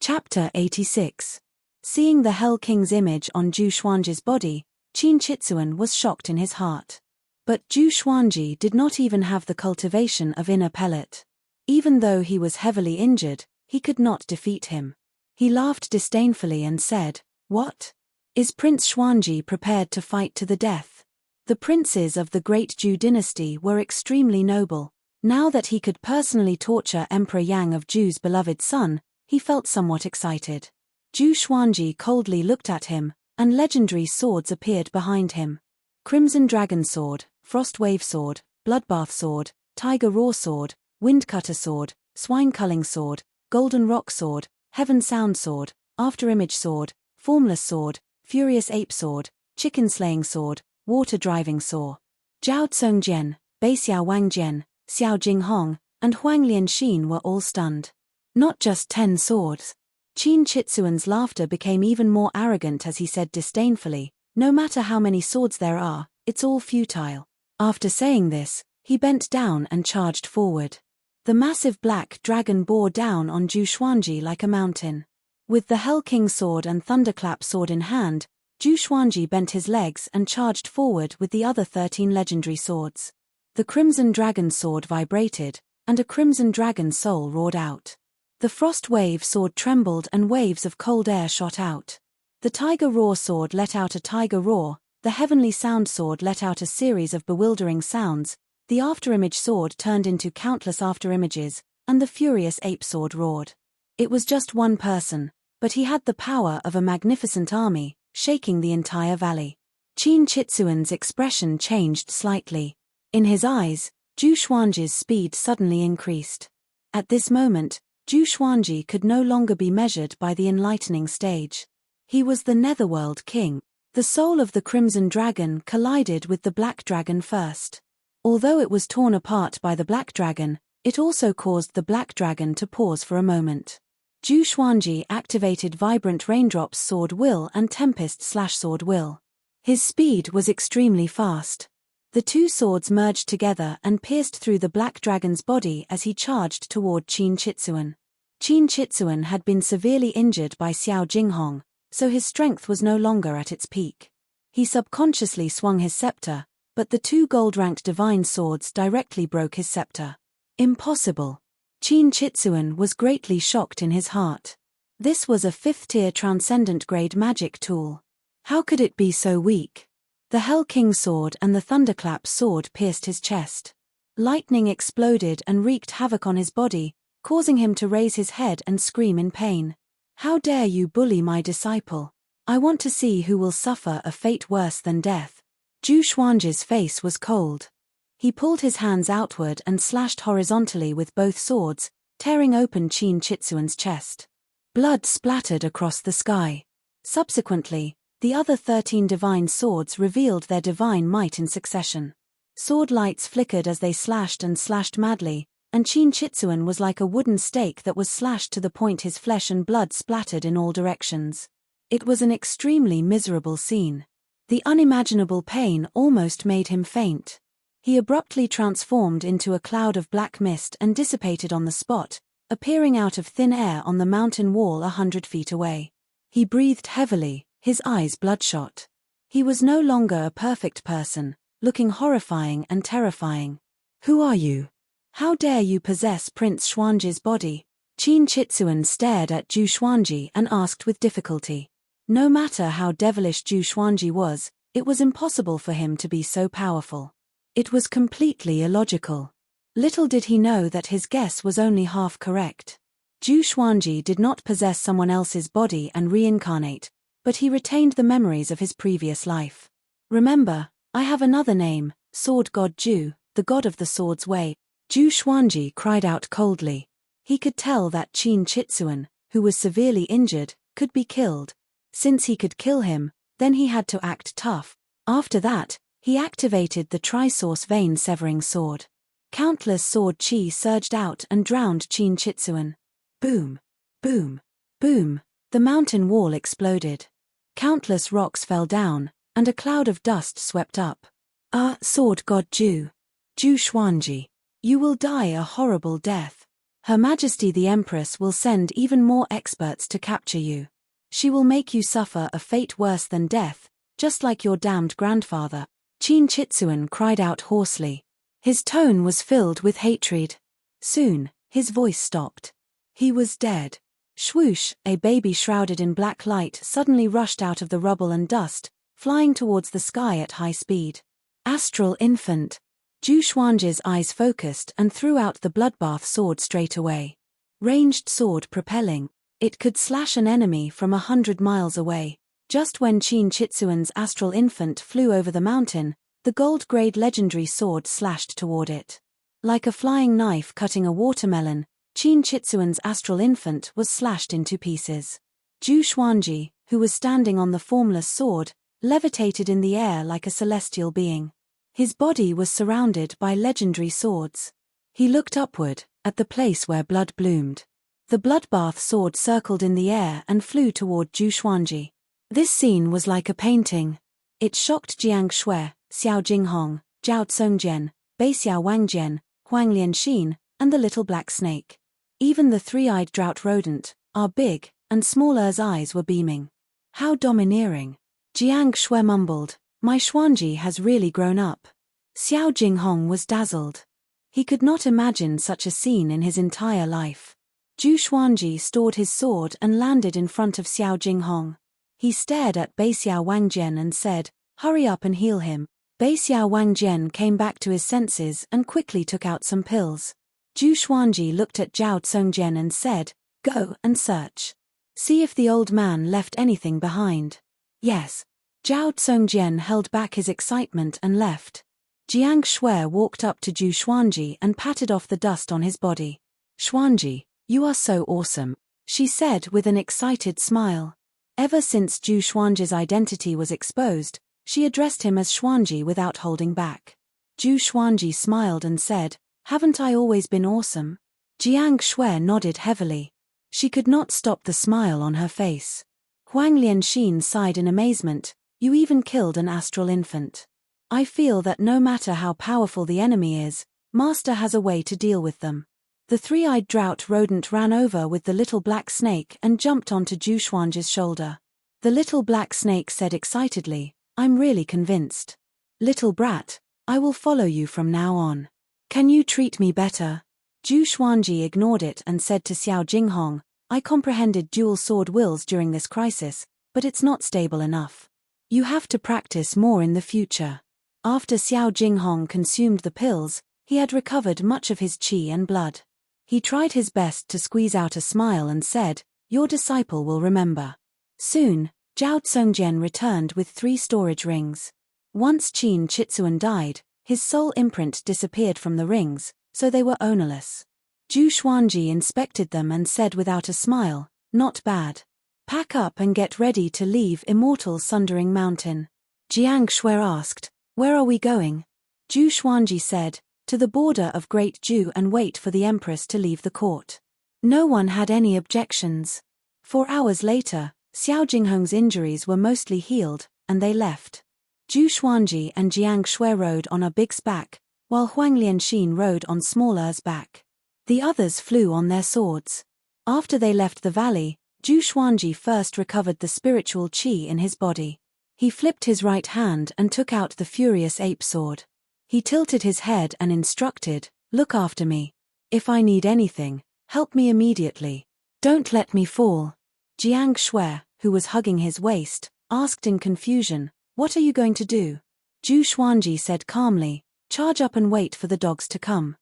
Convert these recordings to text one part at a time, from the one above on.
Chapter 86. Seeing the Hell King's image on Zhu Xuanji's body, Qin Chitsuan was shocked in his heart. But Zhu Xuanji did not even have the cultivation of inner pellet. Even though he was heavily injured, he could not defeat him. He laughed disdainfully and said, "What? Is Prince Xuanji prepared to fight to the death?" The princes of the great Zhu dynasty were extremely noble. Now that he could personally torture Emperor Yang of Zhu's beloved son, he felt somewhat excited. Zhu Xuanji coldly looked at him, and legendary swords appeared behind him. Crimson Dragon Sword, Frost Wave Sword, Bloodbath Sword, Tiger Roar Sword, Windcutter Sword, Swine Culling Sword, Golden Rock Sword, Heaven Sound Sword, Afterimage Sword, Formless Sword, Furious Ape Sword, Chicken Slaying Sword, Water Driving Saw. Zhao Tsongjian, Beixiao Wangjian, Xiao Jinghong, and Huang Lianxin were all stunned. Not just 10 swords. Qin Chitsuan's laughter became even more arrogant as he said disdainfully, "No matter how many swords there are, it's all futile." After saying this, he bent down and charged forward. The massive black dragon bore down on Zhu Xuanji like a mountain. With the Hell King sword and Thunderclap sword in hand, Zhu Xuanji bent his legs and charged forward with the other 13 legendary swords. The Crimson Dragon sword vibrated, and a Crimson Dragon soul roared out. The Frost Wave sword trembled and waves of cold air shot out. The Tiger Roar sword let out a tiger roar, the Heavenly Sound sword let out a series of bewildering sounds, the Afterimage sword turned into countless afterimages, and the Furious Ape sword roared. It was just one person, but he had the power of a magnificent army, shaking the entire valley. Qin Chitsuan's expression changed slightly. In his eyes, Zhu Xuanji's speed suddenly increased. At this moment, Zhu Xuanji could no longer be measured by the enlightening stage. He was the Netherworld King. The soul of the Crimson Dragon collided with the Black Dragon first. Although it was torn apart by the Black Dragon, it also caused the Black Dragon to pause for a moment. Zhu Xuanji activated Vibrant Raindrops Sword Will and Tempest/Sword Will. His speed was extremely fast. The two swords merged together and pierced through the Black Dragon's body as he charged toward Qin Chitsuan. Qin Chitsuan had been severely injured by Xiao Jinghong, so his strength was no longer at its peak. He subconsciously swung his scepter, but the two gold-ranked divine swords directly broke his scepter. Impossible. Qin Chitsuan was greatly shocked in his heart. This was a 5th-tier transcendent-grade magic tool. How could it be so weak? The Hell King sword and the Thunderclap sword pierced his chest. Lightning exploded and wreaked havoc on his body, causing him to raise his head and scream in pain. "How dare you bully my disciple? I want to see who will suffer a fate worse than death." Zhu Xuanji's face was cold. He pulled his hands outward and slashed horizontally with both swords, tearing open Qin Chitsuan's chest. Blood splattered across the sky. Subsequently, the other 13 divine swords revealed their divine might in succession. Sword lights flickered as they slashed and slashed madly, and Qin Chitsuan was like a wooden stake that was slashed to the point his flesh and blood splattered in all directions. It was an extremely miserable scene. The unimaginable pain almost made him faint. He abruptly transformed into a cloud of black mist and dissipated on the spot, appearing out of thin air on the mountain wall 100 feet away. He breathed heavily, his eyes bloodshot. He was no longer a perfect person, looking horrifying and terrifying. "Who are you? How dare you possess Prince Xuanji's body?" Qin Chitsuan stared at Zhu Xuanji and asked with difficulty. No matter how devilish Zhu Xuanji was, it was impossible for him to be so powerful. It was completely illogical. Little did he know that his guess was only half correct. Zhu Xuanji did not possess someone else's body and reincarnate, but he retained the memories of his previous life. "Remember, I have another name, Sword God Zhu, the god of the sword's way." Zhu Xuanji cried out coldly. He could tell that Qin Chitsuan, who was severely injured, could be killed. Since he could kill him, then he had to act tough. After that, he activated the Tri-Source Vein-Severing Sword. Countless sword chi surged out and drowned Qin Chitsuan. Boom! Boom! Boom! The mountain wall exploded. Countless rocks fell down, and a cloud of dust swept up. "Ah, Sword God Zhu! Zhu Xuanji! You will die a horrible death." Her Majesty the Empress will send even more experts to capture you. She will make you suffer a fate worse than death, just like your damned grandfather. Qin Chitsuan cried out hoarsely. His tone was filled with hatred. Soon, his voice stopped. He was dead. Swoosh, a baby shrouded in black light suddenly rushed out of the rubble and dust, flying towards the sky at high speed. Astral infant. Zhu Xuanji's eyes focused and threw out the bloodbath sword straight away. Ranged sword propelling. It could slash an enemy from 100 miles away. Just when Qin Chitsuan's astral infant flew over the mountain, the gold-grade legendary sword slashed toward it. Like a flying knife cutting a watermelon, Qin Chitsuan's astral infant was slashed into pieces. Zhu Xuanji, who was standing on the formless sword, levitated in the air like a celestial being. His body was surrounded by legendary swords. He looked upward, at the place where blood bloomed. The bloodbath sword circled in the air and flew toward Zhu Xuanji. This scene was like a painting. It shocked Jiang Shui, Xiao Jinghong, Zhao Tsongjian, Bei Xiao Wangjian, Huang Lianxin, and the little black snake. Even the three-eyed drought rodent, our big and small Er's eyes were beaming. How domineering. Jiang Shui mumbled, my Xuanji has really grown up. Xiao Jinghong was dazzled. He could not imagine such a scene in his entire life. Zhu Xuanji stored his sword and landed in front of Xiao Jinghong. He stared at Bei Xiao Wangjian and said, hurry up and heal him. Bei Xiao Wangjian came back to his senses and quickly took out some pills. Zhu Xuanji looked at Zhao Tsongjian and said, go and search. See if the old man left anything behind. Yes. Zhao Tsongjian held back his excitement and left. Jiang Shui walked up to Zhu Xuanji and patted off the dust on his body. Xuanji, you are so awesome, she said with an excited smile. Ever since Zhu Xuanji's identity was exposed, she addressed him as Xuanji without holding back. Zhu Xuanji smiled and said, haven't I always been awesome? Jiang Shui nodded heavily. She could not stop the smile on her face. Huang Lianxin sighed in amazement, you even killed an astral infant. I feel that no matter how powerful the enemy is, Master has a way to deal with them. The three-eyed drought rodent ran over with the little black snake and jumped onto Zhu Xuanji's shoulder. The little black snake said excitedly, I'm really convinced. Little brat, I will follow you from now on. Can you treat me better? Zhu Xuanji ignored it and said to Xiao Jinghong, I comprehended dual sword wills during this crisis, but it's not stable enough. You have to practice more in the future. After Xiao Jinghong consumed the pills, he had recovered much of his qi and blood. He tried his best to squeeze out a smile and said, your disciple will remember. Soon, Zhao Tsongjian returned with 3 storage rings. Once Qin Chitsuan died, his soul imprint disappeared from the rings, so they were ownerless. Zhu Xuanji inspected them and said without a smile, not bad. Pack up and get ready to leave Immortal Sundering Mountain. Jiang Shui asked, where are we going? Zhu Xuanji said, to the border of Great Zhu and wait for the Empress to leave the court. No one had any objections. 4 hours later, Xiao Jinghong's injuries were mostly healed, and they left. Zhu Xuanji and Jiang Shui rode on a big's back, while Huang Lianxin rode on smaller's back. The others flew on their swords. After they left the valley, Zhu Xuanji first recovered the spiritual qi in his body. He flipped his right hand and took out the furious ape sword. He tilted his head and instructed, look after me. If I need anything, help me immediately. Don't let me fall. Jiang Shui, who was hugging his waist, asked in confusion, what are you going to do? Zhu Xuanji said calmly, charge up and wait for the dogs to come.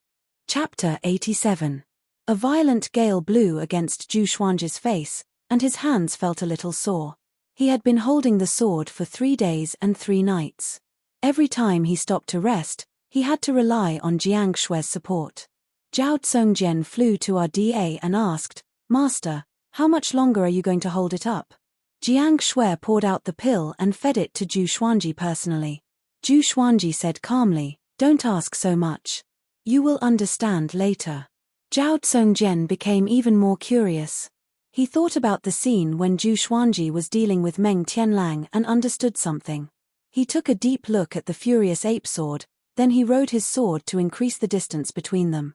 Chapter 87. A violent gale blew against Zhu Xuanji's face, and his hands felt a little sore. He had been holding the sword for 3 days and 3 nights. Every time he stopped to rest, he had to rely on Jiang Shui's support. Zhao Tsongjian flew to RDA and asked, Master, how much longer are you going to hold it up? Jiang Shui poured out the pill and fed it to Zhu Xuanji personally. Zhu Xuanji said calmly, don't ask so much. You will understand later. Zhao Tsongjian became even more curious. He thought about the scene when Zhu Xuanji was dealing with Meng Tianlang and understood something. He took a deep look at the furious ape sword, then he rode his sword to increase the distance between them.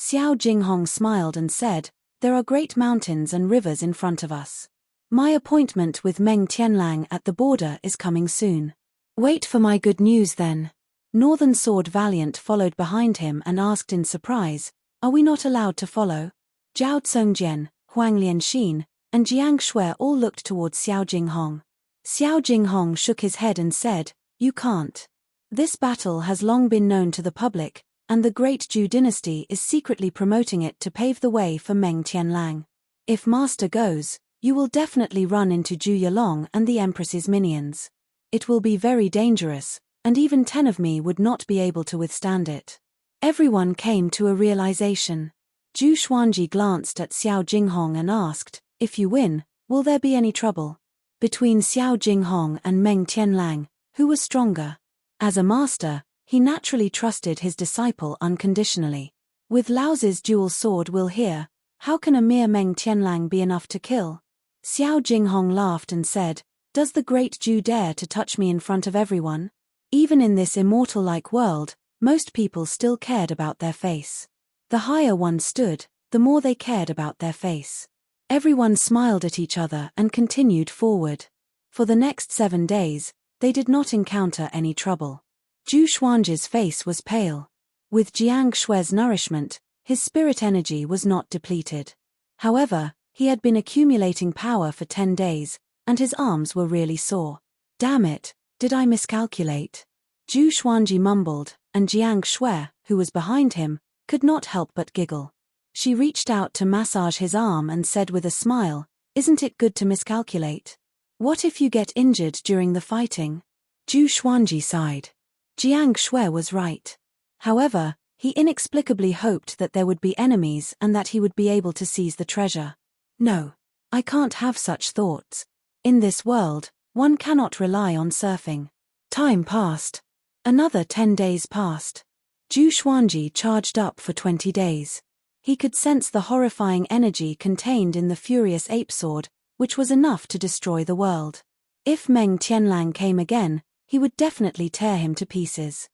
Xiao Jinghong smiled and said, "There are great mountains and rivers in front of us. My appointment with Meng Tianlang at the border is coming soon. Wait for my good news then." Northern Sword Valiant followed behind him and asked in surprise, "Are we not allowed to follow?" Zhao Tsongjian, Huang Lianxin, and Jiang Shui all looked towards Xiao Jinghong. Xiao Jinghong shook his head and said, "You can't. This battle has long been known to the public, and the Great Zhou dynasty is secretly promoting it to pave the way for Meng Tianlang. If Master goes, you will definitely run into Zhou Yalong and the Empress's minions. It will be very dangerous, and even 10 of me would not be able to withstand it." Everyone came to a realization. Zhu Xuanji glanced at Xiao Jinghong and asked, "If you win, will there be any trouble?" Between Xiao Jinghong and Meng Tianlang, who was stronger? As a master, he naturally trusted his disciple unconditionally. With Laozi's dual sword will here, how can a mere Meng Tianlang be enough to kill? Xiao Jinghong laughed and said, "Does the great Zhou dare to touch me in front of everyone?" Even in this immortal-like world, most people still cared about their face. The higher one stood, the more they cared about their face. Everyone smiled at each other and continued forward. For the next 7 days, they did not encounter any trouble. Zhu Xuanji's face was pale. With Jiang Shui's nourishment, his spirit energy was not depleted. However, he had been accumulating power for 10 days, and his arms were really sore. "Damn it, did I miscalculate?" Zhu Xuanji mumbled, and Jiang Shui, who was behind him, could not help but giggle. She reached out to massage his arm and said with a smile, "Isn't it good to miscalculate? What if you get injured during the fighting?" Zhu Xuanji sighed. Jiang Shui was right. However, he inexplicably hoped that there would be enemies and that he would be able to seize the treasure. "No, I can't have such thoughts. In this world, one cannot rely on surfing." Time passed. Another 10 days passed. Zhu Xuanji charged up for 20 days. He could sense the horrifying energy contained in the furious ape sword, which was enough to destroy the world. If Meng Tianlang came again, he would definitely tear him to pieces.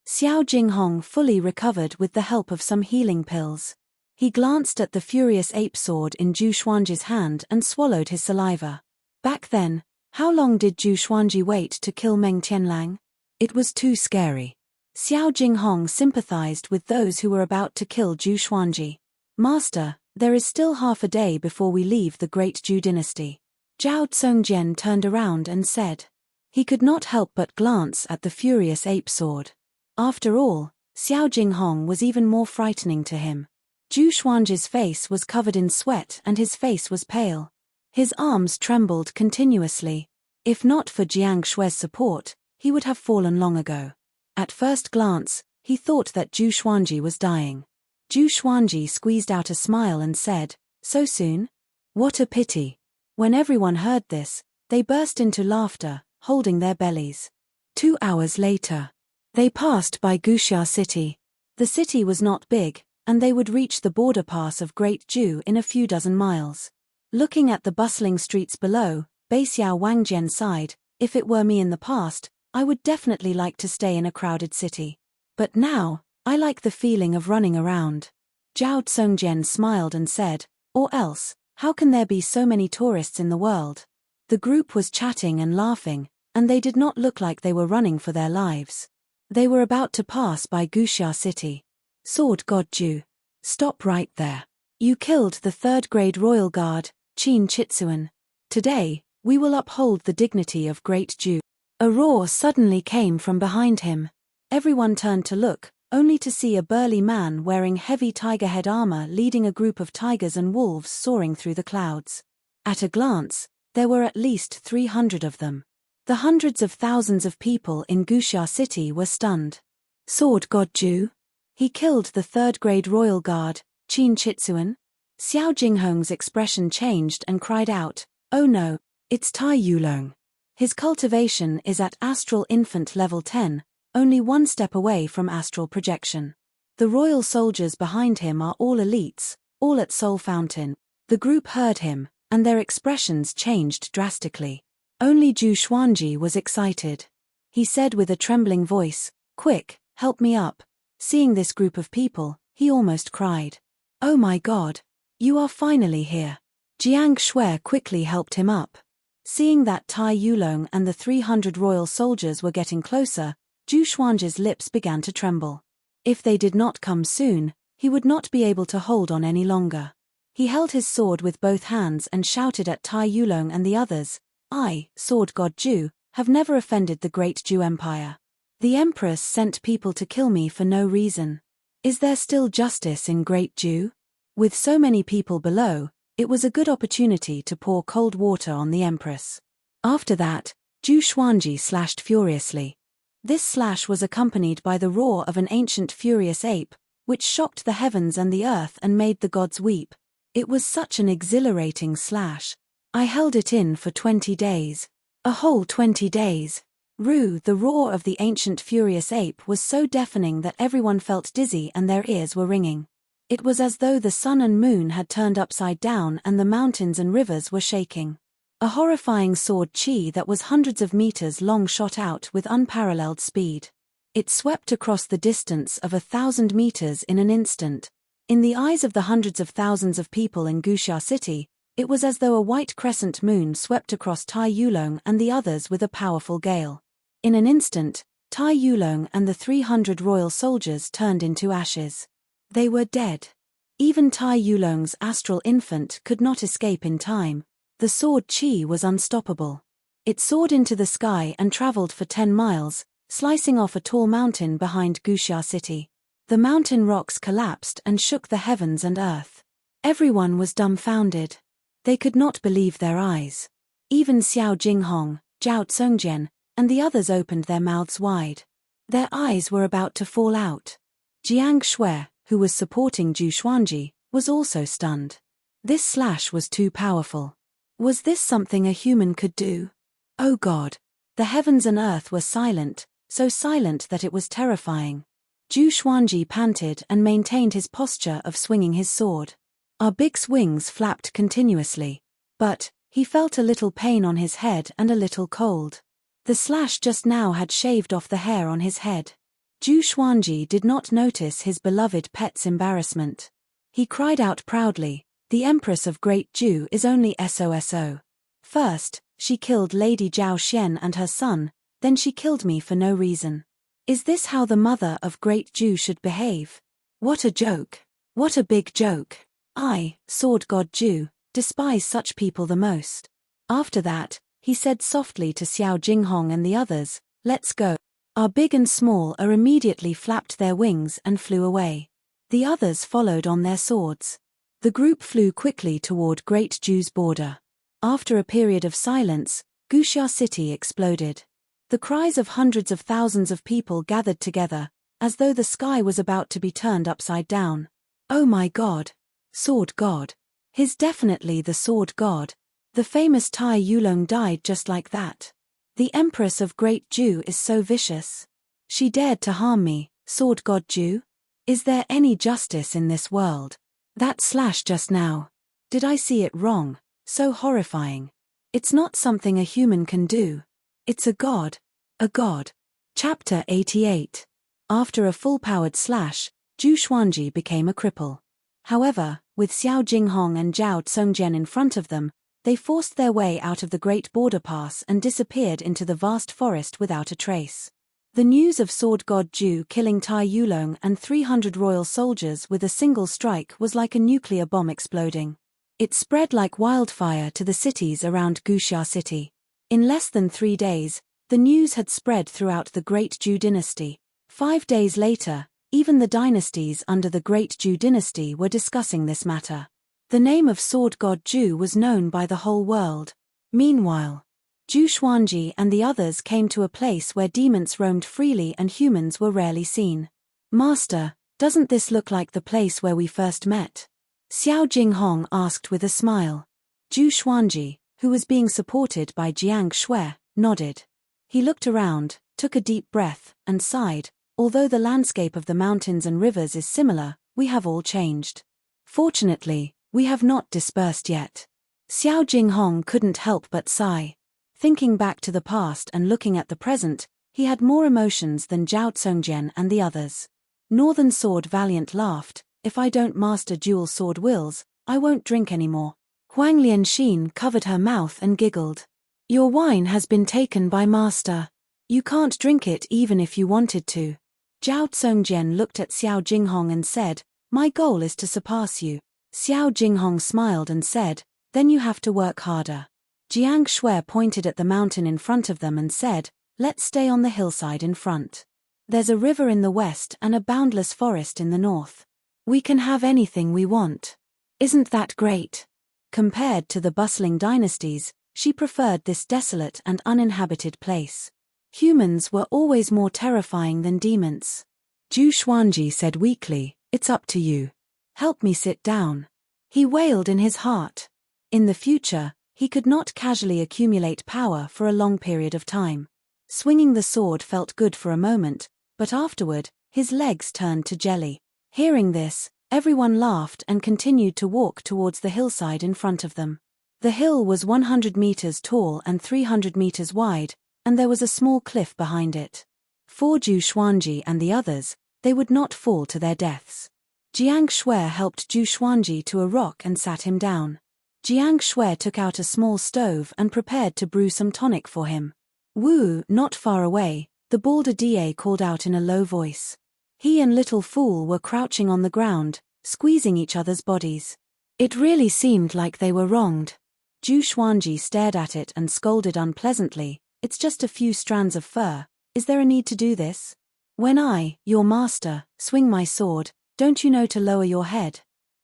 Xiao Jinghong fully recovered with the help of some healing pills. He glanced at the furious ape sword in Zhu Xuanji's hand and swallowed his saliva. Back then, how long did Zhu Xuanji wait to kill Meng Tianlang? It was too scary. Xiao Jinghong sympathized with those who were about to kill Zhu Xuanji. "Master, there is still half a day before we leave the Great Zhou dynasty." Zhao Tsongjian turned around and said. He could not help but glance at the furious ape sword. After all, Xiao Jinghong was even more frightening to him. Zhu Xuanji's face was covered in sweat and his face was pale. His arms trembled continuously. If not for Jiang Shui's support, he would have fallen long ago. At first glance, he thought that Zhu Xuanji was dying. Zhu Xuanji squeezed out a smile and said, "So soon? What a pity." When everyone heard this, they burst into laughter, holding their bellies. 2 hours later, they passed by Guxia City. The city was not big, and they would reach the border pass of Great Zhou in a few dozen miles. Looking at the bustling streets below, Beixiao Wangjian sighed, "If it were me in the past, I would definitely like to stay in a crowded city. But now, I like the feeling of running around." Zhao Tsongjian smiled and said, "Or else, how can there be so many tourists in the world?" The group was chatting and laughing, and they did not look like they were running for their lives. They were about to pass by Guxia City. "Sword God Zhu. Stop right there. You killed the 3rd-grade royal guard, Qin Chitsuan. Today, we will uphold the dignity of Great Zhou." A roar suddenly came from behind him. Everyone turned to look, only to see a burly man wearing heavy tiger head armor leading a group of tigers and wolves soaring through the clouds. At a glance, there were at least 300 of them. The hundreds of thousands of people in Guxia City were stunned. "Sword God Zhu? He killed the 3rd-grade royal guard, Qin Chitsuan?" Xiao Jinghong's expression changed and cried out, "Oh no, it's Tai Yulong. His cultivation is at Astral Infant level 10, only 1 step away from astral projection. The royal soldiers behind him are all elites, all at Soul Fountain." The group heard him, and their expressions changed drastically. Only Zhu Xuanji was excited. He said with a trembling voice, "Quick, help me up." Seeing this group of people, he almost cried. "Oh my God! You are finally here." Jiang Shui quickly helped him up. Seeing that Tai Yulong and the 300 royal soldiers were getting closer, Zhu Xuanzhi's lips began to tremble. If they did not come soon, he would not be able to hold on any longer. He held his sword with both hands and shouted at Tai Yulong and the others, "I, Sword God Zhu, have never offended the great Zhu Empire. The Empress sent people to kill me for no reason. Is there still justice in Great Zhu?" With so many people below, it was a good opportunity to pour cold water on the Empress. After that, Zhu Xuanzhi slashed furiously. This slash was accompanied by the roar of an ancient furious ape, which shocked the heavens and the earth and made the gods weep. It was such an exhilarating slash. I held it in for 20 days. A whole 20 days. The roar of the ancient furious ape was so deafening that everyone felt dizzy and their ears were ringing. It was as though the sun and moon had turned upside down and the mountains and rivers were shaking. A horrifying sword chi that was hundreds of meters long shot out with unparalleled speed. It swept across the distance of 1,000 meters in an instant. In the eyes of the hundreds of thousands of people in Guxia City, it was as though a white crescent moon swept across Tai Yulong and the others with a powerful gale. In an instant, Tai Yulong and the 300 royal soldiers turned into ashes. They were dead. Even Tai Yulong's astral infant could not escape in time. The sword chi was unstoppable. It soared into the sky and traveled for 10 miles, slicing off a tall mountain behind Guxia City. The mountain rocks collapsed and shook the heavens and earth. Everyone was dumbfounded. They could not believe their eyes. Even Xiao Jinghong, Zhao Tsongjian, and the others opened their mouths wide. Their eyes were about to fall out. Jiang Shui, who was supporting Zhu Xuanzhi, was also stunned. This slash was too powerful. Was this something a human could do? Oh God! The heavens and earth were silent, so silent that it was terrifying. Zhu Xuanzhi panted and maintained his posture of swinging his sword. Our big's wings flapped continuously. But he felt a little pain on his head and a little cold. The slash just now had shaved off the hair on his head. Zhu Xuanzhi did not notice his beloved pet's embarrassment. He cried out proudly, "The Empress of Great Zhu is only SOSO. First, she killed Lady Zhao Xian and her son, then she killed me for no reason. Is this how the mother of Great Zhu should behave? What a joke! What a big joke! I, Sword God Zhu, despise such people the most." After that, he said softly to Xiao Jinghong and the others, "Let's go." Our big and small are immediately flapped their wings and flew away. The others followed on their swords. The group flew quickly toward Great Zhu's border. After a period of silence, Guxia City exploded. The cries of hundreds of thousands of people gathered together, as though the sky was about to be turned upside down. Oh my God! Sword God! He's definitely the Sword God. The famous Tai Yulong died just like that. The Empress of Great Zhu is so vicious. She dared to harm me, Sword God Zhu? Is there any justice in this world? That slash just now. Did I see it wrong? So horrifying. It's not something a human can do. It's a god. A god. Chapter 88. After a full-powered slash, Zhu Xuanzhi became a cripple. However, with Xiao Jinghong and Zhao Tsongjian in front of them, they forced their way out of the Great Border Pass and disappeared into the vast forest without a trace. The news of Sword God Zhu killing Tai Yulong and 300 royal soldiers with a single strike was like a nuclear bomb exploding. It spread like wildfire to the cities around Guxia City. In less than 3 days, the news had spread throughout the Great Zhu dynasty. 5 days later, even the dynasties under the Great Zhu dynasty were discussing this matter. The name of Sword God Zhu was known by the whole world. Meanwhile, Zhu Xuanzhi and the others came to a place where demons roamed freely and humans were rarely seen. "Master, doesn't this look like the place where we first met?" Xiao Jinghong asked with a smile. Zhu Xuanzhi, who was being supported by Jiang Shui, nodded. He looked around, took a deep breath, and sighed. "Although the landscape of the mountains and rivers is similar, we have all changed. Fortunately, we have not dispersed yet." Xiao Jinghong couldn't help but sigh. Thinking back to the past and looking at the present, he had more emotions than Zhao Tsongjian and the others. Northern Sword Valiant laughed, if I don't master dual sword wills, I won't drink anymore. Huang Lianxin covered her mouth and giggled. Your wine has been taken by master. You can't drink it even if you wanted to. Zhao Tsongjian looked at Xiao Jinghong and said, my goal is to surpass you. Xiao Jinghong smiled and said, then you have to work harder. Jiang Shui pointed at the mountain in front of them and said, let's stay on the hillside in front. There's a river in the west and a boundless forest in the north. We can have anything we want. Isn't that great? Compared to the bustling dynasties, she preferred this desolate and uninhabited place. Humans were always more terrifying than demons. Zhu Xuanji said weakly, it's up to you. Help me sit down. He wailed in his heart. In the future, he could not casually accumulate power for a long period of time. Swinging the sword felt good for a moment, but afterward, his legs turned to jelly. Hearing this, everyone laughed and continued to walk towards the hillside in front of them. The hill was 100 meters tall and 300 meters wide, and there was a small cliff behind it. For Zhu Xuanji and the others, they would not fall to their deaths. Jiang Shui helped Zhu Xuanji to a rock and sat him down. Jiang Shui took out a small stove and prepared to brew some tonic for him. Wu, not far away, the balder Da called out in a low voice. He and Little Fool were crouching on the ground, squeezing each other's bodies. It really seemed like they were wronged. Zhu Xuanji stared at it and scolded unpleasantly, it's just a few strands of fur, is there a need to do this? When I, your master, swing my sword, don't you know to lower your head?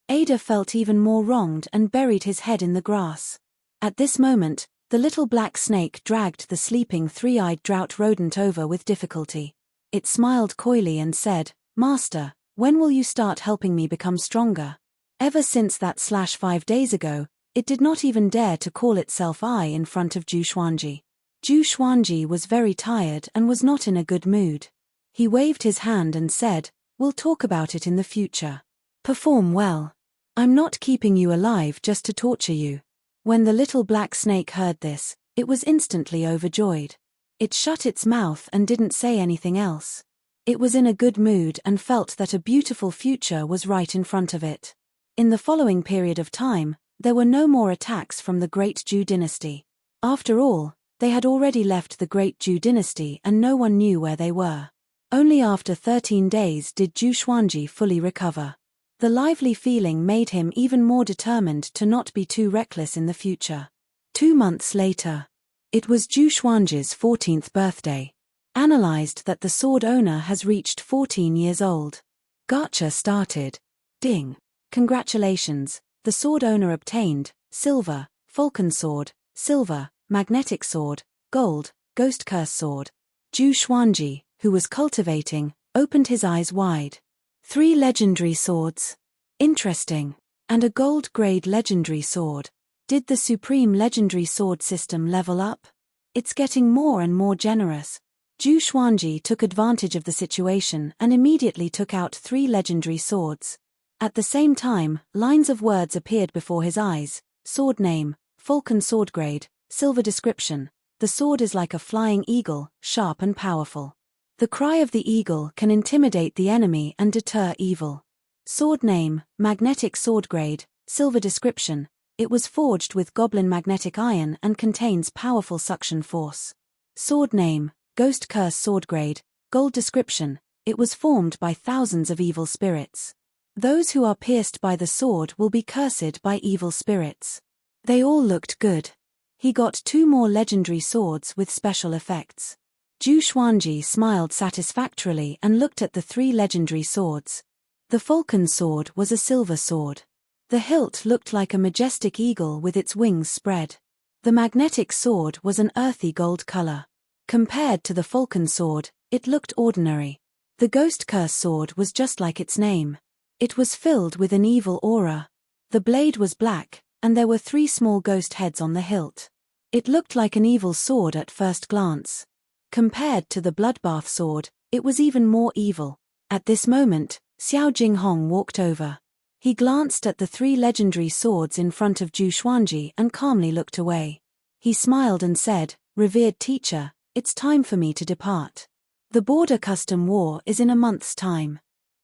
Ada felt even more wronged and buried his head in the grass. At this moment, the little black snake dragged the sleeping three-eyed drought rodent over with difficulty. It smiled coyly and said, Master, when will you start helping me become stronger? Ever since that 5 days ago, it did not even dare to call itself I in front of Zhu Xuanji. Zhu Xuanji was very tired and was not in a good mood. He waved his hand and said, we'll talk about it in the future. Perform well. I'm not keeping you alive just to torture you. When the little black snake heard this, it was instantly overjoyed. It shut its mouth and didn't say anything else. It was in a good mood and felt that a beautiful future was right in front of it. In the following period of time, there were no more attacks from the Great Zhou dynasty. After all, they had already left the Great Zhou dynasty and no one knew where they were. Only after 13 days did Zhu Xuanji fully recover. The lively feeling made him even more determined to not be too reckless in the future. 2 months later. It was Zhu Xuanji's 14th birthday. Analyzed that the sword owner has reached 14 years old. Gacha started. Ding. Congratulations, the sword owner obtained, silver, falcon sword, silver, magnetic sword, gold, ghost curse sword. Zhu Xuanji, who was cultivating, opened his eyes wide. 3 legendary swords. Interesting. And a gold-grade legendary sword. Did the Supreme Legendary Sword system level up? It's getting more and more generous. Zhu Xuanji took advantage of the situation and immediately took out 3 legendary swords. At the same time, lines of words appeared before his eyes. Sword name, Falcon sword grade, silver description. The sword is like a flying eagle, sharp and powerful. The cry of the eagle can intimidate the enemy and deter evil. Sword name, magnetic sword grade, silver description. It was forged with goblin magnetic iron and contains powerful suction force. Sword name, ghost curse sword grade, gold description. It was formed by thousands of evil spirits. Those who are pierced by the sword will be cursed by evil spirits. They all looked good. He got 2 more legendary swords with special effects. Zhu Xuanji smiled satisfactorily and looked at the 3 legendary swords. The falcon sword was a silver sword. The hilt looked like a majestic eagle with its wings spread. The magnetic sword was an earthy gold color. Compared to the falcon sword, it looked ordinary. The ghost curse sword was just like its name. It was filled with an evil aura. The blade was black, and there were 3 small ghost heads on the hilt. It looked like an evil sword at first glance. Compared to the bloodbath sword, it was even more evil. At this moment, Xiao Jinghong walked over. He glanced at the 3 legendary swords in front of Zhu Xuanji and calmly looked away. He smiled and said, "Revered teacher, it's time for me to depart. The border custom war is in a month's time.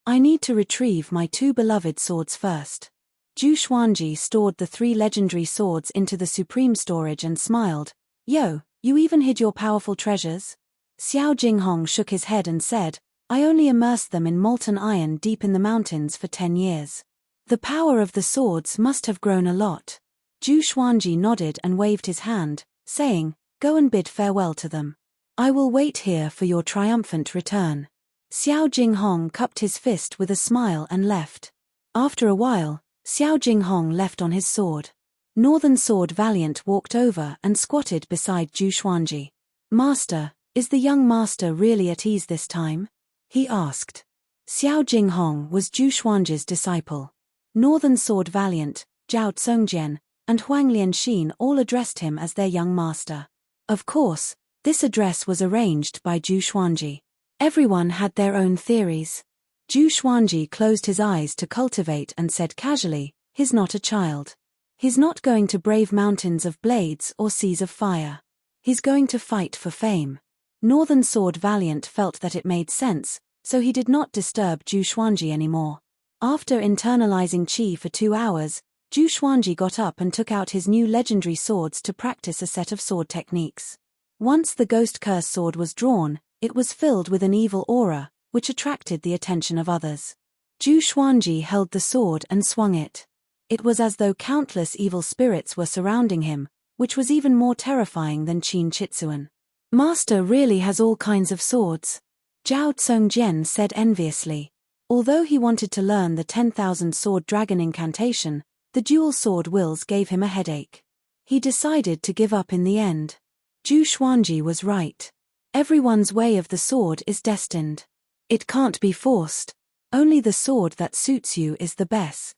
I need to retrieve my 2 beloved swords first. Zhu Xuanji stored the 3 legendary swords into the supreme storage and smiled. Yo, you even hid your powerful treasures? Xiao Jinghong shook his head and said, I only immersed them in molten iron deep in the mountains for 10 years. The power of the swords must have grown a lot. Zhu Xuanji nodded and waved his hand, saying, Go and bid farewell to them. I will wait here for your triumphant return. Xiao Jinghong cupped his fist with a smile and left. After a while, Xiao Jinghong left on his sword. Northern Sword Valiant walked over and squatted beside Zhu Xuanji. Master, is the young master really at ease this time? He asked. Xiao Jinghong was Zhu Xuanji's disciple. Northern Sword Valiant, Zhao Tsongjian, and Huang Lianxin all addressed him as their young master. Of course, this address was arranged by Zhu Xuanji. Everyone had their own theories. Zhu Xuanji closed his eyes to cultivate and said casually, He's not a child. He's not going to brave mountains of blades or seas of fire. He's going to fight for fame. Northern Sword Valiant felt that it made sense, so he did not disturb Zhu Xuanji anymore. After internalizing qi for 2 hours, Zhu Xuanji got up and took out his new legendary swords to practice a set of sword techniques. Once the Ghost Curse sword was drawn, it was filled with an evil aura, which attracted the attention of others. Zhu Xuanji held the sword and swung it. It was as though countless evil spirits were surrounding him, which was even more terrifying than Qin Chitsuan. Master really has all kinds of swords. Zhao Tsongjian said enviously. Although he wanted to learn the 10,000 sword dragon incantation, the dual sword wills gave him a headache. He decided to give up in the end. Zhu Xuanji was right. Everyone's way of the sword is destined. It can't be forced. Only the sword that suits you is the best.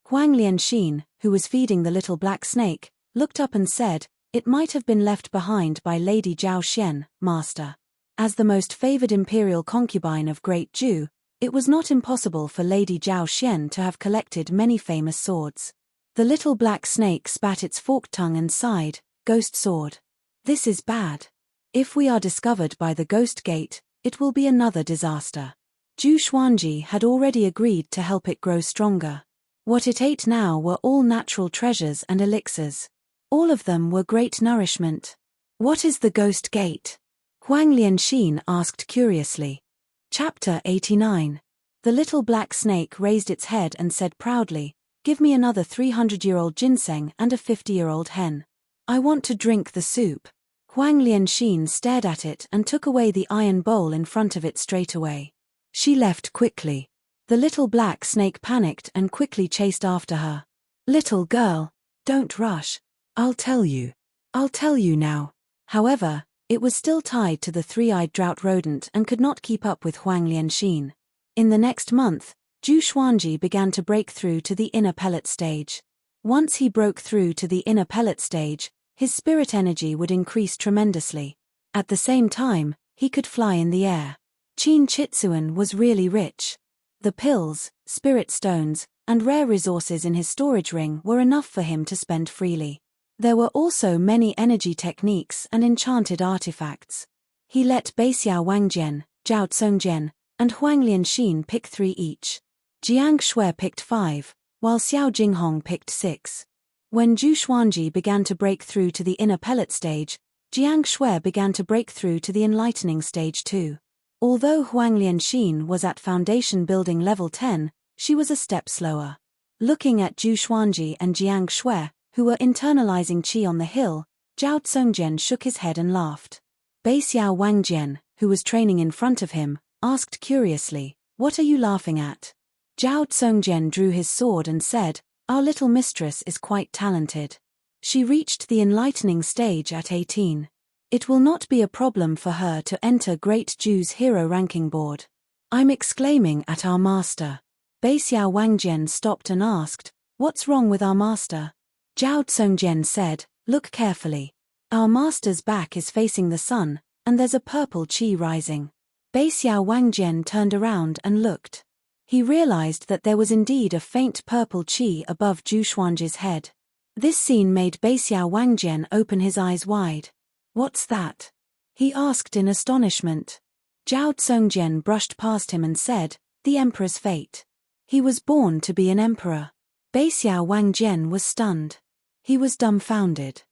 Huang Lianxin, who was feeding the little black snake, looked up and said, It might have been left behind by Lady Zhao Xian, Master. As the most favored imperial concubine of Great Zhu, it was not impossible for Lady Zhao Xian to have collected many famous swords. The little black snake spat its forked tongue and sighed, Ghost sword. This is bad. If we are discovered by the Ghost Gate, it will be another disaster. Zhu Xuanji had already agreed to help it grow stronger. What it ate now were all natural treasures and elixirs. All of them were great nourishment. What is the Ghost Gate? Huang Lianxin asked curiously. Chapter 89. The little black snake raised its head and said proudly, Give me another 300-year-old ginseng and a 50-year-old hen. I want to drink the soup. Huang Lianxin stared at it and took away the iron bowl in front of it straight away. She left quickly. The little black snake panicked and quickly chased after her. Little girl, don't rush. I'll tell you. I'll tell you now. However, it was still tied to the 3-eyed drought rodent and could not keep up with Huang Lianxin. In the next month, Zhu Xuanji began to break through to the inner pellet stage. Once he broke through to the inner pellet stage, his spirit energy would increase tremendously. At the same time, he could fly in the air. Qin Chitsuan was really rich. The pills, spirit stones, and rare resources in his storage ring were enough for him to spend freely. There were also many energy techniques and enchanted artifacts. He let Beixiao Wangjian, Zhao Tsongjian, and Huang Lianxin pick 3 each. Jiang Shui picked 5, while Xiao Jinghong picked 6. When Zhu Xuanji began to break through to the inner pellet stage, Jiang Shui began to break through to the enlightening stage too. Although Huang Lianxin was at foundation building level 10, she was a step slower. Looking at Zhu Xuanji and Jiang Shui, who were internalizing qi on the hill, Zhao Tsongjian shook his head and laughed. Beixiao Wangjian, who was training in front of him, asked curiously, What are you laughing at? Zhao Tsongjian drew his sword and said, Our little mistress is quite talented. She reached the enlightening stage at 18. It will not be a problem for her to enter Great Zhu's hero ranking board. I'm exclaiming at our master. Beixiao Wangjian stopped and asked, What's wrong with our master? Zhao Tsongjian said, Look carefully. Our master's back is facing the sun, and there's a purple qi rising. Beixiao Wangjian turned around and looked. He realized that there was indeed a faint purple qi above Zhu Xuanji's head. This scene made Beixiao Wangjian open his eyes wide. What's that? He asked in astonishment. Zhao Tsongjian brushed past him and said, the emperor's fate. He was born to be an emperor. Beixiao Wangjian was stunned. He was dumbfounded.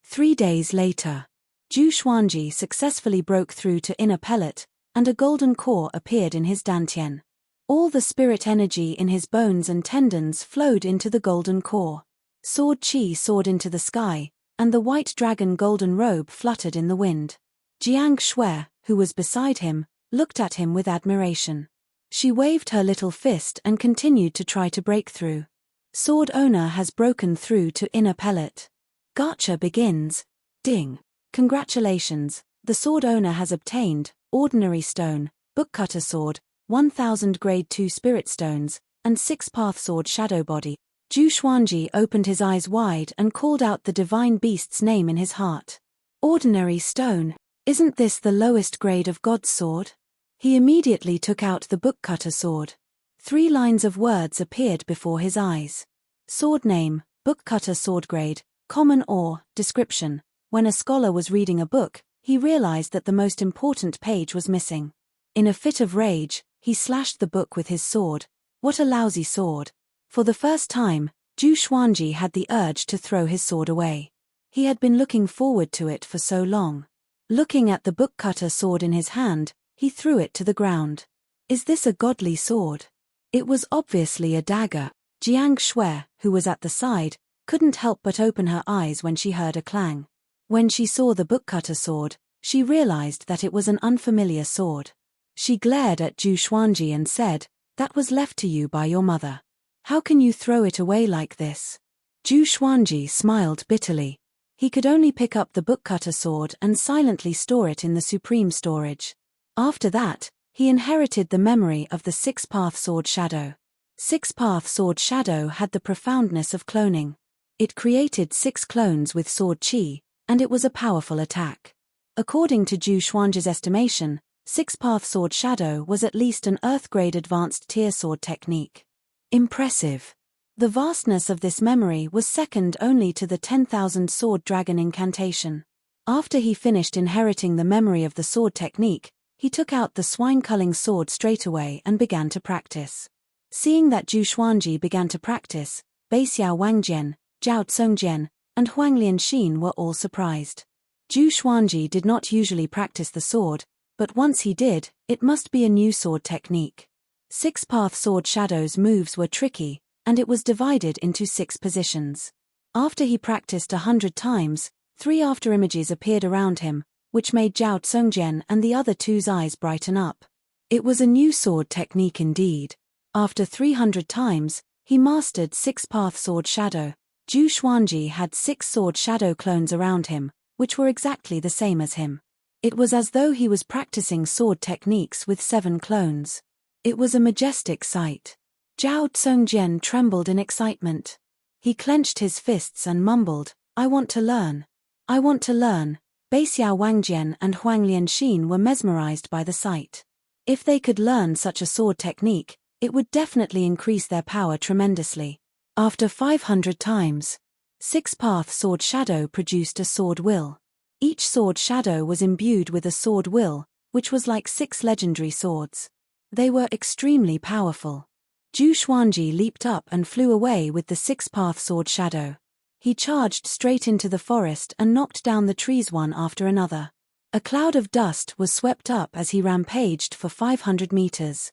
3 days later, Zhu Xuanji successfully broke through to inner pellet, and a golden core appeared in his dantian. All the spirit energy in his bones and tendons flowed into the golden core. Sword qi soared into the sky, and the white dragon golden robe fluttered in the wind. Jiang Shui, who was beside him, looked at him with admiration. She waved her little fist and continued to try to break through. Sword owner has broken through to inner pellet. Gacha begins. Ding. Congratulations, the sword owner has obtained ordinary stone, bookcutter sword, 1000 grade 2 spirit stones, and 6 path sword shadow body. Zhu Xuanji opened his eyes wide and called out the divine beast's name in his heart. Ordinary stone, isn't this the lowest grade of God's sword? He immediately took out the bookcutter sword. 3 lines of words appeared before his eyes. Sword name, bookcutter sword grade, common or, description. When a scholar was reading a book, he realized that the most important page was missing. In a fit of rage, he slashed the book with his sword. What a lousy sword. For the first time, Zhu Xuanji had the urge to throw his sword away. He had been looking forward to it for so long. Looking at the bookcutter sword in his hand, he threw it to the ground. Is this a godly sword? It was obviously a dagger. Jiang Shui, who was at the side, couldn't help but open her eyes when she heard a clang. When she saw the bookcutter sword, she realized that it was an unfamiliar sword. She glared at Zhu Xuanji and said, "That was left to you by your mother. How can you throw it away like this?" Zhu Xuanji smiled bitterly. He could only pick up the bookcutter sword and silently store it in the supreme storage. After that, he inherited the memory of the 6-path sword shadow. 6-path sword shadow had the profoundness of cloning. It created 6 clones with sword qi, and it was a powerful attack. According to Zhu Xuanji's estimation, 6-path sword shadow was at least an earth-grade advanced tier sword technique. Impressive. The vastness of this memory was second only to the 10,000 sword dragon incantation. After he finished inheriting the memory of the sword technique, he took out the swine-culling sword straightaway and began to practice. Seeing that Zhu Xuanji began to practice, Beixiao Wangjian, Zhao Tsongjian, and Huang Lianxin were all surprised. Zhu Xuanji did not usually practice the sword, but once he did, it must be a new sword technique. 6-path sword shadow's moves were tricky, and it was divided into 6 positions. After he practiced 100 times, 3 afterimages appeared around him, which made Zhao Tsongjian and the other two's eyes brighten up. It was a new sword technique indeed. After 300 times, he mastered 6-path sword shadow. Zhu Xuanji had 6 sword shadow clones around him, which were exactly the same as him. It was as though he was practicing sword techniques with 7 clones. It was a majestic sight. Zhao Tsongjian trembled in excitement. He clenched his fists and mumbled, "I want to learn. I want to learn." Beixiao Wangjian and Huang Lianxin were mesmerized by the sight. If they could learn such a sword technique, it would definitely increase their power tremendously. After 500 times, 6-path sword shadow produced a sword will. Each sword shadow was imbued with a sword will, which was like 6 legendary swords. They were extremely powerful. Zhu Xuanji leaped up and flew away with the 6-path sword shadow. He charged straight into the forest and knocked down the trees one after another. A cloud of dust was swept up as he rampaged for 500 meters.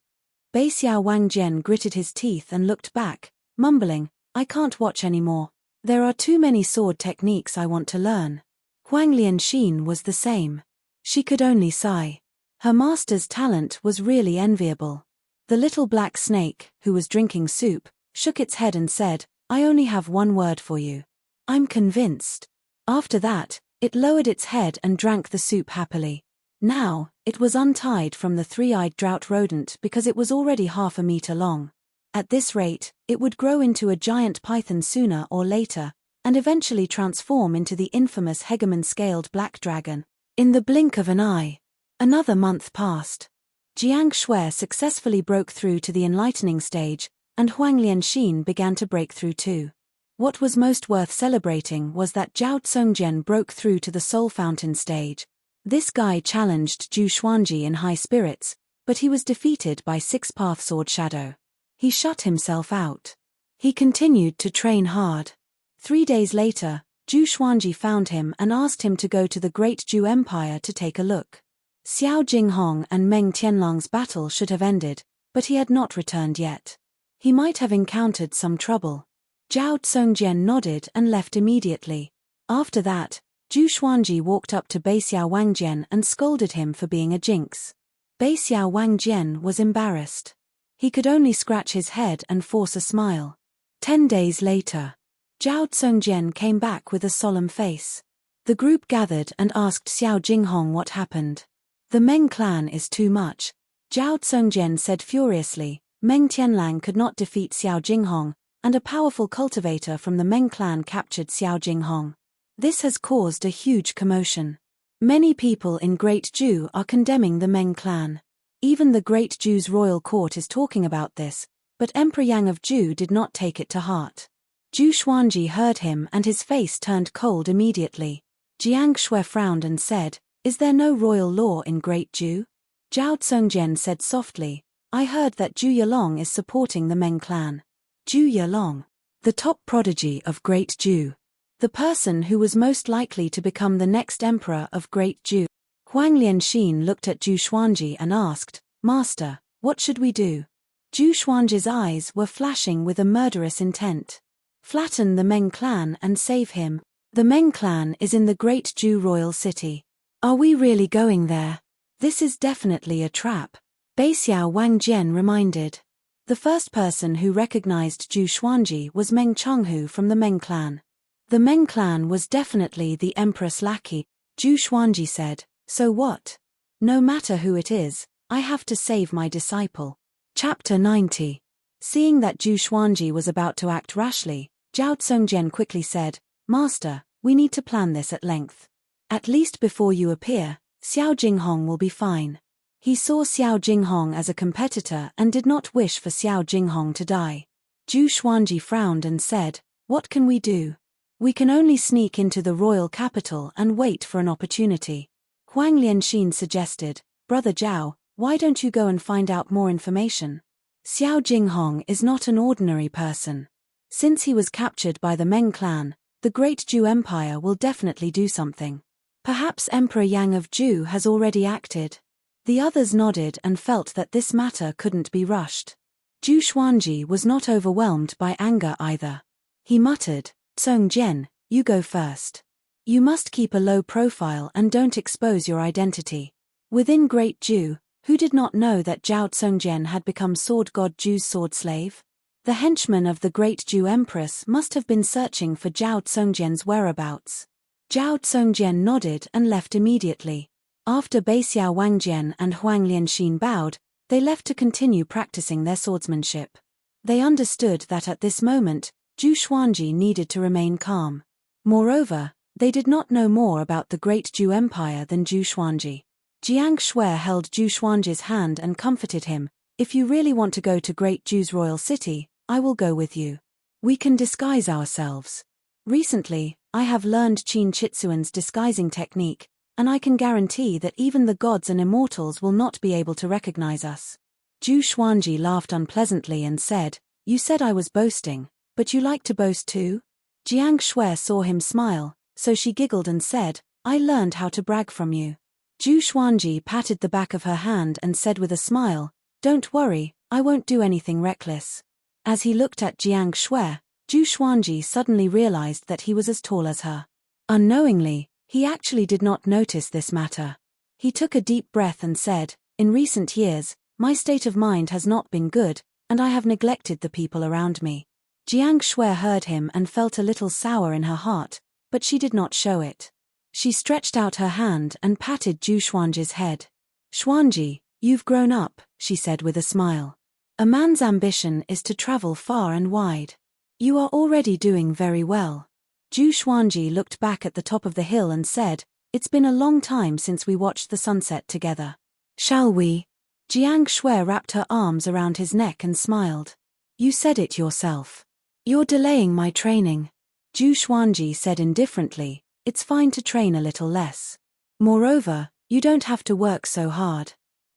Beixiao Wangjian gritted his teeth and looked back, mumbling, "I can't watch anymore. There are too many sword techniques I want to learn." Huang Lianxin was the same. She could only sigh. Her master's talent was really enviable. The little black snake, who was drinking soup, shook its head and said, "I only have one word for you. I'm convinced." After that, it lowered its head and drank the soup happily. Now, it was untied from the 3-eyed drought rodent because it was already half a meter long. At this rate, it would grow into a giant python sooner or later, and eventually transform into the infamous hegemon-scaled black dragon. In the blink of an eye. Another month passed. Jiang Shui successfully broke through to the enlightening stage, and Huang Lianxin began to break through too. What was most worth celebrating was that Zhao Tsongjian broke through to the soul fountain stage. This guy challenged Zhu Xuanji in high spirits, But he was defeated by Six-Path Sword Shadow. He shut himself out. He continued to train hard. 3 days later, Zhu Xuanji found him and asked him to go to the Great Zhu Empire to take a look. Xiao Jinghong and Meng Tianlang's battle should have ended, but he had not returned yet. He might have encountered some trouble. Zhao Tsongjian nodded and left immediately. After that, Zhu Xuanji walked up to Beixiao Wangjian and scolded him for being a jinx. Beixiao Wangjian was embarrassed. He could only scratch his head and force a smile. 10 days later, Zhao Tsongjian came back with a solemn face. The group gathered and asked Xiao Jinghong what happened. The Meng clan is too much, Zhao Tsongjian said furiously. Meng Tianlang could not defeat Xiao Jinghong, and a powerful cultivator from the Meng clan captured Xiao Jinghong. This has caused a huge commotion. Many people in Great Zhu are condemning the Meng clan. Even the Great Zhu's royal court is talking about this, but Emperor Yang of Zhu did not take it to heart. Zhu Xuanji heard him and his face turned cold immediately. Jiang Shui frowned and said, "Is there no royal law in Great Zhu?" Zhao Tsongjian said softly, "I heard that Zhu Yalong is supporting the Meng clan." Zhu Yalong, the top prodigy of Great Zhu. The person who was most likely to become the next emperor of Great Zhu. Huang Lianxin looked at Zhu Xuanji and asked, "Master, what should we do?" Zhu Xuanji's eyes were flashing with a murderous intent. "Flatten the Meng clan and save him. The Meng clan is in the Great Zhu royal city. Are we really going there? This is definitely a trap," Beixiao Wangjian reminded. The first person who recognized Zhu Xuanji was Meng Chenghu from the Meng clan. The Meng clan was definitely the empress lackey, Zhu Xuanji said, "So what? No matter who it is, I have to save my disciple." Chapter 90. Seeing that Zhu Xuanji was about to act rashly, Zhao Tsongjian quickly said, "Master, we need to plan this at length. At least before you appear, Xiao Jinghong will be fine." He saw Xiao Jinghong as a competitor and did not wish for Xiao Jinghong to die. Zhu Xuanji frowned and said, "What can we do? We can only sneak into the royal capital and wait for an opportunity." Huang Lianxin suggested, "Brother Zhao, why don't you go and find out more information? Xiao Jinghong is not an ordinary person. Since he was captured by the Meng clan, the Great Zhu Empire will definitely do something. Perhaps Emperor Yang of Zhu has already acted." The others nodded and felt that this matter couldn't be rushed. Zhu Xuanji was not overwhelmed by anger either. He muttered, "Tsongjian, you go first. You must keep a low profile and don't expose your identity." Within Great Zhu, who did not know that Zhao Tsongjian had become Sword God Zhu's sword slave? The henchmen of the Great Zhu Empress must have been searching for Zhao Tsongjian's whereabouts. Zhao Tsongjian nodded and left immediately. After Beixiao Wangjian and Huang Lianxin bowed, they left to continue practicing their swordsmanship. They understood that at this moment, Zhu Xuanji needed to remain calm. Moreover, they did not know more about the Great Zhu Empire than Zhu Xuanji. Jiang Shui held Zhu Xuanji's hand and comforted him, "If you really want to go to Great Zhu's royal city, I will go with you. We can disguise ourselves. Recently, I have learned Qin Chitsuan's disguising technique, and I can guarantee that even the gods and immortals will not be able to recognize us." Zhu Xuanji laughed unpleasantly and said, "You said I was boasting, but you like to boast too?" Jiang Shui saw him smile, so she giggled and said, "I learned how to brag from you." Zhu Xuanji patted the back of her hand and said with a smile, "Don't worry, I won't do anything reckless." As he looked at Jiang Shui, Zhu Xuanji suddenly realized that he was as tall as her. Unknowingly, he actually did not notice this matter. He took a deep breath and said, "In recent years, my state of mind has not been good, and I have neglected the people around me." Jiang Shui heard him and felt a little sour in her heart, but she did not show it. She stretched out her hand and patted Zhu Xuanji's head. "Xuanji, you've grown up," she said with a smile. "A man's ambition is to travel far and wide. You are already doing very well." Zhu Xuanji looked back at the top of the hill and said, "It's been a long time since we watched the sunset together. Shall we?" Jiang Shui wrapped her arms around his neck and smiled. "You said it yourself. You're delaying my training." Zhu Xuanji said indifferently, "It's fine to train a little less. Moreover, you don't have to work so hard.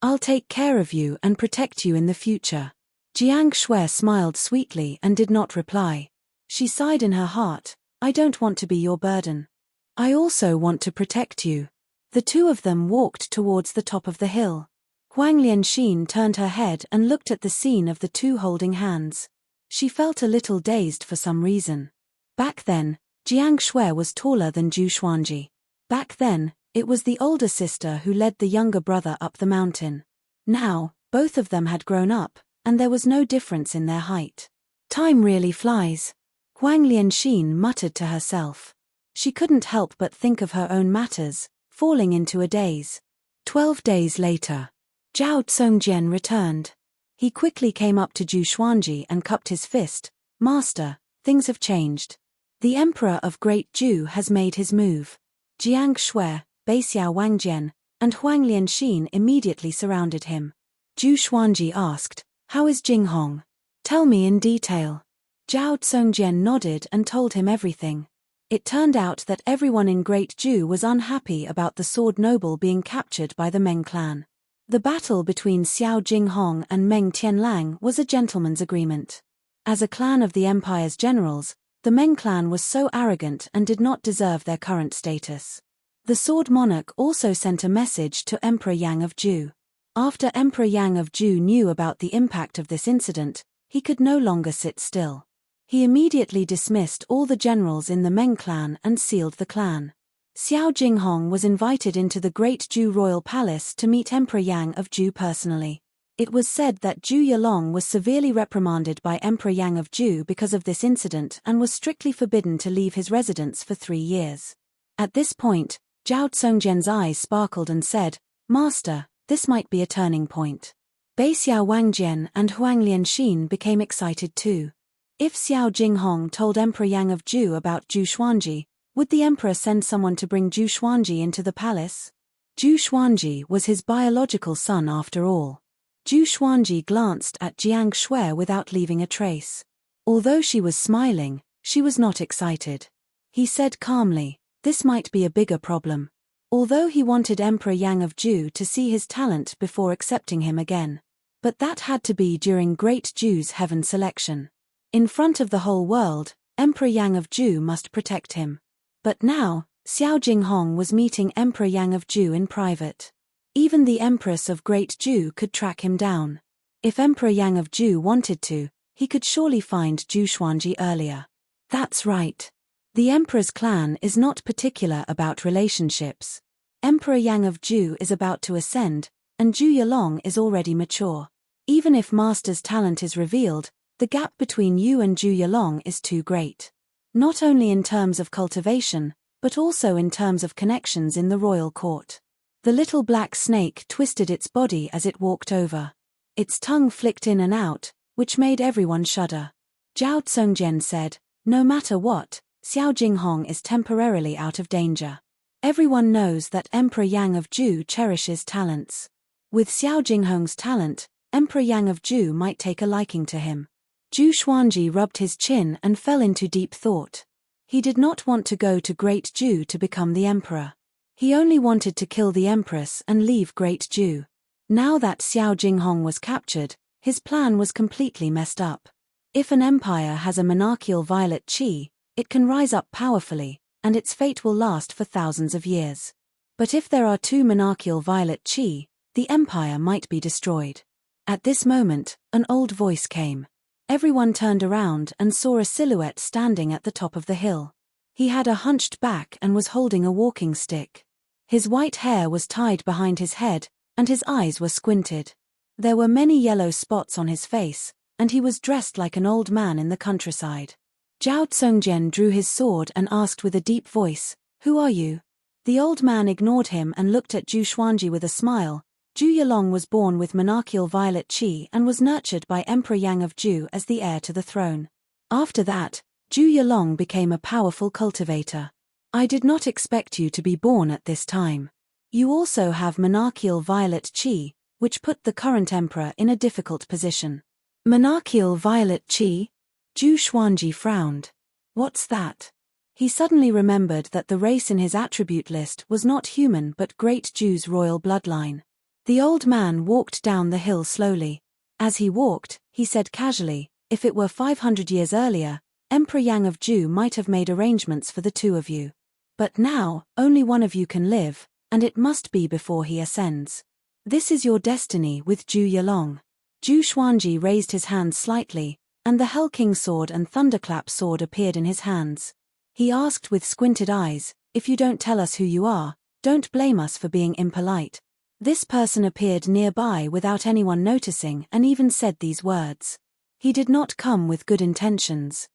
I'll take care of you and protect you in the future. Jiang Shui smiled sweetly and did not reply. She sighed in her heart, I don't want to be your burden. I also want to protect you. The two of them walked towards the top of the hill. Huang Lianxin turned her head and looked at the scene of the two holding hands. She felt a little dazed for some reason. Back then, Jiang Shui was taller than Zhu Xuanji. Back then, it was the older sister who led the younger brother up the mountain. Now, both of them had grown up, and there was no difference in their height. Time really flies. Huang Lianxin muttered to herself. She couldn't help but think of her own matters, falling into a daze. 12 days later, Zhao Zongjian returned. He quickly came up to Zhu Xuanji and cupped his fist. Master, things have changed. The Emperor of Great Zhu has made his move. Jiang Shui, Baixiao Wangjian, and Huang Lianxin immediately surrounded him. Zhu Xuanji asked, How is Jinghong? Tell me in detail. Zhao Zongjian nodded and told him everything. It turned out that everyone in Great Zhu was unhappy about the sword noble being captured by the Meng clan. The battle between Xiao Jinghong and Meng Tianlang was a gentleman's agreement. As a clan of the empire's generals, the Meng clan was so arrogant and did not deserve their current status. The sword monarch also sent a message to Emperor Yang of Zhu. After Emperor Yang of Zhu knew about the impact of this incident, he could no longer sit still. He immediately dismissed all the generals in the Meng clan and sealed the clan. Xiao Jinghong was invited into the Great Zhu royal palace to meet Emperor Yang of Zhu personally. It was said that Zhu Yilong was severely reprimanded by Emperor Yang of Zhu because of this incident and was strictly forbidden to leave his residence for 3 years. At this point, Zhao Zongjian's eyes sparkled and said, Master, this might be a turning point. Baixiao Wangjian and Huang Lianxin became excited too. If Xiao Jinghong told Emperor Yang of Zhu about Zhu Xuanji, would the emperor send someone to bring Zhu Xuanji into the palace? Zhu Xuanji was his biological son after all. Zhu Xuanji glanced at Jiang Shui without leaving a trace. Although she was smiling, she was not excited. He said calmly, this might be a bigger problem. Although he wanted Emperor Yang of Zhu to see his talent before accepting him again. But that had to be during Great Zhu's heaven selection. In front of the whole world, Emperor Yang of Zhu must protect him. But now, Xiao Jinghong was meeting Emperor Yang of Zhu in private. Even the Empress of Great Zhu could track him down. If Emperor Yang of Zhu wanted to, he could surely find Zhu Xuanji earlier. That's right. The Emperor's clan is not particular about relationships. Emperor Yang of Zhu is about to ascend, and Zhu Yilong is already mature. Even if Master's talent is revealed, the gap between you and Zhu Yilong is too great. Not only in terms of cultivation, but also in terms of connections in the royal court. The little black snake twisted its body as it walked over. Its tongue flicked in and out, which made everyone shudder. Zhao Zongjian said, no matter what, Xiao Jinghong is temporarily out of danger. Everyone knows that Emperor Yang of Zhu cherishes talents. With Xiao Jinghong's talent, Emperor Yang of Zhu might take a liking to him. Zhu Xuanji rubbed his chin and fell into deep thought. He did not want to go to Great Zhu to become the emperor. He only wanted to kill the empress and leave Great Zhu. Now that Xiao Jinghong was captured, his plan was completely messed up. If an empire has a monarchical violet qi, it can rise up powerfully, and its fate will last for thousands of years. But if there are 2 monarchical violet qi, the empire might be destroyed. At this moment, an old voice came. Everyone turned around and saw a silhouette standing at the top of the hill. He had a hunched back and was holding a walking stick. His white hair was tied behind his head, and his eyes were squinted. There were many yellow spots on his face, and he was dressed like an old man in the countryside. Zhao Zongjian drew his sword and asked with a deep voice, "Who are you?" The old man ignored him and looked at Zhu Xuanji with a smile. Zhu Yilong was born with monarchical violet qi and was nurtured by Emperor Yang of Zhu as the heir to the throne. After that, Zhu Yilong became a powerful cultivator. I did not expect you to be born at this time. You also have monarchical violet qi, which put the current emperor in a difficult position. Monarchical violet qi? Zhu Xuanji frowned. What's that? He suddenly remembered that the race in his attribute list was not human but Great Zhu's royal bloodline. The old man walked down the hill slowly. As he walked, he said casually, if it were 500 years earlier, Emperor Yang of Ju might have made arrangements for the two of you. But now, only one of you can live, and it must be before he ascends. This is your destiny with Ju Yalong. Ju Xuanji raised his hands slightly, and the Hell King sword and Thunderclap sword appeared in his hands. He asked with squinted eyes, if you don't tell us who you are, don't blame us for being impolite. This person appeared nearby without anyone noticing and even said these words. He did not come with good intentions.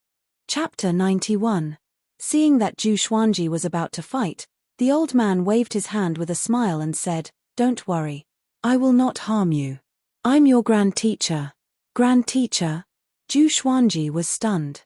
Chapter 91. Seeing that Ju Xuanji was about to fight, the old man waved his hand with a smile and said, don't worry. I will not harm you. I'm your grand teacher. Grand teacher? Ju Xuanji was stunned.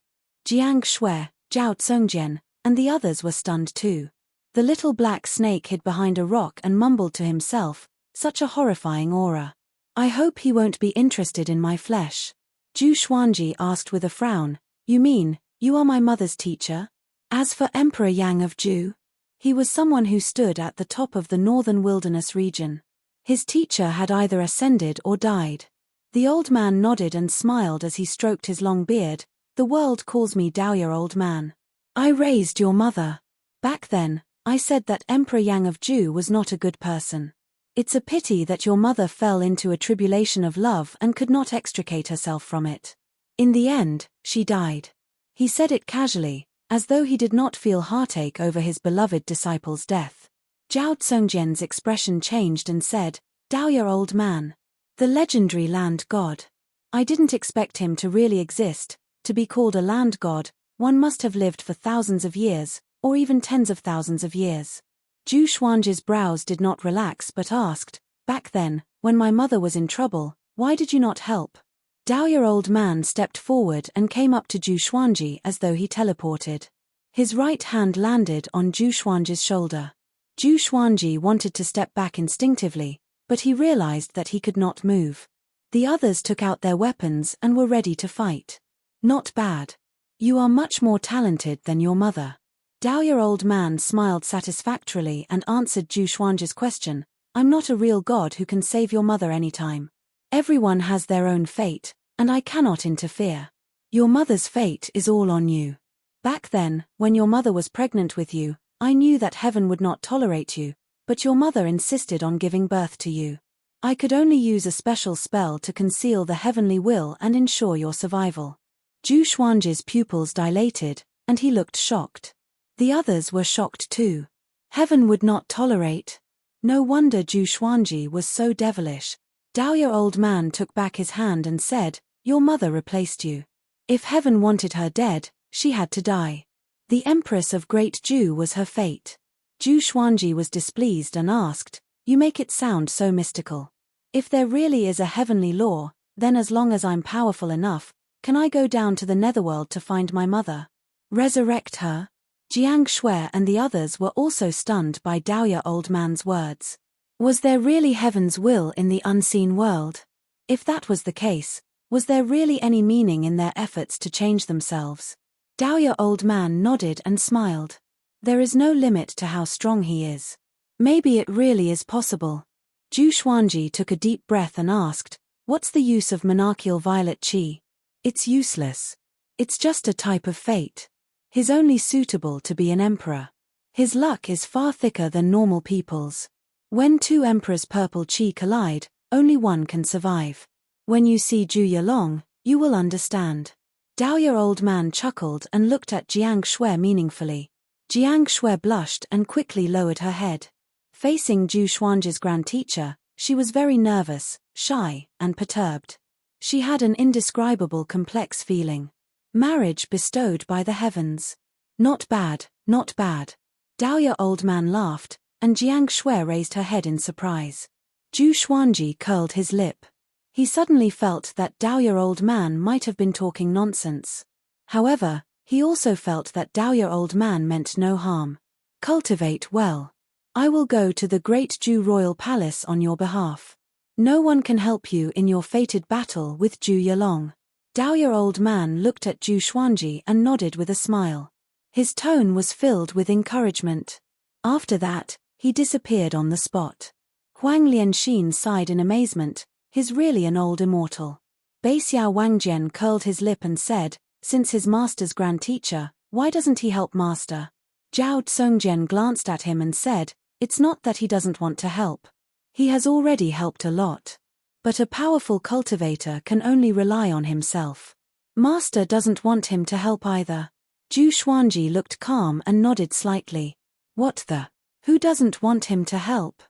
Jiang Shui, Zhao Tsongjian, and the others were stunned too. The little black snake hid behind a rock and mumbled to himself, such a horrifying aura. I hope he won't be interested in my flesh. Ju Xuanji asked with a frown, you mean, you are my mother's teacher? As for Emperor Yang of Ju, he was someone who stood at the top of the northern wilderness region. His teacher had either ascended or died. The old man nodded and smiled as he stroked his long beard. The world calls me Daoya old man. I raised your mother. Back then, I said that Emperor Yang of Ju was not a good person. It's a pity that your mother fell into a tribulation of love and could not extricate herself from it. In the end, she died. He said it casually, as though he did not feel heartache over his beloved disciple's death. Zhao Tsongjian's expression changed and said, Daoya old man. The legendary land god. I didn't expect him to really exist. To be called a land god, one must have lived for thousands of years, or even tens of thousands of years. Ju Xuanji's brows did not relax but asked, back then, when my mother was in trouble, why did you not help? Daoya old man stepped forward and came up to Ju Xuanji as though he teleported. His right hand landed on Ju Xuanji's shoulder. Ju Xuanji wanted to step back instinctively, but he realized that he could not move. The others took out their weapons and were ready to fight. Not bad. You are much more talented than your mother. Daoya old man smiled satisfactorily and answered Ju Xuanji's question, I'm not a real god who can save your mother anytime. Everyone has their own fate, and I cannot interfere. Your mother's fate is all on you. Back then, when your mother was pregnant with you, I knew that heaven would not tolerate you, but your mother insisted on giving birth to you. I could only use a special spell to conceal the heavenly will and ensure your survival. Ju Xuanji's pupils dilated, and he looked shocked. The others were shocked too. Heaven would not tolerate. No wonder Ju Xuanji was so devilish. Daoya old man took back his hand and said, your mother replaced you. If heaven wanted her dead, she had to die. The Empress of Great Ju was her fate. Ju Xuanji was displeased and asked, you make it sound so mystical. If there really is a heavenly law, then as long as I'm powerful enough, can I go down to the netherworld to find my mother? Resurrect her? Jiang Shui and the others were also stunned by Daoya old man's words. Was there really heaven's will in the unseen world? If that was the case, was there really any meaning in their efforts to change themselves? Daoya old man nodded and smiled. There is no limit to how strong he is. Maybe it really is possible. Ju Xuanji took a deep breath and asked, what's the use of monarchical violet qi? It's useless. It's just a type of fate. He's only suitable to be an emperor. His luck is far thicker than normal people's. When two emperors' purple qi collide, only one can survive. When you see Ju Yalong, you will understand. Daoya old man chuckled and looked at Jiang Shui meaningfully. Jiang Shui blushed and quickly lowered her head. Facing Ju Xuanji's grand teacher, she was very nervous, shy, and perturbed. She had an indescribable complex feeling. Marriage bestowed by the heavens. Not bad, not bad. Daoya old man laughed, and Jiang Shui raised her head in surprise. Ju Xuanji curled his lip. He suddenly felt that Daoya old man might have been talking nonsense. However, he also felt that Daoya old man meant no harm. Cultivate well. I will go to the Great Ju Royal Palace on your behalf. No one can help you in your fated battle with Ju Yalong. Daoya old man looked at Ju Xuanji and nodded with a smile. His tone was filled with encouragement. After that, he disappeared on the spot. Huang Lianxin sighed in amazement, he's really an old immortal. Beixiao Wangjian curled his lip and said, since his master's grand teacher, why doesn't he help master? Zhao Tsongjian glanced at him and said, it's not that he doesn't want to help. He has already helped a lot. But a powerful cultivator can only rely on himself. Master doesn't want him to help either. Zhu Xuanji looked calm and nodded slightly. What the? Who doesn't want him to help?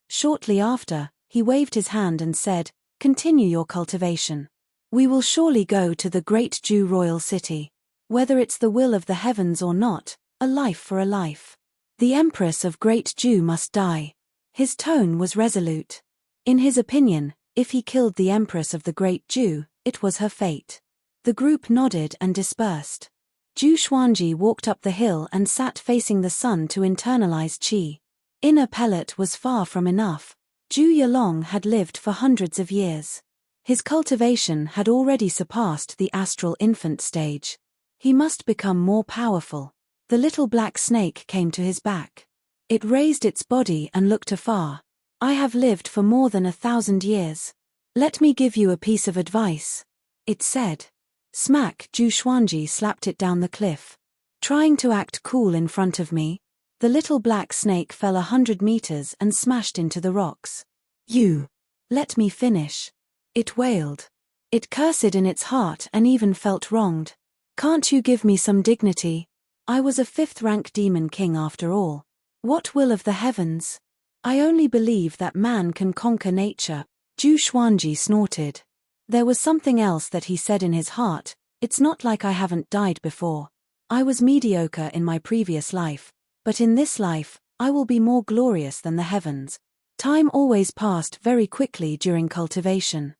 Shortly after, he waved his hand and said, continue your cultivation. We will surely go to the great Zhu royal city. Whether it's the will of the heavens or not, a life for a life. The Empress of Great Zhu must die. His tone was resolute. In his opinion, if he killed the Empress of the Great Zhu, it was her fate. The group nodded and dispersed. Zhu Xuanji walked up the hill and sat facing the sun to internalize qi. Inner pellet was far from enough. Zhu Yilong had lived for hundreds of years. His cultivation had already surpassed the astral infant stage. He must become more powerful. The little black snake came to his back. It raised its body and looked afar. I have lived for more than 1,000 years. Let me give you a piece of advice. It said. Smack! Zhu Xuanji slapped it down the cliff. Trying to act cool in front of me? The little black snake fell 100 meters and smashed into the rocks. You! Let me finish. It wailed. It cursed in its heart and even felt wronged. Can't you give me some dignity? I was a 5th-rank demon king after all. What will of the heavens? I only believe that man can conquer nature. Zhu Xuanji snorted. There was something else that he said in his heart, it's not like I haven't died before. I was mediocre in my previous life, but in this life, I will be more glorious than the heavens. Time always passed very quickly during cultivation.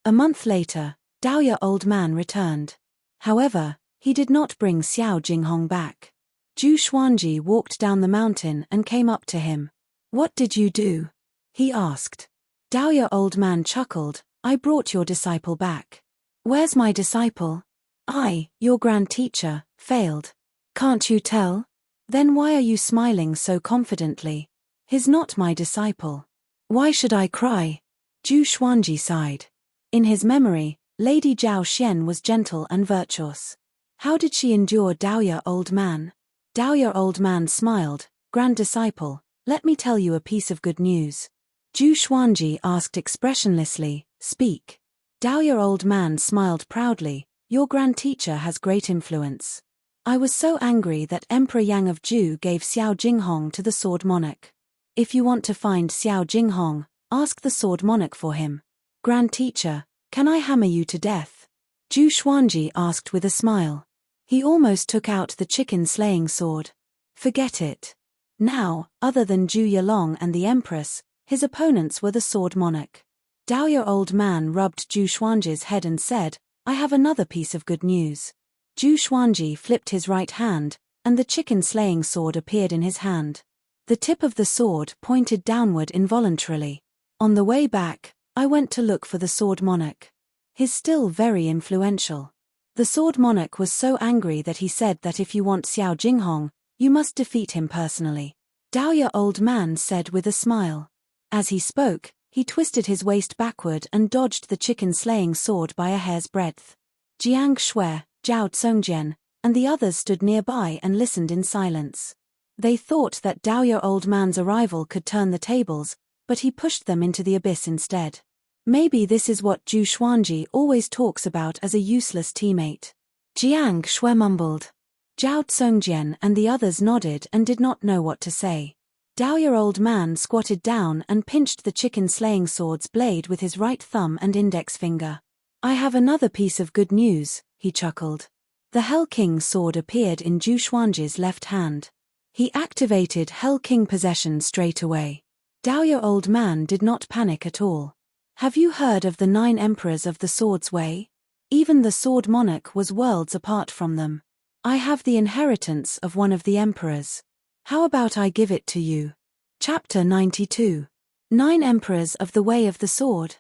A month later, Daoya old man returned. However, he did not bring Xiao Jinghong back. Zhu Xuanji walked down the mountain and came up to him. What did you do? He asked. Daoya old man chuckled, I brought your disciple back. Where's my disciple? I, your grand teacher, failed. Can't you tell? Then why are you smiling so confidently? He's not my disciple. Why should I cry? Zhu Xuanji sighed. In his memory, Lady Zhao Xian was gentle and virtuous. How did she endure Daoya old man? Daoya old man smiled, grand disciple, let me tell you a piece of good news. Zhu Xuanji asked expressionlessly, speak. Daoya old man smiled proudly, your grand teacher has great influence. I was so angry that Emperor Yang of Zhu gave Xiao Jinghong to the Sword Monarch. If you want to find Xiao Jinghong, ask the Sword Monarch for him. Grand teacher, can I hammer you to death? Zhu Xuanji asked with a smile. He almost took out the chicken-slaying sword. Forget it. Now, other than Zhu Yilong and the Empress, his opponents were the Sword Monarch. Daoya old man rubbed Zhu Xuanji's head and said, I have another piece of good news. Zhu Xuanji flipped his right hand, and the chicken-slaying sword appeared in his hand. The tip of the sword pointed downward involuntarily. On the way back, I went to look for the Sword Monarch. He's still very influential. The Sword Monarch was so angry that he said that if you want Xiao Jinghong, you must defeat him personally. Daoya old man said with a smile. As he spoke, he twisted his waist backward and dodged the chicken-slaying sword by a hair's breadth. Jiang Shui, Zhao Tsongjian, and the others stood nearby and listened in silence. They thought that Daoya old man's arrival could turn the tables, but he pushed them into the abyss instead. Maybe this is what Zhu Xuanji always talks about as a useless teammate. Jiang Shui mumbled. Zhao Tsongjian and the others nodded and did not know what to say. Daoya old man squatted down and pinched the chicken-slaying sword's blade with his right thumb and index finger. I have another piece of good news, he chuckled. The Hell King sword appeared in Zhu Xuanji's left hand. He activated Hell King possession straight away. Daoya old man did not panic at all. Have you heard of the 9 emperors of the Sword's Way? Even the Sword Monarch was worlds apart from them. I have the inheritance of one of the emperors. How about I give it to you? Chapter 92. 9 Emperors of the Way of the Sword.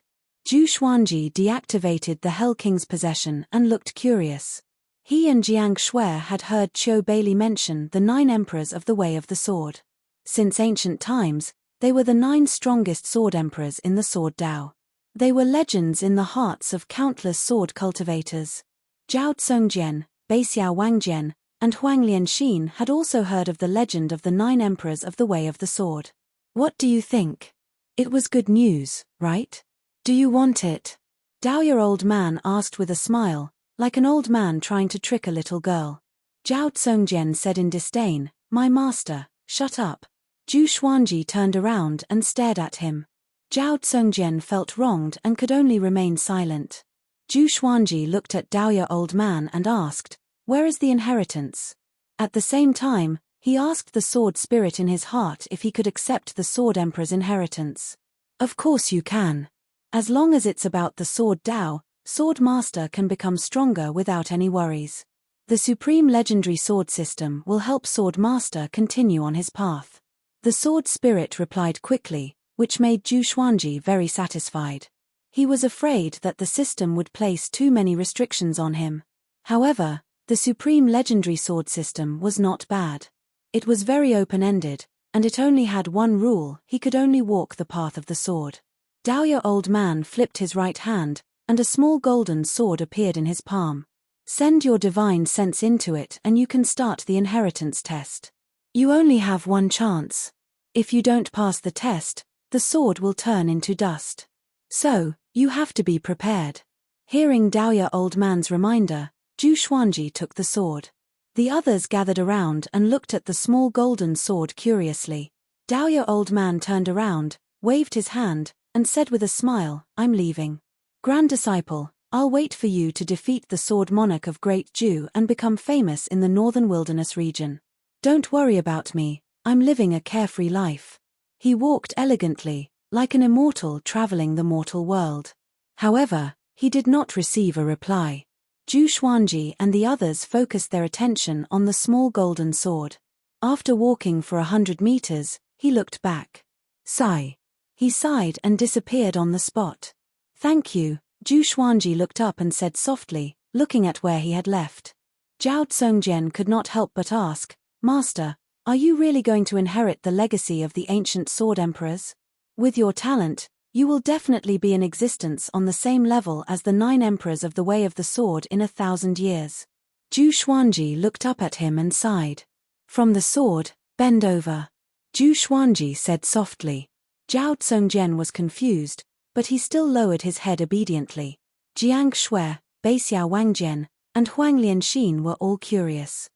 Zhu Xuanji deactivated the Hell King's possession and looked curious. He and Jiang Shui had heard Qiu Bailey mention the 9 Emperors of the Way of the Sword. Since ancient times, They were the 9 strongest sword emperors in the sword Dao. They were legends in the hearts of countless sword cultivators. Zhao Tsongjian, Baixiao Wangjian, and Huang Lianxin had also heard of the legend of the 9 emperors of the Way of the Sword. What do you think? It was good news, right? Do you want it? Dao old man asked with a smile, like an old man trying to trick a little girl. Zhao Tsongjian said in disdain, "My master, shut up." Zhu Xuanji turned around and stared at him. Zhao Tsongjian felt wronged and could only remain silent. Zhu Xuanji looked at Dao old man and asked, "Where is the inheritance?" At the same time, he asked the sword spirit in his heart if he could accept the sword emperor's inheritance. Of course you can. As long as it's about the sword Dao, sword master can become stronger without any worries. The supreme legendary sword system will help sword master continue on his path. The sword spirit replied quickly, which made Zhu Xuanji very satisfied. He was afraid that the system would place too many restrictions on him. However, the supreme legendary sword system was not bad. It was very open-ended, and it only had one rule: he could only walk the path of the sword. Dao old man flipped his right hand, and a small golden sword appeared in his palm. Send your divine sense into it and you can start the inheritance test. You only have one chance. If you don't pass the test, the sword will turn into dust. So, you have to be prepared. Hearing Dao old man's reminder, Zhu Xuanji took the sword. The others gathered around and looked at the small golden sword curiously. Dao old man turned around, waved his hand, and said with a smile, "I'm leaving. Grand disciple, I'll wait for you to defeat the sword monarch of Great Zhu and become famous in the northern wilderness region. Don't worry about me, I'm living a carefree life." He walked elegantly, like an immortal traveling the mortal world. However, he did not receive a reply. Zhu Xuanji and the others focused their attention on the small golden sword. After walking for 100 meters, he looked back. Sigh. He sighed and disappeared on the spot. "Thank you," Zhu Xuanji looked up and said softly, looking at where he had left. Zhao Tsongjian could not help but ask, "Master, are you really going to inherit the legacy of the ancient sword emperors? With your talent, you will definitely be in existence on the same level as the 9 emperors of the Way of the Sword in 1,000 years. Zhu Xuanji looked up at him and sighed. "From the sword, bend over," Zhu Xuanji said softly. Zhao Tsongjian was confused, but he still lowered his head obediently. Jiang Shui, Baixiao Wangjian, and Huang Lianxin were all curious.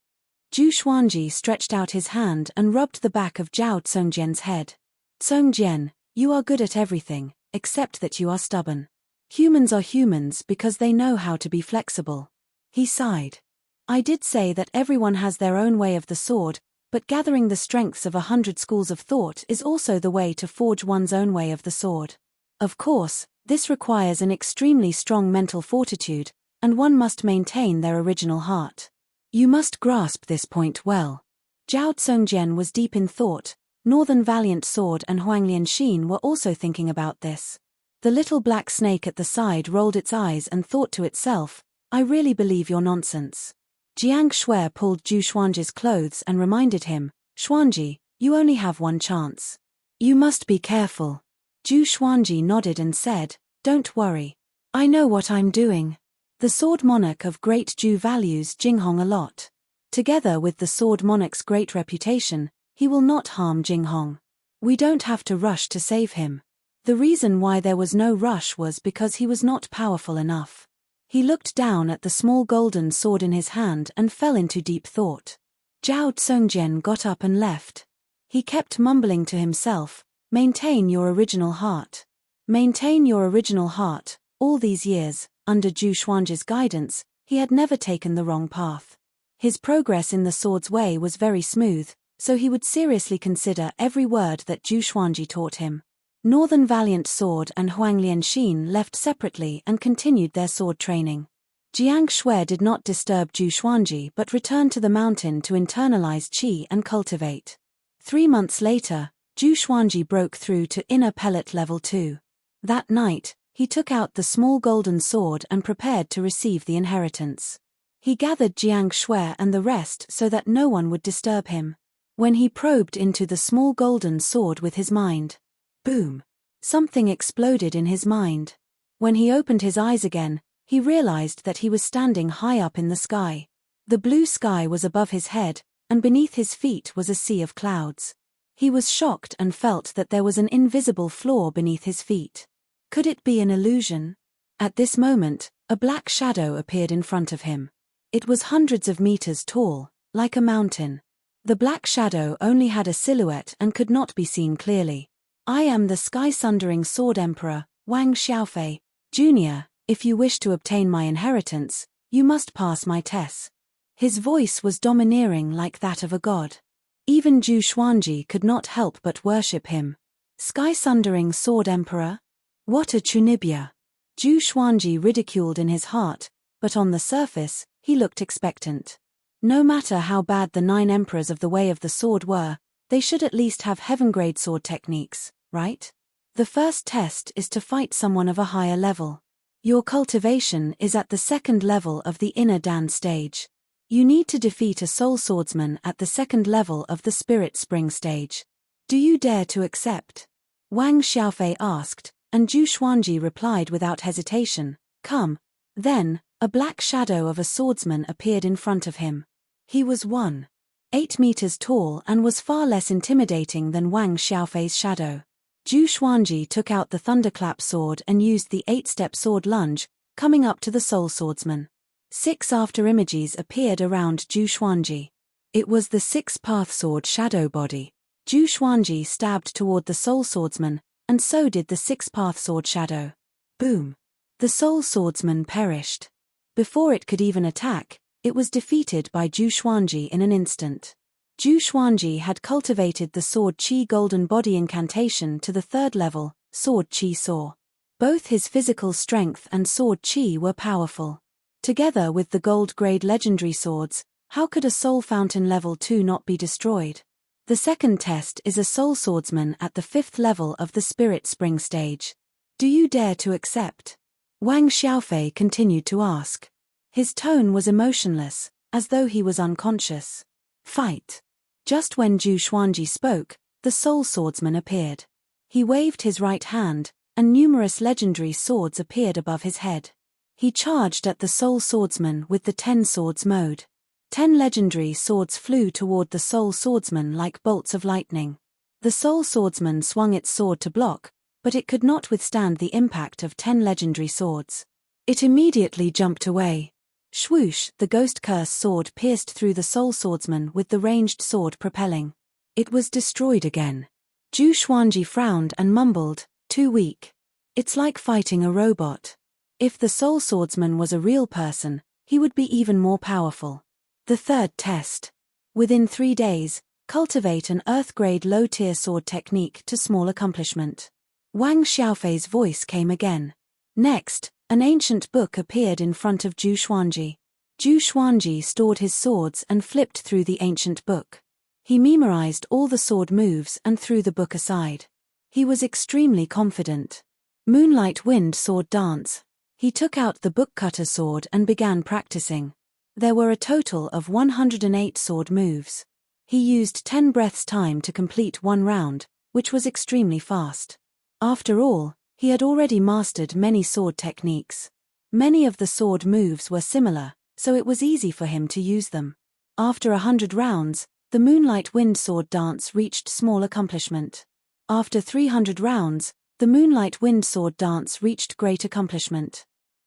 Zhu Xuanji stretched out his hand and rubbed the back of Zhao Tsongjian's head. "Tsongjian, you are good at everything, except that you are stubborn. Humans are humans because they know how to be flexible." He sighed. "I did say that everyone has their own way of the sword, but gathering the strengths of 100 schools of thought is also the way to forge one's own way of the sword. Of course, this requires an extremely strong mental fortitude, and one must maintain their original heart. You must grasp this point well." Zhao Tsongjian was deep in thought. Northern Valiant Sword and Huang Lianxin were also thinking about this. The little black snake at the side rolled its eyes and thought to itself, "I really believe your nonsense." Jiang Shui pulled Zhu Xuanji's clothes and reminded him, "Xuanji, you only have one chance. You must be careful." Zhu Xuanji nodded and said, "Don't worry. I know what I'm doing. The sword monarch of Great Zhu values Jinghong a lot. Together with the sword monarch's great reputation, he will not harm Jinghong. We don't have to rush to save him." The reason why there was no rush was because he was not powerful enough. He looked down at the small golden sword in his hand and fell into deep thought. Zhao Tsongjian got up and left. He kept mumbling to himself, "Maintain your original heart. Maintain your original heart." All these years, under Zhu Xuanji's guidance, he had never taken the wrong path. His progress in the sword's way was very smooth, so he would seriously consider every word that Zhu Xuanji taught him. Northern Valiant Sword and Huang Lianxin left separately and continued their sword training. Jiang Shui did not disturb Zhu Xuanji but returned to the mountain to internalize qi and cultivate. 3 months later, Zhu Xuanji broke through to inner pellet level 2. That night, he took out the small golden sword and prepared to receive the inheritance. He gathered Jiang Shui and the rest so that no one would disturb him. When he probed into the small golden sword with his mind. Boom! Something exploded in his mind. When he opened his eyes again, he realized that he was standing high up in the sky. The blue sky was above his head, and beneath his feet was a sea of clouds. He was shocked and felt that there was an invisible floor beneath his feet. Could it be an illusion? At this moment, a black shadow appeared in front of him. It was hundreds of meters tall, like a mountain. The black shadow only had a silhouette and could not be seen clearly. I am the sky-sundering sword emperor, Wang Xiaofei, Jr. If you wish to obtain my inheritance, you must pass my tests. His voice was domineering like that of a god. Even Zhu Xuanji could not help but worship him. Sky-sundering sword emperor? What a chunibya! Zhu Xuanji ridiculed in his heart, but on the surface, he looked expectant. No matter how bad the 9 emperors of the Way of the Sword were, they should at least have heaven-grade sword techniques, right? The first test is to fight someone of a higher level. Your cultivation is at the 2nd level of the inner Dan stage. You need to defeat a soul swordsman at the 2nd level of the Spirit Spring stage. Do you dare to accept? Wang Xiaofei asked, and Zhu Xuanji replied without hesitation, come. Then, a black shadow of a swordsman appeared in front of him. He was 1.8 meters tall and was far less intimidating than Wang Xiaofei's shadow. Zhu Xuanji took out the thunderclap sword and used the 8-step sword lunge, coming up to the soul swordsman. 6 afterimages appeared around Zhu Xuanji. It was the 6-path sword shadow body. Zhu Xuanji stabbed toward the soul swordsman, and so did the 6-path sword shadow. Boom! The soul swordsman perished. Before it could even attack, it was defeated by Zhu Xuanji in an instant. Zhu Xuanji had cultivated the Sword Qi Golden Body incantation to the 3rd level, Sword Qi Saw. Both his physical strength and Sword Qi were powerful. Together with the gold-grade legendary swords, how could a Soul Fountain level 2 not be destroyed? The second test is a Soul Swordsman at the 5th level of the Spirit Spring stage. Do you dare to accept? Wang Xiaofei continued to ask. His tone was emotionless, as though he was unconscious. Fight! Just when Zhu Xuanji spoke, the Soul Swordsman appeared. He waved his right hand, and numerous legendary swords appeared above his head. He charged at the Soul Swordsman with the 10 swords mode. 10 legendary swords flew toward the Soul Swordsman like bolts of lightning. The Soul Swordsman swung its sword to block, but it could not withstand the impact of 10 legendary swords. It immediately jumped away. Swoosh! The Ghost Curse sword pierced through the Soul Swordsman with the ranged sword propelling. It was destroyed again. Zhu Xuanji frowned and mumbled, too weak. It's like fighting a robot. If the Soul Swordsman was a real person, he would be even more powerful. The third test. Within 3 days, cultivate an Earth-grade low-tier sword technique to small accomplishment. Wang Xiaofei's voice came again. Next, an ancient book appeared in front of Zhu Xuanji. Zhu Xuanji stored his swords and flipped through the ancient book. He memorized all the sword moves and threw the book aside. He was extremely confident. Moonlight Wind Sword Dance. He took out the book-cutter sword and began practicing. There were a total of 108 sword moves. He used 10 breaths time to complete 1 round, which was extremely fast. After all, he had already mastered many sword techniques. Many of the sword moves were similar, so it was easy for him to use them. After 100 rounds, the Moonlight Wind Sword Dance reached small accomplishment. After 300 rounds, the Moonlight Wind Sword Dance reached great accomplishment.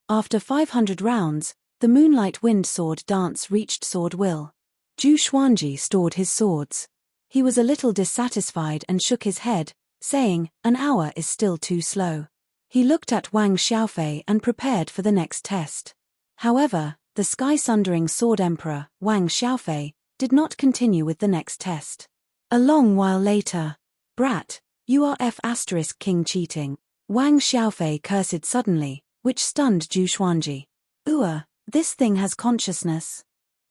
After 500 rounds, the Moonlight Wind Sword Dance reached Sword Will. Zhu Xuanji stored his swords. He was a little dissatisfied and shook his head, saying, "An hour is still too slow." He looked at Wang Xiaofei and prepared for the next test. However, the sky-sundering sword emperor, Wang Xiaofei, did not continue with the next test. A long while later. "Brat, you are King cheating." Wang Xiaofei cursed suddenly, which stunned Zhu Xuanji. This thing has consciousness.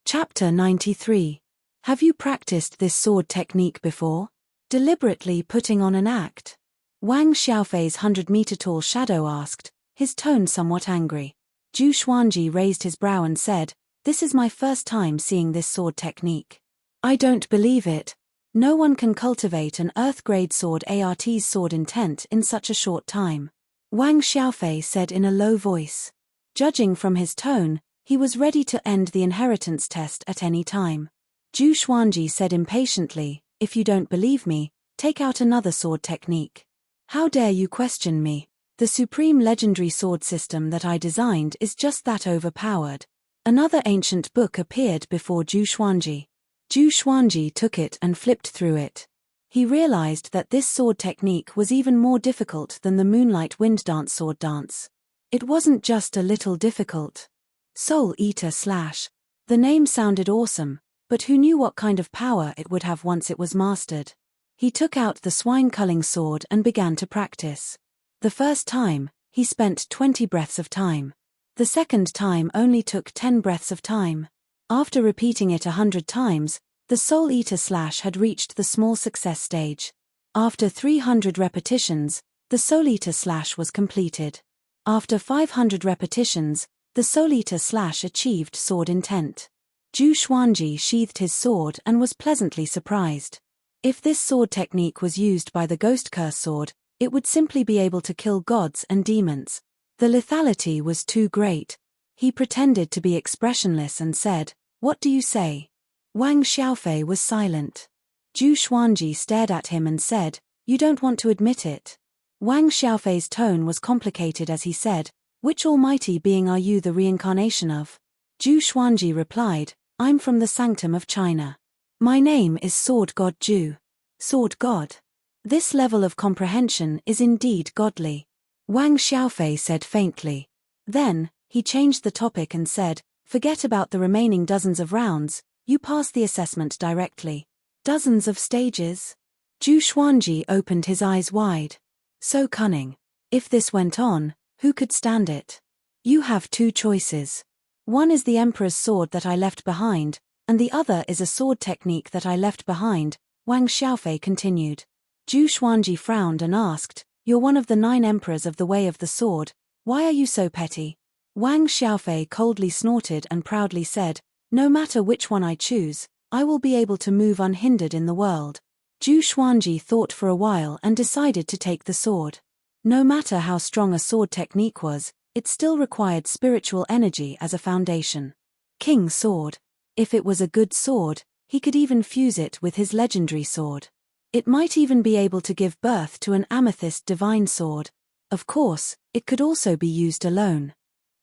Chapter 93. Have you practiced this sword technique before? Deliberately putting on an act? Wang Xiaofei's 100-meter-tall shadow asked, his tone somewhat angry. Zhu Xuanji raised his brow and said, "This is my first time seeing this sword technique. I don't believe it. No one can cultivate an Earth-grade sword ART's sword intent in such a short time. Wang Xiaofei said in a low voice. Judging from his tone, he was ready to end the inheritance test at any time. Zhu Xuanji said impatiently, "If you don't believe me, take out another sword technique. How dare you question me? The supreme legendary sword system that I designed is just that overpowered." Another ancient book appeared before Zhu Xuanji. Zhu Xuanji took it and flipped through it. He realized that this sword technique was even more difficult than the Moonlight Wind Dance sword dance. It wasn't just a little difficult. Soul Eater Slash. The name sounded awesome, but who knew what kind of power it would have once it was mastered? He took out the swine culling sword and began to practice. The first time, he spent 20 breaths of time. The second time only took 10 breaths of time. After repeating it 100 times, the Soul Eater Slash had reached the small success stage. After 300 repetitions, the Soul Eater Slash was completed. After 500 repetitions, the Soul Eater Slash achieved sword intent. Zhu Xuanji sheathed his sword and was pleasantly surprised. If this sword technique was used by the Ghost Curse sword, it would simply be able to kill gods and demons. The lethality was too great. He pretended to be expressionless and said, "What do you say?" Wang Xiaofei was silent. Zhu Xuanji stared at him and said, "You don't want to admit it." Wang Xiaofei's tone was complicated as he said, "Which almighty being are you the reincarnation of?" Zhu Xuanji replied, "I'm from the sanctum of China. My name is Sword God Zhu." Sword God. This level of comprehension is indeed godly. Wang Xiaofei said faintly. Then, he changed the topic and said, "Forget about the remaining dozens of rounds, you pass the assessment directly." Dozens of stages? Zhu Xuanji opened his eyes wide. So cunning. If this went on, who could stand it? You have two choices. One is the Emperor's sword that I left behind, and the other is a sword technique that I left behind, Wang Xiaofei continued. Zhu Xuanji frowned and asked, "You're one of the 9 emperors of the Way of the Sword, why are you so petty?" Wang Xiaofei coldly snorted and proudly said, "No matter which one I choose, I will be able to move unhindered in the world." Zhu Xuanji thought for a while and decided to take the sword. No matter how strong a sword technique was, it still required spiritual energy as a foundation. King Sword. If it was a good sword, he could even fuse it with his legendary sword. It might even be able to give birth to an amethyst divine sword. Of course, it could also be used alone.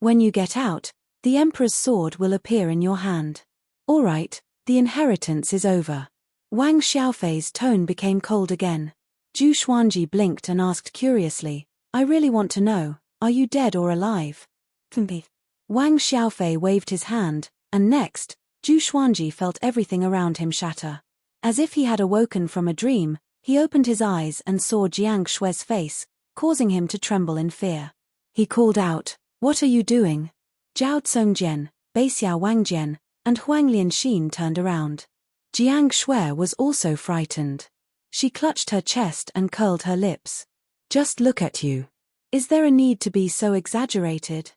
When you get out, the Emperor's sword will appear in your hand. All right, the inheritance is over. Wang Xiaofei's tone became cold again. Zhu Xuanji blinked and asked curiously, "I really want to know, are you dead or alive?" Wang Xiaofei waved his hand, and next, Zhu Xuanji felt everything around him shatter. As if he had awoken from a dream, he opened his eyes and saw Jiang Shui's face, causing him to tremble in fear. He called out, "What are you doing?" Zhao Tsongjian, Beixiao Wangjian, and Huang Lianxin turned around. Jiang Shui was also frightened. She clutched her chest and curled her lips. "Just look at you. Is there a need to be so exaggerated?"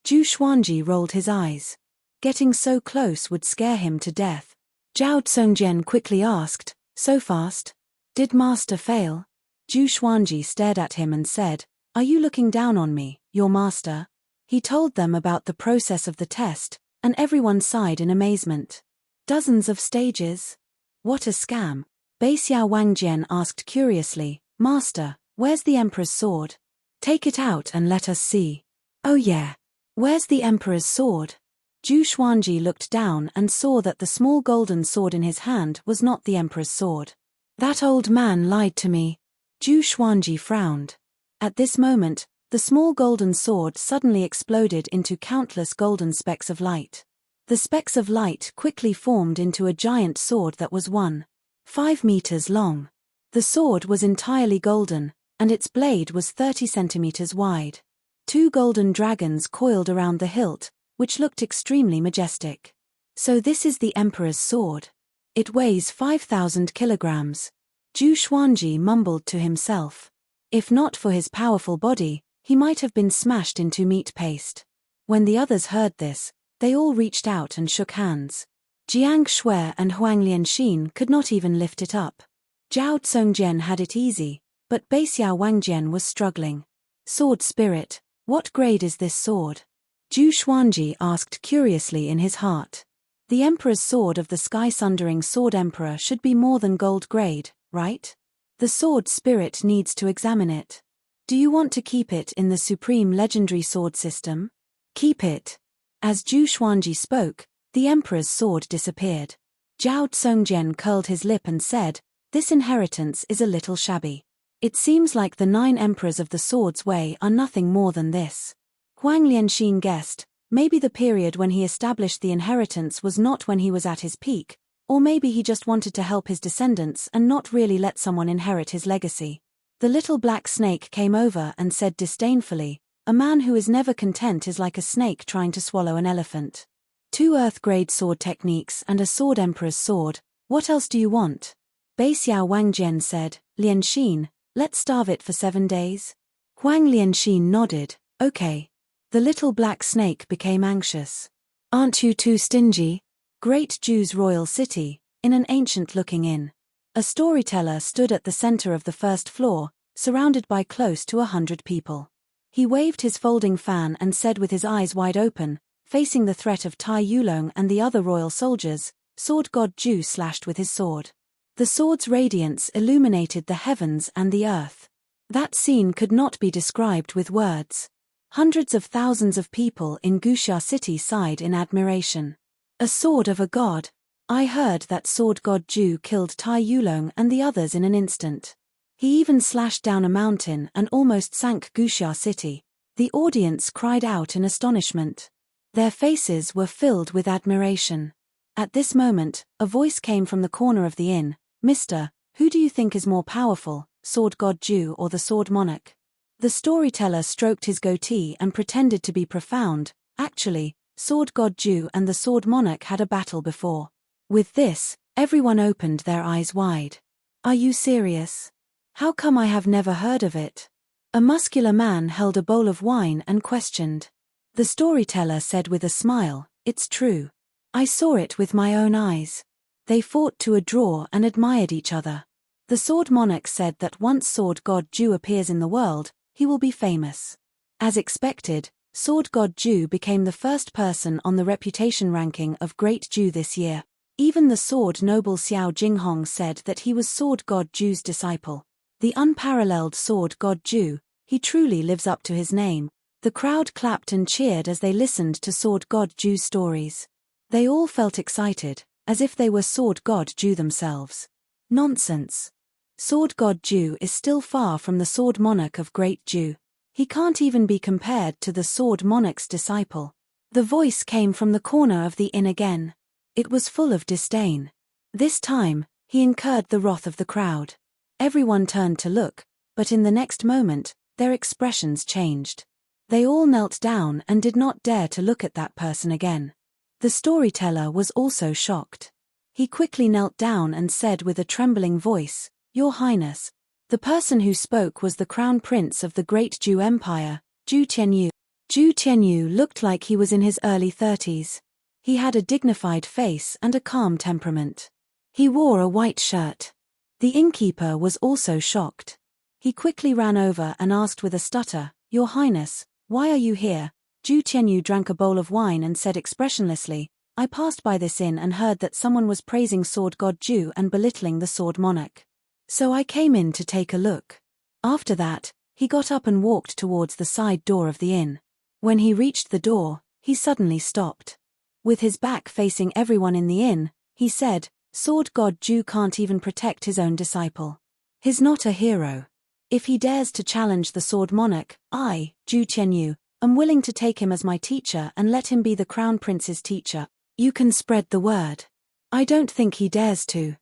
Zhu Xuanji rolled his eyes. Getting so close would scare him to death. Zhao Tsongjian quickly asked, "So fast? Did master fail?" Zhu Xuanji stared at him and said, "Are you looking down on me, your master?" He told them about the process of the test, and everyone sighed in amazement. Dozens of stages? What a scam. Beixiao Wangjian asked curiously, "Master, where's the Emperor's sword? Take it out and let us see." "Oh yeah. Where's the Emperor's sword?" Zhu Xuanji looked down and saw that the small golden sword in his hand was not the Emperor's sword. "That old man lied to me." Zhu Xuanji frowned. At this moment, the small golden sword suddenly exploded into countless golden specks of light. The specks of light quickly formed into a giant sword that was 1.5 meters long. The sword was entirely golden, and its blade was 30 centimeters wide. 2 golden dragons coiled around the hilt, which looked extremely majestic. So this is the Emperor's sword. It weighs 5,000 kilograms. Zhu Xuanji mumbled to himself. If not for his powerful body, he might have been smashed into meat paste. When the others heard this, they all reached out and shook hands. Jiang Shui and Huang Lianxin could not even lift it up. Zhao Tsongjian had it easy, but Beixiao Wangjian was struggling. Sword spirit, what grade is this sword? Zhu Xuanji asked curiously in his heart. The Emperor's sword of the sky-sundering sword emperor should be more than gold grade, right? The sword spirit needs to examine it. Do you want to keep it in the supreme legendary sword system? Keep it. As Zhu Xuanji spoke, the Emperor's sword disappeared. Zhao Tsongjian curled his lip and said, "This inheritance is a little shabby. It seems like the 9 emperors of the sword's way are nothing more than this." Huang Lianxin guessed, maybe the period when he established the inheritance was not when he was at his peak, or maybe he just wanted to help his descendants and not really let someone inherit his legacy. The little black snake came over and said disdainfully, "A man who is never content is like a snake trying to swallow an elephant. 2 earth-grade sword techniques and a sword emperor's sword, what else do you want?" Beixiao Wangjian said, "Lianxin, let's starve it for 7 days." Huang Lianxin nodded, "Okay." The little black snake became anxious. "Aren't you too stingy?" Great Jew's royal city, in an ancient-looking inn. A storyteller stood at the center of the first floor, surrounded by close to 100 people. He waved his folding fan and said with his eyes wide open, facing the threat of Tai Yulong and the other royal soldiers, "Sword God Ju slashed with his sword." The sword's radiance illuminated the heavens and the earth. That scene could not be described with words. Hundreds of thousands of people in Guxia City sighed in admiration. A sword of a god. I heard that sword god Ju killed Tai Yulong and the others in an instant. He even slashed down a mountain and almost sank Guxia City. The audience cried out in astonishment. Their faces were filled with admiration. At this moment, a voice came from the corner of the inn. "Mister, who do you think is more powerful, sword god Ju or the sword monarch?" The storyteller stroked his goatee and pretended to be profound. Actually, sword god Ju and the sword monarch had a battle before. With this, everyone opened their eyes wide. "Are you serious? How come I have never heard of it?" A muscular man held a bowl of wine and questioned. The storyteller said with a smile, "It's true. I saw it with my own eyes." They fought to a draw and admired each other. The sword monarch said that once sword god Ju appears in the world, he will be famous. As expected, sword god Ju became the first person on the reputation ranking of Great Ju this year. Even the sword noble Xiao Jinghong said that he was sword god Ju's disciple. The unparalleled sword god Ju, he truly lives up to his name. The crowd clapped and cheered as they listened to sword god Ju's stories. They all felt excited, as if they were sword god Ju themselves. Nonsense. Sword god Ju is still far from the sword monarch of Great Ju. He can't even be compared to the sword monarch's disciple. The voice came from the corner of the inn again. It was full of disdain. This time, he incurred the wrath of the crowd. Everyone turned to look, but in the next moment, their expressions changed. They all knelt down and did not dare to look at that person again. The storyteller was also shocked. He quickly knelt down and said with a trembling voice, "Your Highness." The person who spoke was the crown prince of the Great Ju Empire, Zhu Tianyu. Zhu Tianyu looked like he was in his early 30s. He had a dignified face and a calm temperament. He wore a white shirt. The innkeeper was also shocked. He quickly ran over and asked with a stutter, "Your Highness, why are you here?" Zhu Tianyu drank a bowl of wine and said expressionlessly, "I passed by this inn and heard that someone was praising sword god Ju and belittling the sword monarch. So I came in to take a look." After that, he got up and walked towards the side door of the inn. When he reached the door, he suddenly stopped. With his back facing everyone in the inn, he said, "Sword god Ju can't even protect his own disciple. He's not a hero. If he dares to challenge the sword monarch, I, Zhu Tianyu, am willing to take him as my teacher and let him be the crown prince's teacher. You can spread the word." "I don't think he dares to."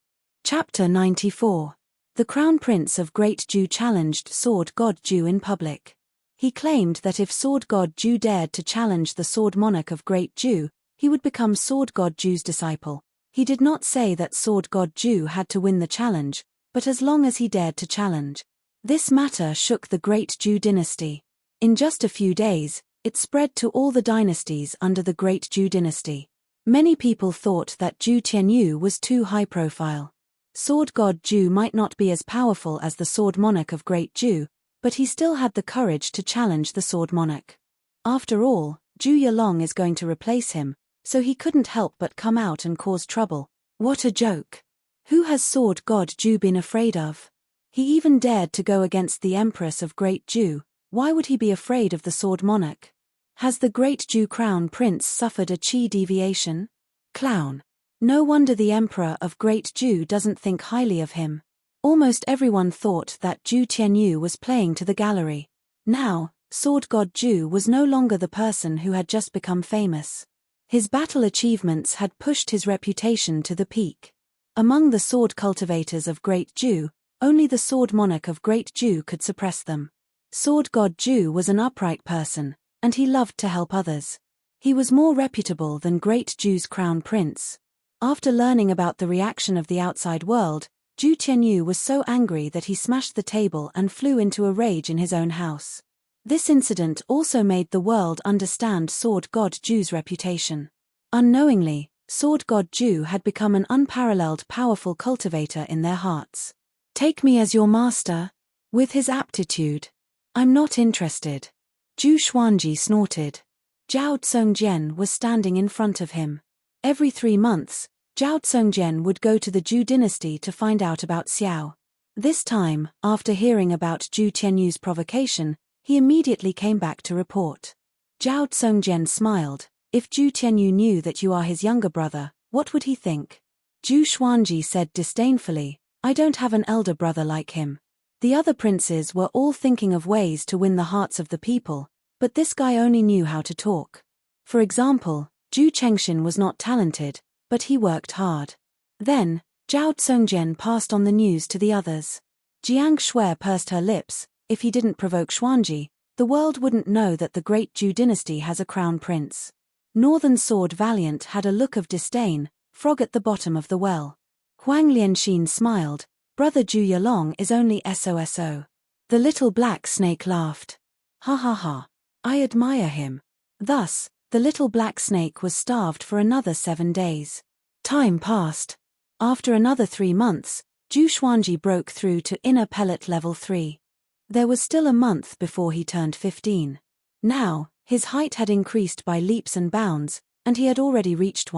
Chapter 94. The Crown Prince of Great Ju challenged Sword God Ju in public. He claimed that if Sword God Ju dared to challenge the Sword Monarch of Great Ju, he would become Sword God Ju's disciple. He did not say that Sword God Ju had to win the challenge, but as long as he dared to challenge. This matter shook the Great Ju dynasty. In just a few days, it spread to all the dynasties under the Great Ju dynasty. Many people thought that Zhu Tianyu was too high profile. Sword God Zhu might not be as powerful as the Sword Monarch of Great Zhu, but he still had the courage to challenge the Sword Monarch. After all, Zhu Yalong is going to replace him, so he couldn't help but come out and cause trouble. What a joke! Who has Sword God Zhu been afraid of? He even dared to go against the Empress of Great Zhu. Why would he be afraid of the Sword Monarch? Has the Great Zhu Crown Prince suffered a chi deviation? Clown. No wonder the Emperor of Great Zhu doesn't think highly of him. Almost everyone thought that Zhu Tianyu was playing to the gallery. Now, Sword God Zhu was no longer the person who had just become famous. His battle achievements had pushed his reputation to the peak. Among the sword cultivators of Great Zhu, only the Sword Monarch of Great Zhu could suppress them. Sword God Zhu was an upright person, and he loved to help others. He was more reputable than Great Zhu's crown prince. After learning about the reaction of the outside world, Zhu Tianyu was so angry that he smashed the table and flew into a rage in his own house. This incident also made the world understand Sword God Zhu's reputation. Unknowingly, Sword God Zhu had become an unparalleled powerful cultivator in their hearts. Take me as your master? With his aptitude. I'm not interested. Zhu Xuanji snorted. Zhao Tsongjian was standing in front of him. Every 3 months, Zhao Tsongjian would go to the Zhu dynasty to find out about Xiao. This time, after hearing about Zhu Tianyu's provocation, he immediately came back to report. Zhao Tsongjian smiled. If Zhu Tianyu knew that you are his younger brother, what would he think? Zhu Xuanji said disdainfully, I don't have an elder brother like him. The other princes were all thinking of ways to win the hearts of the people, but this guy only knew how to talk. For example, Zhu Chengxin was not talented, but he worked hard. Then, Zhao Tsongjian passed on the news to the others. Jiang Shui pursed her lips. If he didn't provoke Xuanji, the world wouldn't know that the Great Zhu dynasty has a crown prince. Northern Sword Valiant had a look of disdain, frog at the bottom of the well. Huang Lianxin smiled. Brother Zhu Yalong is only SOSO. The little black snake laughed. Ha ha ha. I admire him. Thus, the little black snake was starved for another 7 days. Time passed. After another 3 months, Zhu Xuanji broke through to inner pellet level 3. There was still a month before he turned 15. Now, his height had increased by leaps and bounds, and he had already reached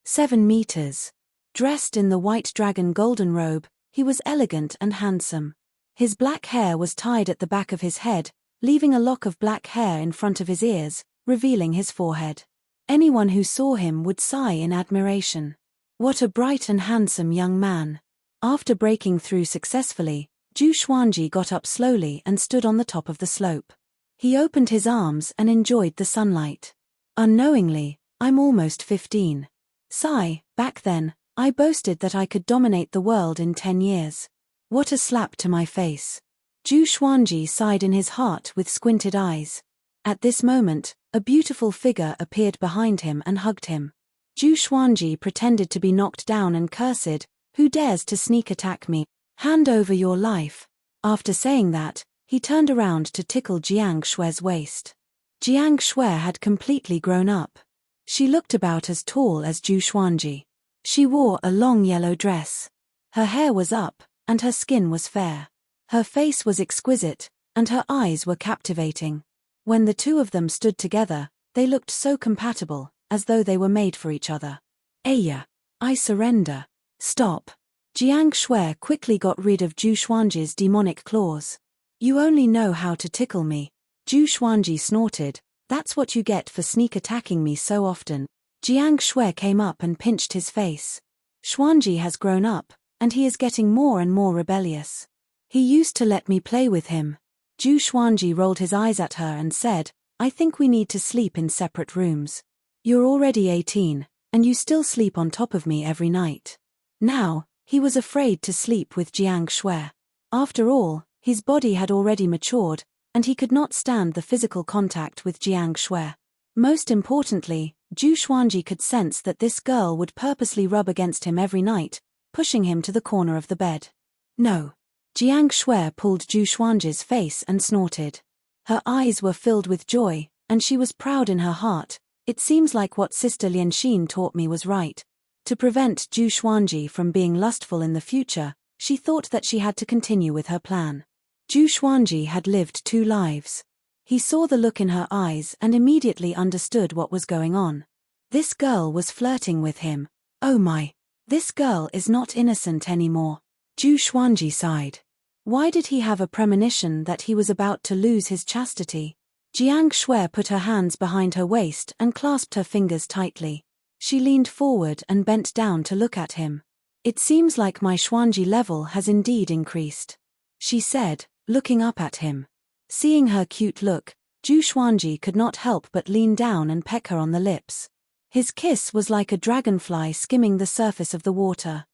7 meters. Dressed in the white dragon golden robe, he was elegant and handsome. His black hair was tied at the back of his head, leaving a lock of black hair in front of his ears, revealing his forehead. Anyone who saw him would sigh in admiration. What a bright and handsome young man. After breaking through successfully, Zhu Xuanji got up slowly and stood on the top of the slope. He opened his arms and enjoyed the sunlight. Unknowingly, I'm almost 15. Sigh, back then, I boasted that I could dominate the world in 10 years. What a slap to my face. Zhu Xuanji sighed in his heart with squinted eyes. At this moment, a beautiful figure appeared behind him and hugged him. Zhu Xuanji pretended to be knocked down and cursed, who dares to sneak attack me? Hand over your life. After saying that, he turned around to tickle Jiang Shui's waist. Jiang Shui had completely grown up. She looked about as tall as Zhu Xuanji. She wore a long yellow dress. Her hair was up, and her skin was fair. Her face was exquisite, and her eyes were captivating. When the two of them stood together, they looked so compatible, as though they were made for each other. Aya! I surrender. Stop. Jiang Shui quickly got rid of Zhu Xuanji's demonic claws. You only know how to tickle me. Zhu Xuanji snorted. That's what you get for sneak attacking me so often. Jiang Shui came up and pinched his face. Xuanji has grown up, and he is getting more and more rebellious. He used to let me play with him. Zhu Xuanji rolled his eyes at her and said, I think we need to sleep in separate rooms. You're already 18, and you still sleep on top of me every night. Now, he was afraid to sleep with Jiang Shui. After all, his body had already matured, and he could not stand the physical contact with Jiang Shui. Most importantly, Zhu Xuanji could sense that this girl would purposely rub against him every night, pushing him to the corner of the bed. No. Jiang Shui pulled Zhu Xuanji's face and snorted. Her eyes were filled with joy, and she was proud in her heart. It seems like what Sister Lianxin taught me was right. To prevent Zhu Xuanji from being lustful in the future, she thought that she had to continue with her plan. Zhu Xuanji had lived 2 lives. He saw the look in her eyes and immediately understood what was going on. This girl was flirting with him. Oh my! This girl is not innocent anymore. Zhu Xuanji sighed. Why did he have a premonition that he was about to lose his chastity? Jiang Shui put her hands behind her waist and clasped her fingers tightly. She leaned forward and bent down to look at him. It seems like my Xuanji level has indeed increased, she said, looking up at him. Seeing her cute look, Zhu Xuanji could not help but lean down and peck her on the lips. His kiss was like a dragonfly skimming the surface of the water.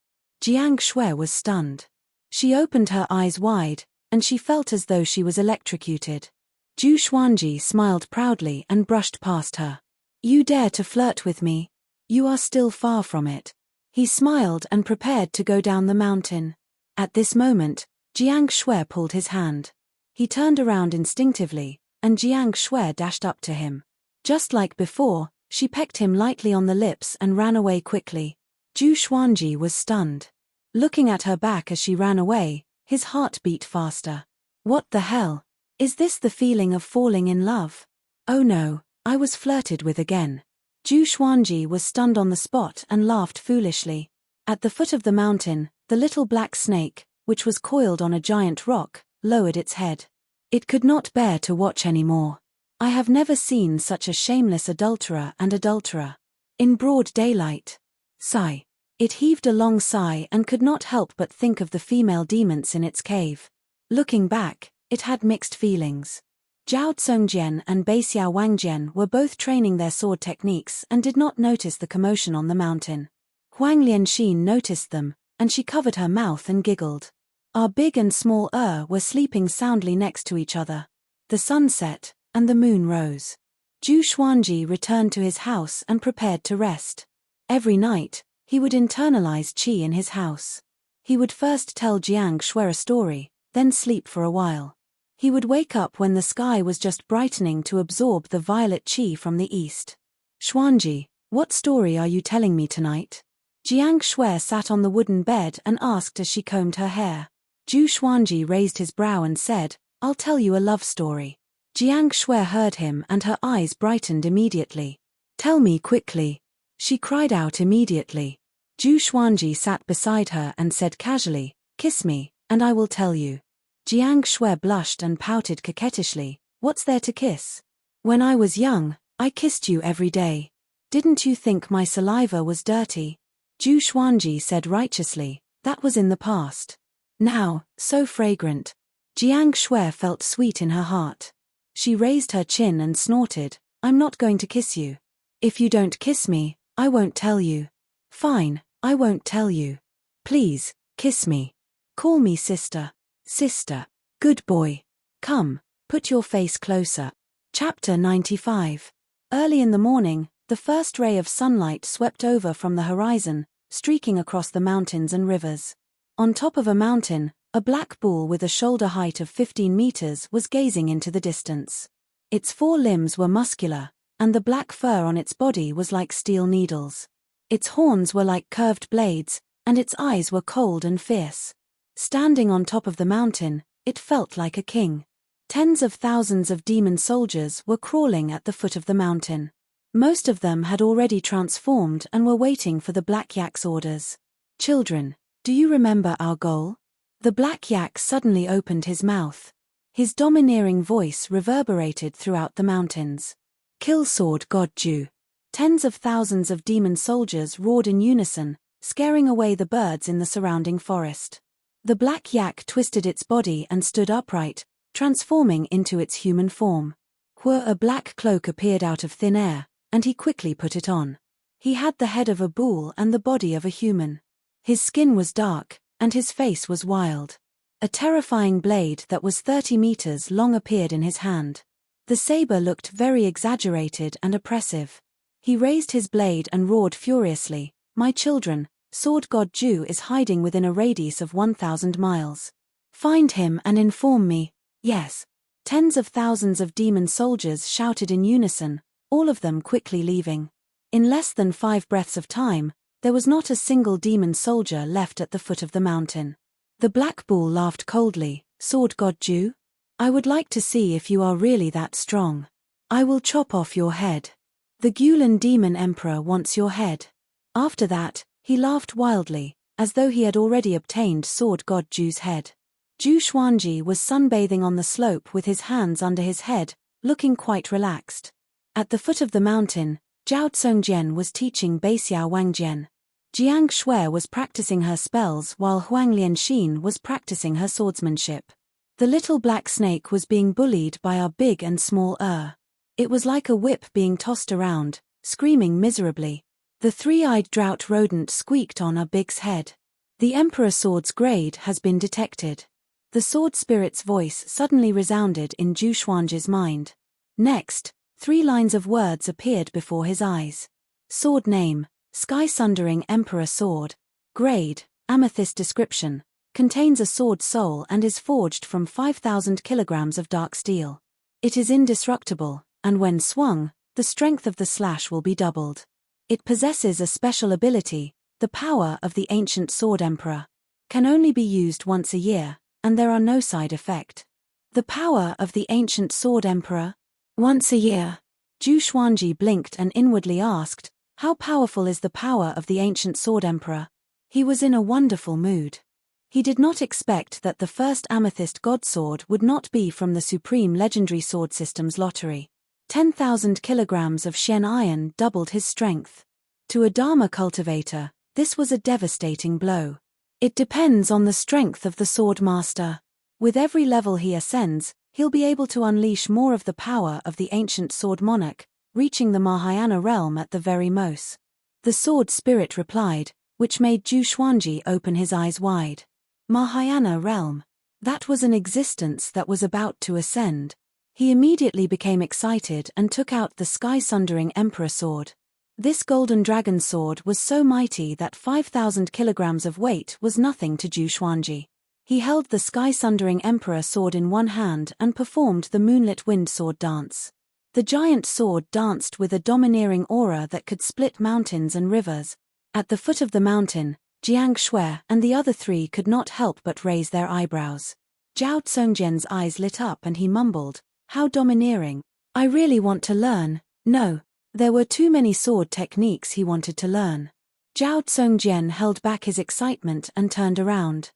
Jiang Shui was stunned. She opened her eyes wide, and she felt as though she was electrocuted. Zhu Xuanji smiled proudly and brushed past her. You dare to flirt with me? You are still far from it. He smiled and prepared to go down the mountain. At this moment, Jiang Shui pulled his hand. He turned around instinctively, and Jiang Shui dashed up to him. Just like before, she pecked him lightly on the lips and ran away quickly. Zhu Xuanji was stunned. Looking at her back as she ran away, his heart beat faster. What the hell? Is this the feeling of falling in love? Oh no, I was flirted with again. Zhu Xuanji was stunned on the spot and laughed foolishly. At the foot of the mountain, the little black snake, which was coiled on a giant rock, lowered its head. It could not bear to watch any more. I have never seen such a shameless adulterer and adulterer. In broad daylight. Sigh. It heaved a long sigh and could not help but think of the female demons in its cave. Looking back, it had mixed feelings. Zhao Tsongjian and Beixiao Wangjian were both training their sword techniques and did not notice the commotion on the mountain. Huang Lianxin noticed them, and she covered her mouth and giggled. Our big and small were sleeping soundly next to each other. The sun set, and the moon rose. Zhu Xuanji returned to his house and prepared to rest. Every night, he would internalize qi in his house. He would first tell Jiang Shui a story, then sleep for a while. He would wake up when the sky was just brightening to absorb the violet qi from the east. Xuanji, what story are you telling me tonight? Jiang Shui sat on the wooden bed and asked as she combed her hair. Zhu Xuanji raised his brow and said, I'll tell you a love story. Jiang Shui heard him and her eyes brightened immediately. Tell me quickly. She cried out immediately. Zhu Xuanji sat beside her and said casually, kiss me, and I will tell you. Jiang Shui blushed and pouted coquettishly, what's there to kiss? When I was young, I kissed you every day. Didn't you think my saliva was dirty? Zhu Xuanji said righteously, that was in the past. Now, so fragrant. Jiang Shui felt sweet in her heart. She raised her chin and snorted, I'm not going to kiss you. If you don't kiss me, I won't tell you. Fine, I won't tell you. Please, kiss me. Call me sister. Sister. Good boy. Come, put your face closer. Chapter 95. Early in the morning, the first ray of sunlight swept over from the horizon, streaking across the mountains and rivers. On top of a mountain, a black bull with a shoulder height of 15 meters was gazing into the distance. Its 4 limbs were muscular, and the black fur on its body was like steel needles. Its horns were like curved blades, and its eyes were cold and fierce. Standing on top of the mountain, it felt like a king. Tens of thousands of demon soldiers were crawling at the foot of the mountain. Most of them had already transformed and were waiting for the Black Yak's orders. Children, do you remember our goal? The Black Yak suddenly opened his mouth. His domineering voice reverberated throughout the mountains. Kill Sword God Zhu. Tens of thousands of demon soldiers roared in unison, scaring away the birds in the surrounding forest. The Black Yak twisted its body and stood upright, transforming into its human form. A black cloak appeared out of thin air, and he quickly put it on. He had the head of a bull and the body of a human. His skin was dark, and his face was wild. A terrifying blade that was 30 meters long appeared in his hand. The saber looked very exaggerated and oppressive. He raised his blade and roared furiously, My children, Sword God Zhu is hiding within a radius of 1,000 miles. Find him and inform me. Yes. Tens of thousands of demon soldiers shouted in unison, all of them quickly leaving. In less than 5 breaths of time, there was not a single demon soldier left at the foot of the mountain. The Black Bull laughed coldly. Sword God Ju? I would like to see if you are really that strong. I will chop off your head. The Gulen Demon Emperor wants your head. After that, he laughed wildly, as though he had already obtained Sword God Ju's head. Ju Xuanji was sunbathing on the slope with his hands under his head, looking quite relaxed. At the foot of the mountain, Zhao Tsongjian was teaching Baixiao Wangjian. Jiang Shui was practicing her spells while Huang Lianxin was practicing her swordsmanship. The little black snake was being bullied by our big and small It was like a whip being tossed around, screaming miserably. The three-eyed drought rodent squeaked on our big's head. The Emperor Sword's grade has been detected. The sword spirit's voice suddenly resounded in Zhu Xuanji's mind. Next, 3 lines of words appeared before his eyes. Sword name, Sky Sundering Emperor Sword. Grade, Amethyst. Description, contains a sword soul and is forged from 5,000 kilograms of dark steel. It is indestructible, and when swung, the strength of the slash will be doubled. It possesses a special ability, the power of the Ancient Sword Emperor. Can only be used once a year, and there are no side effect. The power of the Ancient Sword Emperor? Once a year. Zhu Xuanji blinked and inwardly asked, how powerful is the power of the Ancient Sword Emperor? He was in a wonderful mood. He did not expect that the first Amethyst God Sword would not be from the Supreme Legendary Sword System's lottery. 10,000 kilograms of Shen iron doubled his strength. To a Dharma cultivator, this was a devastating blow. It depends on the strength of the Sword Master. With every level he ascends, he'll be able to unleash more of the power of the Ancient Sword Monarch, reaching the Mahayana realm at the very most. The Sword Spirit replied, which made Zhu Xuanji open his eyes wide. Mahayana realm. That was an existence that was about to ascend. He immediately became excited and took out the Sky-Sundering Emperor Sword. This golden dragon sword was so mighty that 5,000 kilograms of weight was nothing to Zhu Xuanji. He held the Sky-Sundering Emperor Sword in one hand and performed the Moonlit Wind Sword dance. The giant sword danced with a domineering aura that could split mountains and rivers. At the foot of the mountain, Jiang Shui and the other 3 could not help but raise their eyebrows. Zhao Tsongjian's eyes lit up and he mumbled, how domineering. I really want to learn. No. There were too many sword techniques he wanted to learn. Zhao Tsongjian held back his excitement and turned around.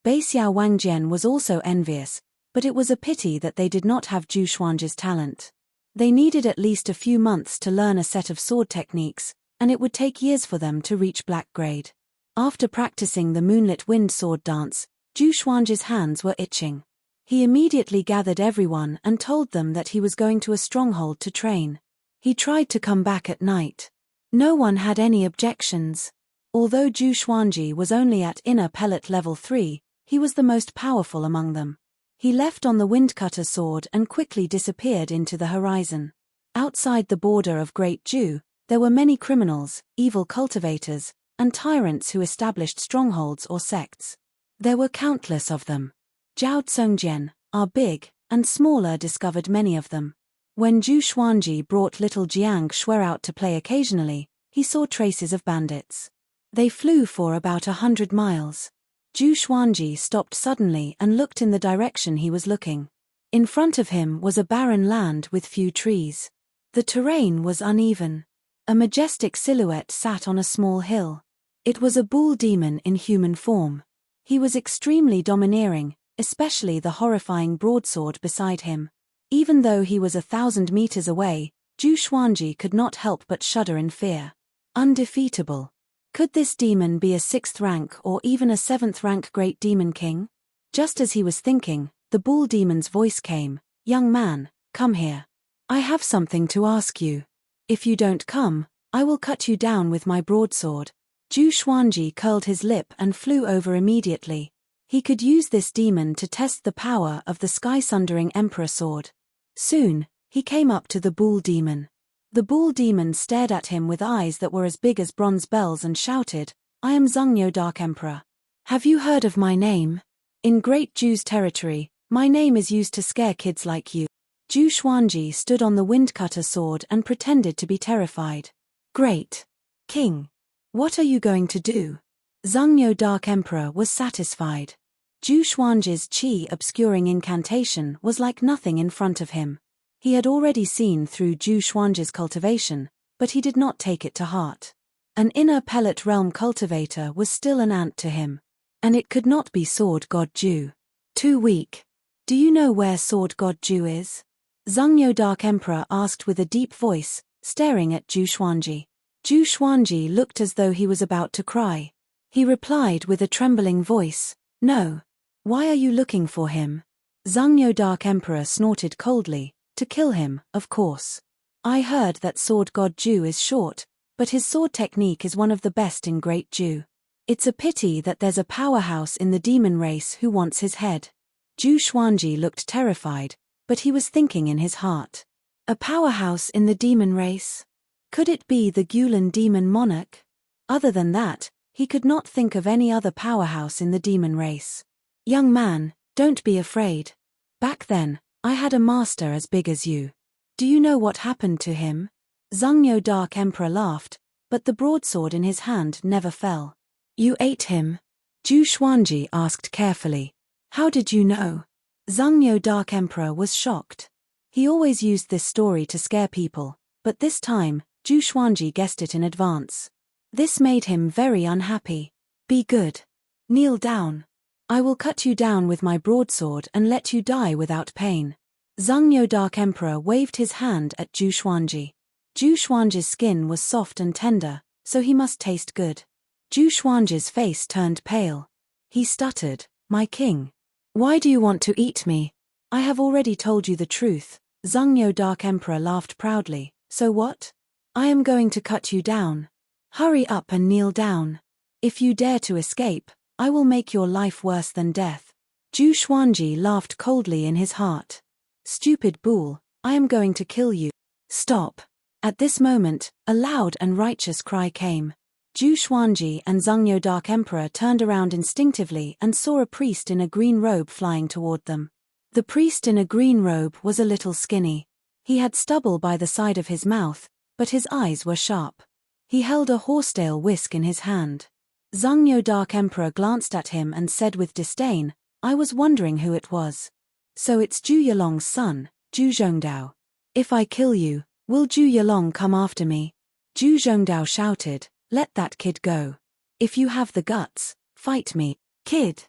Baixiao Wangjian was also envious, but it was a pity that they did not have Zhu Xuanji's talent. They needed at least a few months to learn a set of sword techniques, and it would take years for them to reach black grade. After practicing the Moonlit Wind Sword dance, Zhu Xuanji's hands were itching. He immediately gathered everyone and told them that he was going to a stronghold to train. He tried to come back at night. No one had any objections. Although Zhu Xuanji was only at inner pellet level 3, he was the most powerful among them. He left on the Windcutter sword and quickly disappeared into the horizon. Outside the border of Great Zhu, there were many criminals, evil cultivators, and tyrants who established strongholds or sects. There were countless of them. Zhao Tsongjian, our big and smaller, discovered many of them. When Zhu Xuanji brought little Jiang Shui out to play occasionally, he saw traces of bandits. They flew for about 100 miles. Zhu Xuanji stopped suddenly and looked in the direction he was looking. In front of him was a barren land with few trees. The terrain was uneven. A majestic silhouette sat on a small hill. It was a bull demon in human form. He was extremely domineering, especially the horrifying broadsword beside him. Even though he was 1,000 meters away, Zhu Xuanji could not help but shudder in fear. Undefeatable. Could this demon be a 6th rank or even a 7th rank Great Demon King? Just as he was thinking, the bull demon's voice came, "Young man, come here. I have something to ask you. If you don't come, I will cut you down with my broadsword." Zhu Xuanji curled his lip and flew over immediately. He could use this demon to test the power of the Sky-Sundering Emperor Sword. Soon, he came up to the bull demon. The bull demon stared at him with eyes that were as big as bronze bells and shouted, "I am Zhongnyo Dark Emperor. Have you heard of my name? In Great Zhu's territory, my name is used to scare kids like you." Zhu Xuanji stood on the windcutter sword and pretended to be terrified. Great King! What are you going to do? Zhengyo Dark Emperor was satisfied. Zhu Xuanji's qi obscuring incantation was like nothing in front of him. He had already seen through Zhu Xuanji's cultivation, but he did not take it to heart. An inner pellet realm cultivator was still an ant to him. And it could not be Sword God Zhu. Too weak. Do you know where Sword God Zhu is? Zhengyo Dark Emperor asked with a deep voice, staring at Zhu Xuanji. Zhu Xuanji looked as though he was about to cry. He replied with a trembling voice, "No. Why are you looking for him?" Zhengyo Dark Emperor snorted coldly, "To kill him, of course. I heard that Sword God Zhu is short, but his sword technique is one of the best in Great Zhu. It's a pity that there's a powerhouse in the demon race who wants his head." Zhu Xuanji looked terrified, but he was thinking in his heart. A powerhouse in the demon race? Could it be the Gulan demon monarch? Other than that, he could not think of any other powerhouse in the demon race. "Young man, don't be afraid. Back then, I had a master as big as you. Do you know what happened to him?" Zhengyo Dark Emperor laughed, but the broadsword in his hand never fell. "You ate him?" Zhu Xuanji asked carefully. "How did you know?" Zhengyo Dark Emperor was shocked. He always used this story to scare people, but this time, Zhu Xuanji guessed it in advance. This made him very unhappy. "Be good. Kneel down. I will cut you down with my broadsword and let you die without pain." Zhengyo Dark Emperor waved his hand at Zhu Xuanji. Zhu Xuanji's skin was soft and tender, so he must taste good. Zhu Xuanji's face turned pale. He stuttered, "My king. Why do you want to eat me?" "I have already told you the truth," Zhengyo Dark Emperor laughed proudly. "So what? I am going to cut you down. Hurry up and kneel down. If you dare to escape, I will make your life worse than death." Zhu Xuanji laughed coldly in his heart. "Stupid bull, I am going to kill you." "Stop." At this moment, a loud and righteous cry came. Zhu Xuanji and Zhengyo Dark Emperor turned around instinctively and saw a priest in a green robe flying toward them. The priest in a green robe was a little skinny. He had stubble by the side of his mouth, but his eyes were sharp. He held a horsetail whisk in his hand. Zhengyo Dark Emperor glanced at him and said with disdain, "I was wondering who it was. So it's Zhu Yilong's son, Zhu Zhongdao. If I kill you, will Zhu Yilong come after me?" Zhu Zhongdao shouted, "Let that kid go. If you have the guts, fight me." "Kid?"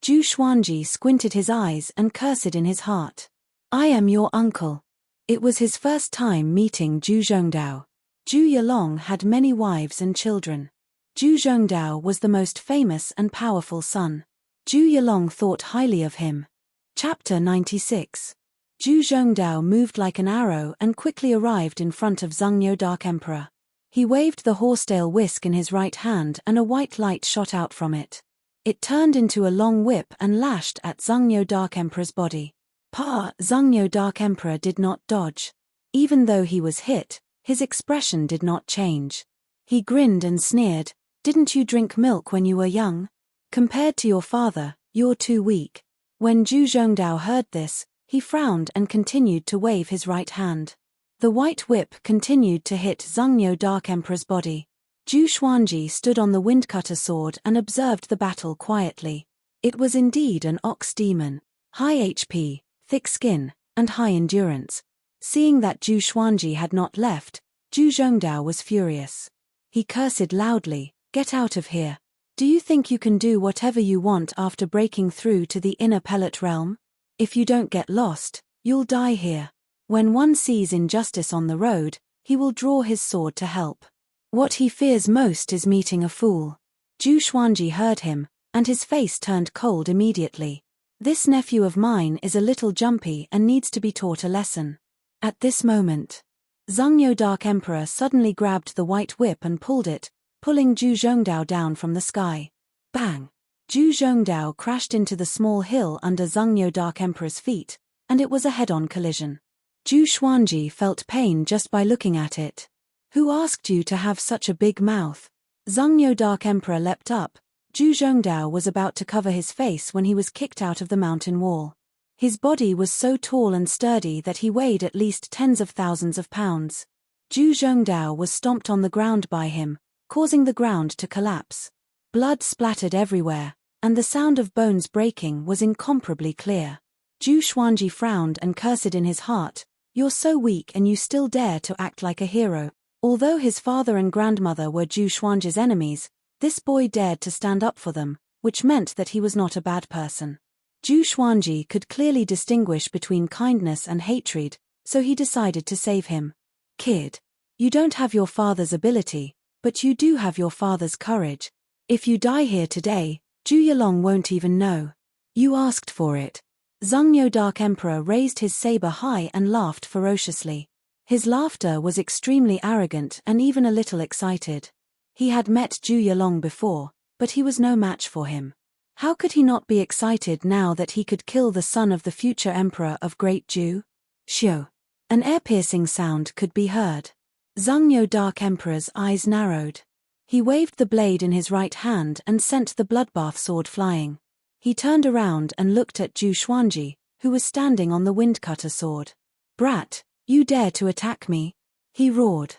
Zhu Xuanji squinted his eyes and cursed in his heart. "I am your uncle." It was his first time meeting Zhu Zhongdao. Zhu Yilong had many wives and children. Zhu Zhongdao was the most famous and powerful son. Zhu Yilong thought highly of him. Chapter 96. Zhu Zhongdao moved like an arrow and quickly arrived in front of Zhengyo Dark Emperor. He waved the horsetail whisk in his right hand and a white light shot out from it. It turned into a long whip and lashed at Zhengyo Dark Emperor's body. Zhengyo Dark Emperor did not dodge. Even though he was hit, his expression did not change. He grinned and sneered, "Didn't you drink milk when you were young? Compared to your father, you're too weak." When Zhu Zhongdao heard this, he frowned and continued to wave his right hand. The white whip continued to hit Zhengyo Dark Emperor's body. Zhu Xuanji stood on the windcutter sword and observed the battle quietly. It was indeed an ox demon. High HP, thick skin, and high endurance. Seeing that Zhu Xuanji had not left, Zhu Zhongdao was furious. He cursed loudly, "Get out of here. Do you think you can do whatever you want after breaking through to the inner pellet realm? If you don't get lost, you'll die here." When one sees injustice on the road, he will draw his sword to help. What he fears most is meeting a fool. Zhu Xuanji heard him, and his face turned cold immediately. This nephew of mine is a little jumpy and needs to be taught a lesson. At this moment, Zhengyo Dark Emperor suddenly grabbed the white whip and pulled it, pulling Zhu Zhongdao down from the sky. Bang! Zhu Zhongdao crashed into the small hill under Zhengyo Dark Emperor's feet, and it was a head-on collision. Zhu Xuanji felt pain just by looking at it. "Who asked you to have such a big mouth?" Zhengyo Dark Emperor leapt up. Zhu Zhongdao was about to cover his face when he was kicked out of the mountain wall. His body was so tall and sturdy that he weighed at least tens of thousands of pounds. Zhu Zhongdao was stomped on the ground by him, causing the ground to collapse. Blood splattered everywhere, and the sound of bones breaking was incomparably clear. Zhu Xuanji frowned and cursed in his heart, "You're so weak and you still dare to act like a hero." Although his father and grandmother were Zhu Xuanji's enemies, this boy dared to stand up for them, which meant that he was not a bad person. Zhu Xuanji could clearly distinguish between kindness and hatred, so he decided to save him. "Kid, you don't have your father's ability, but you do have your father's courage. If you die here today, Zhu Yilong won't even know. You asked for it." Zhongnyo Dark Emperor raised his saber high and laughed ferociously. His laughter was extremely arrogant and even a little excited. He had met Zhu Yilong before, but he was no match for him. How could he not be excited now that he could kill the son of the future emperor of Great Zhu? Shio. An ear-piercing sound could be heard. Zhongnyo Dark Emperor's eyes narrowed. He waved the blade in his right hand and sent the bloodbath sword flying. He turned around and looked at Zhu Xuanji, who was standing on the windcutter sword. "Brat, you dare to attack me?" he roared.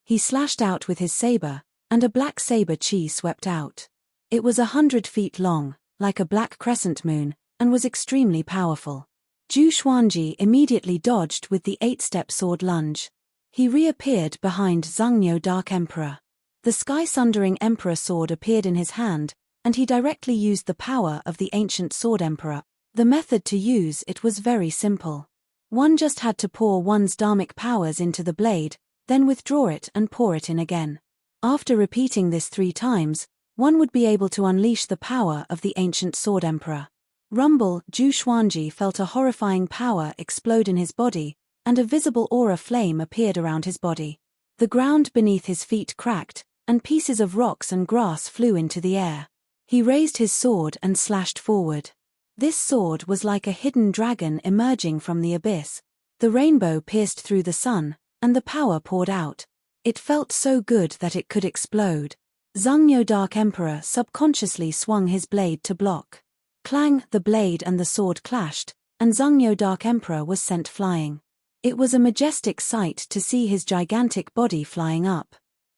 He slashed out with his saber, and a black saber chi swept out. It was 100 feet long, like a black crescent moon, and was extremely powerful. Zhu Xuanji immediately dodged with the 8-step sword lunge. He reappeared behind Zhongnyo Dark Emperor. The sky-sundering Emperor sword appeared in his hand, and he directly used the power of the ancient Sword Emperor. The method to use it was very simple. One just had to pour one's dharmic powers into the blade, then withdraw it and pour it in again. After repeating this 3 times, one would be able to unleash the power of the ancient Sword Emperor. Rumble, Zhu Xuanji felt a horrifying power explode in his body, and a visible aura flame appeared around his body. The ground beneath his feet cracked, and pieces of rocks and grass flew into the air. He raised his sword and slashed forward. This sword was like a hidden dragon emerging from the abyss. The rainbow pierced through the sun, and the power poured out. It felt so good that it could explode. Zhongnyo Dark Emperor subconsciously swung his blade to block. Clang, the blade and the sword clashed, and Zhongnyo Dark Emperor was sent flying. It was a majestic sight to see his gigantic body flying up.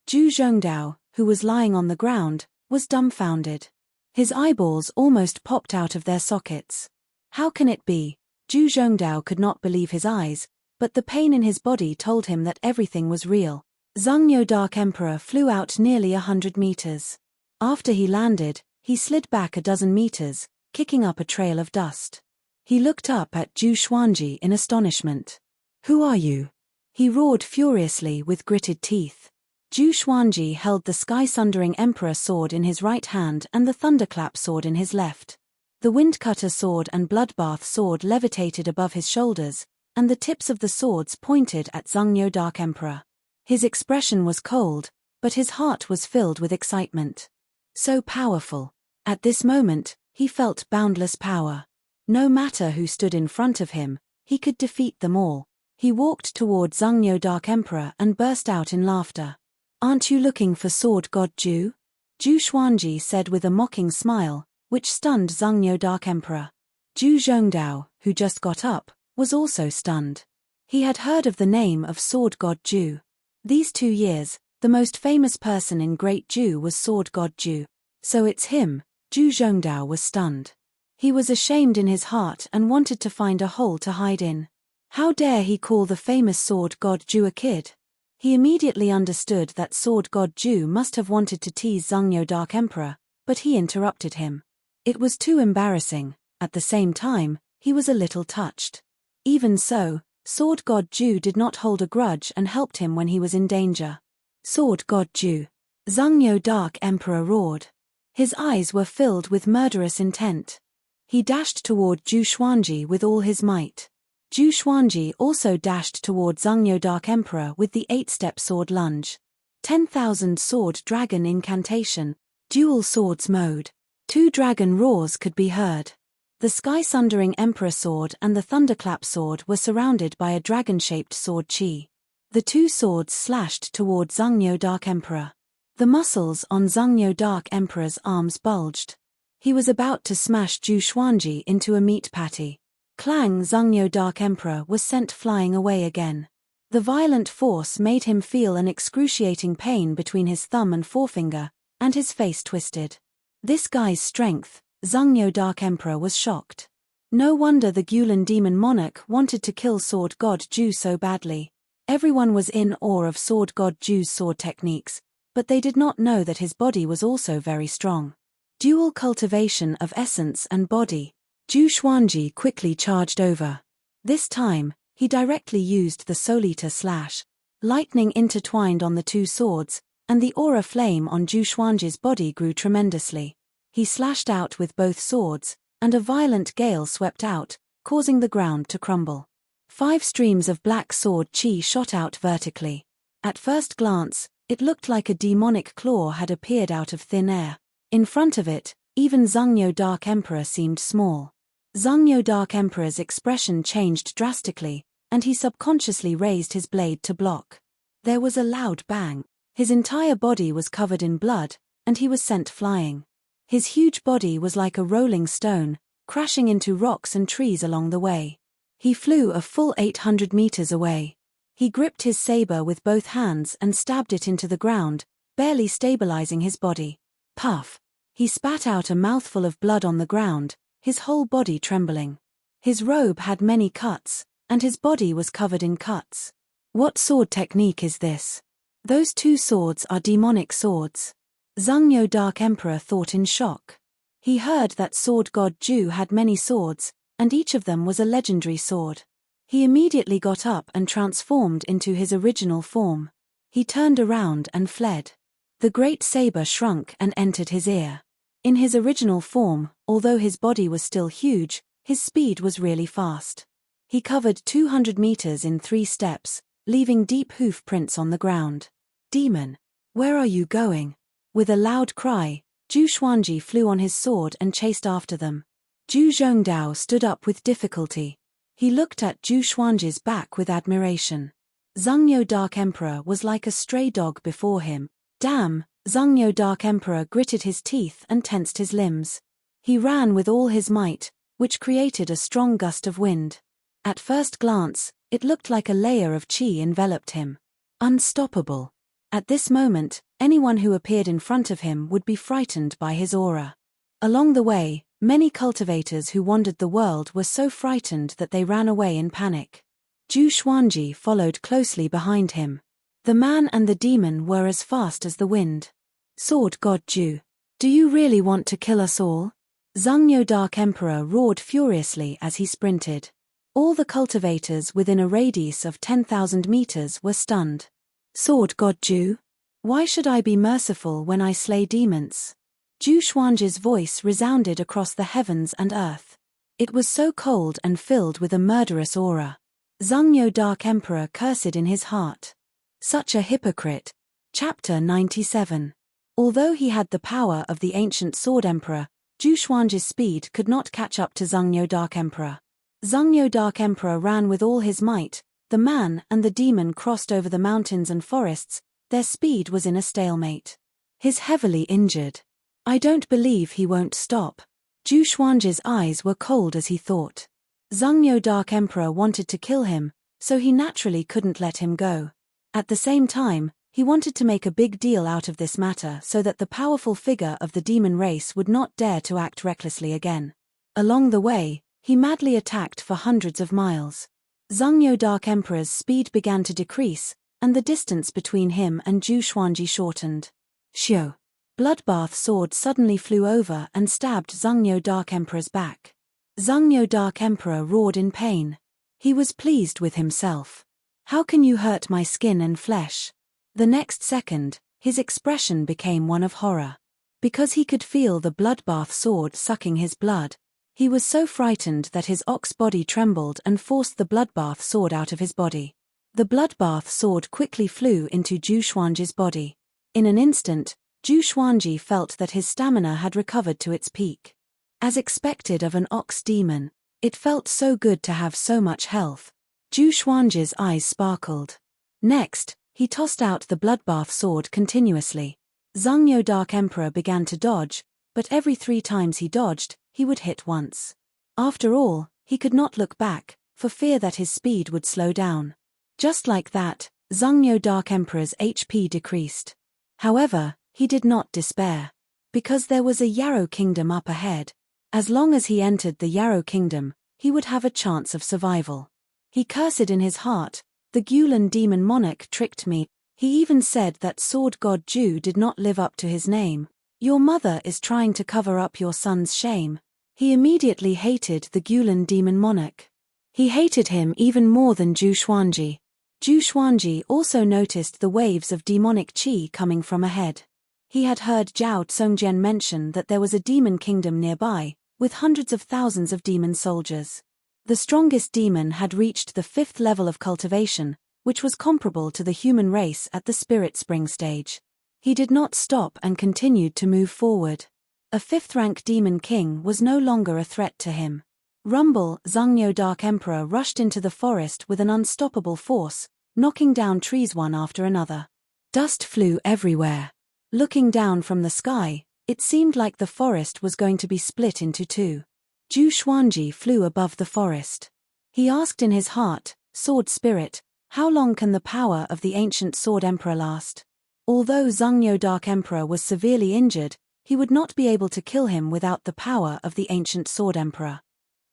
Zhu Zhongdao, who was lying on the ground, was dumbfounded. His eyeballs almost popped out of their sockets. How can it be? Zhu Zhongdao could not believe his eyes, but the pain in his body told him that everything was real. Zhongnyo Dark Emperor flew out nearly 100 meters. After he landed, he slid back a dozen meters, kicking up a trail of dust. He looked up at Zhu Xuanji in astonishment. "Who are you?" he roared furiously with gritted teeth. Zhu Xuanji held the sky-sundering Emperor sword in his right hand and the thunderclap sword in his left. The windcutter sword and bloodbath sword levitated above his shoulders, and the tips of the swords pointed at Zhongnyo Dark Emperor. His expression was cold, but his heart was filled with excitement. So powerful. At this moment, he felt boundless power. No matter who stood in front of him, he could defeat them all. He walked toward Zhongnyo Dark Emperor and burst out in laughter. "Aren't you looking for Sword God Zhu?" Zhu Xuanji said with a mocking smile, which stunned Zhongnyo Dark Emperor. Zhu Zhongdao, who just got up, was also stunned. He had heard of the name of Sword God Zhu. These 2 years, the most famous person in Great Zhu was Sword God Zhu. So it's him. Zhu Zhongdao was stunned. He was ashamed in his heart and wanted to find a hole to hide in. How dare he call the famous Sword God Zhu a kid? He immediately understood that Sword God Zhu must have wanted to tease Zhongnyo Dark Emperor, but he interrupted him. It was too embarrassing. At the same time, he was a little touched. Even so, Sword God Zhu did not hold a grudge and helped him when he was in danger. "Sword God Zhu!" Zhongnyo Dark Emperor roared. His eyes were filled with murderous intent. He dashed toward Zhu Xuanji with all his might. Zhu Xuanji also dashed toward Zhongnyo Dark Emperor with the 8-step sword lunge. 10,000 sword dragon incantation, dual swords mode. 2 dragon roars could be heard. The sky-sundering Emperor sword and the thunderclap sword were surrounded by a dragon-shaped sword chi. The 2 swords slashed toward Zhongnyo Dark Emperor. The muscles on Zhongnyo Dark Emperor's arms bulged. He was about to smash Zhu Xuanji into a meat patty. Clang! Zhangyo Dark Emperor was sent flying away again. The violent force made him feel an excruciating pain between his thumb and forefinger, and his face twisted. This guy's strength, Zhangyo Dark Emperor was shocked. No wonder the Gulen demon monarch wanted to kill Sword God Ju so badly. Everyone was in awe of Sword God Ju's sword techniques, but they did not know that his body was also very strong. Dual cultivation of essence and body. Ju Xuanji quickly charged over. This time, he directly used the Soul Eater slash. Lightning intertwined on the two swords, and the aura flame on Ju Xuanji's body grew tremendously. He slashed out with both swords, and a violent gale swept out, causing the ground to crumble. 5 streams of black sword chi shot out vertically. At first glance, it looked like a demonic claw had appeared out of thin air. In front of it, even Zhangyo Dark Emperor seemed small. Zhangyo Dark Emperor's expression changed drastically, and he subconsciously raised his blade to block. There was a loud bang. His entire body was covered in blood, and he was sent flying. His huge body was like a rolling stone, crashing into rocks and trees along the way. He flew a full 800 meters away. He gripped his saber with both hands and stabbed it into the ground, barely stabilizing his body. Puff! He spat out a mouthful of blood on the ground, his whole body trembling. His robe had many cuts, and his body was covered in cuts. What sword technique is this? Those 2 swords are demonic swords. Zhangyo Dark Emperor thought in shock. He heard that Sword God Ju had many swords, and each of them was a legendary sword. He immediately got up and transformed into his original form. He turned around and fled. The great saber shrunk and entered his ear. In his original form, although his body was still huge, his speed was really fast. He covered 200 meters in 3 steps, leaving deep hoof prints on the ground. Demon! Where are you going? With a loud cry, Ju Xuanji flew on his sword and chased after them. Ju Zhongdao stood up with difficulty. He looked at Ju Xuanji's back with admiration. Zhangyo Dark Emperor was like a stray dog before him. Damn! Zhangyo Dark Emperor gritted his teeth and tensed his limbs. He ran with all his might, which created a strong gust of wind. At first glance, it looked like a layer of chi enveloped him. Unstoppable. At this moment, anyone who appeared in front of him would be frightened by his aura. Along the way, many cultivators who wandered the world were so frightened that they ran away in panic. Ju Xuanji followed closely behind him. The man and the demon were as fast as the wind. Sword God Ju, do you really want to kill us all? Zhangyo Dark Emperor roared furiously as he sprinted. All the cultivators within a radius of 10,000 meters were stunned. Sword God Ju? Why should I be merciful when I slay demons? Ju Xuanji's voice resounded across the heavens and earth. It was so cold and filled with a murderous aura. Zhangyo Dark Emperor cursed in his heart. Such a hypocrite. Chapter 97. Although he had the power of the ancient Sword Emperor, Ju Xuanji's speed could not catch up to Zhangyo Dark Emperor. Zhangyo Dark Emperor ran with all his might. The man and the demon crossed over the mountains and forests. Their speed was in a stalemate. He's heavily injured. I don't believe he won't stop. Ju Xuanji's eyes were cold as he thought. Zhangyo Dark Emperor wanted to kill him, so he naturally couldn't let him go. At the same time, he wanted to make a big deal out of this matter so that the powerful figure of the demon race would not dare to act recklessly again. Along the way, he madly attacked for hundreds of miles. Zhangyo Dark Emperor's speed began to decrease, and the distance between him and Ju Xuanji shortened. Xiu! Bloodbath sword suddenly flew over and stabbed Zhangyo Dark Emperor's back. Zhangyo Dark Emperor roared in pain. He was pleased with himself. How can you hurt my skin and flesh? The next second, his expression became one of horror. Because he could feel the bloodbath sword sucking his blood, he was so frightened that his ox body trembled and forced the bloodbath sword out of his body. The bloodbath sword quickly flew into Ju Xuanji's body. In an instant, Ju Xuanji felt that his stamina had recovered to its peak. As expected of an ox demon, it felt so good to have so much health. Ju Xuanji's eyes sparkled. Next, he tossed out the bloodbath sword continuously. Zhangyo Dark Emperor began to dodge, but every 3 times he dodged, he would hit once. After all, He could not look back, for fear that his speed would slow down. Just like that, Zhangyo Dark Emperor's HP decreased. However, he did not despair. Because there was a Yarrow Kingdom up ahead. As long as he entered the Yarrow Kingdom, he would have a chance of survival. He cursed in his heart, "The Gulan demon monarch tricked me." He even said that sword god Ju did not live up to his name. "Your mother is trying to cover up your son's shame." He immediately hated the Gulan demon monarch. He hated him even more than Zhu Xuanji. Zhu Xuanji also noticed the waves of demonic qi coming from ahead. He had heard Zhao Tsongjian mention that there was a demon kingdom nearby, with hundreds of thousands of demon soldiers. The strongest demon had reached the 5th level of cultivation, which was comparable to the human race at the Spirit Spring stage. He did not stop and continued to move forward. A 5th-rank demon king was no longer a threat to him. Rumble, Zhangyo Dark Emperor rushed into the forest with an unstoppable force, knocking down trees one after another. Dust flew everywhere. Looking down from the sky, it seemed like the forest was going to be split into two. Zhu Xuanji flew above the forest. He asked in his heart, "Sword Spirit, how long can the power of the ancient Sword Emperor last?" Although Zhangyo Dark Emperor was severely injured, he would not be able to kill him without the power of the ancient Sword Emperor.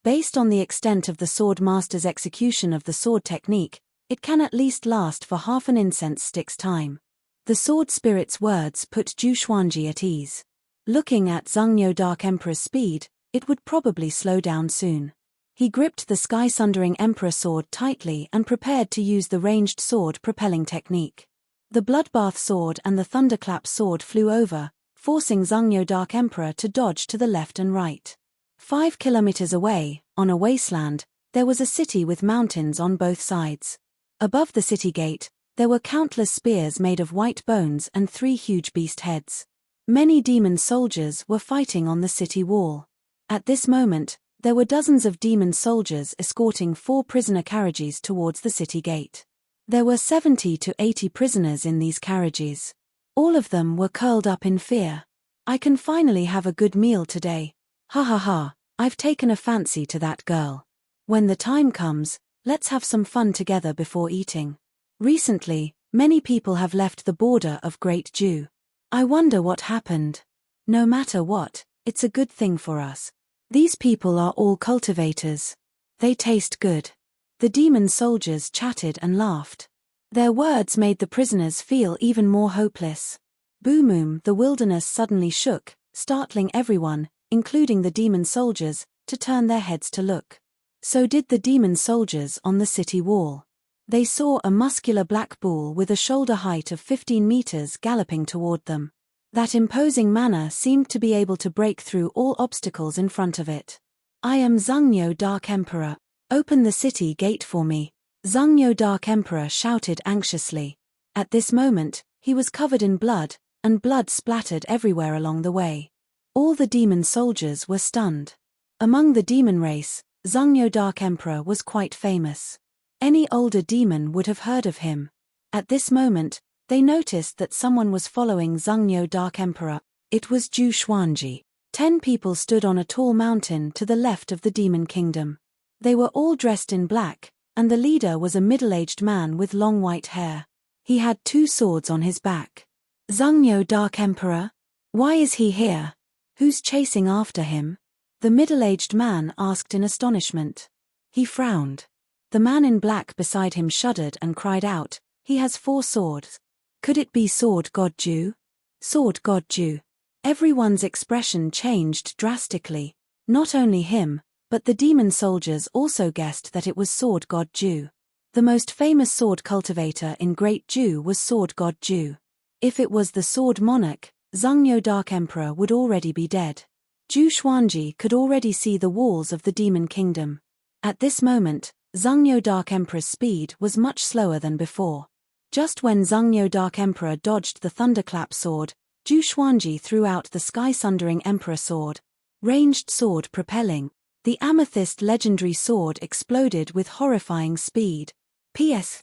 Based on the extent of the Sword Master's execution of the sword technique, it can at least last for half an incense stick's time. The Sword Spirit's words put Zhu Xuanji at ease. Looking at Zhangyo Dark Emperor's speed, it would probably slow down soon. He gripped the sky-sundering Emperor sword tightly and prepared to use the ranged sword propelling technique. The Bloodbath sword and the Thunderclap sword flew over, forcing Zhangyo Dark Emperor to dodge to the left and right. 5 kilometers away, on a wasteland, there was a city with mountains on both sides. Above the city gate, there were countless spears made of white bones and 3 huge beast heads. Many demon soldiers were fighting on the city wall. At this moment, there were dozens of demon soldiers escorting 4 prisoner carriages towards the city gate. There were 70 to 80 prisoners in these carriages. All of them were curled up in fear. "I can finally have a good meal today. Ha ha ha, I've taken a fancy to that girl. When the time comes, let's have some fun together before eating." Recently, many people have left the border of Great Jew. I wonder what happened. No matter what, it's a good thing for us. These people are all cultivators. They taste good. The demon soldiers chatted and laughed. Their words made the prisoners feel even more hopeless. Boom! The wilderness suddenly shook, startling everyone, including the demon soldiers, to turn their heads to look. So did the demon soldiers on the city wall. They saw a muscular black bull with a shoulder height of 15 meters galloping toward them. That imposing manner seemed to be able to break through all obstacles in front of it. "I am Zhangyo Dark Emperor. Open the city gate for me," Zhangyo Dark Emperor shouted anxiously. At this moment, he was covered in blood, and blood splattered everywhere along the way. All the demon soldiers were stunned. Among the demon race, Zhangyo Dark Emperor was quite famous. Any older demon would have heard of him. At this moment, they noticed that someone was following Zhangyo Dark Emperor. It was Zhu Xuanji. 10 people stood on a tall mountain to the left of the demon kingdom. They were all dressed in black, and the leader was a middle-aged man with long white hair. He had 2 swords on his back. "Zhangyo Dark Emperor? Why is he here? Who's chasing after him?" the middle-aged man asked in astonishment. He frowned. The man in black beside him shuddered and cried out, "He has 4 swords. Could it be Sword God Ju?" Sword God Ju. Everyone's expression changed drastically. Not only him, but the demon soldiers also guessed that it was Sword God Ju. The most famous sword cultivator in Great Jew was Sword God Ju. If it was the Sword Monarch, Zhangyo Dark Emperor would already be dead. Zhu Xuanji could already see the walls of the demon kingdom. At this moment, Zhangyo Dark Emperor's speed was much slower than before. Just when Zhangyo Dark Emperor dodged the Thunderclap sword, Zhu Xuanji threw out the sky-sundering Emperor sword. Ranged sword propelling. The amethyst legendary sword exploded with horrifying speed. P.S.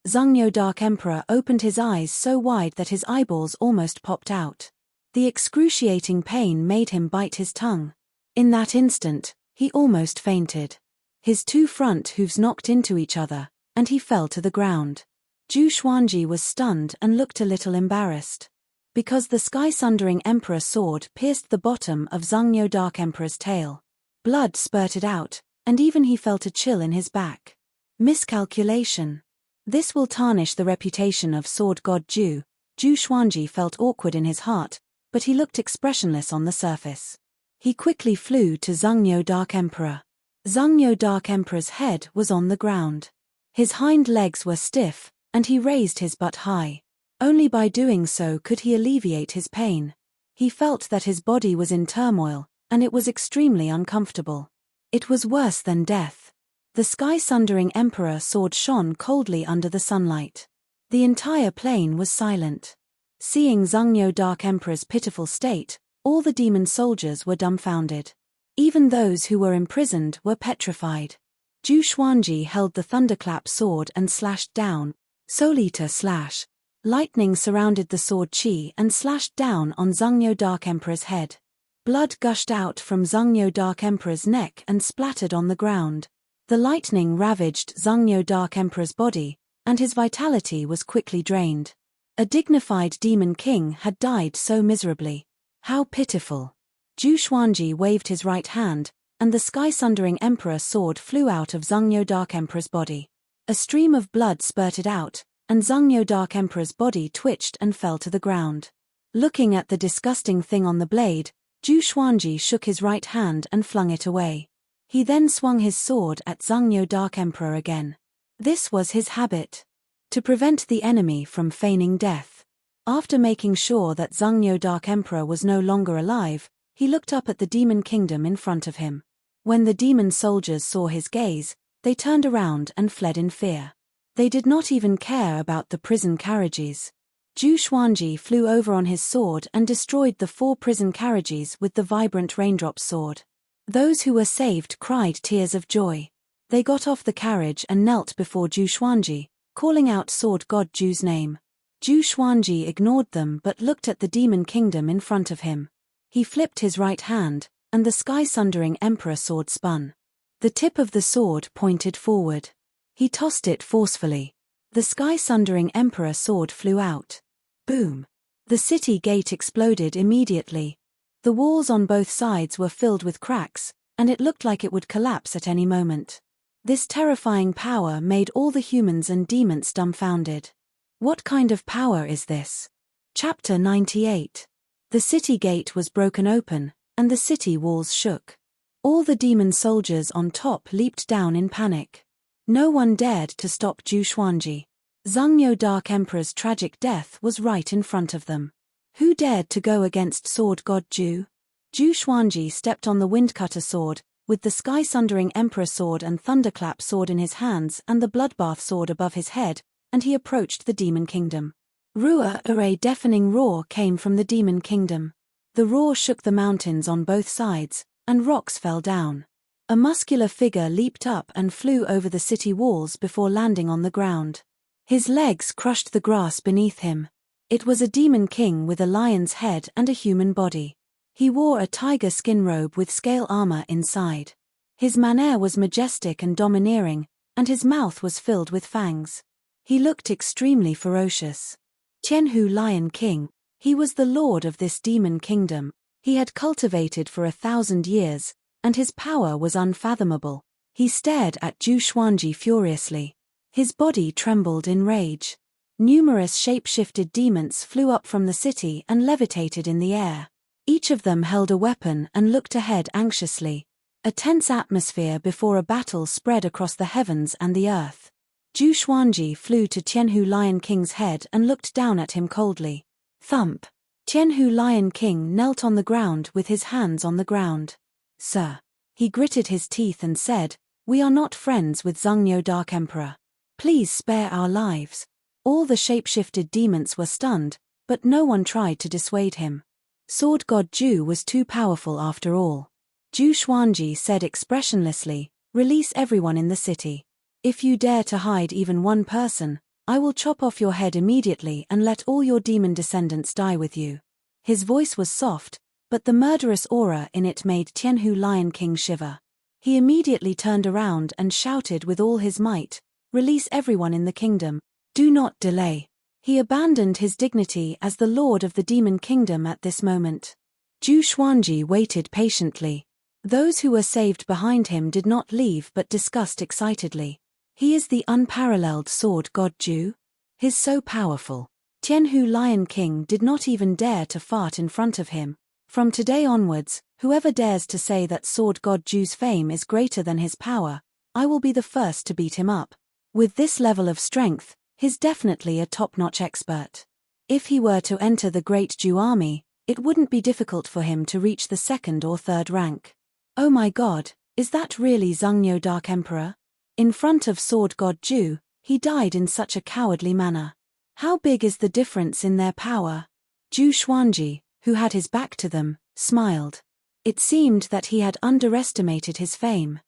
Zhangyo Dark Emperor opened his eyes so wide that his eyeballs almost popped out. The excruciating pain made him bite his tongue. In that instant, He almost fainted. His two front hooves knocked into each other, and he fell to the ground. Zhu Xuanji was stunned and looked a little embarrassed. Because the sky-sundering Emperor sword pierced the bottom of Zhongyou Dark Emperor's tail. Blood spurted out, and even he felt a chill in his back. Miscalculation. This will tarnish the reputation of sword god Zhu. Zhu Xuanji felt awkward in his heart, but he looked expressionless on the surface. He quickly flew to Zhongyou Dark Emperor. Zhongyou Dark Emperor's head was on the ground. His hind legs were stiff, and he raised his butt high. Only by doing so could he alleviate his pain. He felt that his body was in turmoil, and it was extremely uncomfortable. It was worse than death. The sky-sundering Emperor sword shone coldly under the sunlight. The entire plain was silent. Seeing Zhongyou Dark Emperor's pitiful state, all the demon soldiers were dumbfounded. Even those who were imprisoned were petrified. Zhu Xuanji held the thunderclap sword and slashed down. Solita slash. Lightning surrounded the sword chi and slashed down on Zhongyou Dark Emperor's head. Blood gushed out from Zhongyou Dark Emperor's neck and splattered on the ground. The lightning ravaged Zhongyou Dark Emperor's body, and his vitality was quickly drained. A dignified demon king had died so miserably. How pitiful. Zhu Xuanji waved his right hand, and the sky-sundering Emperor sword flew out of Zhongyou Dark Emperor's body. A stream of blood spurted out, and Zhongyou Dark Emperor's body twitched and fell to the ground. Looking at the disgusting thing on the blade, Zhu Xuanji shook his right hand and flung it away. He then swung his sword at Zhongyou Dark Emperor again. This was his habit. To prevent the enemy from feigning death. After making sure that Zhongyou Dark Emperor was no longer alive, he looked up at the demon kingdom in front of him. When the demon soldiers saw his gaze, they turned around and fled in fear. They did not even care about the prison carriages. Zhu Xuanji flew over on his sword and destroyed the 4 prison carriages with the vibrant raindrop sword. Those who were saved cried tears of joy. They got off the carriage and knelt before Zhu Xuanji, calling out sword god Zhu's name. Zhu Xuanji ignored them but looked at the demon kingdom in front of him. He flipped his right hand, and the sky-sundering Emperor sword spun. The tip of the sword pointed forward. He tossed it forcefully. The sky-sundering Emperor sword flew out. Boom! The city gate exploded immediately. The walls on both sides were filled with cracks, and it looked like it would collapse at any moment. This terrifying power made all the humans and demons dumbfounded. What kind of power is this? Chapter 98. The city gate was broken open, and the city walls shook. All the demon soldiers on top leaped down in panic. No one dared to stop Zhu Xuanji. Zhongyou Dark Emperor's tragic death was right in front of them. Who dared to go against sword god Zhu? Zhu Xuanji stepped on the windcutter sword, with the sky-sundering Emperor sword and thunderclap sword in his hands and the bloodbath sword above his head, and he approached the demon kingdom. A deafening roar came from the demon kingdom. The roar shook the mountains on both sides, and rocks fell down. A muscular figure leaped up and flew over the city walls before landing on the ground. His legs crushed the grass beneath him. It was a demon king with a lion's head and a human body. He wore a tiger skin robe with scale armor inside. His manner was majestic and domineering, and his mouth was filled with fangs. He looked extremely ferocious. Tianhu Lion King. He was the lord of this demon kingdom. He had cultivated for 1,000 years, and his power was unfathomable. He stared at Zhu Xuanji furiously. His body trembled in rage. Numerous shape-shifted demons flew up from the city and levitated in the air. Each of them held a weapon and looked ahead anxiously. A tense atmosphere before a battle spread across the heavens and the earth. Zhu Xuanji flew to Tianhu Lion King's head and looked down at him coldly. Thump! Tianhu Lion King knelt on the ground with his hands on the ground. Sir. He gritted his teeth and said, "We are not friends with Zhongyou Dark Emperor. Please spare our lives." All the shape-shifted demons were stunned, but no one tried to dissuade him. Sword god Zhu was too powerful after all. Zhu Xuanji said expressionlessly, "Release everyone in the city. If you dare to hide even one person, I will chop off your head immediately and let all your demon descendants die with you." His voice was soft, but the murderous aura in it made Tianhu Lion King shiver. He immediately turned around and shouted with all his might, "Release everyone in the kingdom. Do not delay." He abandoned his dignity as the lord of the demon kingdom at this moment. Zhu Xuanji waited patiently. Those who were saved behind him did not leave but discussed excitedly. "He is the unparalleled sword god Zhu. He's so powerful." Tianhu Lion King did not even dare to fart in front of him. From today onwards, whoever dares to say that sword god Zhu's fame is greater than his power, I will be the first to beat him up. With this level of strength, he's definitely a top-notch expert. If he were to enter the great Zhu army, it wouldn't be difficult for him to reach the second or third rank. Oh my god, is that really Zhongnyo Dark Emperor? In front of sword god Zhu, he died in such a cowardly manner. How big is the difference in their power? Zhu Xuanji, who had his back to them, smiled. It seemed that he had underestimated his fame.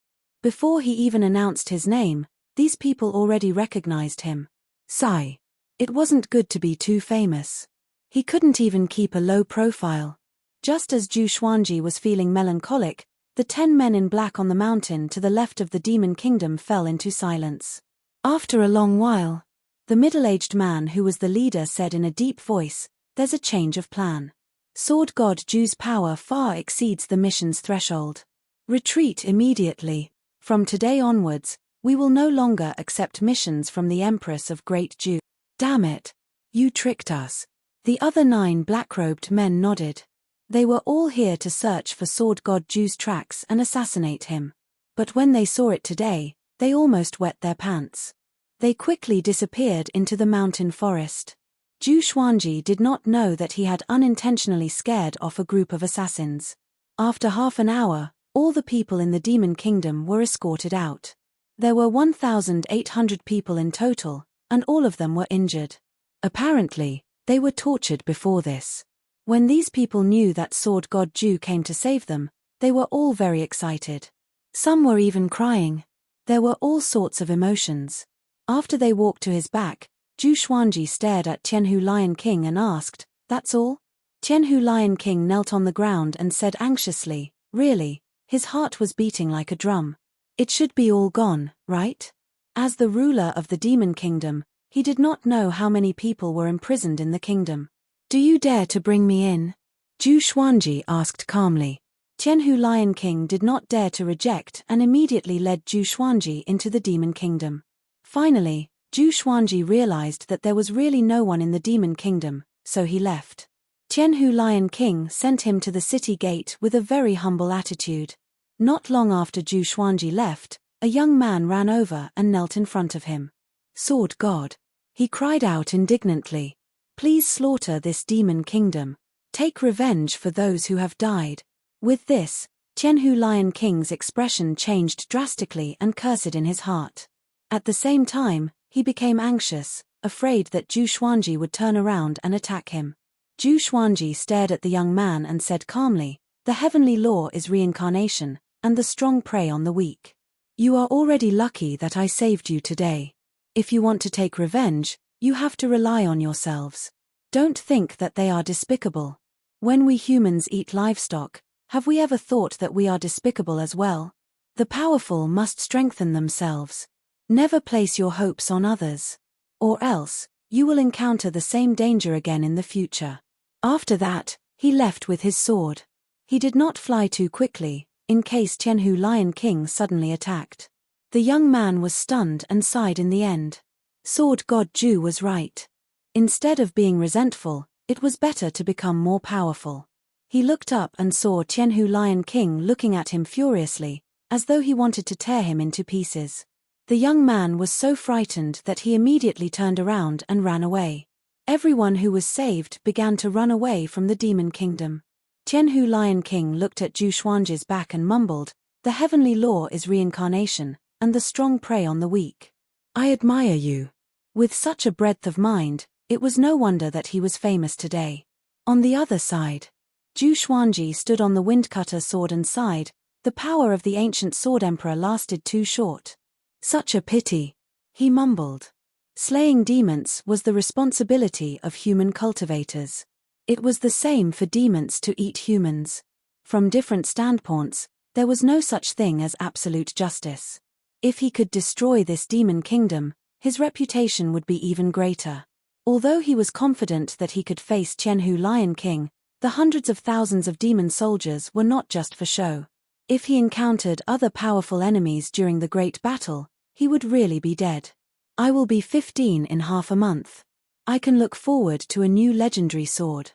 Before he even announced his name, these people already recognized him. Sigh. It wasn't good to be too famous. He couldn't even keep a low profile. Just as Zhu Xuanji was feeling melancholic, the 10 men in black on the mountain to the left of the demon kingdom fell into silence. After a long while, the middle-aged man who was the leader said in a deep voice, "There's a change of plan. Sword god Zhu's power far exceeds the mission's threshold. Retreat immediately. From today onwards, we will no longer accept missions from the Empress of Great Zhu." "Damn it. You tricked us." The other 9 black-robed men nodded. They were all here to search for sword god Zhu's tracks and assassinate him. But when they saw it today, they almost wet their pants. They quickly disappeared into the mountain forest. Zhu Xuanji did not know that he had unintentionally scared off a group of assassins. After half an hour, all the people in the demon kingdom were escorted out. There were 1,800 people in total, and all of them were injured. Apparently, they were tortured before this. When these people knew that sword god Zhu came to save them, they were all very excited. Some were even crying. There were all sorts of emotions. After they walked to his back, Zhu Xuanji stared at Tianhu Lion King and asked, "That's all?" Tianhu Lion King knelt on the ground and said anxiously, "Really?" His heart was beating like a drum. "It should be all gone, right?" As the ruler of the demon kingdom, he did not know how many people were imprisoned in the kingdom. "Do you dare to bring me in?" Zhu Xuanji asked calmly. Tianhu Lion King did not dare to reject and immediately led Zhu Xuanji into the demon kingdom. Finally, Zhu Xuanji realized that there was really no one in the demon kingdom, so he left. Tianhu Lion King sent him to the city gate with a very humble attitude. Not long after Zhu Xuanji left, a young man ran over and knelt in front of him. "Sword God!" he cried out indignantly. "Please slaughter this demon kingdom. Take revenge for those who have died." With this, Tianhu Lion King's expression changed drastically and cursed in his heart. At the same time, he became anxious, afraid that Zhu Xuanji would turn around and attack him. Zhu Xuanji stared at the young man and said calmly, "The heavenly law is reincarnation, and the strong prey on the weak. You are already lucky that I saved you today. If you want to take revenge, you have to rely on yourselves. Don't think that they are despicable. When we humans eat livestock, have we ever thought that we are despicable as well? The powerful must strengthen themselves. Never place your hopes on others. Or else, you will encounter the same danger again in the future." After that, he left with his sword. He did not fly too quickly, in case Tianhu Lion King suddenly attacked. The young man was stunned and sighed in the end. Sword god Zhu was right. Instead of being resentful, it was better to become more powerful. He looked up and saw Tianhu Lion King looking at him furiously, as though he wanted to tear him into pieces. The young man was so frightened that he immediately turned around and ran away. Everyone who was saved began to run away from the demon kingdom. Tianhu Lion King looked at Zhu Xuanji's back and mumbled, "The heavenly law is reincarnation, and the strong prey on the weak. I admire you." With such a breadth of mind, it was no wonder that he was famous today. On the other side, Zhu Xuanji stood on the windcutter sword and sighed, "The power of the ancient sword emperor lasted too short. Such a pity," he mumbled. Slaying demons was the responsibility of human cultivators. It was the same for demons to eat humans. From different standpoints, There was no such thing as absolute justice. If he could destroy this demon kingdom, his reputation would be even greater. Although he was confident that he could face Qianhu Lion King, the hundreds of thousands of demon soldiers were not just for show. If he encountered other powerful enemies during the great battle, he would really be dead. I will be 15 in half a month. I can look forward to a new legendary sword.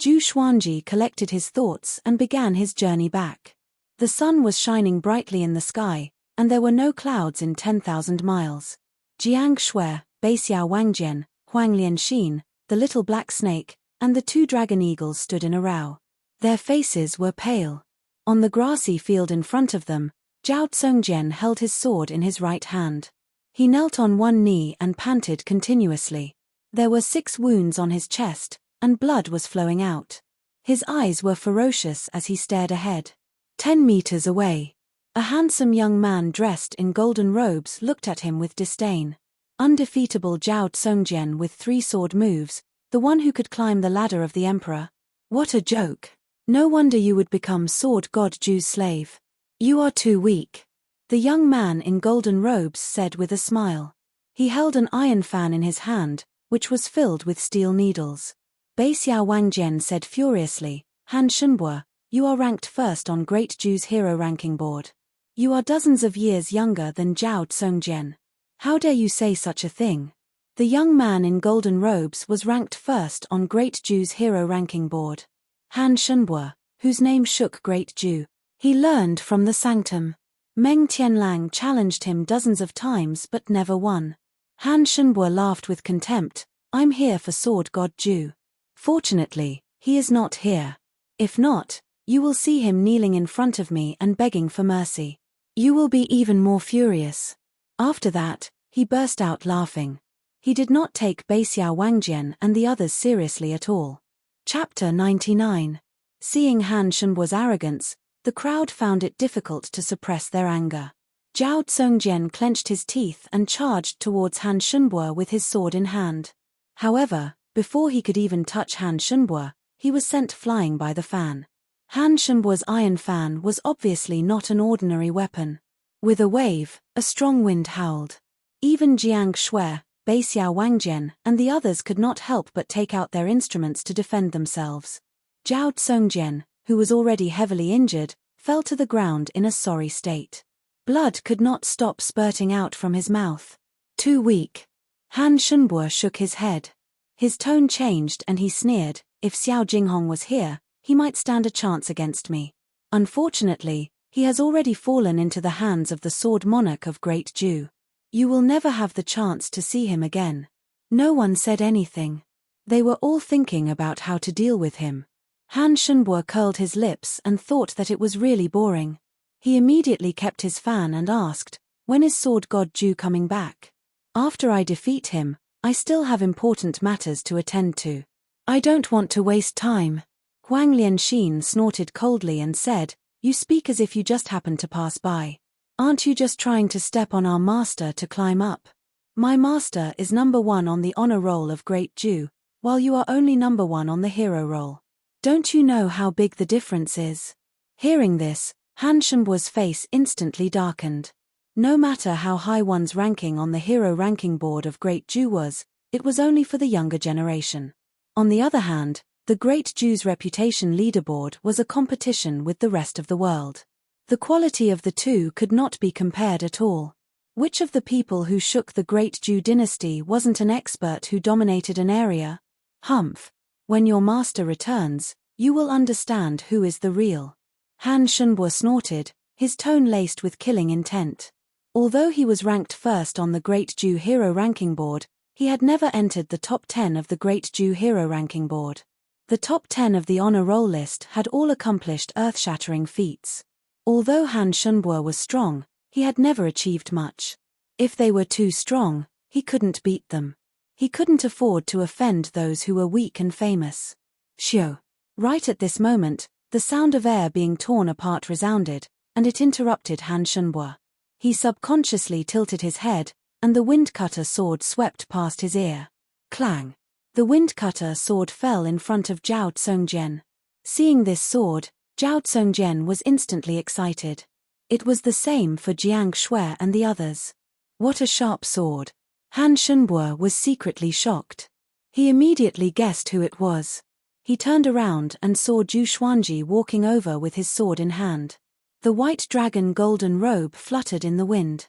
Zhu Xuanji collected his thoughts and began his journey back. The sun was shining brightly in the sky, and there were no clouds in 10,000 miles. Jiang Shui, Baixiao Wangjian, Huang Lianxin, the little black snake, and the two dragon eagles stood in a row. Their faces were pale. On the grassy field in front of them, Zhao Tsongjian held his sword in his right hand. He knelt on one knee and panted continuously. There were 6 wounds on his chest, and blood was flowing out. His eyes were ferocious as he stared ahead. 10 meters away, a handsome young man dressed in golden robes looked at him with disdain. Undefeatable Zhao Tsongjian with 3 sword moves, the one who could climb the ladder of the emperor. What a joke! No wonder you would become sword god Zhu's slave. You are too weak. The young man in golden robes said with a smile. He held an iron fan in his hand, which was filled with steel needles. Baixiao Wangjian said furiously, Han Shunbo, you are ranked first on Great Zhu's hero ranking board. You are dozens of years younger than Zhao Tsongjian. How dare you say such a thing? The young man in golden robes was ranked first on Great Zhu's hero ranking board. Han Shunbo, whose name shook Great Zhu. He learned from the sanctum. Meng Tianlang challenged him dozens of times but never won. Han Shunbo laughed with contempt, I'm here for sword god Zhu. Fortunately, he is not here. If not, you will see him kneeling in front of me and begging for mercy. You will be even more furious. After that, he burst out laughing. He did not take Baixiao Wangjian and the others seriously at all. Chapter 99. Seeing Han Shunbo's arrogance, the crowd found it difficult to suppress their anger. Zhao Tsongjian clenched his teeth and charged towards Han Shunbo with his sword in hand. However, before he could even touch Han Shunbo, he was sent flying by the fan. Han Shunbo's iron fan was obviously not an ordinary weapon. With a wave, a strong wind howled. Even Jiang Shui, Baixiao Wangjian, and the others could not help but take out their instruments to defend themselves. Zhao Tsongjian, who was already heavily injured, fell to the ground in a sorry state. Blood could not stop spurting out from his mouth. Too weak. Han Shunbo shook his head. His tone changed and he sneered, if Xiao Jinghong was here, he might stand a chance against me. Unfortunately, he has already fallen into the hands of the sword monarch of Great Zhu. You will never have the chance to see him again. No one said anything. They were all thinking about how to deal with him. Han Shunbo curled his lips and thought that it was really boring. He immediately kept his fan and asked, when is sword god Zhu coming back? After I defeat him, I still have important matters to attend to. I don't want to waste time. Huang Lianxin snorted coldly and said, you speak as if you just happened to pass by. Aren't you just trying to step on our master to climb up? My master is number 1 on the honor roll of Great Zhu, while you are only number 1 on the hero roll. Don't you know how big the difference is? Hearing this, Han Shunbo's face instantly darkened. No matter how high one's ranking on the hero ranking board of Great Zhu was, it was only for the younger generation. On the other hand, the Great Zhu's reputation leaderboard was a competition with the rest of the world. The quality of the two could not be compared at all. Which of the people who shook the Great Zhu dynasty wasn't an expert who dominated an area? Humph. When your master returns, you will understand who is the real. Han Shunbo snorted, his tone laced with killing intent. Although he was ranked first on the Great Zhu hero ranking board, he had never entered the top 10 of the Great Zhu hero ranking board. The top 10 of the honor roll list had all accomplished earth-shattering feats. Although Han Shunbo was strong, he had never achieved much. If they were too strong, he couldn't beat them. He couldn't afford to offend those who were weak and famous. Shio. Right at this moment, the sound of air being torn apart resounded, and it interrupted Han Shunbo. He subconsciously tilted his head, and the windcutter sword swept past his ear. Clang! The windcutter sword fell in front of Zhao Tsongjian. Seeing this sword, Zhao Zongjian was instantly excited. It was the same for Jiang Shui and the others. What a sharp sword! Han Shunbo was secretly shocked. He immediately guessed who it was. He turned around and saw Zhu Xuanji walking over with his sword in hand. The white dragon golden robe fluttered in the wind.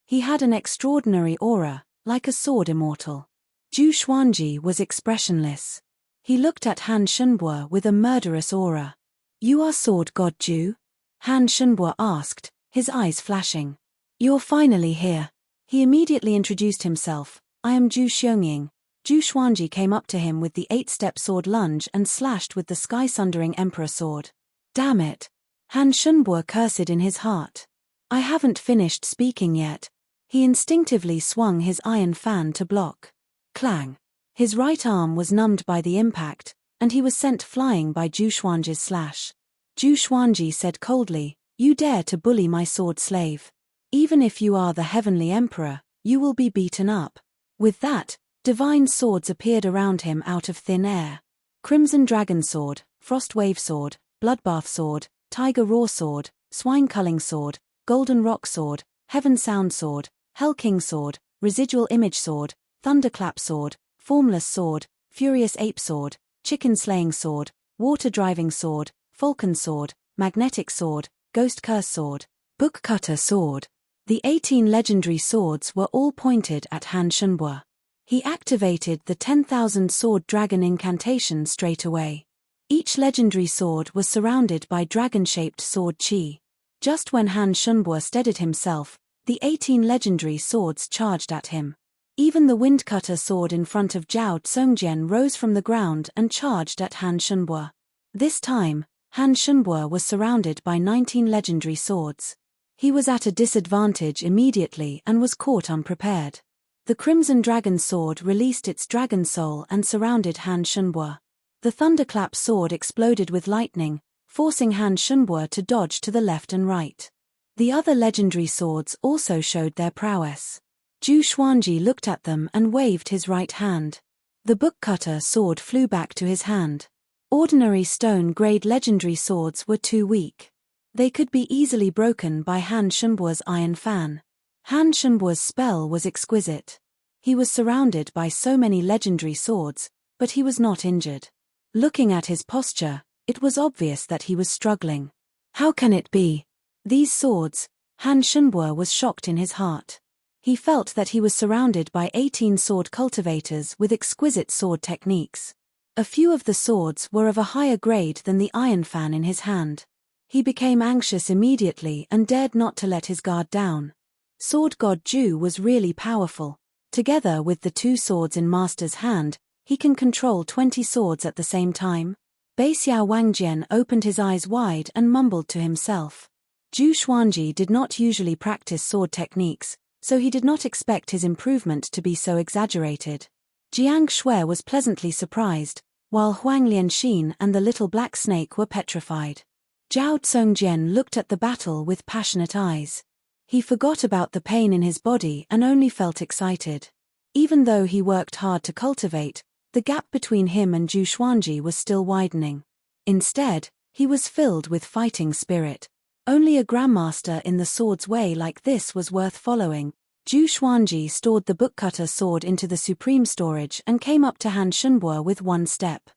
He had an extraordinary aura, like a sword immortal. Zhu Xuanji was expressionless. He looked at Han Shunbo with a murderous aura. "You are Sword God Zhu?" Han Shunbo asked, his eyes flashing. "You're finally here." He immediately introduced himself. "I am Zhu Xiangying." Zhu Xuanji came up to him with the 8-step sword lunge and slashed with the sky-sundering emperor sword. "Damn it!" Han Shunbo cursed in his heart. "I haven't finished speaking yet." He instinctively swung his iron fan to block. Clang! His right arm was numbed by the impact, and he was sent flying by Zhu Xuanji's slash. Zhu Xuanji said coldly, "You dare to bully my sword slave. Even if you are the heavenly emperor, you will be beaten up." With that, divine swords appeared around him out of thin air. Crimson Dragon Sword, Frost Wave Sword, Bloodbath Sword, Tiger Roar Sword, Swine Culling Sword, Golden Rock Sword, Heaven Sound Sword, Hell King Sword, Residual Image Sword, Thunderclap Sword, Formless Sword, Furious Ape Sword, Chicken Slaying Sword, Water Driving Sword, Falcon Sword, Magnetic Sword, Ghost Curse Sword, Book Cutter Sword. The 18 legendary swords were all pointed at Han Shunbo. He activated the 10,000 Sword Dragon incantation straight away. Each legendary sword was surrounded by dragon-shaped sword chi. Just when Han Shunbo steadied himself, the 18 legendary swords charged at him. Even the Windcutter sword in front of Zhao Zongjian rose from the ground and charged at Han Shunbo. This time, Han Shunbo was surrounded by 19 legendary swords. He was at a disadvantage immediately and was caught unprepared. The Crimson Dragon Sword released its dragon soul and surrounded Han Shunbo. The Thunderclap Sword exploded with lightning, forcing Han Shunbo to dodge to the left and right. The other legendary swords also showed their prowess. Zhu Xuanji looked at them and waved his right hand. The Bookcutter Sword flew back to his hand. Ordinary stone-grade legendary swords were too weak. They could be easily broken by Han Shunbo's iron fan. Han Shunbo's spell was exquisite. He was surrounded by so many legendary swords, but he was not injured. Looking at his posture, it was obvious that he was struggling. How can it be? These swords, Han Shunbo was shocked in his heart. He felt that he was surrounded by 18 sword cultivators with exquisite sword techniques. A few of the swords were of a higher grade than the iron fan in his hand. He became anxious immediately and dared not to let his guard down. Sword God Zhu was really powerful. Together with the 2 swords in Master's hand, he can control 20 swords at the same time. Beixiao Wangjian opened his eyes wide and mumbled to himself. Zhu Xuanji did not usually practice sword techniques, so he did not expect his improvement to be so exaggerated. Jiang Shui was pleasantly surprised, while Huang Lianxin and the little black snake were petrified. Zhao Zongjian looked at the battle with passionate eyes. He forgot about the pain in his body and only felt excited. Even though he worked hard to cultivate, the gap between him and Zhu Xuanji was still widening. Instead, he was filled with fighting spirit. Only a grandmaster in the sword's way like this was worth following. Zhu Xuanji stored the Bookcutter sword into the supreme storage and came up to Han Shunbo with one step.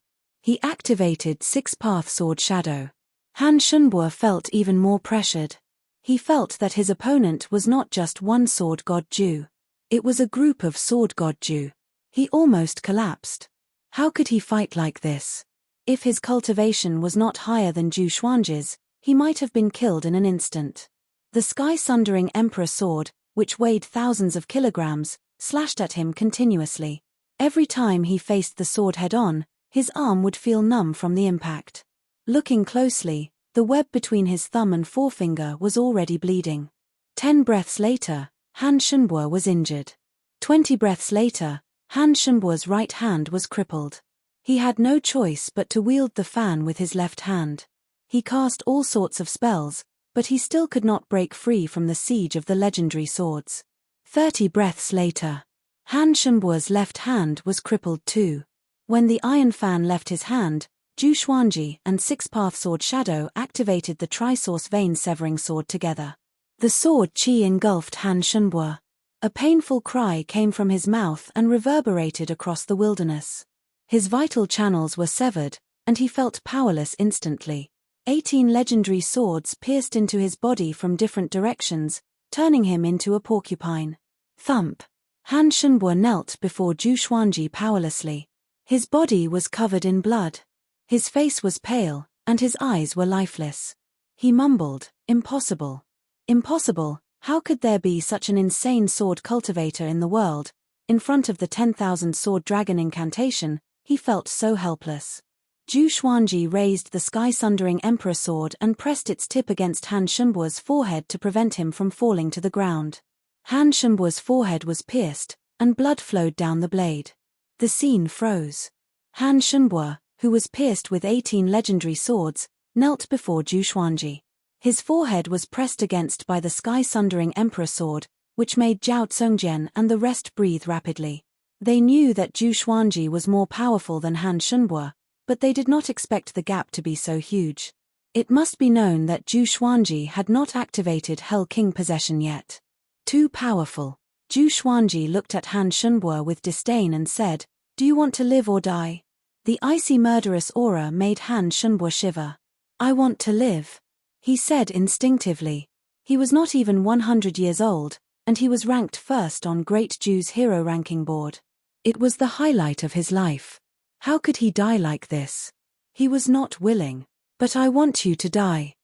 He activated 6-path sword shadow. Han Shunbo felt even more pressured. He felt that his opponent was not just one Sword God Zhu. It was a group of Sword God Zhu. He almost collapsed. How could he fight like this? If his cultivation was not higher than Zhu Xuanji's, he might have been killed in an instant. The sky-sundering Emperor sword, which weighed thousands of kilograms, slashed at him continuously. Every time he faced the sword head-on, his arm would feel numb from the impact. Looking closely, the web between his thumb and forefinger was already bleeding. 10 breaths later, Han Shunbo was injured. 20 breaths later, Han Shunbo's right hand was crippled. He had no choice but to wield the fan with his left hand. He cast all sorts of spells, but he still could not break free from the siege of the legendary swords. 30 breaths later, Han Shunbo's left hand was crippled too. When the iron fan left his hand, Zhu Xuanji and Six-Path Sword Shadow activated the Tri-Source Vein-Severing Sword together. The sword qi engulfed Han Shunbo. A painful cry came from his mouth and reverberated across the wilderness. His vital channels were severed, and he felt powerless instantly. 18 legendary swords pierced into his body from different directions, turning him into a porcupine. Thump! Han Shunbo knelt before Zhu Xuanji powerlessly. His body was covered in blood. His face was pale, and his eyes were lifeless. He mumbled, "Impossible. Impossible, how could there be such an insane sword cultivator in the world?" In front of the 10,000 sword dragon incantation, he felt so helpless. Zhu Xuanji raised the sky-sundering emperor sword and pressed its tip against Han Shunbo's forehead to prevent him from falling to the ground. Han Shunbo's forehead was pierced, and blood flowed down the blade. The scene froze. Han Shunbo, who was pierced with 18 legendary swords, knelt before Zhu Xuanji. His forehead was pressed against by the sky-sundering emperor sword, which made Zhao Tsungjian and the rest breathe rapidly. They knew that Zhu Xuanji was more powerful than Han Shunbo, but they did not expect the gap to be so huge. It must be known that Zhu Xuanji had not activated Hell King possession yet. Too powerful. Zhu Xuanji looked at Han Shunbo with disdain and said, "Do you want to live or die?" The icy murderous aura made Han Shunbo shiver. "I want to live," he said instinctively. He was not even 100 years old, and he was ranked first on Great Zhu's hero ranking board. It was the highlight of his life. How could he die like this? He was not willing. "But I want you to die,"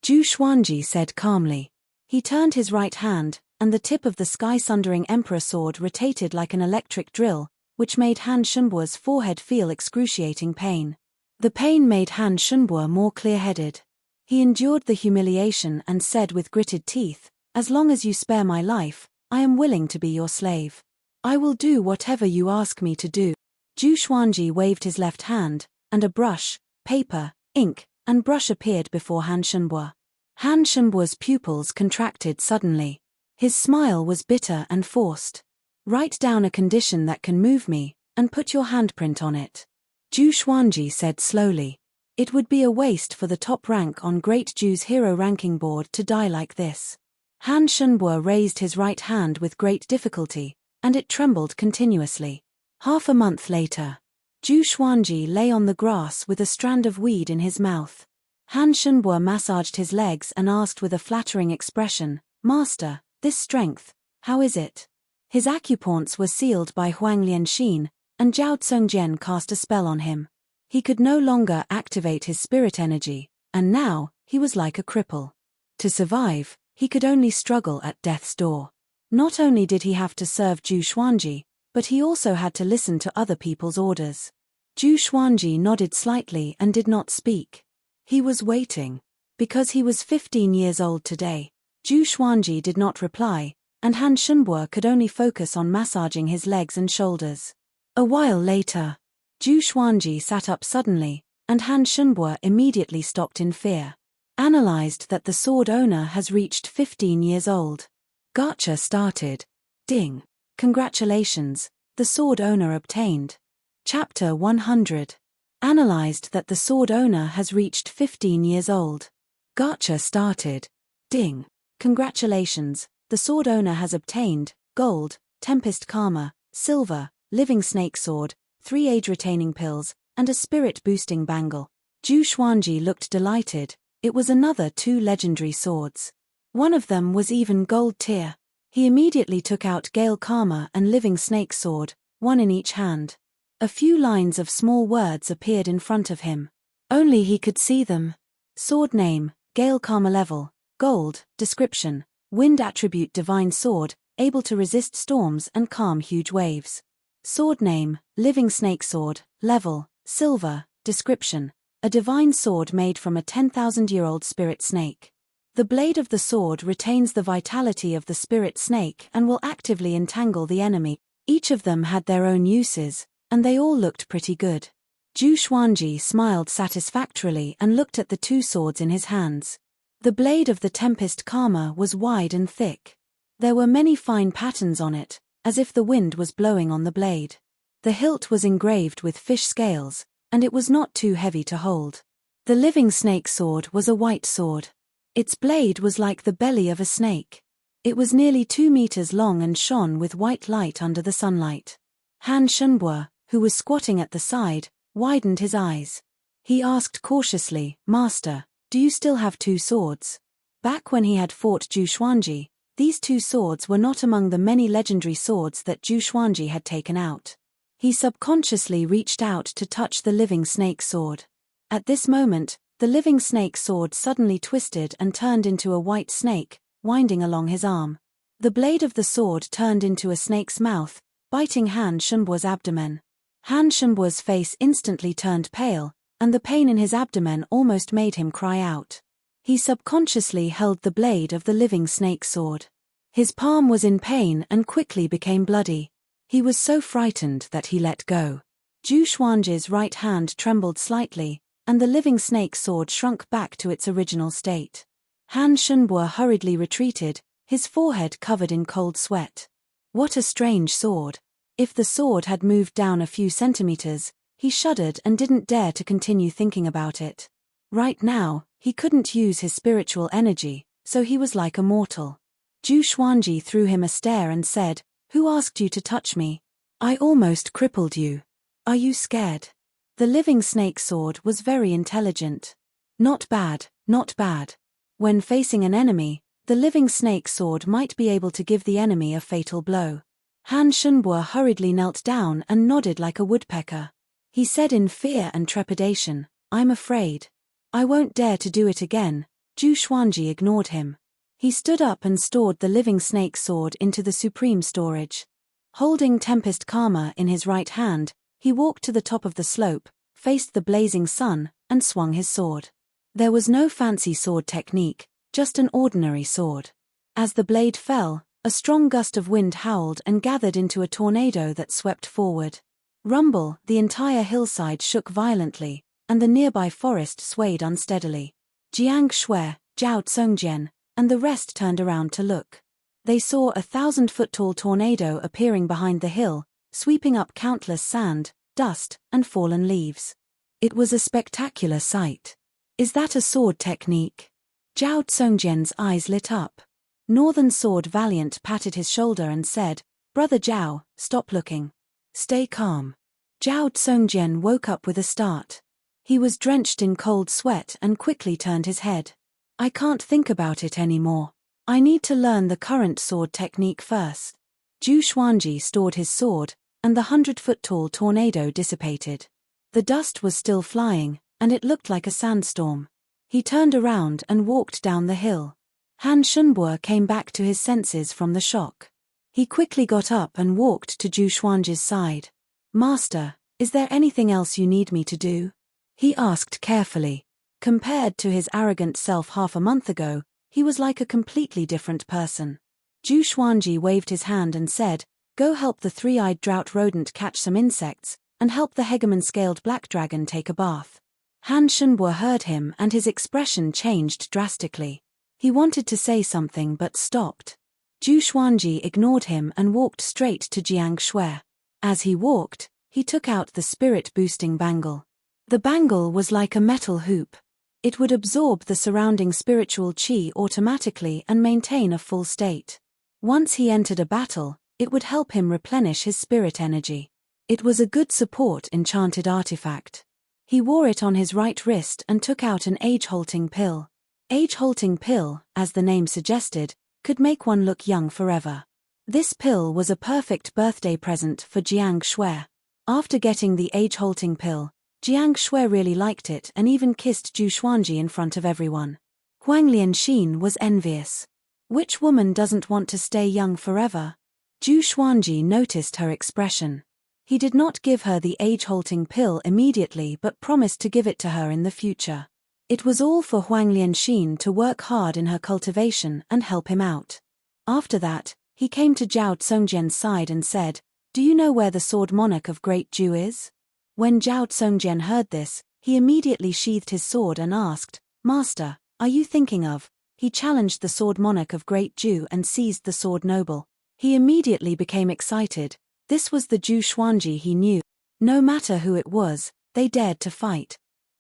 Zhu Xuanji said calmly. He turned his right hand, and the tip of the sky-sundering emperor sword rotated like an electric drill, which made Han Shunbo's forehead feel excruciating pain. The pain made Han Shunbo more clear-headed. He endured the humiliation and said with gritted teeth, "As long as you spare my life, I am willing to be your slave. I will do whatever you ask me to do." Zhu Xuanji waved his left hand, and a brush, paper, ink, and brush appeared before Han Shunbo. Han Shunbo's pupils contracted suddenly. His smile was bitter and forced. "Write down a condition that can move me, and put your handprint on it," Zhu Xuanji said slowly. "It would be a waste for the top rank on Great Zhu's hero ranking board to die like this." Han Shunbo raised his right hand with great difficulty, and it trembled continuously. Half a month later, Zhu Xuanji lay on the grass with a strand of weed in his mouth. Han Shunbo massaged his legs and asked with a flattering expression, "Master, this strength, how is it?" His acupoints were sealed by Huang Lianxin, and Zhao Tsungjian cast a spell on him. He could no longer activate his spirit energy, and now, he was like a cripple. To survive, he could only struggle at death's door. Not only did he have to serve Zhu Xuanji, but he also had to listen to other people's orders. Zhu Xuanji nodded slightly and did not speak. He was waiting. Because he was 15 years old today, Zhu Xuanji did not reply, and Han Shunbo could only focus on massaging his legs and shoulders. A while later, Zhu Xuanji sat up suddenly, and Han Shunbo immediately stopped in fear. Analyzed that the sword owner has reached 15 years old. Gacha started. Ding. Congratulations, the sword owner obtained. Chapter 100. Analyzed that the sword owner has reached 15 years old. Gacha started. Ding. Congratulations, the sword owner has obtained gold, Tempest Karma, silver, living snake sword, 3 age-retaining pills, and a spirit-boosting bangle. Zhu Xuanji looked delighted. It was another 2 legendary swords. One of them was even gold tier. He immediately took out Gale Karma and living snake sword, one in each hand. A few lines of small words appeared in front of him. Only he could see them. Sword name, Gale Karma level, gold, description, wind attribute divine sword, able to resist storms and calm huge waves. Sword name, living snake sword, level, silver, description, a divine sword made from a 10,000-year-old spirit snake. The blade of the sword retains the vitality of the spirit snake and will actively entangle the enemy. Each of them had their own uses, and they all looked pretty good. Zhu Xuanji smiled satisfactorily and looked at the 2 swords in his hands. The blade of the Tempest Karma was wide and thick. There were many fine patterns on it, as if the wind was blowing on the blade. The hilt was engraved with fish scales, and it was not too heavy to hold. The living snake sword was a white sword. Its blade was like the belly of a snake. It was nearly 2 meters long and shone with white light under the sunlight. Han Shunbua, who was squatting at the side, widened his eyes. He asked cautiously, "Master, do you still have 2 swords?" Back when he had fought Zhu Xuanji, these 2 swords were not among the many legendary swords that Zhu Xuanji had taken out. He subconsciously reached out to touch the living snake sword. At this moment, the living snake sword suddenly twisted and turned into a white snake, winding along his arm. The blade of the sword turned into a snake's mouth, biting Han Shunbua's abdomen. Han Shunbua's face instantly turned pale, and the pain in his abdomen almost made him cry out. He subconsciously held the blade of the living snake sword. His palm was in pain and quickly became bloody. He was so frightened that he let go. Zhu Xuanji's right hand trembled slightly, and the living snake sword shrunk back to its original state. Han Shunbua hurriedly retreated, his forehead covered in cold sweat. What a strange sword. If the sword had moved down a few centimeters, he shuddered and didn't dare to continue thinking about it. Right now, he couldn't use his spiritual energy, so he was like a mortal. Zhu Xuanji threw him a stare and said, "Who asked you to touch me? I almost crippled you. Are you scared?" The living snake sword was very intelligent. Not bad, not bad. When facing an enemy, the living snake sword might be able to give the enemy a fatal blow. Han Shunbua hurriedly knelt down and nodded like a woodpecker. He said in fear and trepidation, "I'm afraid. I won't dare to do it again." Zhu Xuanji ignored him. He stood up and stored the living snake sword into the supreme storage. Holding Tempest Karma in his right hand, he walked to the top of the slope, faced the blazing sun, and swung his sword. There was no fancy sword technique, just an ordinary sword. As the blade fell, a strong gust of wind howled and gathered into a tornado that swept forward. Rumble, the entire hillside shook violently, and the nearby forest swayed unsteadily. Jiang Shui, Zhao Tsongjian, and the rest turned around to look. They saw a 1,000-foot-tall tornado appearing behind the hill, sweeping up countless sand, dust, and fallen leaves. It was a spectacular sight. "Is that a sword technique?" Zhao Tsongjian's eyes lit up. Northern Sword Valiant patted his shoulder and said, "Brother Zhao, stop looking. Stay calm." Zhao Tsongjian woke up with a start. He was drenched in cold sweat and quickly turned his head. "I can't think about it anymore. I need to learn the current sword technique first." Zhu Xuanji stored his sword, and the 100-foot-tall tornado dissipated. The dust was still flying, and it looked like a sandstorm. He turned around and walked down the hill. Han Shunbua came back to his senses from the shock. He quickly got up and walked to Zhu Xuanji's side. "Master, is there anything else you need me to do?" he asked carefully. Compared to his arrogant self half a month ago, he was like a completely different person. Zhu Xuanji waved his hand and said, "Go help the 3-eyed drought rodent catch some insects, and help the hegemon-scaled black dragon take a bath." Han Shunbua heard him and his expression changed drastically. He wanted to say something but stopped. Zhu Xuanji ignored him and walked straight to Jiang Shui. As he walked, he took out the spirit-boosting bangle. The bangle was like a metal hoop. It would absorb the surrounding spiritual qi automatically and maintain a full state. Once he entered a battle, it would help him replenish his spirit energy. It was a good support enchanted artifact. He wore it on his right wrist and took out an age-halting pill. Age-halting pill, as the name suggested, could make one look young forever. This pill was a perfect birthday present for Jiang Shui. After getting the age-halting pill, Jiang Shui really liked it and even kissed Zhu Xuanji in front of everyone. Huang Lianxin was envious. Which woman doesn't want to stay young forever? Zhu Xuanji noticed her expression. He did not give her the age-halting pill immediately but promised to give it to her in the future. It was all for Huang Lianxin to work hard in her cultivation and help him out. After that, he came to Zhao Tsongjian's side and said, "Do you know where the sword monarch of Great Zhu is?" When Zhao Tsongjian heard this, he immediately sheathed his sword and asked, "Master, are you thinking of?" He challenged the sword monarch of Great Zhu and seized the sword noble. He immediately became excited. This was the Zhu Xuanji he knew. No matter who it was, they dared to fight.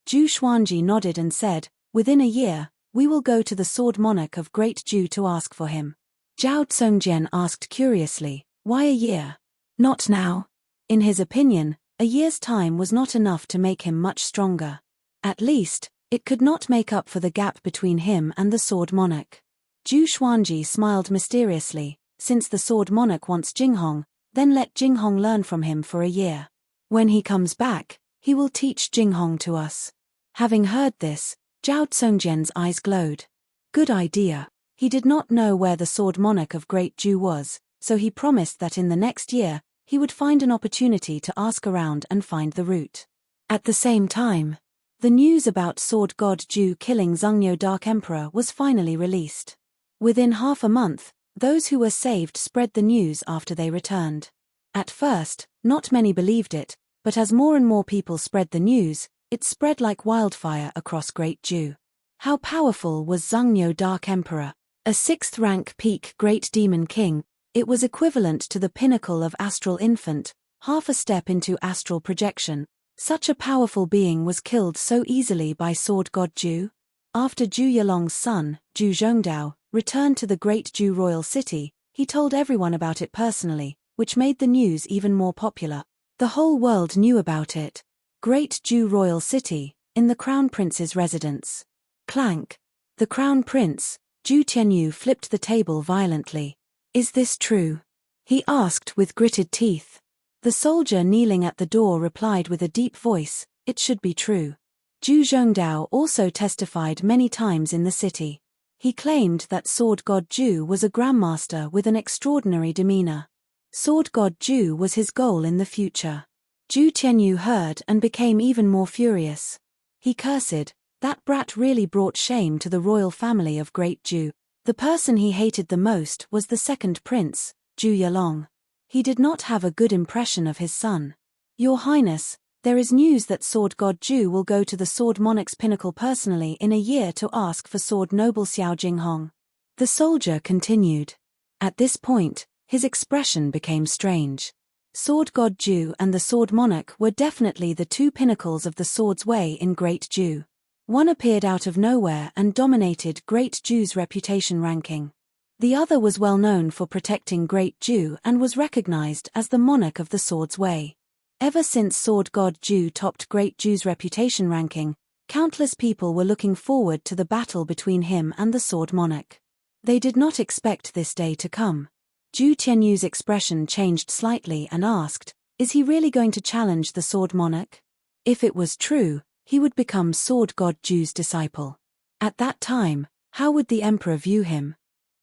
Zhu Xuanji nodded and said, "Within a year, we will go to the Sword Monarch of Great Zhu to ask for him." Zhao Tsongjian asked curiously, "Why a year? Not now?" In his opinion, a year's time was not enough to make him much stronger. At least, it could not make up for the gap between him and the Sword Monarch. Zhu Xuanji smiled mysteriously, "Since the Sword Monarch wants Jinghong, then let Jinghong learn from him for a year. When he comes back, he will teach Jinghong to us." Having heard this, Zhao Tsongjian's eyes glowed. Good idea. He did not know where the Sword Monarch of Great Zhu was, so he promised that in the next year, he would find an opportunity to ask around and find the route. At the same time, the news about Sword God Zhu killing Zhongnyo Dark Emperor was finally released. Within half a month, those who were saved spread the news after they returned. At first, not many believed it, but as more and more people spread the news, it spread like wildfire across Great Zhu. How powerful was Zhongnyo Dark Emperor? A 6th-rank peak Great Demon King, it was equivalent to the pinnacle of Astral Infant, half a step into astral projection. Such a powerful being was killed so easily by Sword God Zhu. After Zhu Yalong's son, Zhu Zhongdao, returned to the Great Zhu royal city, he told everyone about it personally, which made the news even more popular. The whole world knew about it. Great Zhu royal city, in the Crown Prince's residence. Clank. The Crown Prince, Zhu Tianyu, flipped the table violently. "Is this true?" he asked with gritted teeth. The soldier kneeling at the door replied with a deep voice, "It should be true." Zhu Zhongdao also testified many times in the city. He claimed that Sword God Zhu was a grandmaster with an extraordinary demeanor. Sword God Zhu was his goal in the future. Zhu Tianyu heard and became even more furious. He cursed, "That brat really brought shame to the royal family of Great Zhu." The person he hated the most was the second prince, Zhu Yalong. He did not have a good impression of his son. "Your Highness, there is news that Sword God Zhu will go to the Sword Monarch's pinnacle personally in a year to ask for Sword Noble Xiao Jinghong." The soldier continued. At this point, his expression became strange. Sword God Zhu and the Sword Monarch were definitely the two pinnacles of the Sword's Way in Great Zhu. One appeared out of nowhere and dominated Great Zhu's reputation ranking. The other was well known for protecting Great Zhu and was recognized as the monarch of the Sword's Way. Ever since Sword God Zhu topped Great Zhu's reputation ranking, countless people were looking forward to the battle between him and the Sword Monarch. They did not expect this day to come. Zhu Tianyu's expression changed slightly and asked, "Is he really going to challenge the Sword Monarch?" If it was true, he would become Sword God Zhu's disciple. At that time, how would the emperor view him?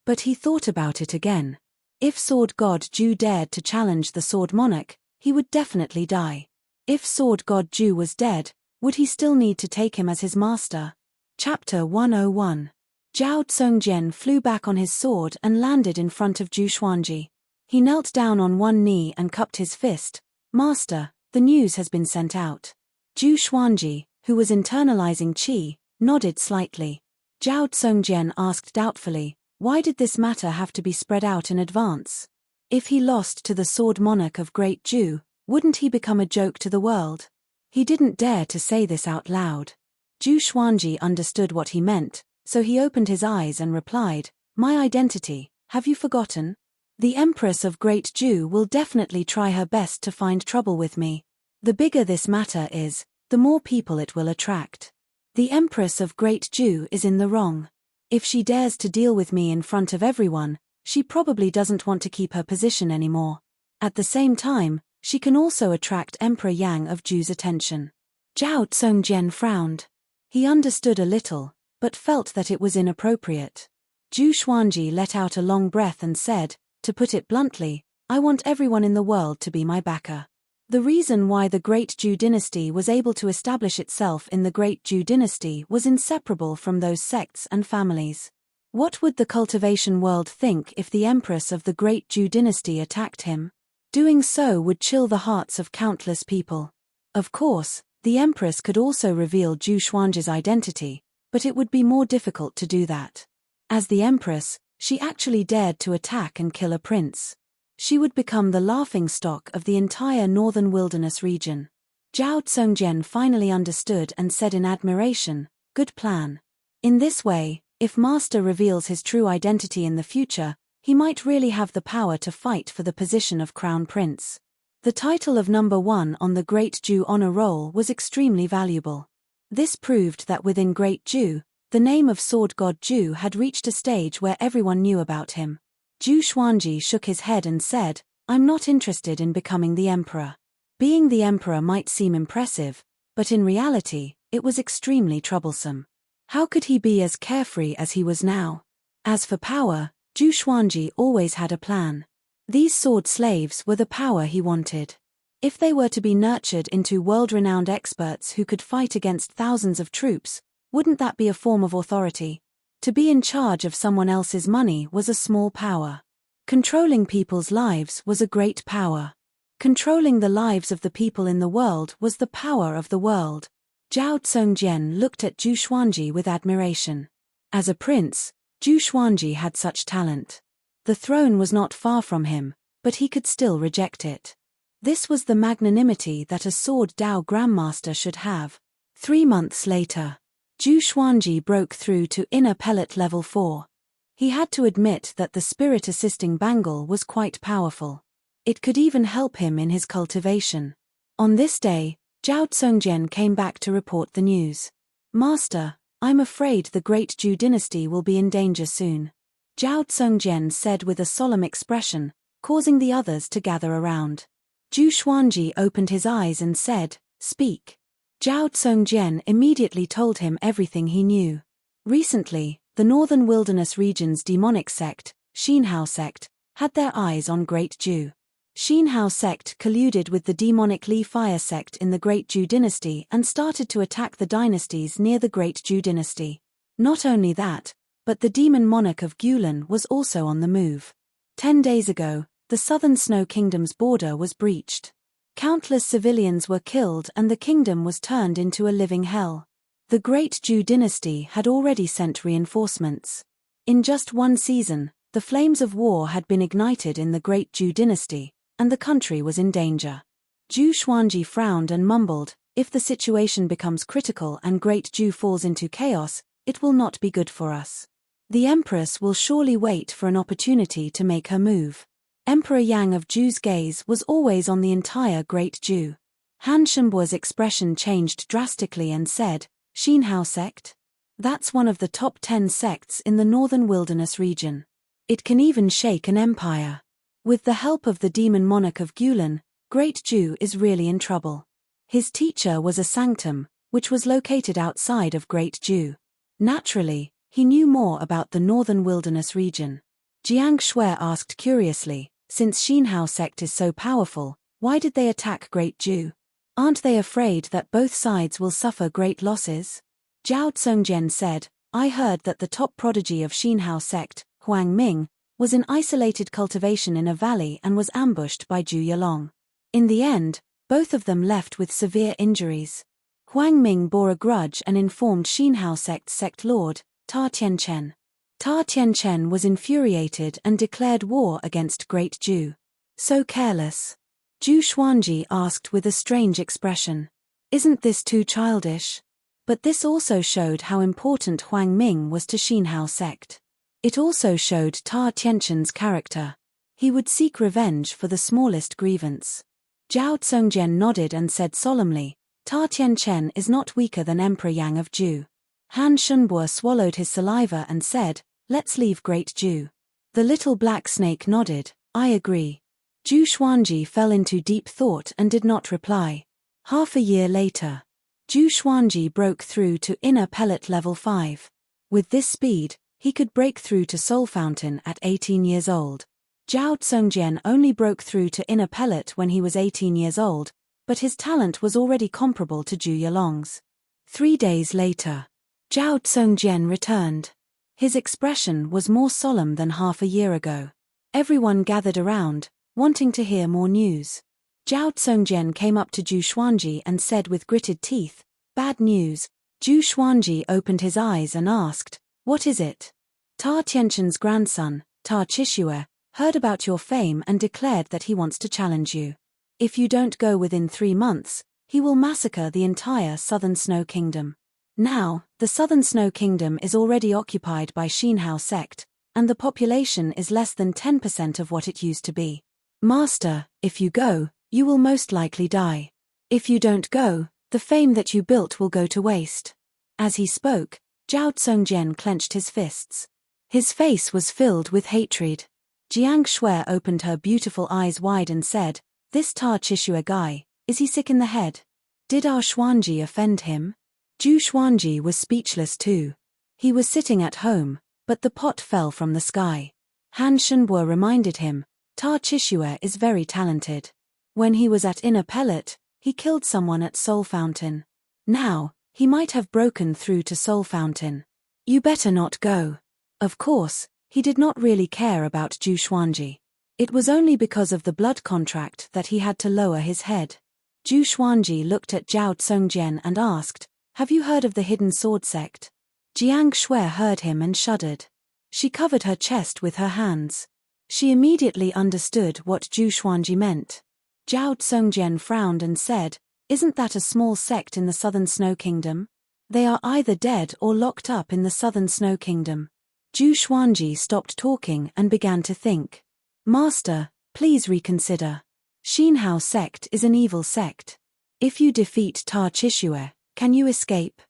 But he thought about it again. If Sword God Zhu dared to challenge the Sword Monarch, he would definitely die. If Sword God Zhu was dead, would he still need to take him as his master? Chapter 101. Zhao Tsongjian flew back on his sword and landed in front of Zhu Xuanji. He knelt down on one knee and cupped his fist. "Master, the news has been sent out." Zhu Xuanji, who was internalizing qi, nodded slightly. Zhao Tsongjian asked doubtfully, "Why did this matter have to be spread out in advance? If he lost to the Sword Monarch of Great Zhu, wouldn't he become a joke to the world?" He didn't dare to say this out loud. Zhu Xuanji understood what he meant, so he opened his eyes and replied, "My identity, have you forgotten? The Empress of Great Zhu will definitely try her best to find trouble with me. The bigger this matter is, the more people it will attract. The Empress of Great Zhu is in the wrong. If she dares to deal with me in front of everyone, she probably doesn't want to keep her position anymore. At the same time, she can also attract Emperor Yang of Zhu's attention." Zhao Tsongjian frowned. He understood a little, but felt that it was inappropriate. Zhu Xuanji let out a long breath and said, "To put it bluntly, I want everyone in the world to be my backer." The reason why the Great Zhu dynasty was able to establish itself in the Great Zhu dynasty was inseparable from those sects and families. What would the cultivation world think if the Empress of the Great Zhu dynasty attacked him? Doing so would chill the hearts of countless people. Of course, the Empress could also reveal Zhu Xuanji's identity, but it would be more difficult to do that. As the Empress, she actually dared to attack and kill a prince. She would become the laughingstock of the entire northern wilderness region. Zhao Tsongjian finally understood and said in admiration, "Good plan." In this way, if Master reveals his true identity in the future, he might really have the power to fight for the position of Crown Prince. The title of number 1 on the Great Zhu honor roll was extremely valuable. This proved that within Great Zhu, the name of Sword God Zhu had reached a stage where everyone knew about him. Zhu Xuanji shook his head and said, "I'm not interested in becoming the emperor." Being the emperor might seem impressive, but in reality, it was extremely troublesome. How could he be as carefree as he was now? As for power, Zhu Xuanji always had a plan. These sword slaves were the power he wanted. If they were to be nurtured into world-renowned experts who could fight against thousands of troops, wouldn't that be a form of authority? To be in charge of someone else's money was a small power. Controlling people's lives was a great power. Controlling the lives of the people in the world was the power of the world. Zhao Tsongjian looked at Zhu Xuanji with admiration. As a prince, Zhu Xuanji had such talent. The throne was not far from him, but he could still reject it. This was the magnanimity that a sword Dao Grandmaster should have. 3 months later, Zhu Xuanji broke through to inner pellet level 4. He had to admit that the spirit assisting bangle was quite powerful. It could even help him in his cultivation. On this day, Zhao Tsongjian came back to report the news. "Master, I'm afraid the Great Zhu dynasty will be in danger soon," Zhao Tsongjian said with a solemn expression, causing the others to gather around. Zhu Xuanji opened his eyes and said, "Speak." Zhao Tsongjian immediately told him everything he knew. Recently, the Northern Wilderness region's demonic sect, Xinhao sect, had their eyes on Great Zhu. Xinhao sect colluded with the demonic Li Fire sect in the Great Zhu dynasty and started to attack the dynasties near the Great Zhu dynasty. Not only that, but the demon monarch of Gulan was also on the move. 10 days ago, the southern Snow Kingdom's border was breached. Countless civilians were killed and the kingdom was turned into a living hell. The Great Zhu dynasty had already sent reinforcements. In just 1 season, the flames of war had been ignited in the Great Zhu dynasty, and the country was in danger. Zhu Xuanji frowned and mumbled, "If the situation becomes critical and Great Zhu falls into chaos, it will not be good for us. The Empress will surely wait for an opportunity to make her move." Emperor Yang of Zhu's gaze was always on the entire Great Zhu. Han Shenbuo's expression changed drastically and said, "Xinhao sect? That's one of the top 10 sects in the Northern Wilderness region. It can even shake an empire. With the help of the demon monarch of Gulan, Great Zhu is really in trouble." His teacher was a sanctum, which was located outside of Great Zhu. Naturally, he knew more about the Northern Wilderness region. Jiang Shui asked curiously, "Since Xinhao sect is so powerful, why did they attack Great Zhu? Aren't they afraid that both sides will suffer great losses?" Zhao Tsongjian said, "I heard that the top prodigy of Xinhao sect, Huang Ming, was in isolated cultivation in a valley and was ambushed by Zhu Yalong. In the end, both of them left with severe injuries. Huang Ming bore a grudge and informed Xinhao sect's sect lord, Ta Tianchen. Ta Tianchen was infuriated and declared war against Great Zhu. So careless." Zhu Xuanji asked with a strange expression, "Isn't this too childish?" But this also showed how important Huang Ming was to Xinhao sect. It also showed Ta Tianchen's character. He would seek revenge for the smallest grievance. Zhao Tsongjian nodded and said solemnly, "Ta Tianchen is not weaker than Emperor Yang of Zhu." Han Shenbuo swallowed his saliva and said, "Let's leave Great Zhu." The little black snake nodded, "I agree." Zhu Xuanji fell into deep thought and did not reply. Half a year later, Zhu Xuanji broke through to inner pellet level 5. With this speed, he could break through to Soul Fountain at 18 years old. Zhao Tsongjian only broke through to inner pellet when he was 18 years old, but his talent was already comparable to Zhu Yalong's. 3 days later, Zhao Tsongjian returned. His expression was more solemn than half a year ago. Everyone gathered around, wanting to hear more news. Zhao Tsongjian came up to Zhu Xuanji and said with gritted teeth, "Bad news." Zhu Xuanji opened his eyes and asked, "What is it?" "Ta Tianchen's grandson, Ta Chishue, heard about your fame and declared that he wants to challenge you. If you don't go within 3 months, he will massacre the entire Southern Snow Kingdom. Now, the Southern Snow Kingdom is already occupied by Shinhao sect, and the population is less than 10% of what it used to be. Master, if you go, you will most likely die. If you don't go, the fame that you built will go to waste. As he spoke, Zhao Zongjian clenched his fists. His face was filled with hatred. Jiang Shui opened her beautiful eyes wide and said, "This Ta Chishua guy, is he sick in the head? Did our Xuanji offend him?" Zhu Xuanji was speechless too. He was sitting at home, but the pot fell from the sky. Han Shenbo reminded him, Ta Chishua is very talented. When he was at Inner Pellet, he killed someone at Soul Fountain. Now, he might have broken through to Soul Fountain. You better not go. Of course, he did not really care about Zhu Xuanji. It was only because of the blood contract that he had to lower his head. Zhu Xuanji looked at Zhao Zongjian and asked, "Have you heard of the Hidden Sword sect?" Jiang Shui heard him and shuddered. She covered her chest with her hands. She immediately understood what Zhu Xuanji meant. Zhao Zongjian frowned and said, "Isn't that a small sect in the Southern Snow Kingdom? They are either dead or locked up in the Southern Snow Kingdom." Zhu Xuanji stopped talking and began to think. "Master, please reconsider. Shinhao sect is an evil sect. If you defeat Ta Chishua, can you escape?"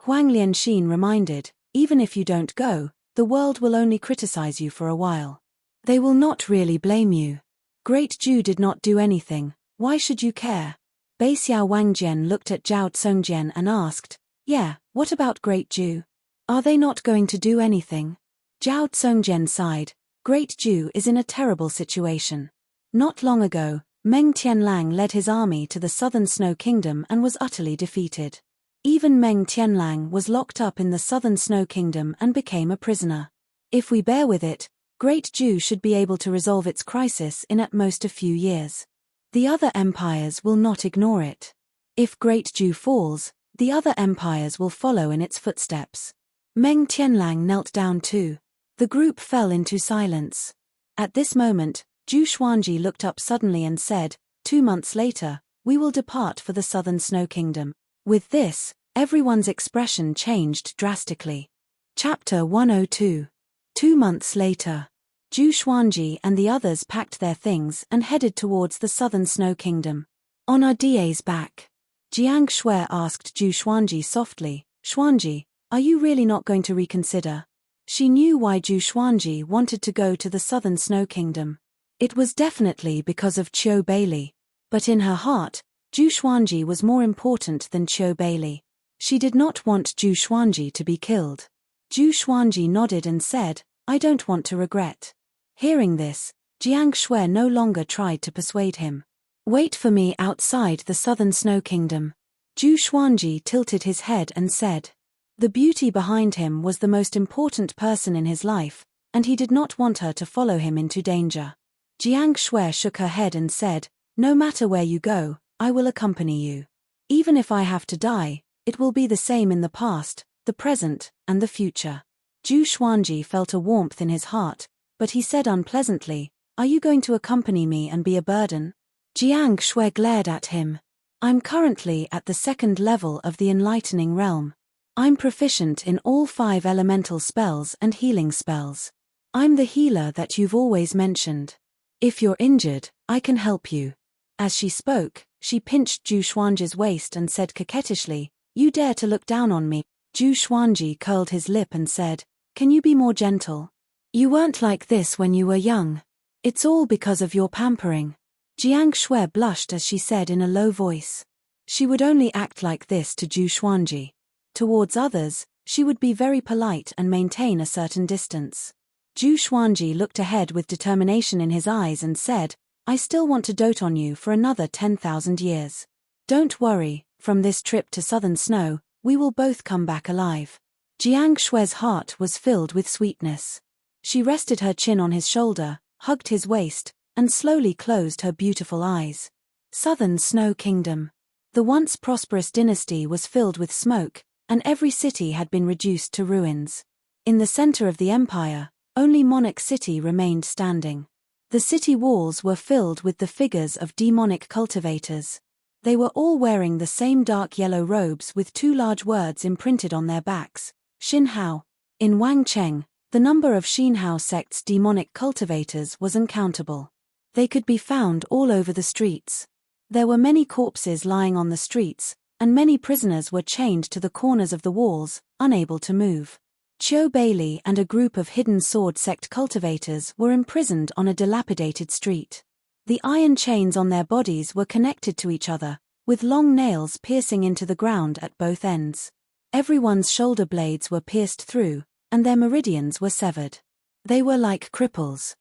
Huang Lianxin reminded, "Even if you don't go, the world will only criticize you for a while. They will not really blame you. Great Zhu did not do anything, why should you care?" Baixiao Wangjian looked at Zhao Zongjian and asked, "Yeah, what about Great Zhu? Are they not going to do anything?" Zhao Zongjian sighed, "Great Zhu is in a terrible situation. Not long ago, Meng Tianlang led his army to the Southern Snow Kingdom and was utterly defeated. Even Meng Tianlang was locked up in the Southern Snow Kingdom and became a prisoner. If we bear with it, Great Zhu should be able to resolve its crisis in at most a few years. The other empires will not ignore it. If Great Zhu falls, the other empires will follow in its footsteps." Meng Tianlang knelt down too. The group fell into silence. At this moment, Zhu Xuanji looked up suddenly and said, 2 months later, we will depart for the Southern Snow Kingdom." With this, everyone's expression changed drastically. Chapter 102. 2 months later. Zhu Xuanji and the others packed their things and headed towards the Southern Snow Kingdom. On Ardie's back, Jiang Shui asked Zhu Xuanji softly, "Xuanji, are you really not going to reconsider?" She knew why Zhu Xuanji wanted to go to the Southern Snow Kingdom. It was definitely because of Qiu Beili. But in her heart, Zhu Xuanji was more important than Qiu Beili. She did not want Zhu Xuanji to be killed. Zhu Xuanji nodded and said, "I don't want to regret." Hearing this, Jiang Shui no longer tried to persuade him. "Wait for me outside the Southern Snow Kingdom." Zhu Xuanji tilted his head and said. The beauty behind him was the most important person in his life, and he did not want her to follow him into danger. Jiang Shui shook her head and said, "No matter where you go, I will accompany you. Even if I have to die, it will be the same in the past, the present, and the future." Zhu Xuanji felt a warmth in his heart, but he said unpleasantly, "Are you going to accompany me and be a burden?" Jiang Shui glared at him. "I'm currently at the 2nd level of the enlightening realm. I'm proficient in all 5 elemental spells and healing spells. I'm the healer that you've always mentioned. If you're injured, I can help you." As she spoke, she pinched Zhu Xuanji's waist and said coquettishly, "You dare to look down on me?" Zhu Xuanji curled his lip and said, "Can you be more gentle? You weren't like this when you were young. It's all because of your pampering." Jiang Shui blushed as she said in a low voice. She would only act like this to Zhu Xuanji. Towards others, she would be very polite and maintain a certain distance. Zhu Xuanji looked ahead with determination in his eyes and said, "I still want to dote on you for another 10,000 years. Don't worry, from this trip to Southern Snow, we will both come back alive." Jiang Shui's heart was filled with sweetness. She rested her chin on his shoulder, hugged his waist, and slowly closed her beautiful eyes. Southern Snow Kingdom. The once prosperous dynasty was filled with smoke, and every city had been reduced to ruins. In the center of the empire, only Monarch City remained standing. The city walls were filled with the figures of demonic cultivators. They were all wearing the same dark yellow robes with two large words imprinted on their backs, Xin Hao. In Wangcheng, the number of Xin Hao sect's demonic cultivators was uncountable. They could be found all over the streets. There were many corpses lying on the streets, and many prisoners were chained to the corners of the walls, unable to move. Qiu Bailey and a group of hidden sword sect cultivators were imprisoned on a dilapidated street. The iron chains on their bodies were connected to each other, with long nails piercing into the ground at both ends. Everyone's shoulder blades were pierced through, and their meridians were severed. They were like cripples.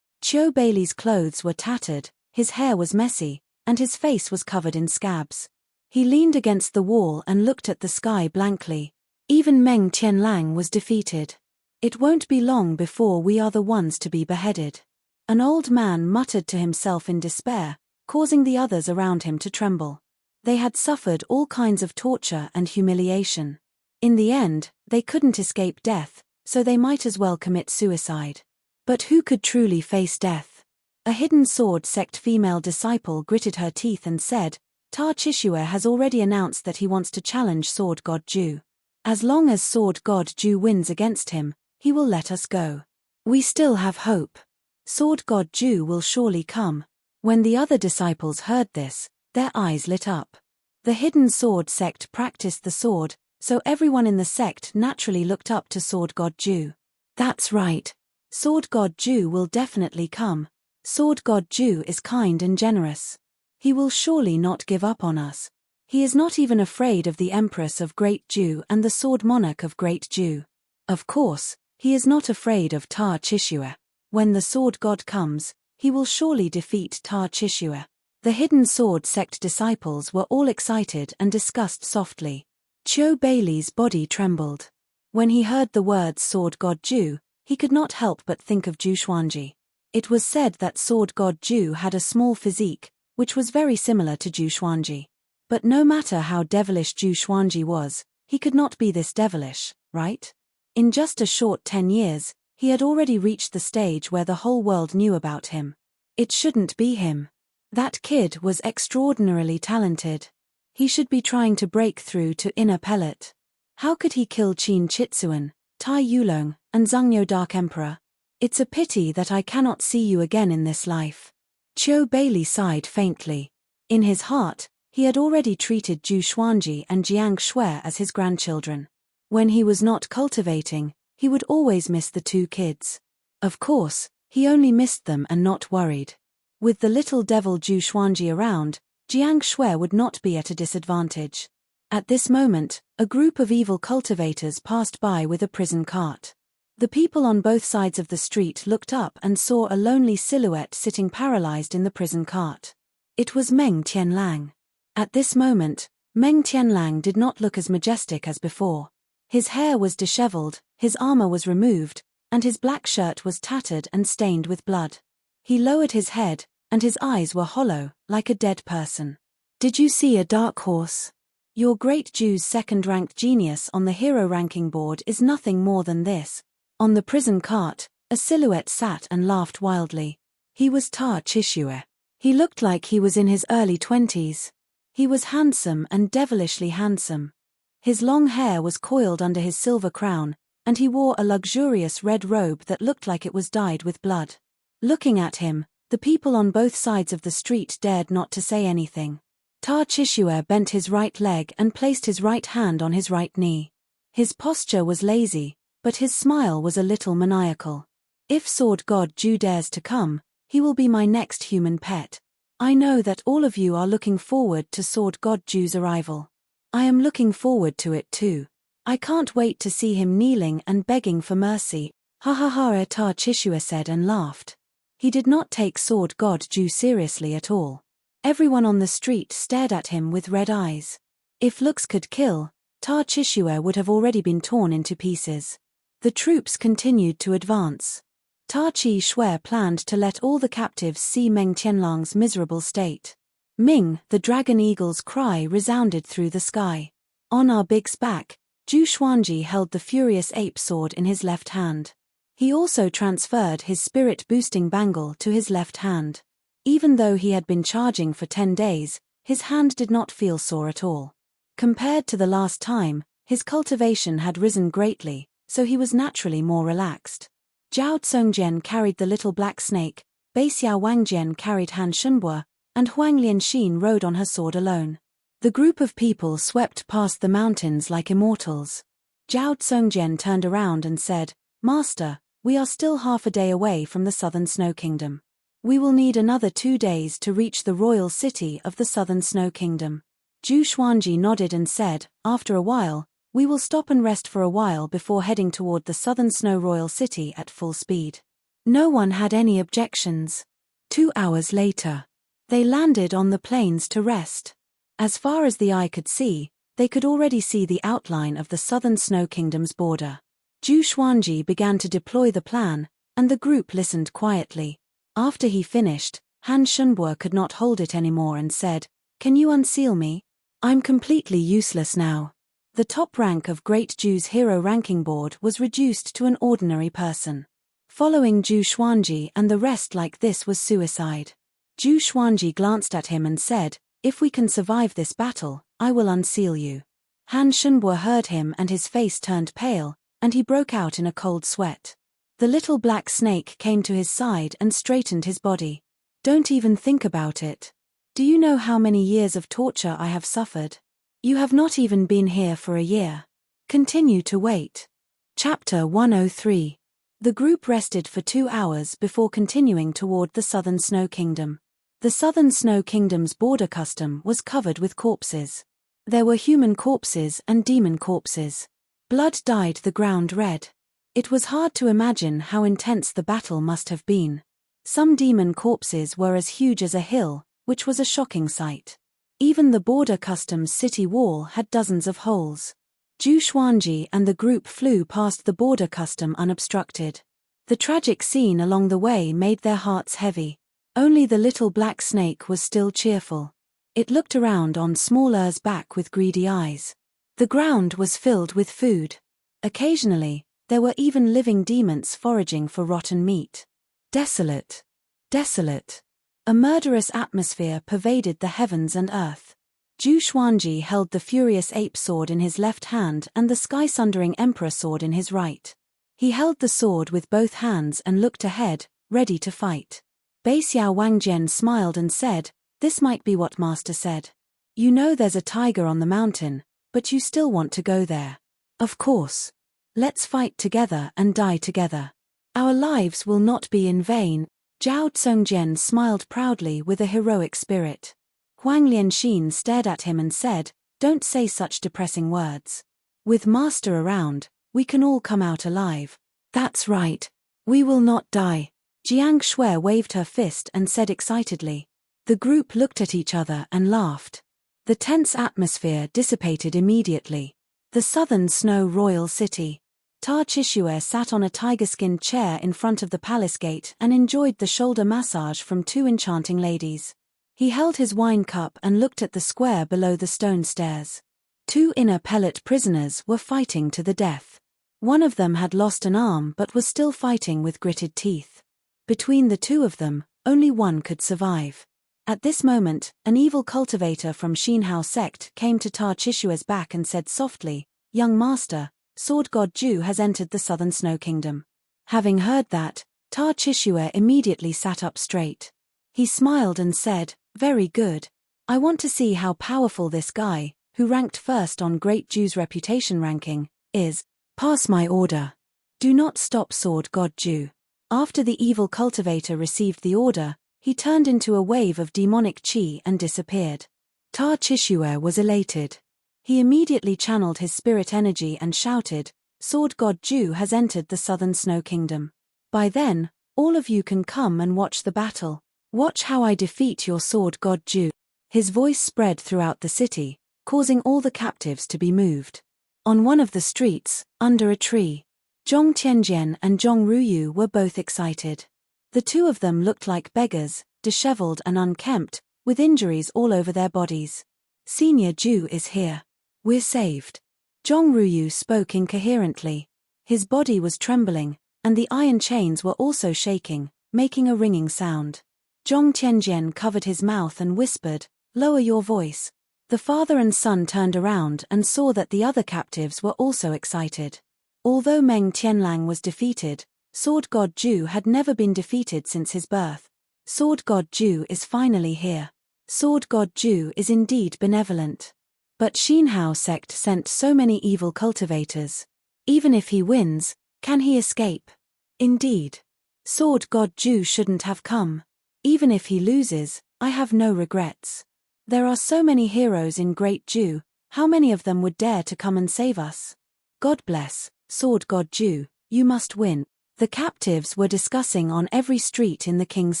Qiu Bailey's clothes were tattered, his hair was messy, and his face was covered in scabs. He leaned against the wall and looked at the sky blankly. Even Meng Tianlang was defeated. It won't be long before we are the ones to be beheaded. An old man muttered to himself in despair, causing the others around him to tremble. They had suffered all kinds of torture and humiliation. In the end, they couldn't escape death, so they might as well commit suicide. But who could truly face death? A hidden sword sect female disciple gritted her teeth and said, Ta Chishue has already announced that he wants to challenge Sword God Ju. As long as Sword God Ju wins against him, he will let us go. We still have hope. Sword God Ju will surely come. When the other disciples heard this, their eyes lit up. The hidden sword sect practiced the sword, so everyone in the sect naturally looked up to Sword God Ju. That's right. Sword God Ju will definitely come. Sword God Ju is kind and generous. He will surely not give up on us. He is not even afraid of the Empress of Great Ju and the Sword Monarch of Great Ju. Of course, he is not afraid of Ta Chishue. When the Sword God comes, he will surely defeat Ta Chishue. The hidden sword sect disciples were all excited and discussed softly. Qiu Bailey's body trembled. When he heard the words Sword God Ju, he could not help but think of Zhu Xuanji. It was said that Sword God Ju had a small physique, which was very similar to Zhu Xuanji. But no matter how devilish Zhu Xuanji was, he could not be this devilish, right? In just a short 10 years, he had already reached the stage where the whole world knew about him. It shouldn't be him. That kid was extraordinarily talented. He should be trying to break through to inner pellet. How could he kill Qin Chitsuan, Tai Yulong, and Zhangyo Dark Emperor? It's a pity that I cannot see you again in this life. Qiu Bailey sighed faintly. In his heart, he had already treated Zhu Xuanji and Jiang Shui as his grandchildren. When he was not cultivating, he would always miss the two kids. Of course, he only missed them and not worried. With the little devil Zhu Xuanji around, Jiang Shui would not be at a disadvantage. At this moment, a group of evil cultivators passed by with a prison cart. The people on both sides of the street looked up and saw a lonely silhouette sitting paralyzed in the prison cart. It was Meng Tianlang. At this moment, Meng Tianlang did not look as majestic as before. His hair was disheveled, his armor was removed, and his black shirt was tattered and stained with blood. He lowered his head, and his eyes were hollow, like a dead person. Did you see a dark horse? Your great Jew's second-ranked genius on the hero ranking board is nothing more than this. On the prison cart, a silhouette sat and laughed wildly. He was Ta Chishue. He looked like he was in his early 20s. He was handsome and devilishly handsome. His long hair was coiled under his silver crown, and he wore a luxurious red robe that looked like it was dyed with blood. Looking at him, the people on both sides of the street dared not to say anything. Ta Chishue bent his right leg and placed his right hand on his right knee. His posture was lazy, but his smile was a little maniacal. If Sword God Ju dares to come, he will be my next human pet. I know that all of you are looking forward to Sword God Ju's arrival. I am looking forward to it too. I can't wait to see him kneeling and begging for mercy. Ha ha ha, Ta Chishue said and laughed. He did not take Sword God Ju seriously at all. Everyone on the street stared at him with red eyes. If looks could kill, Ta Chishue would have already been torn into pieces. The troops continued to advance. Ta Chi Shui planned to let all the captives see Meng Tianlang's miserable state. Ming, the dragon eagle's cry resounded through the sky. On our big's back, Zhu Xuanji held the furious ape sword in his left hand. He also transferred his spirit-boosting bangle to his left hand. Even though he had been charging for 10 days, His hand did not feel sore at all. Compared to the last time, his cultivation had risen greatly, so he was naturally more relaxed. Zhao Tsongjian carried the little black snake, Bei Xiao Wangjian carried Han Shunbua, and Huang Lianxin rode on her sword alone. The group of people swept past the mountains like immortals. Zhao Tsongjian turned around and said, "Master, we are still half a day away from the Southern Snow Kingdom. We will need another 2 days to reach the royal city of the Southern Snow Kingdom." Zhu Xuanji nodded and said, "After a while, we will stop and rest for a while before heading toward the Southern Snow Royal City at full speed." No one had any objections. 2 hours later, they landed on the plains to rest. As far as the eye could see, they could already see the outline of the Southern Snow Kingdom's border. Zhu Xuanji began to deploy the plan, and the group listened quietly. After he finished, Han Shunbua could not hold it anymore and said, "Can you unseal me? I'm completely useless now." The top rank of Great Zhu's hero ranking board was reduced to an ordinary person. Following Zhu Xuanji and the rest like this was suicide. Zhu Xuanji glanced at him and said, "If we can survive this battle, I will unseal you." Han Shunbua heard him and his face turned pale, and he broke out in a cold sweat. The little black snake came to his side and straightened his body. "Don't even think about it. Do you know how many years of torture I have suffered? You have not even been here for a year. Continue to wait." Chapter 103. The group rested for 2 hours before continuing toward the Southern Snow Kingdom. The Southern Snow Kingdom's border custom was covered with corpses. There were human corpses and demon corpses. Blood dyed the ground red. It was hard to imagine how intense the battle must have been. Some demon corpses were as huge as a hill, which was a shocking sight. Even the border customs city wall had dozens of holes. Zhu Xuanji and the group flew past the border custom unobstructed. The tragic scene along the way made their hearts heavy. Only the little black snake was still cheerful. It looked around on Small Er's back with greedy eyes. The ground was filled with food. Occasionally, there were even living demons foraging for rotten meat. Desolate. Desolate. A murderous atmosphere pervaded the heavens and earth. Zhu Xuanji held the Furious Ape sword in his left hand and the Sky-Sundering Emperor sword in his right. He held the sword with both hands and looked ahead, ready to fight. Bei Xiao Wangjian smiled and said, "This might be what Master said. You know there's a tiger on the mountain, but you still want to go there." "Of course. Let's fight together and die together. Our lives will not be in vain." Zhao Tsongjian smiled proudly with a heroic spirit. Huang Lianxin stared at him and said, "Don't say such depressing words. With Master around, we can all come out alive." "That's right. We will not die." Jiang Shui waved her fist and said excitedly. The group looked at each other and laughed. The tense atmosphere dissipated immediately. The Southern Snow Royal City. Ta Chishue sat on a tiger-skinned chair in front of the palace gate and enjoyed the shoulder massage from 2 enchanting ladies. He held his wine cup and looked at the square below the stone stairs. 2 inner pellet prisoners were fighting to the death. One of them had lost an arm but was still fighting with gritted teeth. Between the 2 of them, only one could survive. At this moment, an evil cultivator from Xinhao sect came to Ta Chishue's back and said softly, "Young master, Sword God Zhu has entered the Southern Snow Kingdom." Having heard that, Ta Chishue immediately sat up straight. He smiled and said, "Very good. I want to see how powerful this guy, who ranked first on Great Zhu's reputation ranking, is. Pass my order. Do not stop Sword God Zhu." After the evil cultivator received the order, he turned into a wave of demonic qi and disappeared. Ta Chishue was elated. He immediately channeled his spirit energy and shouted, "Sword God Zhu has entered the Southern Snow Kingdom. By then, all of you can come and watch the battle. Watch how I defeat your Sword God Zhu." His voice spread throughout the city, causing all the captives to be moved. On one of the streets, under a tree, Zhong Tianjian and Zhong Ruyu were both excited. The 2 of them looked like beggars, disheveled and unkempt, with injuries all over their bodies. "Senior Zhu is here. We're saved." Zhong Ruyu spoke incoherently. His body was trembling, and the iron chains were also shaking, making a ringing sound. Zhong Tianjian covered his mouth and whispered, Lower your voice. The father and son turned around and saw that the other captives were also excited. Although Meng Tianlang was defeated, Sword God Ju had never been defeated since his birth. Sword God Ju is finally here. Sword God Ju is indeed benevolent. But Xinhao sect sent so many evil cultivators. Even if he wins, can he escape? Indeed. Sword God Ju shouldn't have come. Even if he loses, I have no regrets. There are so many heroes in Great Ju, how many of them would dare to come and save us? God bless, Sword God Ju, you must win. The captives were discussing on every street in the king's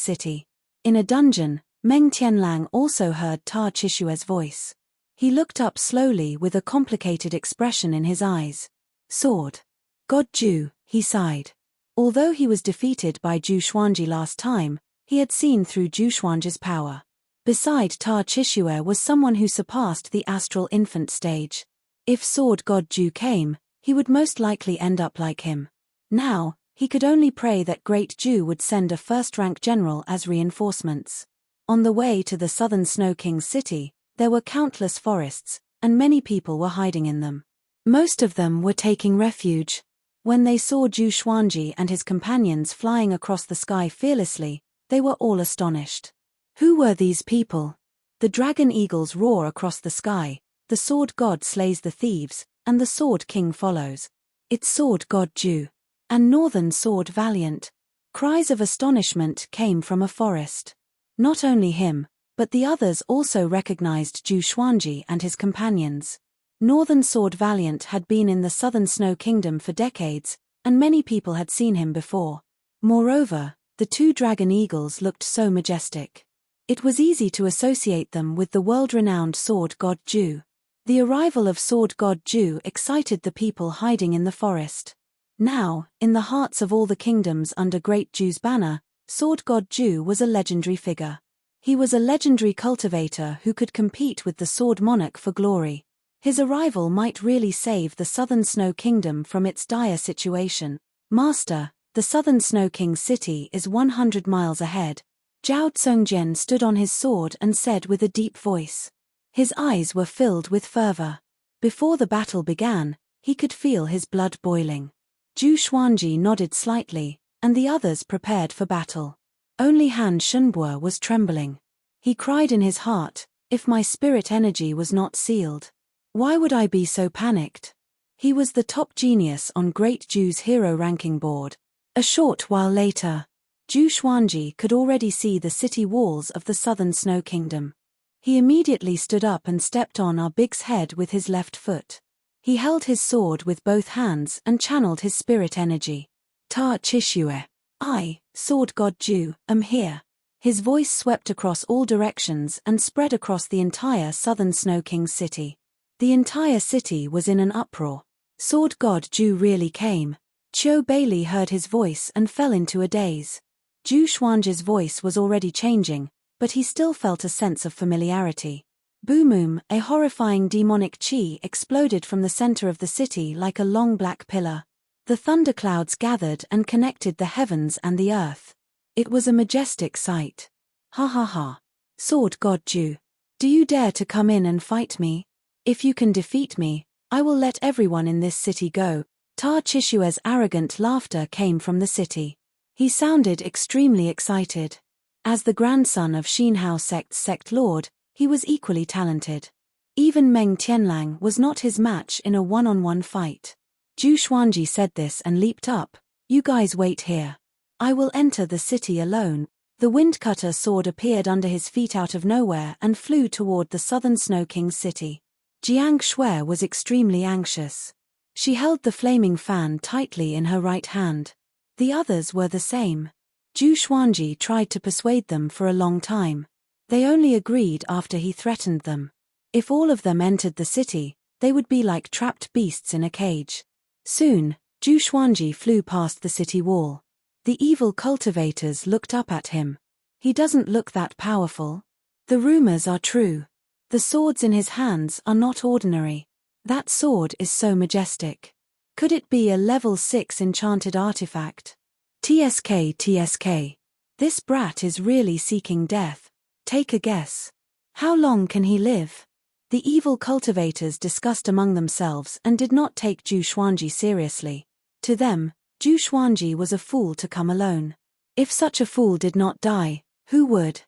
city. In a dungeon, Meng Tianlang also heard Ta Chishue's voice. He looked up slowly with a complicated expression in his eyes. Sword God Ju, he sighed. Although he was defeated by Zhu Xuanji last time, he had seen through Zhu Xuanji's power. Beside Ta Chishue was someone who surpassed the astral infant stage. If Sword God Ju came, he would most likely end up like him. Now, he could only pray that Great Ju would send a first-rank general as reinforcements. On the way to the southern Snow King's city, there were countless forests, and many people were hiding in them. Most of them were taking refuge. When they saw Zhu Xuanji and his companions flying across the sky fearlessly, they were all astonished. Who were these people? The dragon eagles roar across the sky, the sword god slays the thieves, and the sword king follows. It's Sword God Ju. And Northern Sword Valiant. Cries of astonishment came from a forest. Not only him, but the others also recognized Zhu Xuanji and his companions. Northern Sword Valiant had been in the Southern Snow Kingdom for decades, and many people had seen him before. Moreover, the two dragon eagles looked so majestic. It was easy to associate them with the world-renowned Sword God Ju. The arrival of Sword God Ju excited the people hiding in the forest. Now, in the hearts of all the kingdoms under Great Ju's banner, Sword God Ju was a legendary figure. He was a legendary cultivator who could compete with the Sword Monarch for glory. His arrival might really save the Southern Snow Kingdom from its dire situation. Master, the Southern Snow King's city is 100 miles ahead. Zhao Tsungjian stood on his sword and said with a deep voice. His eyes were filled with fervor. Before the battle began, he could feel his blood boiling. Zhu Xuanji nodded slightly, and the others prepared for battle. Only Han Shunbo was trembling. He cried in his heart, if my spirit energy was not sealed. Why would I be so panicked? He was the top genius on Great Ju's hero ranking board. A short while later, Zhu Xuanji could already see the city walls of the Southern Snow Kingdom. He immediately stood up and stepped on our Big's head with his left foot. He held his sword with both hands and channeled his spirit energy. Ta Chishue. I, Sword God Ju, am here. His voice swept across all directions and spread across the entire Southern Snow King's city. The entire city was in an uproar. Sword God Ju really came. Qiu Bailey heard his voice and fell into a daze. Zhu Xuanji's voice was already changing, but he still felt a sense of familiarity. Boom! A horrifying demonic chi exploded from the center of the city like a long black pillar. The thunderclouds gathered and connected the heavens and the earth. It was a majestic sight. Ha ha ha. Sword God Ju. Do you dare to come in and fight me? If you can defeat me, I will let everyone in this city go. Ta Chishue's arrogant laughter came from the city. He sounded extremely excited. As the grandson of Xinhao sect's sect lord, he was equally talented. Even Meng Tianlang was not his match in a one-on-one fight. Zhu Xuanji said this and leaped up. You guys wait here. I will enter the city alone. The windcutter sword appeared under his feet out of nowhere and flew toward the Southern Snow King's city. Jiang Shui was extremely anxious. She held the flaming fan tightly in her right hand. The others were the same. Zhu Xuanji tried to persuade them for a long time. They only agreed after he threatened them. If all of them entered the city, they would be like trapped beasts in a cage. Soon, Zhu Xuanji flew past the city wall. The evil cultivators looked up at him. He doesn't look that powerful. The rumors are true. The swords in his hands are not ordinary. That sword is so majestic. Could it be a level 6 enchanted artifact? TSK. This brat is really seeking death. Take a guess. How long can he live? The evil cultivators discussed among themselves and did not take Zhu Xuanji seriously. To them, Zhu Xuanji was a fool to come alone. If such a fool did not die, who would?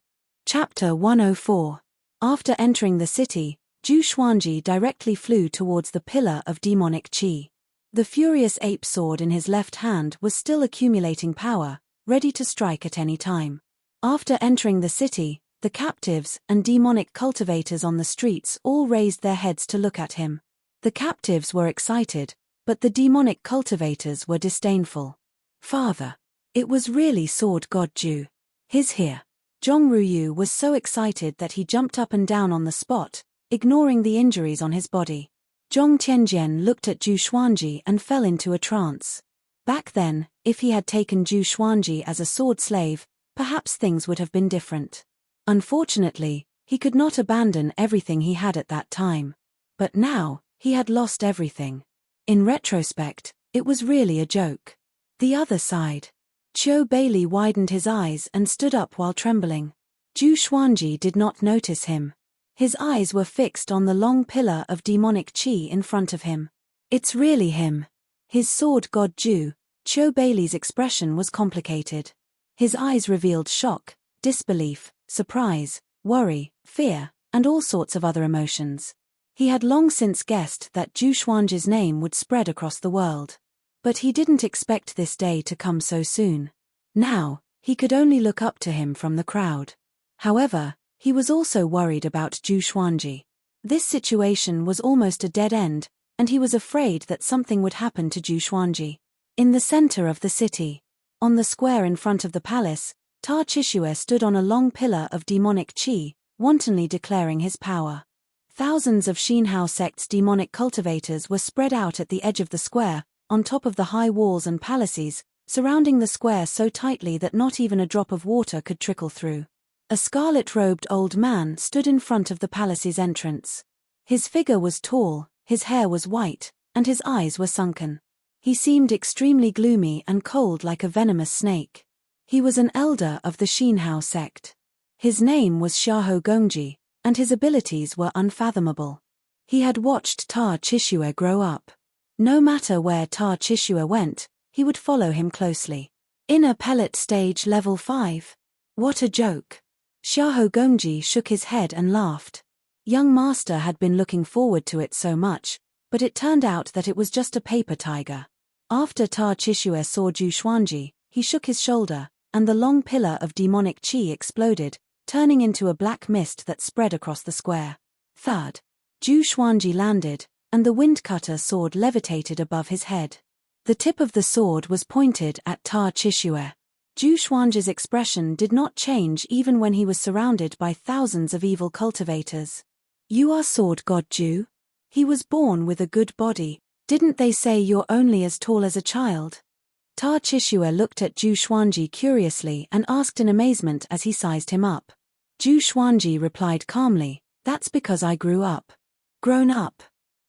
Chapter 104. After entering the city, Zhu Xuanji directly flew towards the pillar of demonic qi. The furious ape sword in his left hand was still accumulating power, ready to strike at any time. After entering the city, the captives and demonic cultivators on the streets all raised their heads to look at him. The captives were excited, but the demonic cultivators were disdainful. Father! It was really Sword God Zhu. He's here. Zhong Ruyu was so excited that he jumped up and down on the spot, ignoring the injuries on his body. Zhong Tianjian looked at Zhu Xuanji and fell into a trance. Back then, if he had taken Zhu Xuanji as a sword slave, perhaps things would have been different. Unfortunately, he could not abandon everything he had at that time. But now, he had lost everything. In retrospect, it was really a joke. The other side. Qiu Bailey widened his eyes and stood up while trembling. Zhu Xuanji did not notice him. His eyes were fixed on the long pillar of demonic qi in front of him. It's really him. His sword God Zhu. Qiu Bailey's expression was complicated. His eyes revealed shock, disbelief, surprise, worry, fear, and all sorts of other emotions. He had long since guessed that Zhu Xuanji's name would spread across the world. But he didn't expect this day to come so soon. Now, he could only look up to him from the crowd. However, he was also worried about Zhu Xuanji. This situation was almost a dead end, and he was afraid that something would happen to Zhu Xuanji. In the center of the city, on the square in front of the palace, Ta Chishue stood on a long pillar of demonic qi, wantonly declaring his power. Thousands of Xinhao sect's demonic cultivators were spread out at the edge of the square, on top of the high walls and palaces, surrounding the square so tightly that not even a drop of water could trickle through. A scarlet-robed old man stood in front of the palace's entrance. His figure was tall, his hair was white, and his eyes were sunken. He seemed extremely gloomy and cold like a venomous snake. He was an elder of the Xinhao sect. His name was Xiahou Gongji, and his abilities were unfathomable. He had watched Ta Chishue grow up. No matter where Ta Chishue went, he would follow him closely. Inner pellet stage level 5. What a joke. Xiahou Gongji shook his head and laughed. Young master had been looking forward to it so much, but it turned out that it was just a paper tiger. After Ta Chishue saw Zhu Xuanji, he shook his shoulder, and the long pillar of demonic qi exploded, turning into a black mist that spread across the square. Thud. Zhu Xuanji landed, and the windcutter sword levitated above his head. The tip of the sword was pointed at Ta Chishue. Zhu Xuanji's expression did not change even when he was surrounded by thousands of evil cultivators. You are Sword God Zhu? He was born with a good body. Didn't they say you're only as tall as a child? Ta Chishue looked at Zhu Xuanji curiously and asked in amazement as he sized him up. Zhu Xuanji replied calmly, that's because I grew up. Grown up?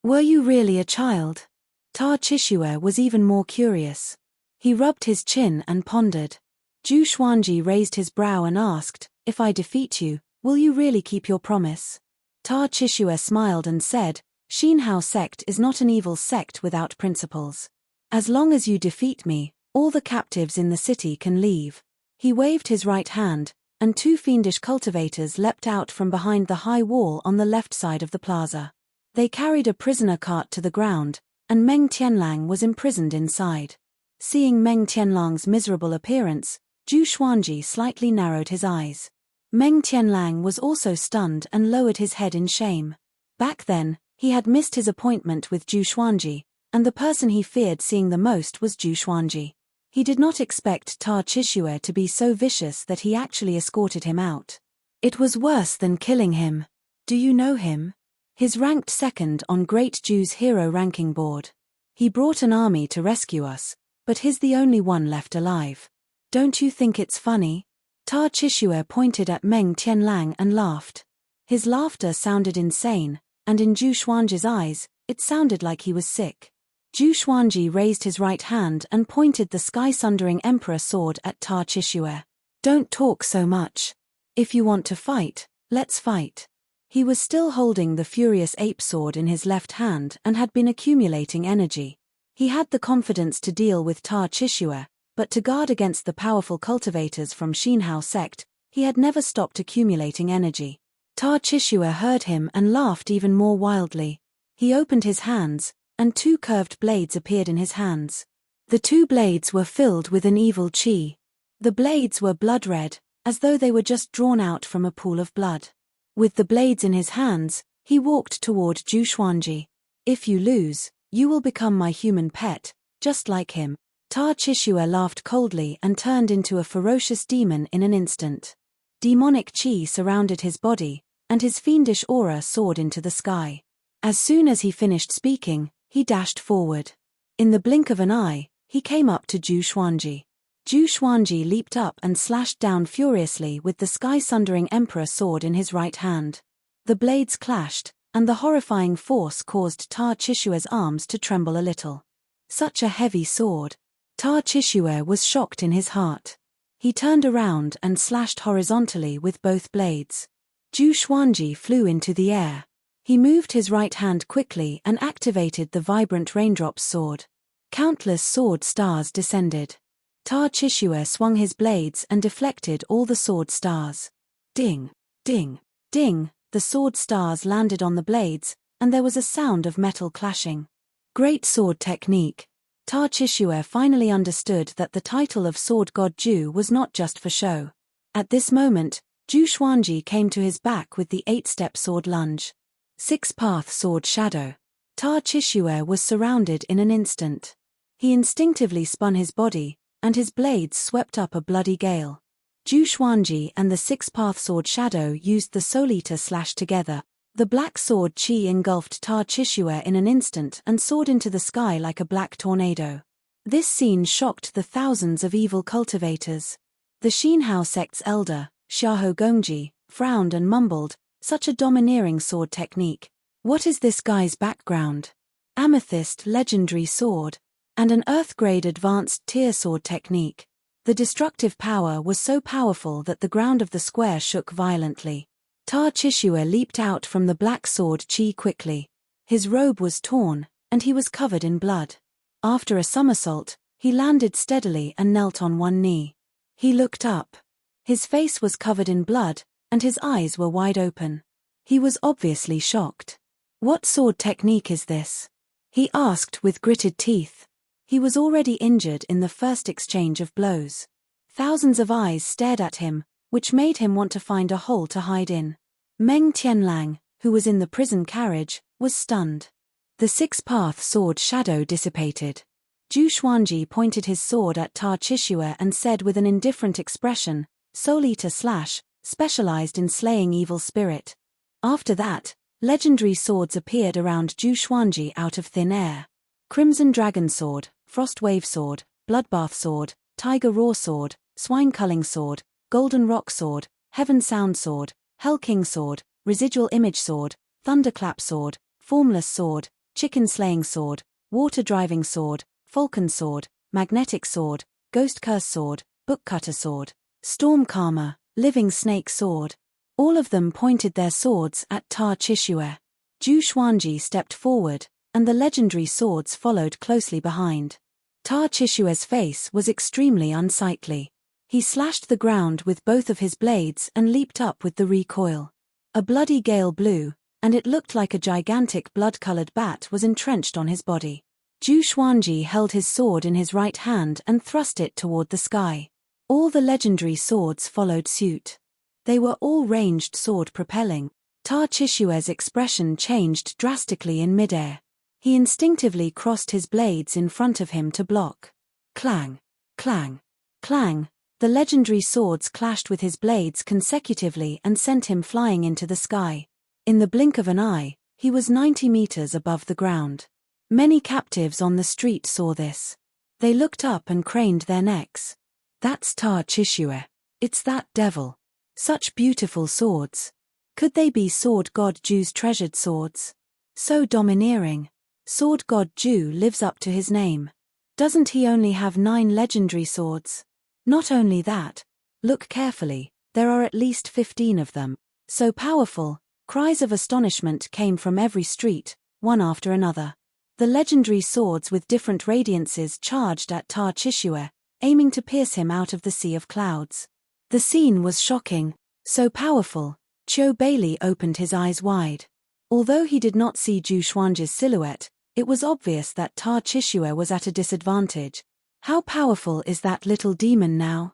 Were you really a child? Ta Chishue was even more curious. He rubbed his chin and pondered. Zhu Xuanji raised his brow and asked, if I defeat you, will you really keep your promise? Ta Chishue smiled and said, Xinhao sect is not an evil sect without principles. As long as you defeat me, all the captives in the city can leave. He waved his right hand, and two fiendish cultivators leapt out from behind the high wall on the left side of the plaza. They carried a prisoner cart to the ground, and Meng Tianlang was imprisoned inside. Seeing Meng Tianlang's miserable appearance, Zhu Xuanji slightly narrowed his eyes. Meng Tianlang was also stunned and lowered his head in shame. Back then, he had missed his appointment with Zhu Xuanji, and the person he feared seeing the most was Zhu Xuanji. He did not expect Ta Chishue to be so vicious that he actually escorted him out. It was worse than killing him. Do you know him? He's ranked second on Great Zhu's hero ranking board. He brought an army to rescue us, but he's the only one left alive. Don't you think it's funny? Ta Chishue pointed at Meng Tianlang and laughed. His laughter sounded insane, and in Zhu Xuanji's eyes, it sounded like he was sick. Zhu Xuanji raised his right hand and pointed the sky-sundering emperor sword at Ta Chishue. Don't talk so much. If you want to fight, let's fight. He was still holding the furious ape sword in his left hand and had been accumulating energy. He had the confidence to deal with Ta-Chishue, but to guard against the powerful cultivators from Xinhao sect, he had never stopped accumulating energy. Ta-Chishue heard him and laughed even more wildly. He opened his hands, and 2 curved blades appeared in his hands. The 2 blades were filled with an evil qi. The blades were blood red, as though they were just drawn out from a pool of blood. With the blades in his hands, he walked toward Zhu Xuanji. If you lose, you will become my human pet, just like him. Ta-Chishue laughed coldly and turned into a ferocious demon in an instant. Demonic qi surrounded his body, and his fiendish aura soared into the sky. As soon as he finished speaking, he dashed forward. In the blink of an eye, he came up to Zhu Xuanji. Zhu Xuanji leaped up and slashed down furiously with the sky-sundering emperor sword in his right hand. The blades clashed, and the horrifying force caused Ta-Chishue's arms to tremble a little. Such a heavy sword. Ta-Chishue was shocked in his heart. He turned around and slashed horizontally with both blades. Zhu Xuanji flew into the air. He moved his right hand quickly and activated the vibrant raindrops sword. Countless sword stars descended. Ta-Chishue swung his blades and deflected all the sword stars. Ding, ding, ding, the sword stars landed on the blades, and there was a sound of metal clashing. Great sword technique. Ta-Chishue finally understood that the title of Sword God Zhu was not just for show. At this moment, Zhu Xuanji came to his back with the 8-step sword lunge. 6-path sword shadow. Ta-Chishue was surrounded in an instant. He instinctively spun his body, and his blades swept up a bloody gale. Zhu Xuanji and the 6-path sword shadow used the Soul Eater slash together. The black sword qi engulfed Ta-Chishue in an instant and soared into the sky like a black tornado. This scene shocked the thousands of evil cultivators. The Xinhao sect's elder, Xiahou Gongji, frowned and mumbled, "Such a domineering sword technique. What is this guy's background? Amethyst legendary sword. And an Earth-grade advanced tier sword technique." The destructive power was so powerful that the ground of the square shook violently. Ta-Chishue leaped out from the black sword qi quickly. His robe was torn, and he was covered in blood. After a somersault, he landed steadily and knelt on one knee. He looked up. His face was covered in blood, and his eyes were wide open. He was obviously shocked. "What sword technique is this?" he asked with gritted teeth. He was already injured in the first exchange of blows. Thousands of eyes stared at him, which made him want to find a hole to hide in. Meng Tianlang, who was in the prison carriage, was stunned. The 6-path sword shadow dissipated. Zhu Xuanji pointed his sword at Ta-Chishue and said with an indifferent expression, "Soul Eater slash, specialized in slaying evil spirit." After that, legendary swords appeared around Zhu Xuanji out of thin air. Crimson Dragon Sword, Frost Wave Sword, Bloodbath Sword, Tiger Roar Sword, Swine Culling Sword, Golden Rock Sword, Heaven Sound Sword, Hell King Sword, Residual Image Sword, Thunderclap Sword, Formless Sword, Chicken Slaying Sword, Water Driving Sword, Falcon Sword, Magnetic Sword, Ghost Curse Sword, Bookcutter Sword, Storm Karma, Living Snake Sword. All of them pointed their swords at Ta-Chishue. Zhu Xuanji stepped forward, and the legendary swords followed closely behind. Ta-Chishue's face was extremely unsightly. He slashed the ground with both of his blades and leaped up with the recoil. A bloody gale blew, and it looked like a gigantic blood-colored bat was entrenched on his body. Zhu Xuanji held his sword in his right hand and thrust it toward the sky. All the legendary swords followed suit. They were all ranged sword propelling. Ta-Chishue's expression changed drastically in midair. He instinctively crossed his blades in front of him to block. Clang, clang, clang. The legendary swords clashed with his blades consecutively and sent him flying into the sky. In the blink of an eye, he was 90 meters above the ground. Many captives on the street saw this. They looked up and craned their necks. "That's Ta-Chishue. It's that devil. Such beautiful swords. Could they be Sword God Zhu's treasured swords? So domineering. Sword God Zhu lives up to his name. Doesn't he only have 9 legendary swords? Not only that, look carefully, there are at least 15 of them. So powerful, Cries of astonishment came from every street, one after another. The legendary swords with different radiances charged at Tar-Chishue, aiming to pierce him out of the sea of clouds. The scene was shocking, so powerful. Qiu Bailey opened his eyes wide. Although he did not see Zhu Xuanji's silhouette, it was obvious that Tar-Chishue was at a disadvantage. How powerful is that little demon now?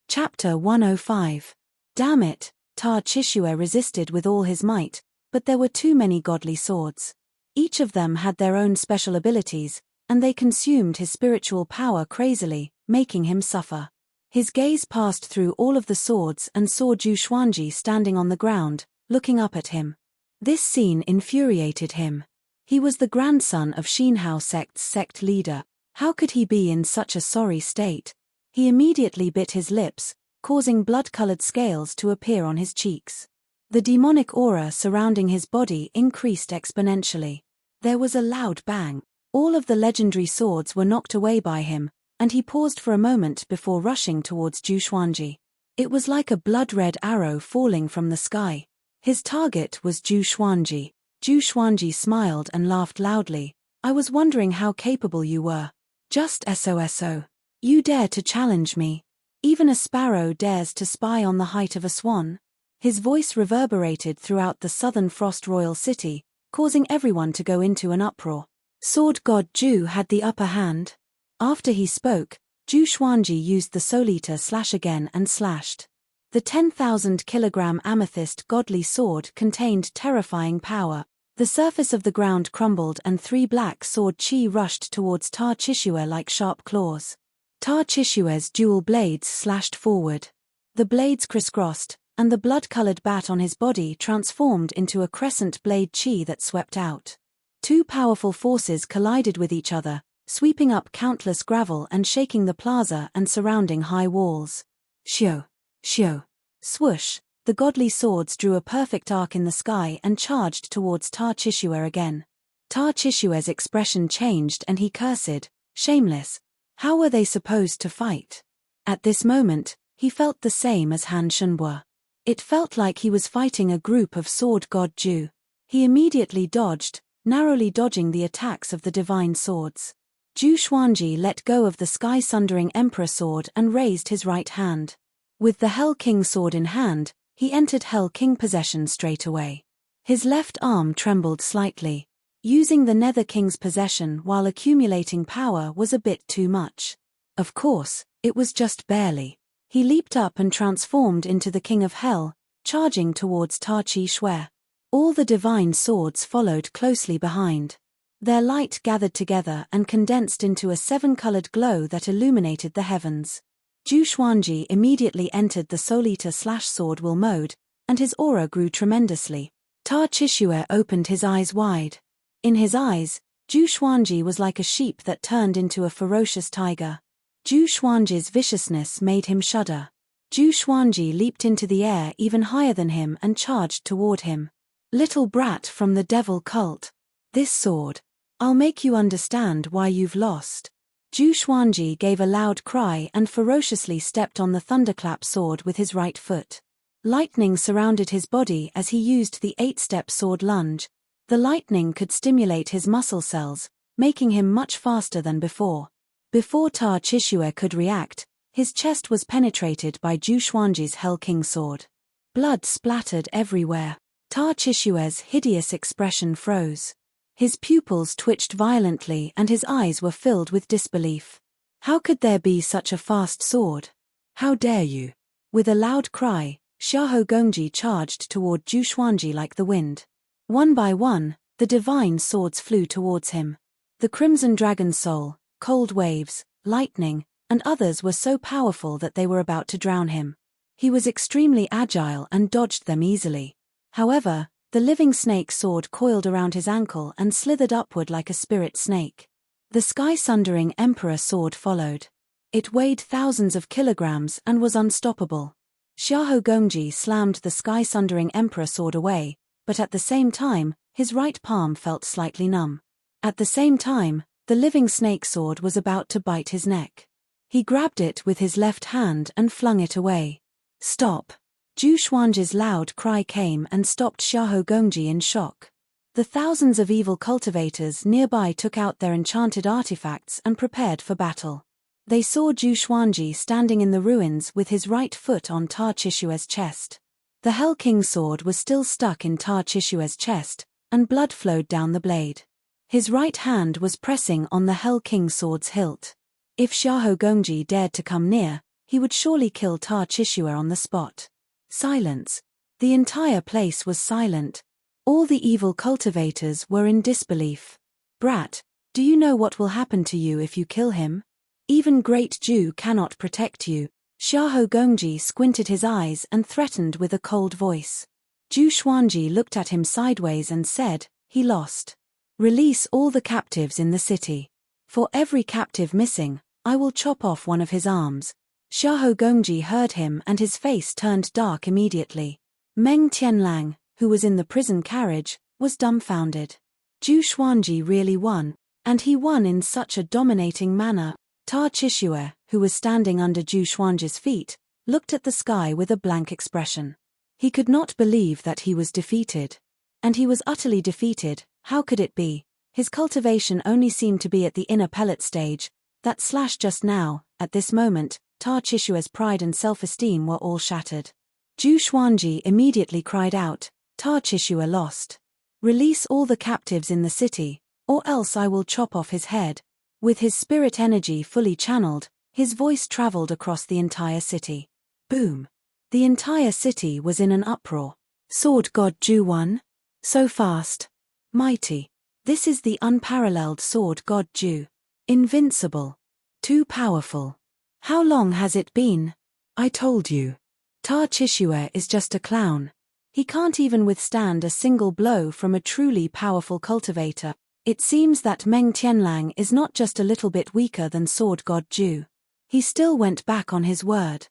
Chapter 105. Damn it, Tar-Chishue resisted with all his might, but there were too many godly swords. Each of them had their own special abilities, and they consumed his spiritual power crazily, making him suffer. His gaze passed through all of the swords and saw Zhu Xuanji standing on the ground, looking up at him. This scene infuriated him. He was the grandson of Xinhao sect's sect leader. How could he be in such a sorry state? He immediately bit his lips, causing blood-colored scales to appear on his cheeks. The demonic aura surrounding his body increased exponentially. There was a loud bang. All of the legendary swords were knocked away by him, and he paused for a moment before rushing towards Zhu Xuanji. It was like a blood-red arrow falling from the sky. His target was Zhu Xuanji. Zhu Xuanji smiled and laughed loudly. I was wondering how capable you were. Just SOSO. You dare to challenge me. Even a sparrow dares to spy on the height of a swan. His voice reverberated throughout the southern Frost Royal City, causing everyone to go into an uproar. Sword God Zhu had the upper hand. After he spoke, Zhu Xuanji used the Soul-Eater slash again and slashed. The 10,000-kilogram amethyst godly sword contained terrifying power. The surface of the ground crumbled and 3 black sword chi rushed towards Tar-Chishue like sharp claws. Tar-Chishue's dual blades slashed forward. The blades crisscrossed, and the blood-colored bat on his body transformed into a crescent blade chi that swept out. 2 powerful forces collided with each other, sweeping up countless gravel and shaking the plaza and surrounding high walls. Shio! Shio! Swoosh! The godly swords drew a perfect arc in the sky and charged towards Tar-Chishue again. Tar-Chishue's expression changed and he cursed, shameless. How were they supposed to fight? At this moment, he felt the same as Han Shunhua. It felt like he was fighting a group of sword god Zhu. He immediately dodged, narrowly dodging the attacks of the divine swords. Zhu Xuanji let go of the sky-sundering emperor sword and raised his right hand. With the Hell King sword in hand, he entered Hell King possession straight away. His left arm trembled slightly. Using the Nether King's possession while accumulating power was a bit too much. Of course, it was just barely. He leaped up and transformed into the King of Hell, charging towards Tar-Chishue. All the divine swords followed closely behind. Their light gathered together and condensed into a 7-colored glow that illuminated the heavens. Zhu Xuanji immediately entered the Soul-Eater slash sword will mode, and his aura grew tremendously. Tar-Chishue opened his eyes wide. In his eyes, Zhu Xuanji was like a sheep that turned into a ferocious tiger. Zhu Xuanji's viciousness made him shudder. Zhu Xuanji leaped into the air even higher than him and charged toward him. Little brat from the devil cult. This sword. I'll make you understand why you've lost. Zhu Xuanji gave a loud cry and ferociously stepped on the thunderclap sword with his right foot. Lightning surrounded his body as he used the 8-step sword lunge. The lightning could stimulate his muscle cells, making him much faster than before. Before Tar-Chishue could react, his chest was penetrated by Zhu Xuanji's Hell King sword. Blood splattered everywhere. Tar-Chishue's hideous expression froze. His pupils twitched violently and his eyes were filled with disbelief. How could there be such a fast sword? How dare you? With a loud cry, Xiahou Gongji charged toward Zhu Xuanji like the wind. One by one, the divine swords flew towards him. The Crimson Dragon Soul, Cold Waves, Lightning, and others were so powerful that they were about to drown him. He was extremely agile and dodged them easily. However, the living snake sword coiled around his ankle and slithered upward like a spirit snake. The sky-sundering Emperor sword followed. It weighed thousands of kilograms and was unstoppable. Xiahou Gongji slammed the sky-sundering Emperor sword away, but at the same time, his right palm felt slightly numb. At the same time, the living snake sword was about to bite his neck. He grabbed it with his left hand and flung it away. Stop! Zhu Xuanji's loud cry came and stopped Xiahou Gongji in shock. The thousands of evil cultivators nearby took out their enchanted artifacts and prepared for battle. They saw Zhu Xuanji standing in the ruins with his right foot on Ta Chishue's chest. The Hell King's sword was still stuck in Ta Chishue's chest, and blood flowed down the blade. His right hand was pressing on the Hell King's sword's hilt. If Xiahou Gongji dared to come near, he would surely kill Ta Chishue on the spot. Silence. The entire place was silent. All the evil cultivators were in disbelief. Brat, do you know what will happen to you if you kill him? Even Great Zhu cannot protect you. Xiahou Gongji squinted his eyes and threatened with a cold voice. Zhu Xuanji looked at him sideways and said, he lost. Release all the captives in the city. For every captive missing, I will chop off one of his arms. Xiahou Gongji heard him and his face turned dark immediately. Meng Tianlang, who was in the prison carriage, was dumbfounded. Zhu Xuanji really won, and he won in such a dominating manner. Ta Chishue, who was standing under Zhu Xuanji's feet, looked at the sky with a blank expression. He could not believe that he was defeated. And he was utterly defeated. How could it be? His cultivation only seemed to be at the inner pellet stage. That slash just now, at this moment, Ta Chishue's pride and self-esteem were all shattered. Zhu Xuanji immediately cried out, Ta Chishue lost. Release all the captives in the city, or else I will chop off his head. With his spirit energy fully channeled, his voice traveled across the entire city. Boom! The entire city was in an uproar. Sword God Zhu won? So fast. Mighty. This is the unparalleled Sword God Zhu. Invincible. Too powerful. How long has it been? I told you. Ta Chishue is just a clown. He can't even withstand a single blow from a truly powerful cultivator. It seems that Meng Tianlang is not just a little bit weaker than Sword God Zhu. He still went back on his word.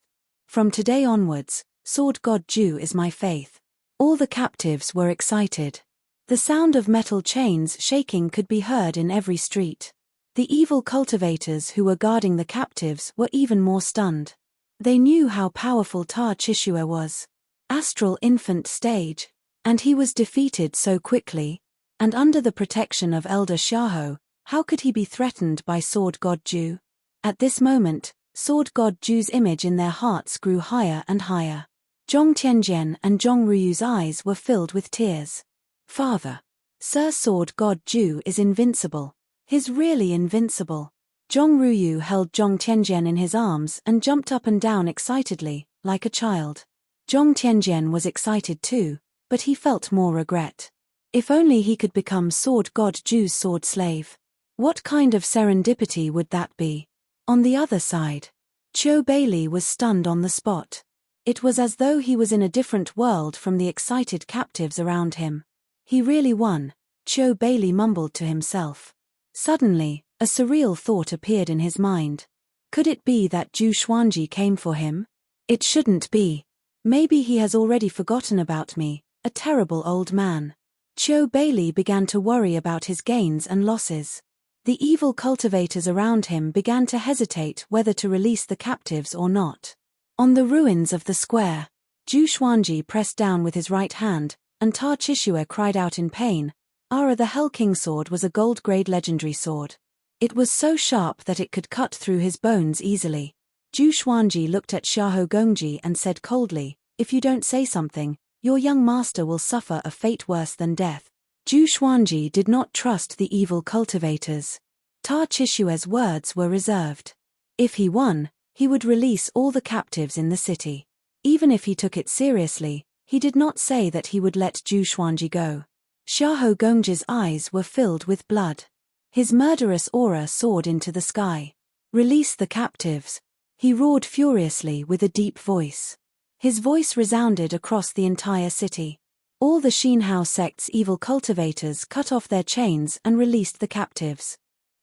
From today onwards, Sword God Zhu is my faith. All the captives were excited. The sound of metal chains shaking could be heard in every street. The evil cultivators who were guarding the captives were even more stunned. They knew how powerful Ta Chishue was. Astral infant stage. And he was defeated so quickly. And under the protection of Elder Xiahou, how could he be threatened by Sword God Zhu? At this moment, Sword God Zhu's image in their hearts grew higher and higher. Zhong Tianjian and Zhong Ruyu's eyes were filled with tears. Father. Sir Sword God Zhu is invincible. He's really invincible. Zhong Ruyu held Zhong Tianjian in his arms and jumped up and down excitedly, like a child. Zhong Tianjian was excited too, but he felt more regret. If only he could become Sword God Zhu's sword slave. What kind of serendipity would that be? On the other side, Qiu Bailey was stunned on the spot. It was as though he was in a different world from the excited captives around him. He really won, Qiu Bailey mumbled to himself. Suddenly, a surreal thought appeared in his mind. Could it be that Zhu Xuanji came for him? It shouldn't be. Maybe he has already forgotten about me, a terrible old man. Qiu Bailey began to worry about his gains and losses. The evil cultivators around him began to hesitate whether to release the captives or not. On the ruins of the square, Zhu Xuanji pressed down with his right hand, and Ta Chishue cried out in pain. The Hell King sword was a gold-grade legendary sword. It was so sharp that it could cut through his bones easily. Zhu Xuanji looked at Xiahou Gongji and said coldly, if you don't say something, your young master will suffer a fate worse than death. Zhu Xuanji did not trust the evil cultivators. Ta Chishue's words were reserved. If he won, he would release all the captives in the city. Even if he took it seriously, he did not say that he would let Zhu Xuanji go. Xiahou Gongji's eyes were filled with blood. His murderous aura soared into the sky. Release the captives. He roared furiously with a deep voice. His voice resounded across the entire city. All the Xinhao sect's evil cultivators cut off their chains and released the captives.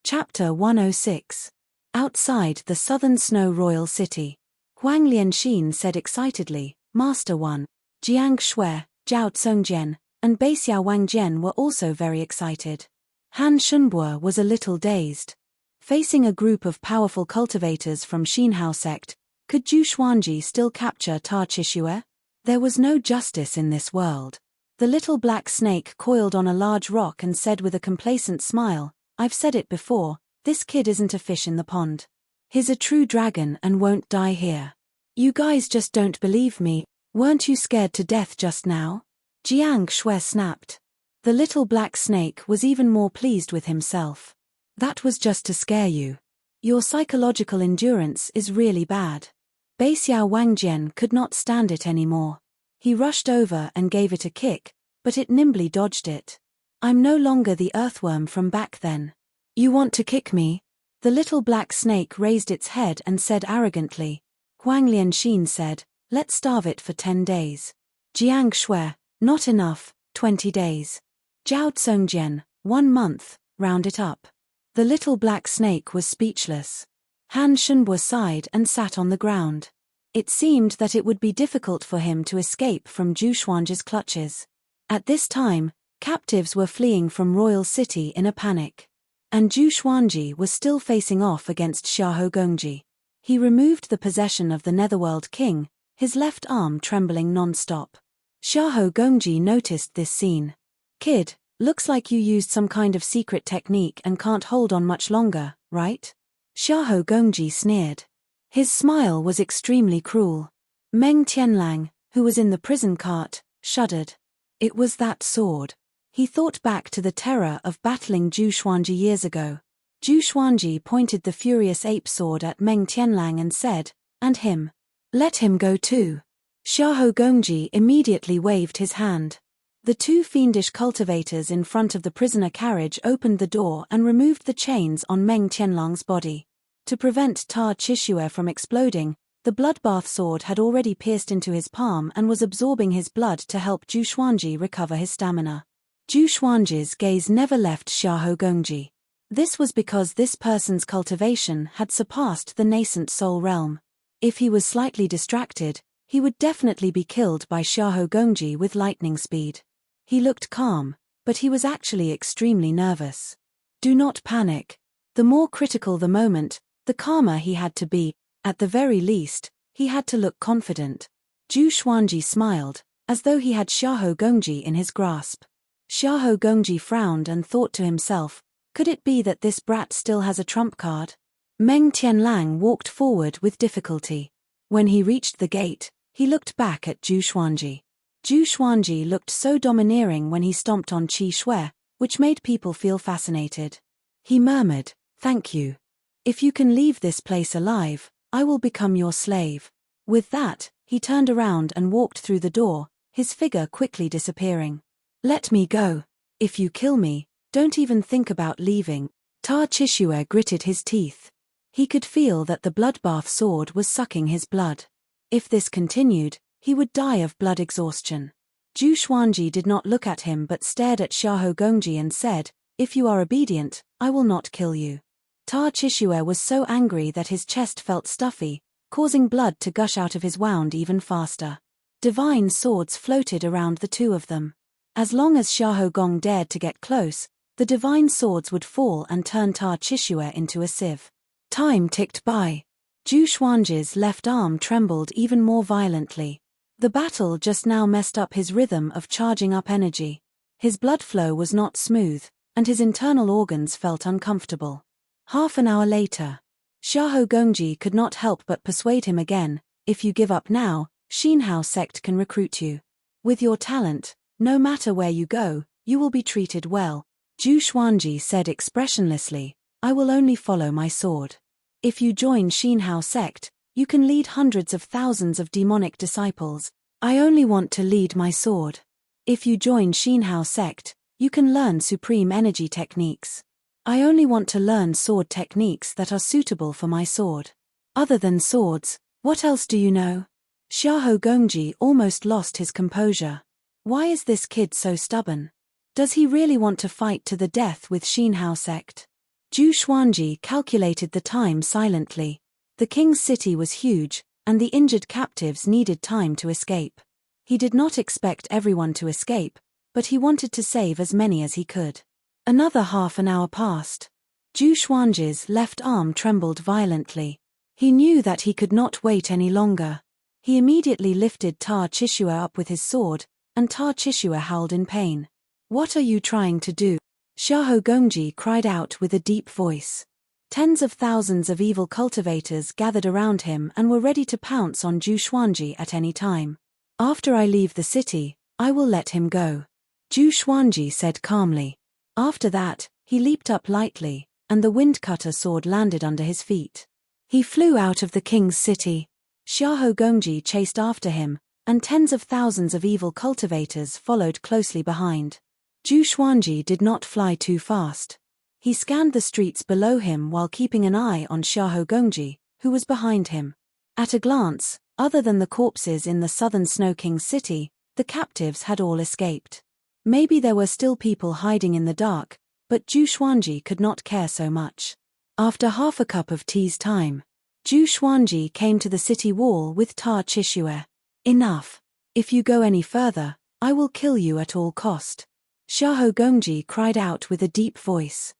Chapter 106. Outside the southern snow royal city, Huang Lianxin said excitedly, Master 1, Jiang Shui, Zhao Tsongjian, and Beixiao Wangjian were also very excited. Han Shunbo was a little dazed. Facing a group of powerful cultivators from Xinhao sect, could Zhu Xuanji still capture Ta Chishue? There was no justice in this world. The little black snake coiled on a large rock and said with a complacent smile, "I've said it before, this kid isn't a fish in the pond. He's a true dragon and won't die here. You guys just don't believe me. Weren't you scared to death just now?" Jiang Shui snapped. The little black snake was even more pleased with himself. "That was just to scare you. Your psychological endurance is really bad." Beixiao Wangjian could not stand it anymore. He rushed over and gave it a kick, but it nimbly dodged it. "I'm no longer the earthworm from back then. You want to kick me?" The little black snake raised its head and said arrogantly. Huang Lianxin said, "Let's starve it for 10 days. Jiang Shui, not enough, 20 days. Zhao Tsongjian, 1 month, round it up." The little black snake was speechless. Han Shenbo sighed and sat on the ground. It seemed that it would be difficult for him to escape from Zhu Xuanji's clutches. At this time, captives were fleeing from Royal City in a panic. And Zhu Xuanji was still facing off against Xiahou Gongji. He removed the possession of the Netherworld King, his left arm trembling non-stop. Xiahou Gongji noticed this scene. "Kid, looks like you used some kind of secret technique and can't hold on much longer, right?" Xiahou Gongji sneered. His smile was extremely cruel. Meng Tianlang, who was in the prison cart, shuddered. It was that sword. He thought back to the terror of battling Zhu Xuanji years ago. Zhu Xuanji pointed the furious ape sword at Meng Tianlang and said, "And him. Let him go too." Xiahou Gongji immediately waved his hand. The 2 fiendish cultivators in front of the prisoner carriage opened the door and removed the chains on Meng Tianlang's body. To prevent Ta Chishue from exploding, the bloodbath sword had already pierced into his palm and was absorbing his blood to help Zhu Xuanji recover his stamina. Zhu Xuanji's gaze never left Xiahou Gongji. This was because this person's cultivation had surpassed the nascent soul realm. If he was slightly distracted, he would definitely be killed by Xiahou Gongji with lightning speed. He looked calm, but he was actually extremely nervous. Do not panic. The more critical the moment, the calmer he had to be. At the very least, he had to look confident. Zhu Xuanji smiled, as though he had Xiahou Gongji in his grasp. Xiahou Gongji frowned and thought to himself, could it be that this brat still has a trump card? Meng Tianlang walked forward with difficulty. When he reached the gate, he looked back at Zhu Xuanji. Zhu Xuanji looked so domineering when he stomped on Qi Shui, which made people feel fascinated. He murmured, "Thank you. If you can leave this place alive, I will become your slave." With that, he turned around and walked through the door, his figure quickly disappearing. "Let me go. If you kill me, don't even think about leaving." Ta Chishue gritted his teeth. He could feel that the bloodbath sword was sucking his blood. If this continued, he would die of blood exhaustion. Zhu Xuanji did not look at him but stared at Xiahou Gongji and said, "If you are obedient, I will not kill you." Ta Chishue was so angry that his chest felt stuffy, causing blood to gush out of his wound even faster. Divine swords floated around the 2 of them. As long as Xiahou Gong dared to get close, the divine swords would fall and turn Ta Chishue into a sieve. Time ticked by. Zhu Xuanji's left arm trembled even more violently. The battle just now messed up his rhythm of charging up energy. His blood flow was not smooth, and his internal organs felt uncomfortable. Half an hour later, Xiahou Gongji could not help but persuade him again, "If you give up now, Xinhao sect can recruit you. With your talent, no matter where you go, you will be treated well." Zhu Xuanji said expressionlessly, "I will only follow my sword. If you join Xinhao sect, you can lead hundreds of thousands of demonic disciples. I only want to lead my sword. If you join Xinhao sect, you can learn supreme energy techniques. I only want to learn sword techniques that are suitable for my sword. Other than swords, what else do you know?" Xiahou Gongji almost lost his composure. Why is this kid so stubborn? Does he really want to fight to the death with Xinhao sect? Zhu Xuanji calculated the time silently. The king's city was huge, and the injured captives needed time to escape. He did not expect everyone to escape, but he wanted to save as many as he could. Another half an hour passed. Zhu Xuanji's left arm trembled violently. He knew that he could not wait any longer. He immediately lifted Tar-Chishua up with his sword, and Tar-Chishua howled in pain. "What are you trying to do?" Xiahou Gongji cried out with a deep voice. Tens of thousands of evil cultivators gathered around him and were ready to pounce on Zhu Xuanji at any time. "After I leave the city, I will let him go," Zhu Xuanji said calmly. After that, he leaped up lightly, and the windcutter sword landed under his feet. He flew out of the king's city. Xiahou Gongji chased after him, and tens of thousands of evil cultivators followed closely behind. Zhu Xuanji did not fly too fast. He scanned the streets below him while keeping an eye on Xiahou Gongji, who was behind him. At a glance, other than the corpses in the southern Snow King's city, the captives had all escaped. Maybe there were still people hiding in the dark, but Zhu Xuanji could not care so much. After half a cup of tea's time, Zhu Xuanji came to the city wall with Tar-Chishua. "Enough. If you go any further, I will kill you at all cost," Xiahou Gongji cried out with a deep voice.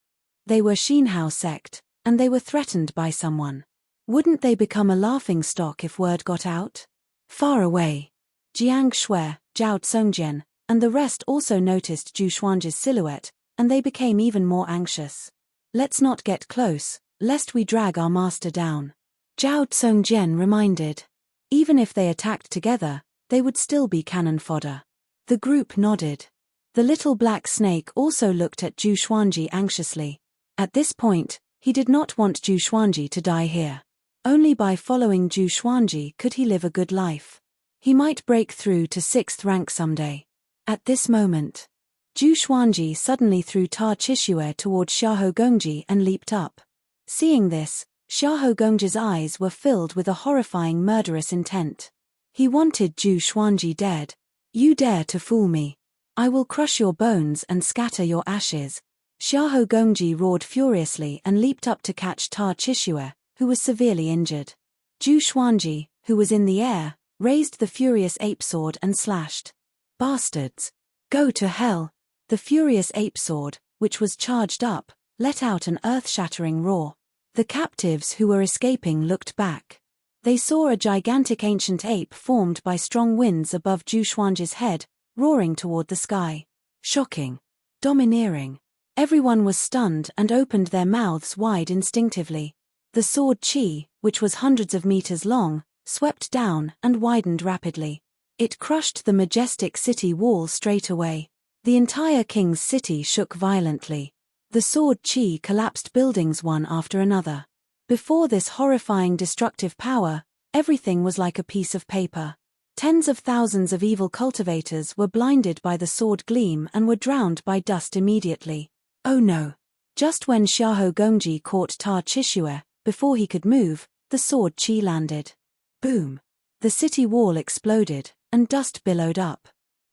They were Xinhao sect, and they were threatened by someone. Wouldn't they become a laughingstock if word got out? Far away, Jiang Shui, Zhao Tsongjian, and the rest also noticed Zhu Xuanji's silhouette, and they became even more anxious. "Let's not get close, lest we drag our master down," Zhao Tsongjian reminded. Even if they attacked together, they would still be cannon fodder. The group nodded. The little black snake also looked at Zhu Xuanji anxiously. At this point, he did not want Zhu Xuanji to die here. Only by following Zhu Xuanji could he live a good life. He might break through to 6th rank someday. At this moment, Zhu Xuanji suddenly threw Tar-Chishua toward Xiahou Gongji and leaped up. Seeing this, Xiahou Gongji's eyes were filled with a horrifying murderous intent. He wanted Zhu Xuanji dead. "You dare to fool me. I will crush your bones and scatter your ashes." Xiahou Gongji roared furiously and leaped up to catch Tar-Chishua, who was severely injured. Zhu Xuanji, who was in the air, raised the furious ape sword and slashed. "Bastards! Go to hell!" The furious ape sword, which was charged up, let out an earth-shattering roar. The captives who were escaping looked back. They saw a gigantic ancient ape formed by strong winds above Zhu Xuanji's head, roaring toward the sky. Shocking. Domineering. Everyone was stunned and opened their mouths wide instinctively. The sword Qi, which was hundreds of meters long, swept down and widened rapidly. It crushed the majestic city wall straight away. The entire king's city shook violently. The sword Qi collapsed buildings one after another. Before this horrifying destructive power, everything was like a piece of paper. Tens of thousands of evil cultivators were blinded by the sword gleam and were drowned by dust immediately. Oh no! Just when Xiahou Gongji caught Tar-Chishua, before he could move, the sword Qi landed. Boom! The city wall exploded, and dust billowed up.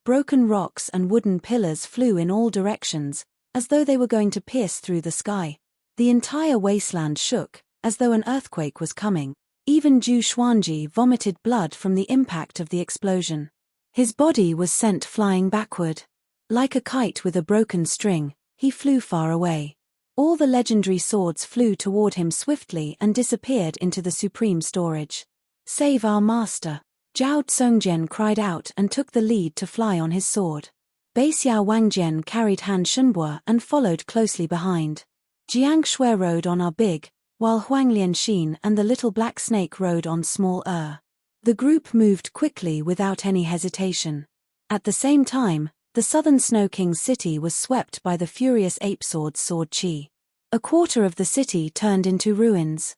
Broken rocks and wooden pillars flew in all directions, as though they were going to pierce through the sky. The entire wasteland shook, as though an earthquake was coming. Even Zhu Xuanji vomited blood from the impact of the explosion. His body was sent flying backward. Like a kite with a broken string, he flew far away. All the legendary swords flew toward him swiftly and disappeared into the supreme storage. "Save our master!" Zhao Tsongjian cried out and took the lead to fly on his sword. Beixiao Wangjian carried Han Shunbo and followed closely behind. Jiang Shui rode on our big, while Huang Lianxin and the little black snake rode on small The group moved quickly without any hesitation. At the same time, the southern Snow King's city was swept by the furious ape sword Qi. A quarter of the city turned into ruins.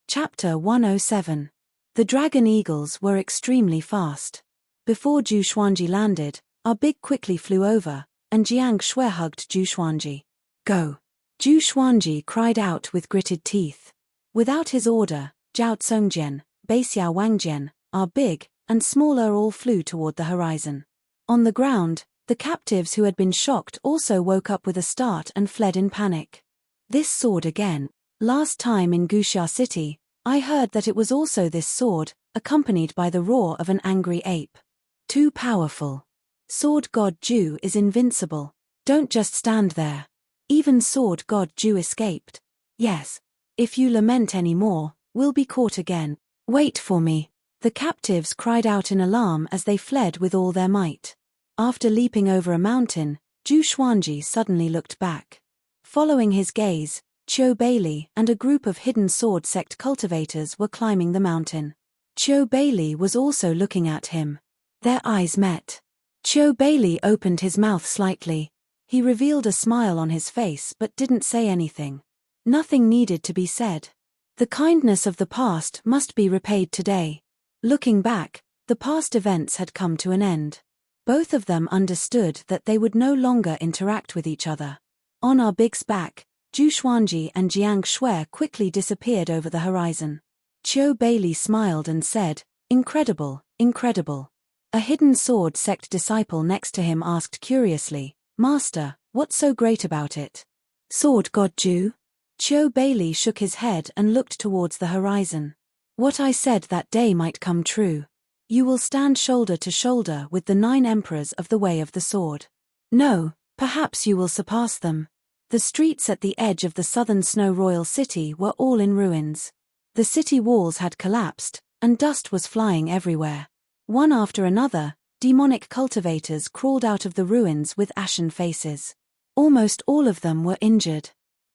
Chapter 107. The dragon eagles were extremely fast. Before Zhu Xuanji landed, our big quickly flew over, and Jiang Shui hugged Zhu Xuanji. "Go!" Zhu Xuanji cried out with gritted teeth. Without his order, Zhao Tsongjian, Beixiao Wangjian, our big, and smaller all flew toward the horizon. On the ground, the captives who had been shocked also woke up with a start and fled in panic. This sword again. Last time in Guxia City, I heard that it was also this sword, accompanied by the roar of an angry ape. Too powerful. Sword God Zhu is invincible. Don't just stand there. Even Sword God Zhu escaped. Yes. If you lament any more, we'll be caught again. Wait for me. The captives cried out in alarm as they fled with all their might. After leaping over a mountain, Zhu Xuanji suddenly looked back. Following his gaze, Qiu Beili and a group of hidden sword sect cultivators were climbing the mountain. Qiu Beili was also looking at him. Their eyes met. Qiu Beili opened his mouth slightly. He revealed a smile on his face but didn't say anything. Nothing needed to be said. The kindness of the past must be repaid today. Looking back, the past events had come to an end. Both of them understood that they would no longer interact with each other. On our big's back, Zhu Xuanji and Jiang Shui quickly disappeared over the horizon. Qiu Beili smiled and said, "Incredible, incredible." A hidden sword sect disciple next to him asked curiously, "Master, what's so great about it?" "Sword God Zhu?" Qiu Beili shook his head and looked towards the horizon. "What I said that day might come true. You will stand shoulder to shoulder with the 9 emperors of the Way of the Sword. No, perhaps you will surpass them." The streets at the edge of the southern Snow Royal City were all in ruins. The city walls had collapsed, and dust was flying everywhere. One after another, demonic cultivators crawled out of the ruins with ashen faces. Almost all of them were injured.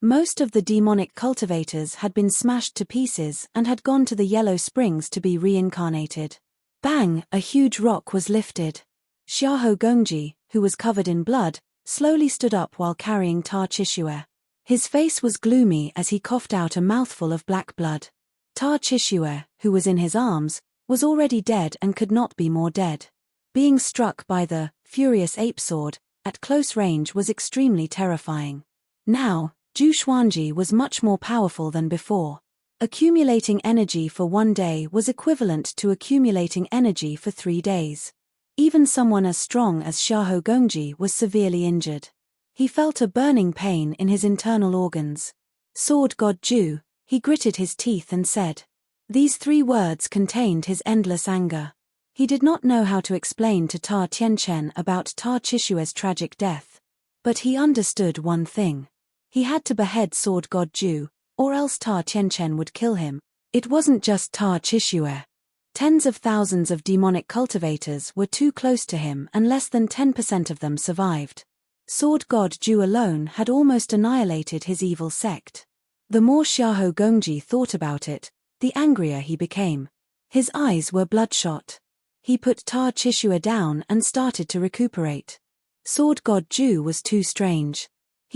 Most of the demonic cultivators had been smashed to pieces and had gone to the Yellow Springs to be reincarnated. Bang! A huge rock was lifted. Xiahou Gongji, who was covered in blood, slowly stood up while carrying Ta Chishue. His face was gloomy as he coughed out a mouthful of black blood. Ta Chishue, who was in his arms, was already dead and could not be more dead. Being struck by the furious ape sword at close range was extremely terrifying. Now, Zhu Xuanji was much more powerful than before. Accumulating energy for 1 day was equivalent to accumulating energy for 3 days. Even someone as strong as Xiahou Gongji was severely injured. He felt a burning pain in his internal organs. "Sword God Zhu," he gritted his teeth and said. These 3 words contained his endless anger. He did not know how to explain to Ta Tianchen about Ta Chishue's tragic death. But he understood one thing. He had to behead Sword God Zhu, or else Ta Tianchen would kill him. It wasn't just Ta Chishue. Tens of thousands of demonic cultivators were too close to him and less than 10% of them survived. Sword God Zhu alone had almost annihilated his evil sect. The more Xiahou Gongji thought about it, the angrier he became. His eyes were bloodshot. He put Ta Chishue down and started to recuperate. Sword God Zhu was too strange.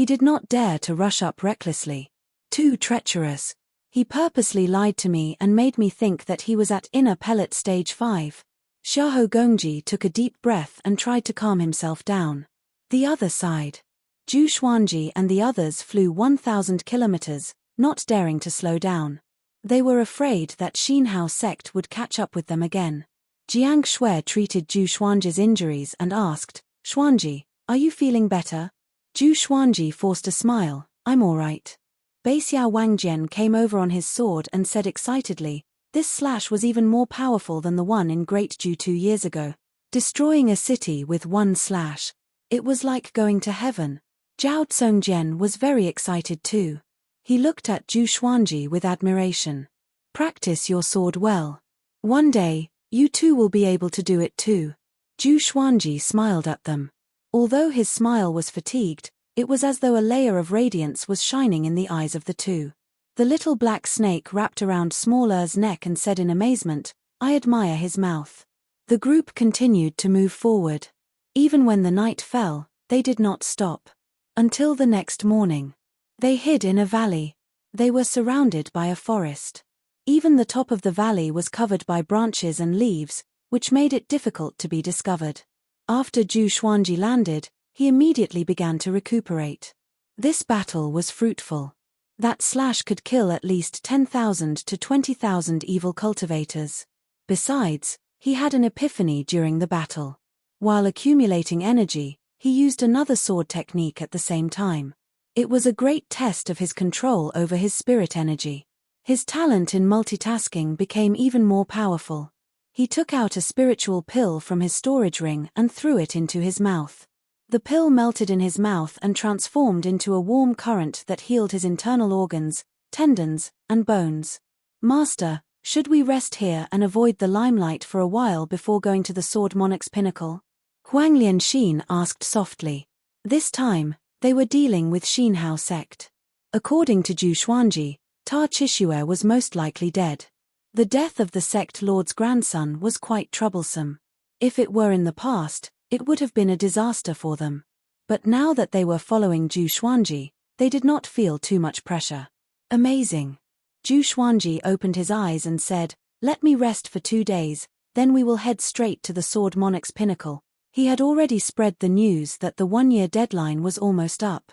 He did not dare to rush up recklessly. Too treacherous. He purposely lied to me and made me think that he was at inner pellet stage 5. Xiahou Gongji took a deep breath and tried to calm himself down. The other side. Zhu Xuanji and the others flew 1,000 kilometers, not daring to slow down. They were afraid that Xinhao sect would catch up with them again. Jiang Shui treated Zhu Xuanji's injuries and asked, "Xuanji, are you feeling better?" Zhu Xuanji forced a smile, "I'm all right." Baixiao Wangjian came over on his sword and said excitedly, "This slash was even more powerful than the one in Great Zhu 2 years ago. Destroying a city with 1 slash. It was like going to heaven." Zhao Tsongjian was very excited too. He looked at Zhu Xuanji with admiration. "Practice your sword well. One day, you too will be able to do it too." Zhu Xuanji smiled at them. Although his smile was fatigued, it was as though a layer of radiance was shining in the eyes of the two. The little black snake wrapped around Small Er's neck and said in amazement, "I admire his mouth." The group continued to move forward. Even when the night fell, they did not stop. Until the next morning. They hid in a valley. They were surrounded by a forest. Even the top of the valley was covered by branches and leaves, which made it difficult to be discovered. After Zhu Xuanji landed, he immediately began to recuperate. This battle was fruitful. That slash could kill at least 10,000 to 20,000 evil cultivators. Besides, he had an epiphany during the battle. While accumulating energy, he used another sword technique at the same time. It was a great test of his control over his spirit energy. His talent in multitasking became even more powerful. He took out a spiritual pill from his storage ring and threw it into his mouth. The pill melted in his mouth and transformed into a warm current that healed his internal organs, tendons, and bones. "Master," Should we rest here and avoid the limelight for a while before going to the Sword Monarch's pinnacle? Huang Lianxin asked softly. This time, they were dealing with Xinhao sect. According to Zhu Xuanji, Ta Chishue was most likely dead. The death of the sect lord's grandson was quite troublesome. If it were in the past, it would have been a disaster for them. But now that they were following Zhu Xuanji, they did not feel too much pressure. Amazing. Zhu Xuanji opened his eyes and said, "Let me rest for 2 days, then we will head straight to the Sword Monarch's pinnacle." He had already spread the news that the 1-year deadline was almost up.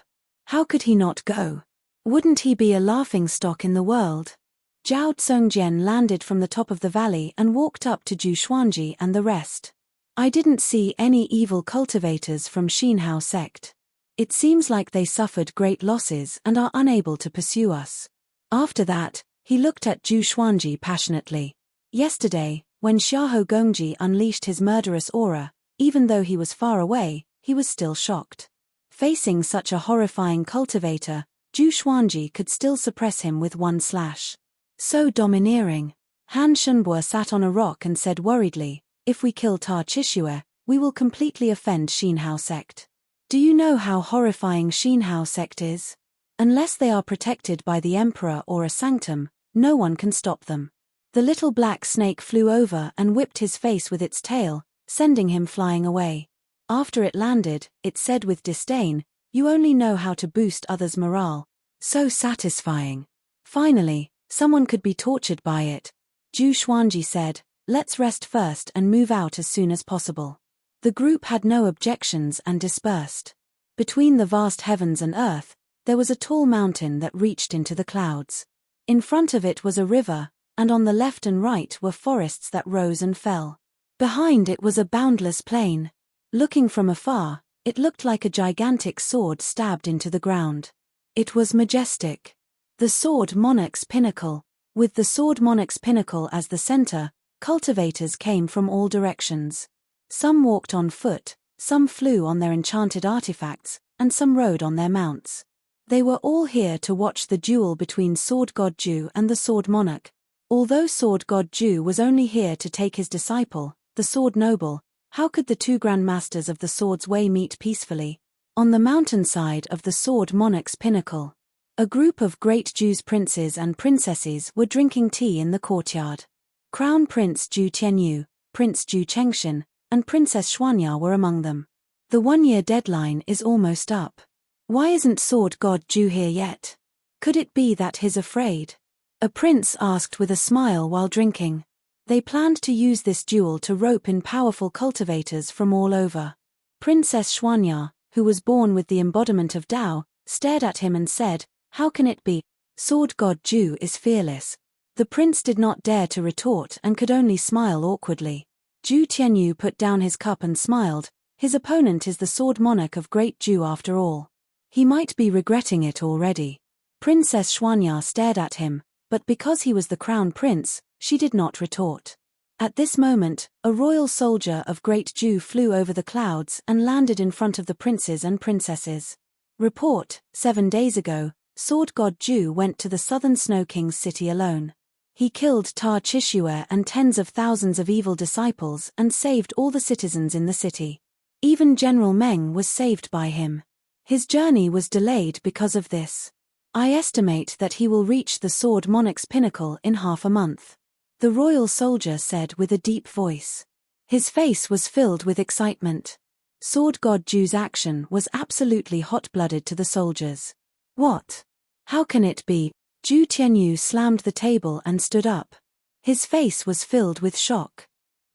How could he not go? Wouldn't he be a laughingstock in the world? Zhao Tsongjian landed from the top of the valley and walked up to Zhu Xuanji and the rest. I didn't see any evil cultivators from Xinhao sect. It seems like they suffered great losses and are unable to pursue us. After that, he looked at Zhu Xuanji passionately. Yesterday, when Xiahou Gongji unleashed his murderous aura, even though he was far away, he was still shocked. Facing such a horrifying cultivator, Zhu Xuanji could still suppress him with one slash. So domineering. Han Shunbo sat on a rock and said worriedly, "If we kill Ta Chishue, we will completely offend Xinhao sect. Do you know how horrifying Xinhao sect is? Unless they are protected by the emperor or a sanctum, no one can stop them." The little black snake flew over and whipped his face with its tail, sending him flying away. After it landed, it said with disdain, "You only know how to boost others' morale. So satisfying. Finally, someone could be tortured by it." Zhu Xuanji said, "Let's rest first and move out as soon as possible." The group had no objections and dispersed. Between the vast heavens and earth, there was a tall mountain that reached into the clouds. In front of it was a river, and on the left and right were forests that rose and fell. Behind it was a boundless plain. Looking from afar, it looked like a gigantic sword stabbed into the ground. It was majestic. The Sword Monarch's pinnacle. With the Sword Monarch's pinnacle as the center, cultivators came from all directions. Some walked on foot, some flew on their enchanted artifacts, and some rode on their mounts. They were all here to watch the duel between Sword God Zhu and the Sword Monarch. Although Sword God Zhu was only here to take his disciple, the Sword Noble, how could the two grandmasters of the Sword's Way meet peacefully? On the mountainside of the Sword Monarch's pinnacle, a group of great Zhu's princes and princesses were drinking tea in the courtyard. Crown Prince Zhu Tianyu, Prince Zhu Chengshan, and Princess Xuanya were among them. The 1-year deadline is almost up. Why isn't Sword God Zhu here yet? Could it be that he's afraid? A prince asked with a smile while drinking. They planned to use this duel to rope in powerful cultivators from all over. Princess Xuanya, who was born with the embodiment of Tao, stared at him and said, "How can it be? Sword God Zhu is fearless." The prince did not dare to retort and could only smile awkwardly. Zhu Tianyu put down his cup and smiled. His opponent is the Sword Monarch of Great Zhu after all. He might be regretting it already. Princess Xuanya stared at him, but because he was the crown prince, she did not retort. At this moment, a royal soldier of Great Zhu flew over the clouds and landed in front of the princes and princesses. Report: 7 days ago, Sword God Zhu went to the southern Snow King's city alone. He killed Ta Chishue and tens of thousands of evil disciples and saved all the citizens in the city. Even General Meng was saved by him. His journey was delayed because of this. I estimate that he will reach the Sword Monarch's pinnacle in half a month. The royal soldier said with a deep voice. His face was filled with excitement. Sword God Zhu's action was absolutely hot-blooded to the soldiers. What? How can it be? Zhu Tianyu slammed the table and stood up. His face was filled with shock.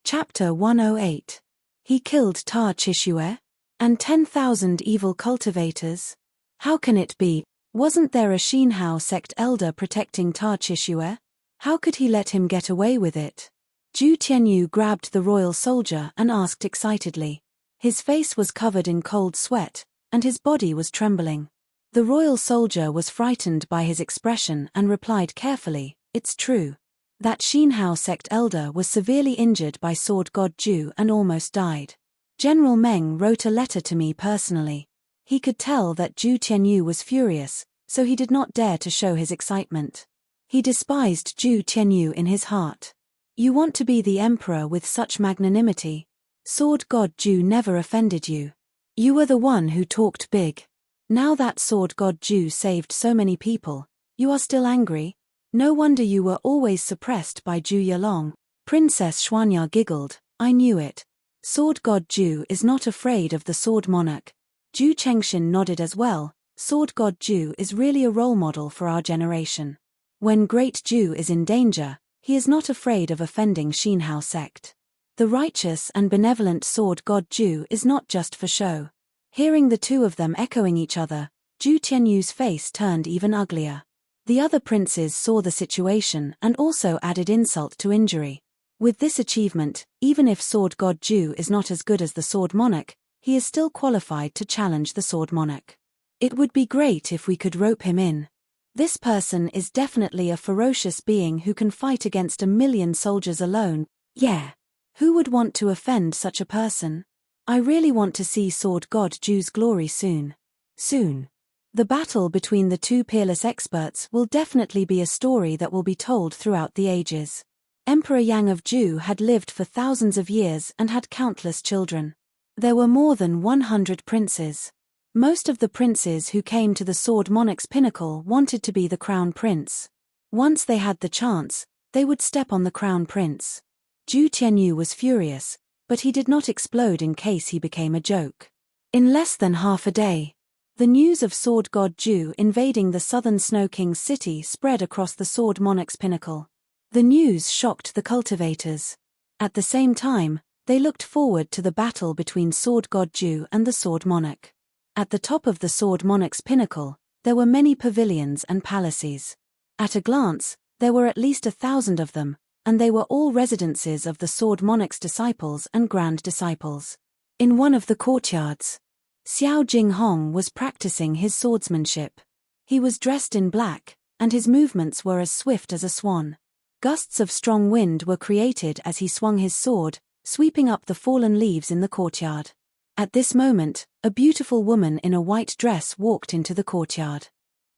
Chapter 108. He killed Ta Chishue? And 10,000 evil cultivators? How can it be? Wasn't there a Xinhao sect elder protecting Ta Chishue? How could he let him get away with it? Zhu Tianyu grabbed the royal soldier and asked excitedly. His face was covered in cold sweat, and his body was trembling. The royal soldier was frightened by his expression and replied carefully, "It's true. That Xinhao sect elder was severely injured by Sword God Zhu and almost died. General Meng wrote a letter to me personally." He could tell that Zhu Tianyu was furious, so he did not dare to show his excitement. He despised Zhu Tianyu in his heart. You want to be the emperor with such magnanimity? Sword God Zhu never offended you. You were the one who talked big. Now that Sword God Zhu saved so many people, you are still angry? No wonder you were always suppressed by Zhu Yalong. Princess Xuanya giggled. I knew it. Sword God Zhu is not afraid of the Sword Monarch. Zhu Chengxin nodded as well. Sword God Zhu is really a role model for our generation. When Great Zhu is in danger, he is not afraid of offending Xinhao sect. The righteous and benevolent Sword God Zhu is not just for show. Hearing the two of them echoing each other, Zhu Tianyu's face turned even uglier. The other princes saw the situation and also added insult to injury. With this achievement, even if Sword God Zhu is not as good as the Sword Monarch, he is still qualified to challenge the Sword Monarch. It would be great if we could rope him in. This person is definitely a ferocious being who can fight against 1,000,000 soldiers alone. Yeah. Who would want to offend such a person? I really want to see Sword God Zhu's glory soon. Soon. The battle between the two peerless experts will definitely be a story that will be told throughout the ages. Emperor Yang of Zhu had lived for thousands of years and had countless children. There were more than 100 princes. Most of the princes who came to the Sword Monarch's pinnacle wanted to be the crown prince. Once they had the chance, they would step on the crown prince. Zhu Tianyu was furious, but he did not explode in case he became a joke. In less than half a day, the news of Sword God Zhu invading the southern Snow King's city spread across the Sword Monarch's pinnacle. The news shocked the cultivators. At the same time, they looked forward to the battle between Sword God Zhu and the Sword Monarch. At the top of the Sword Monarch's pinnacle, there were many pavilions and palaces. At a glance, there were at least 1,000 of them, and they were all residences of the Sword Monarch's disciples and grand disciples. In one of the courtyards, Xiao Jinghong was practicing his swordsmanship. He was dressed in black, and his movements were as swift as a swan. Gusts of strong wind were created as he swung his sword, sweeping up the fallen leaves in the courtyard. At this moment, a beautiful woman in a white dress walked into the courtyard.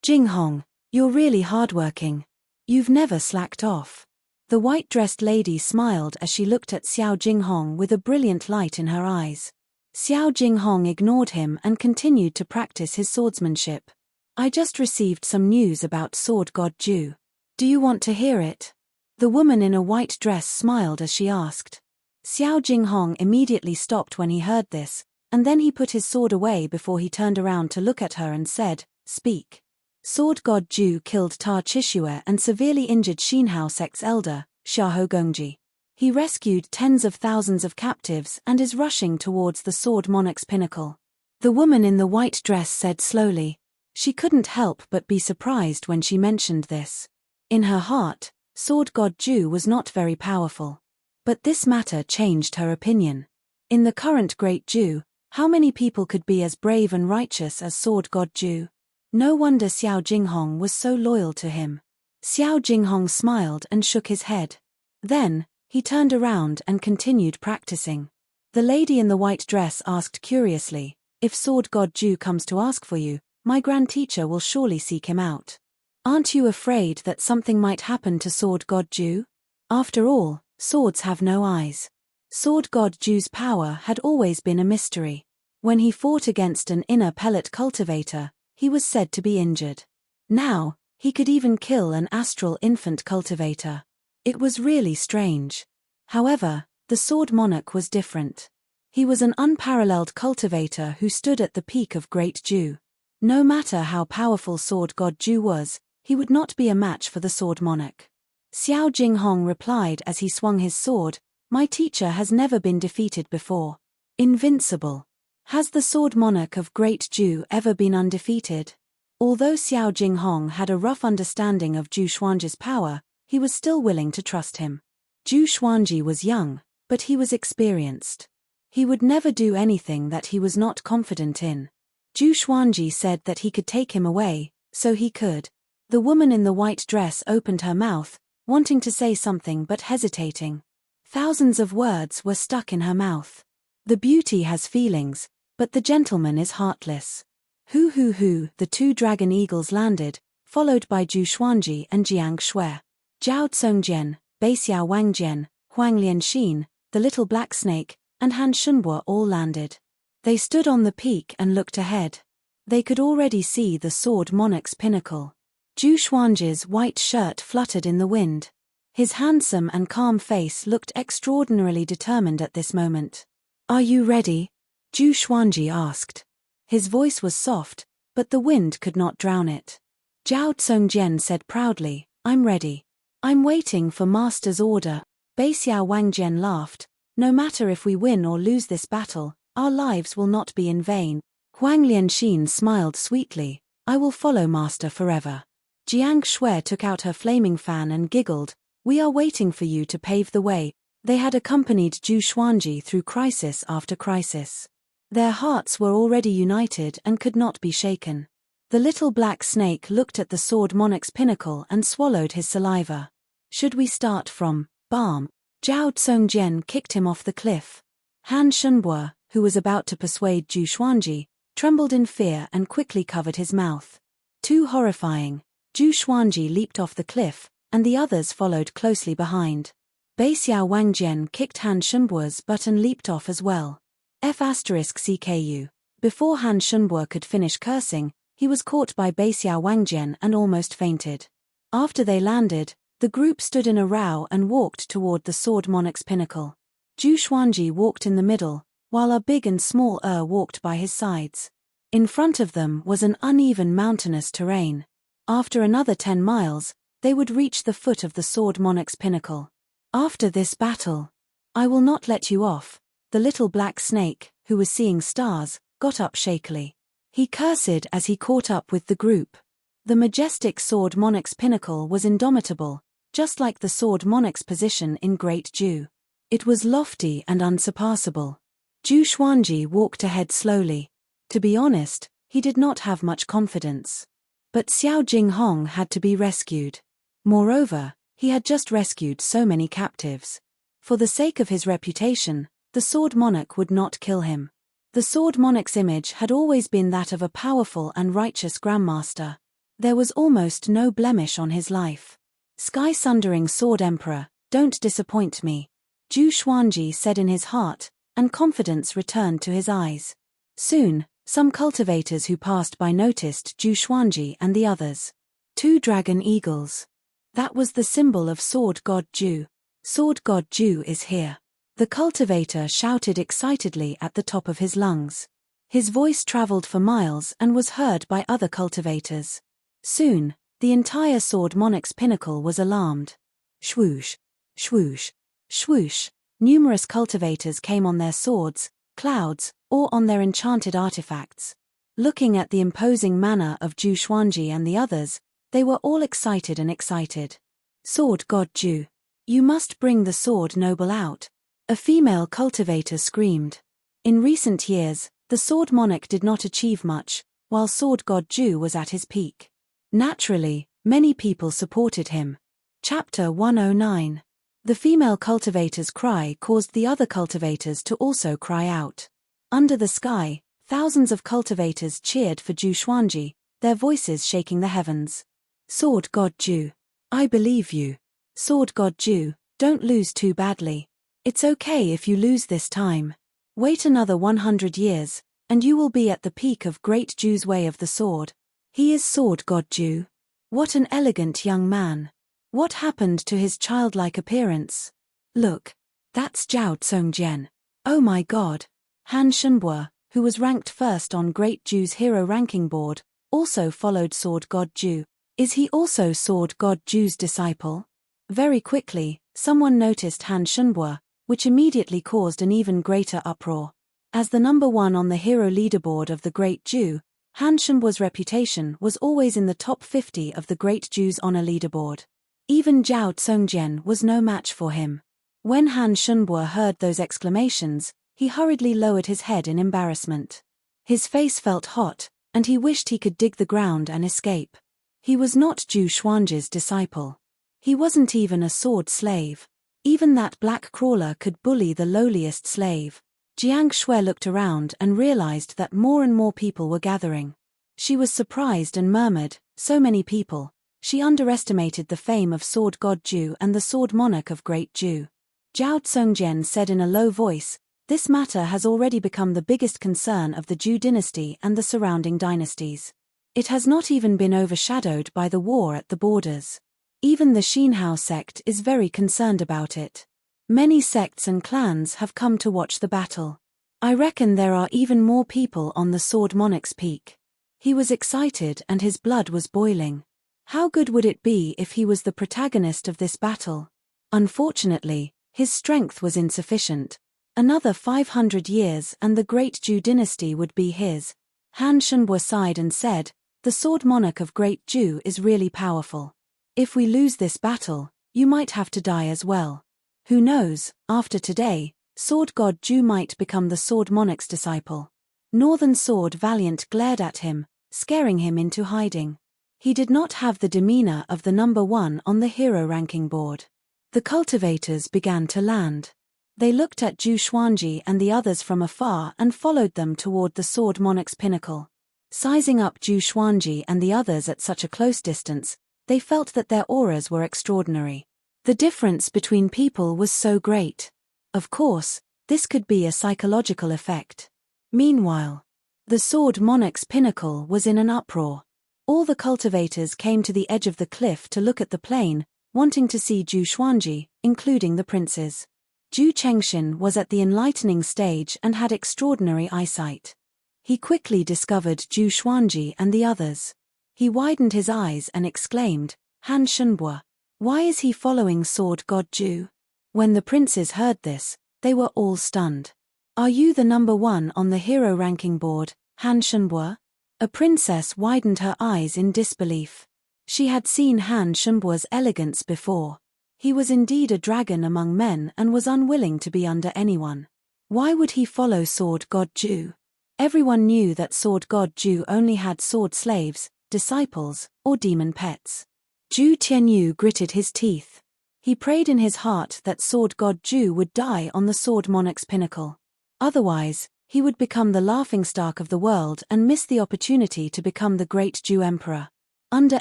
Jinghong, you're really hardworking. You've never slacked off. The white-dressed lady smiled as she looked at Xiao Jinghong with a brilliant light in her eyes. Xiao Jinghong ignored him and continued to practice his swordsmanship. I just received some news about Sword God Zhu. Do you want to hear it? The woman in a white dress smiled as she asked. Xiao Jinghong immediately stopped when he heard this, and then he put his sword away before he turned around to look at her and said, Speak. Sword God Zhu killed Ta Chishue and severely injured Xinhao sect's elder, Xiahou Gongji. He rescued tens of thousands of captives and is rushing towards the Sword Monarch's pinnacle. The woman in the white dress said slowly. She couldn't help but be surprised when she mentioned this. In her heart, Sword God Zhu was not very powerful. But this matter changed her opinion. In the current Great Zhu, how many people could be as brave and righteous as Sword God Zhu? No wonder Xiao Jinghong was so loyal to him. Xiao Jinghong smiled and shook his head. Then, he turned around and continued practicing. The lady in the white dress asked curiously, If Sword God Zhu comes to ask for you, my grand teacher will surely seek him out. Aren't you afraid that something might happen to Sword God Zhu? After all, swords have no eyes. Sword God Zhu's power had always been a mystery. When he fought against an inner pellet cultivator, he was said to be injured. Now, he could even kill an astral infant cultivator. It was really strange. However, the Sword Monarch was different. He was an unparalleled cultivator who stood at the peak of Great Zhu. No matter how powerful Sword God Zhu was, he would not be a match for the Sword Monarch. Xiao Jinghong replied as he swung his sword, My teacher has never been defeated before. Invincible. Has the Sword Monarch of Great Zhu ever been undefeated? Although Xiao Jinghong had a rough understanding of Zhu Xuanji's power, he was still willing to trust him. Zhu Xuanji was young, but he was experienced. He would never do anything that he was not confident in. Zhu Xuanji said that he could take him away, so he could. The woman in the white dress opened her mouth, wanting to say something but hesitating. Thousands of words were stuck in her mouth. The beauty has feelings, but the gentleman is heartless. Hoo hoo hoo, the two dragon eagles landed, followed by Zhu Xuanji and Jiang Shui. Zhao Tsongjian, Baixiao Wangjian, Huang Lianxin, the little black snake, and Han Shunbo all landed. They stood on the peak and looked ahead. They could already see the Sword Monarch's pinnacle. Zhu Xuanji's white shirt fluttered in the wind. His handsome and calm face looked extraordinarily determined at this moment. "Are you ready?" Zhu Xuanji asked. His voice was soft, but the wind could not drown it. Zhao Tsongjian said proudly, "I'm ready. I'm waiting for Master's order." Baixiao Wangjian laughed. "No matter if we win or lose this battle, our lives will not be in vain." Huang Lianxin smiled sweetly. "I will follow Master forever." Jiang Shui took out her flaming fan and giggled. "We are waiting for you to pave the way." They had accompanied Zhu Xuanji through crisis after crisis. Their hearts were already united and could not be shaken. The little black snake looked at the Sword Monarch's pinnacle and swallowed his saliva. "Should we start from Balm?" Zhao Tsongjian kicked him off the cliff. Han Shunbo, who was about to persuade Zhu Xuanji, trembled in fear and quickly covered his mouth. Too horrifying, Zhu Xuanji leaped off the cliff, and the others followed closely behind. Baixiao Wangjian kicked Han Shunbo's butt and leaped off as well. F***CKU. Before Han Shunbo could finish cursing, he was caught by Baixiao Wangjian and almost fainted. After they landed, the group stood in a row and walked toward the Sword Monarch's pinnacle. Zhu Xuanji walked in the middle, while a big and small walked by his sides. In front of them was an uneven mountainous terrain. After another 10 miles, they would reach the foot of the Sword Monarch's pinnacle. "After this battle, I will not let you off." The little black snake, who was seeing stars, got up shakily. He cursed as he caught up with the group. The majestic Sword Monarch's pinnacle was indomitable, just like the Sword Monarch's position in Great Ju. It was lofty and unsurpassable. Zhu Xuanji walked ahead slowly. To be honest, he did not have much confidence. But Xiao Jinghong had to be rescued. Moreover, he had just rescued so many captives. For the sake of his reputation, the Sword Monarch would not kill him. The Sword Monarch's image had always been that of a powerful and righteous Grandmaster. There was almost no blemish on his life. "Sky-sundering Sword Emperor, don't disappoint me," Zhu Xuanji said in his heart, and confidence returned to his eyes. Soon, some cultivators who passed by noticed Zhu Xuanji and the others. 2 dragon eagles. That was the symbol of Sword God Ju. Sword God Ju is here. The cultivator shouted excitedly at the top of his lungs. His voice traveled for miles and was heard by other cultivators. Soon, the entire Sword Monarch's pinnacle was alarmed. Swoosh, swoosh, swoosh. Numerous cultivators came on their swords, clouds, or on their enchanted artifacts. Looking at the imposing manner of Zhu Xuanji and the others, they were all excited and excited. "Sword God Ju, you must bring the Sword Noble out," a female cultivator screamed. In recent years, the Sword Monarch did not achieve much, while Sword God Ju was at his peak. Naturally, many people supported him. Chapter 109. The female cultivator's cry caused the other cultivators to also cry out. Under the sky, thousands of cultivators cheered for Zhu Xuanji, their voices shaking the heavens. "Sword God Ju, I believe you. Sword God Ju, don't lose too badly. It's okay if you lose this time. Wait another 100 years, and you will be at the peak of Great Ju's way of the sword. He is Sword God Ju. What an elegant young man. What happened to his childlike appearance? Look, that's Zhao Tsongjian. Oh my God." Han Shunbo, who was ranked first on Great Ju's hero ranking board, also followed Sword God Ju. Is he also Sword God Ju's disciple? Very quickly, someone noticed Han Shunbo, which immediately caused an even greater uproar. As the number 1 on the hero leaderboard of the Great Ju, Han Shunbo's reputation was always in the top 50 of the Great Ju's honor leaderboard. Even Zhao Tsongjian was no match for him. When Han Shunbo heard those exclamations, he hurriedly lowered his head in embarrassment. His face felt hot, and he wished he could dig the ground and escape. He was not Zhu Xuanji's disciple. He wasn't even a sword slave. Even that black crawler could bully the lowliest slave. Jiang Shui looked around and realized that more and more people were gathering. She was surprised and murmured, So many people. She underestimated the fame of Sword God Ju and the Sword Monarch of Great Ju. Zhao Tsungjian said in a low voice, "This matter has already become the biggest concern of the Ju dynasty and the surrounding dynasties. It has not even been overshadowed by the war at the borders. Even the Xinhao sect is very concerned about it. Many sects and clans have come to watch the battle. I reckon there are even more people on the Sword Monarch's peak." He was excited and his blood was boiling. How good would it be if he was the protagonist of this battle? Unfortunately, his strength was insufficient. Another 500 years and the Great Ju dynasty would be his. Han Shenhua sighed and said, "The Sword Monarch of Great Ju is really powerful. If we lose this battle, you might have to die as well. Who knows, after today, Sword God Ju might become the Sword Monarch's disciple." Northern Sword Valiant glared at him, scaring him into hiding. He did not have the demeanor of the number one on the hero ranking board. The cultivators began to land. They looked at Zhu Xuanji and the others from afar and followed them toward the Sword Monarch's pinnacle. Sizing up Zhu Xuanji and the others at such a close distance, they felt that their auras were extraordinary. The difference between people was so great. Of course, this could be a psychological effect. Meanwhile, the Sword Monarch's pinnacle was in an uproar. All the cultivators came to the edge of the cliff to look at the plain, wanting to see Zhu Xuanji, including the princes. Zhu Chengxin was at the enlightening stage and had extraordinary eyesight. He quickly discovered Zhu Xuanji and the others. He widened his eyes and exclaimed, "Han Shenhua. Why is he following Sword God Ju?" When the princes heard this, they were all stunned. "Are you the number one on the hero ranking board, Han Shenhua?" A princess widened her eyes in disbelief. She had seen Han Shenhua's elegance before. He was indeed a dragon among men and was unwilling to be under anyone. Why would he follow Sword God Ju? Everyone knew that Sword God Ju only had sword slaves, disciples, or demon pets. Zhu Tianyu gritted his teeth. He prayed in his heart that Sword God Ju would die on the Sword Monarch's pinnacle. Otherwise, he would become the laughingstock of the world and miss the opportunity to become the great Ju emperor. Under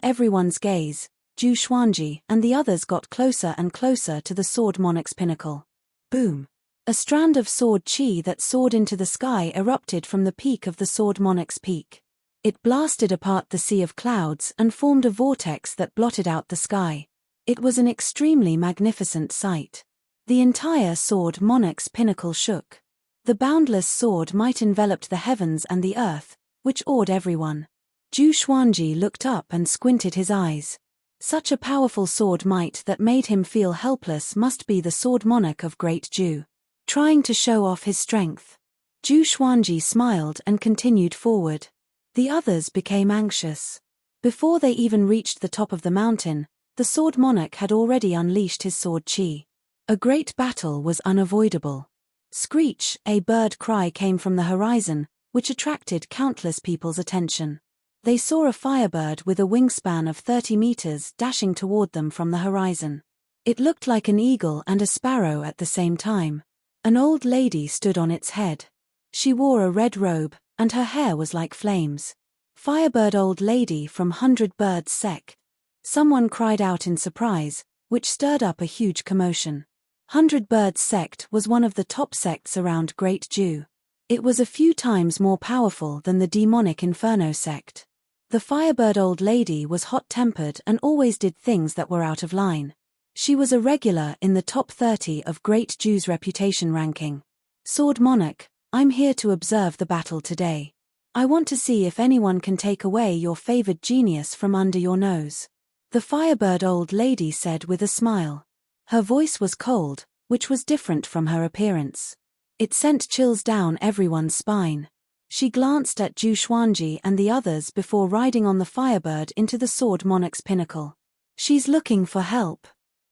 everyone's gaze, Zhu Xuanji and the others got closer and closer to the Sword Monarch's pinnacle. Boom! A strand of sword chi that soared into the sky erupted from the peak of the Sword Monarch's peak. It blasted apart the sea of clouds and formed a vortex that blotted out the sky. It was an extremely magnificent sight. The entire Sword Monarch's pinnacle shook. The boundless sword might enveloped the heavens and the earth, which awed everyone. Zhu Xuanji looked up and squinted his eyes. Such a powerful sword might that made him feel helpless must be the Sword Monarch of Great Ju, trying to show off his strength. Zhu Xuanji smiled and continued forward. The others became anxious. Before they even reached the top of the mountain, the Sword Monarch had already unleashed his sword chi. A great battle was unavoidable. Screech, a bird cry came from the horizon, which attracted countless people's attention. They saw a firebird with a wingspan of 30 meters dashing toward them from the horizon. It looked like an eagle and a sparrow at the same time. An old lady stood on its head. She wore a red robe, and her hair was like flames. "Firebird old lady from 100 Birds Sect." Someone cried out in surprise, which stirred up a huge commotion. 100 Birds Sect was one of the top sects around Great Ju. It was a few times more powerful than the demonic Inferno sect. The Firebird old lady was hot-tempered and always did things that were out of line. She was a regular in the top 30 of Great Ju's reputation ranking. "Sword Monarch, I'm here to observe the battle today. I want to see if anyone can take away your favored genius from under your nose," the Firebird old lady said with a smile. Her voice was cold, which was different from her appearance. It sent chills down everyone's spine. She glanced at Zhu Xuanji and the others before riding on the Firebird into the Sword Monarch's pinnacle. "She's looking for help."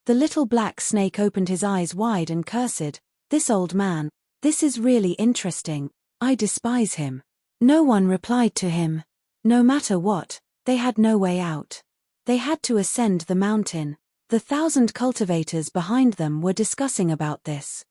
The little black snake opened his eyes wide and cursed, "This old man, this is really interesting. I despise him." No one replied to him. No matter what, they had no way out. They had to ascend the mountain. The 1,000 cultivators behind them were discussing about this.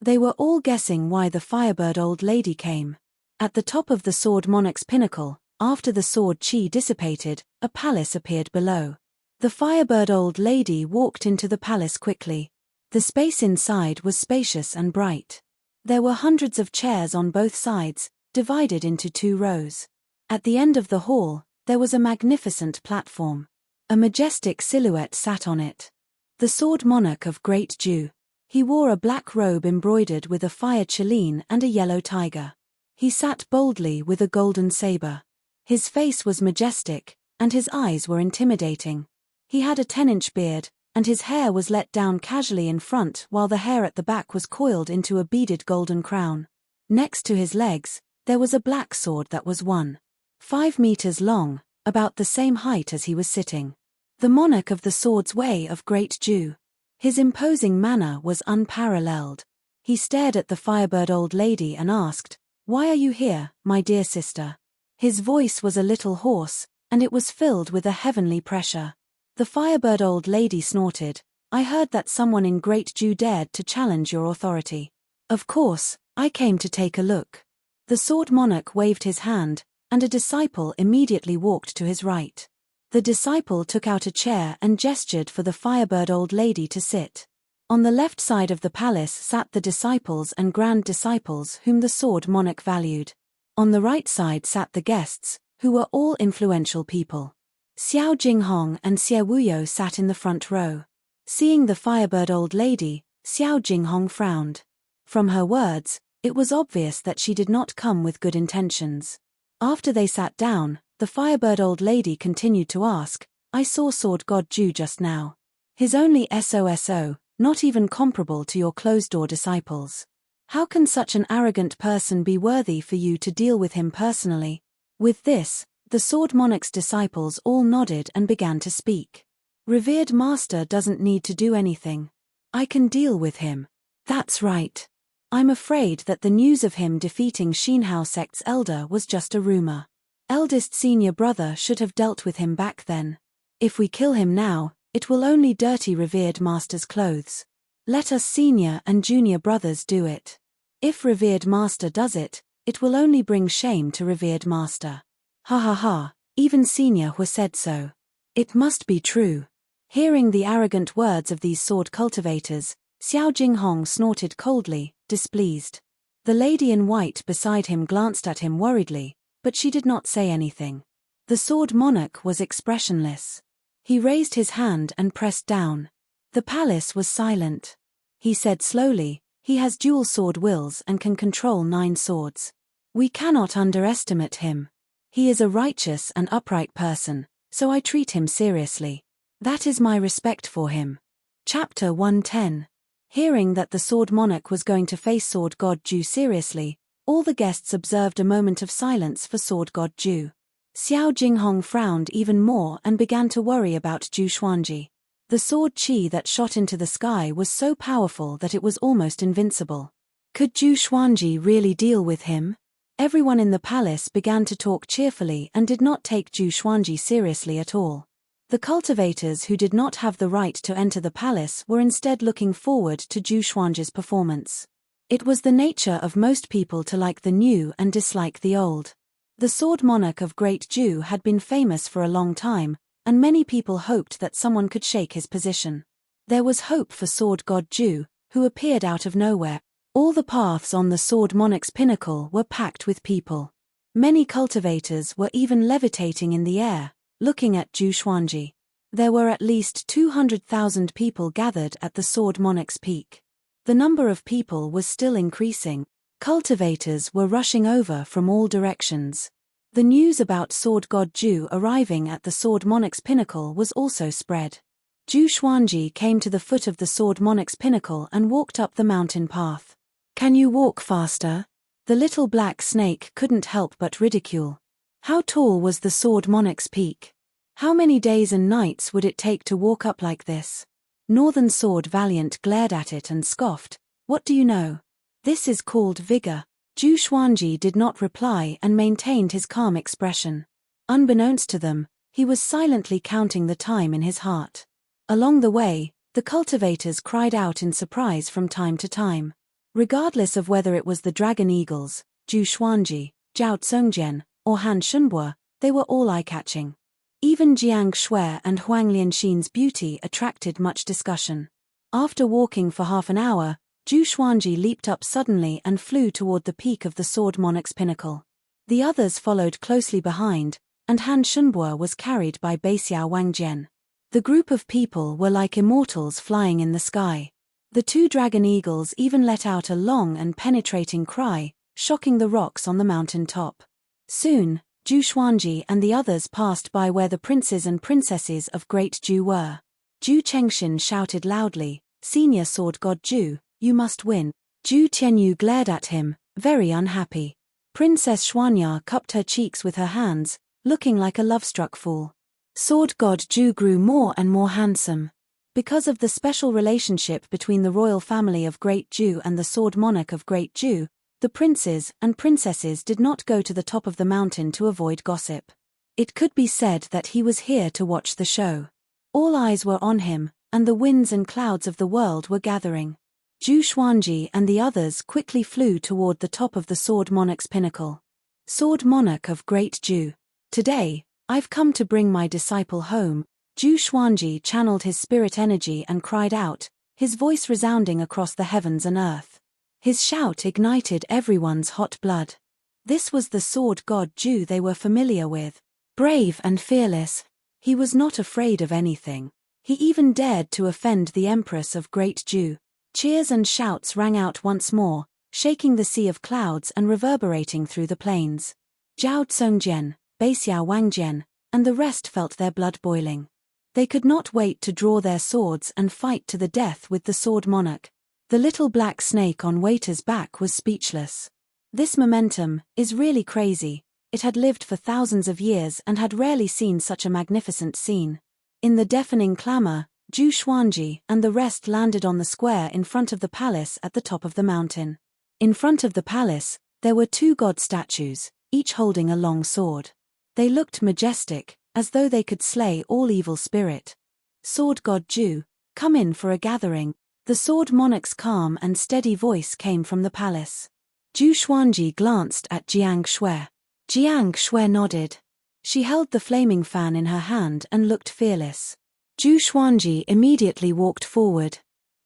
They were all guessing why the Firebird old lady came. At the top of the Sword Monarch's pinnacle, After the sword chi dissipated, a palace appeared below. The Firebird old lady walked into the palace quickly. The space inside was spacious and bright. There were hundreds of chairs on both sides, divided into 2 rows. At the end of the hall, there was a magnificent platform. A majestic silhouette sat on it. The sword monarch of Great Jew. He wore a black robe embroidered with a fire cheline and a yellow tiger. He sat boldly with a golden saber. His face was majestic, and his eyes were intimidating. He had a 10-inch beard, and his hair was let down casually in front while the hair at the back was coiled into a beaded golden crown. Next to his legs, there was a black sword that was 1.5 meters long, about the same height as he was sitting. The monarch of the Sword's Way of Great Jew. His imposing manner was unparalleled. He stared at the Firebird old lady and asked, "Why are you here, my dear sister?" His voice was a little hoarse, and it was filled with a heavenly pressure. The Firebird old lady snorted, "I heard that someone in Great Jew dared to challenge your authority. Of course, I came to take a look." The sword monarch waved his hand, and a disciple immediately walked to his right. The disciple took out a chair and gestured for the Firebird old lady to sit. On the left side of the palace sat the disciples and grand disciples whom the sword monarch valued. On the right side sat the guests, who were all influential people. Xiao Jinghong and Xie Wuyo sat in the front row. Seeing the Firebird old lady, Xiao Jinghong frowned. From her words, it was obvious that she did not come with good intentions. After they sat down, the Firebird old lady continued to ask, "I saw Sword God Ju just now. His only SOSO, not even comparable to your closed-door disciples. How can such an arrogant person be worthy for you to deal with him personally?" With this, the sword monarch's disciples all nodded and began to speak. "Revered master doesn't need to do anything. I can deal with him." "That's right. I'm afraid that the news of him defeating Xinhao sect's elder was just a rumor. Eldest senior brother should have dealt with him back then. If we kill him now, it will only dirty revered master's clothes. Let us senior and junior brothers do it. If revered master does it, it will only bring shame to revered master." Ha ha ha, even senior Hu said so. It must be true. Hearing the arrogant words of these sword cultivators, Xiao Jinghong snorted coldly, displeased. The lady in white beside him glanced at him worriedly, but she did not say anything. The sword monarch was expressionless. He raised his hand and pressed down. The palace was silent. He said slowly, "He has dual sword wills and can control 9 swords. We cannot underestimate him. He is a righteous and upright person, so I treat him seriously. That is my respect for him." Chapter 110. Hearing that the sword monarch was going to face Sword God Ju seriously, all the guests observed a moment of silence for Sword God Ju. Xiao Jinghong frowned even more and began to worry about Zhu Xuanji. The sword chi that shot into the sky was so powerful that it was almost invincible. Could Zhu Xuanji really deal with him? Everyone in the palace began to talk cheerfully and did not take Zhu Xuanji seriously at all. The cultivators who did not have the right to enter the palace were instead looking forward to Zhu Xuanji's performance. It was the nature of most people to like the new and dislike the old. The sword monarch of Great Jew had been famous for a long time, and many people hoped that someone could shake his position. There was hope for Sword God Ju, who appeared out of nowhere. All the paths on the sword monarch's pinnacle were packed with people. Many cultivators were even levitating in the air, looking at Zhu Xuanji. There were at least 200,000 people gathered at the sword monarch's peak. The number of people was still increasing. Cultivators were rushing over from all directions. The news about Sword God Ju arriving at the sword monarch's pinnacle was also spread. Zhu Xuanji came to the foot of the sword monarch's pinnacle and walked up the mountain path. "Can you walk faster?" The little black snake couldn't help but ridicule. How tall was the sword monarch's peak? How many days and nights would it take to walk up like this? Northern Sword Valiant glared at it and scoffed, "What do you know? This is called vigor." Zhu Xuanji did not reply and maintained his calm expression. Unbeknownst to them, he was silently counting the time in his heart. Along the way, the cultivators cried out in surprise from time to time. Regardless of whether it was the Dragon Eagles, Zhu Xuanji, Zhao Tsongjian, or Han Shunbua, They were all eye-catching. Even Jiang Shui and Huang Lianxin's beauty attracted much discussion. After walking for half an hour, Zhu Xuanji leaped up suddenly and flew toward the peak of the Sword Monarch's pinnacle. The others followed closely behind, and Han Shunbo was carried by Beixiao Wangjian. The group of people were like immortals flying in the sky. The two dragon eagles even let out a long and penetrating cry, shocking the rocks on the mountain top. Soon, Zhu Xuanji and the others passed by where the princes and princesses of Great Zhu were. Zhu Chengxin shouted loudly, "Senior Sword God Zhu, you must win." Zhu Tianyu glared at him, very unhappy. Princess Xuanya cupped her cheeks with her hands, looking like a love-struck fool. Sword God Zhu grew more and more handsome. Because of the special relationship between the royal family of Great Zhu and the Sword Monarch of Great Zhu, the princes and princesses did not go to the top of the mountain to avoid gossip. It could be said that he was here to watch the show. All eyes were on him, and the winds and clouds of the world were gathering. Zhu Xuanji and the others quickly flew toward the top of the Sword Monarch's pinnacle. Sword Monarch of Great Zhu. Today, I've come to bring my disciple home. Zhu Xuanji channeled his spirit energy and cried out, his voice resounding across the heavens and earth. His shout ignited everyone's hot blood. This was the Sword God Zhu they were familiar with. Brave and fearless, he was not afraid of anything. He even dared to offend the Empress of Great Zhu. Cheers and shouts rang out once more, shaking the sea of clouds and reverberating through the plains. Zhao Tsongjian, Beixiao Wangjian, and the rest felt their blood boiling. They could not wait to draw their swords and fight to the death with the Sword Monarch. The little black snake on Waiter's back was speechless. This momentum is really crazy. It had lived for thousands of years and had rarely seen such a magnificent scene. In the deafening clamor, Zhu Xuanji and the rest landed on the square in front of the palace at the top of the mountain. In front of the palace, there were two god statues, each holding a long sword. They looked majestic, as though they could slay all evil spirit. Sword God Zhu, come in for a gathering. The Sword Monarch's calm and steady voice came from the palace. Zhu Xuanji glanced at Jiang Shui. Jiang Shui nodded. She held the flaming fan in her hand and looked fearless. Zhu Xuanji immediately walked forward.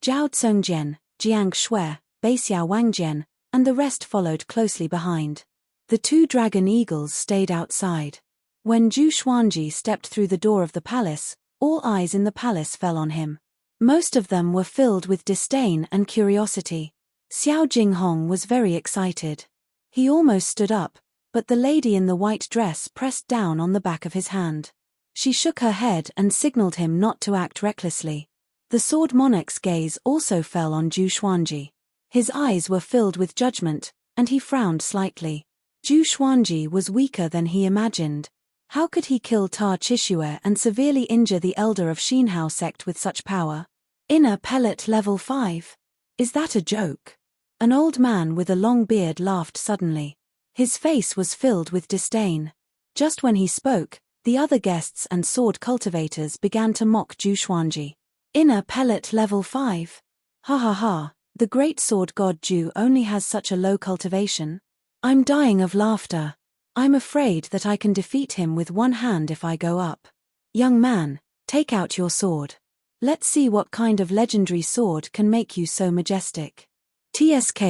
Zhao Tsongjian, Jiang Shui, Beixiao Wangjian, and the rest followed closely behind. The two dragon eagles stayed outside. When Zhu Xuanji stepped through the door of the palace, all eyes in the palace fell on him. Most of them were filled with disdain and curiosity. Xiao Jinghong was very excited. He almost stood up, but the lady in the white dress pressed down on the back of his hand. She shook her head and signaled him not to act recklessly. The Sword Monarch's gaze also fell on Zhu Xuanji. His eyes were filled with judgment, and he frowned slightly. Zhu Xuanji was weaker than he imagined. How could he kill Ta Chishue and severely injure the elder of Xinhao sect with such power? Inner pellet level 5. Is that a joke? An old man with a long beard laughed suddenly. His face was filled with disdain. Just when he spoke, the other guests and sword cultivators began to mock Zhu Xuanji. Inner pellet level 5. Ha ha ha, the great sword god Zhu only has such a low cultivation. I'm dying of laughter. I'm afraid that I can defeat him with one hand if I go up. Young man, take out your sword. Let's see what kind of legendary sword can make you so majestic. TSK.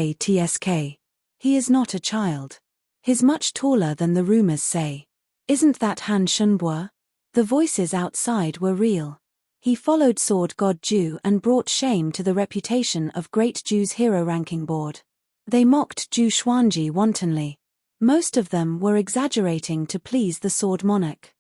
He is not a child. He's much taller than the rumors say. Isn't that Han Shunbo? The voices outside were real. He followed Sword God Zhu and brought shame to the reputation of Great Zhu's hero ranking board. They mocked Zhu Xuanji wantonly. Most of them were exaggerating to please the Sword Monarch.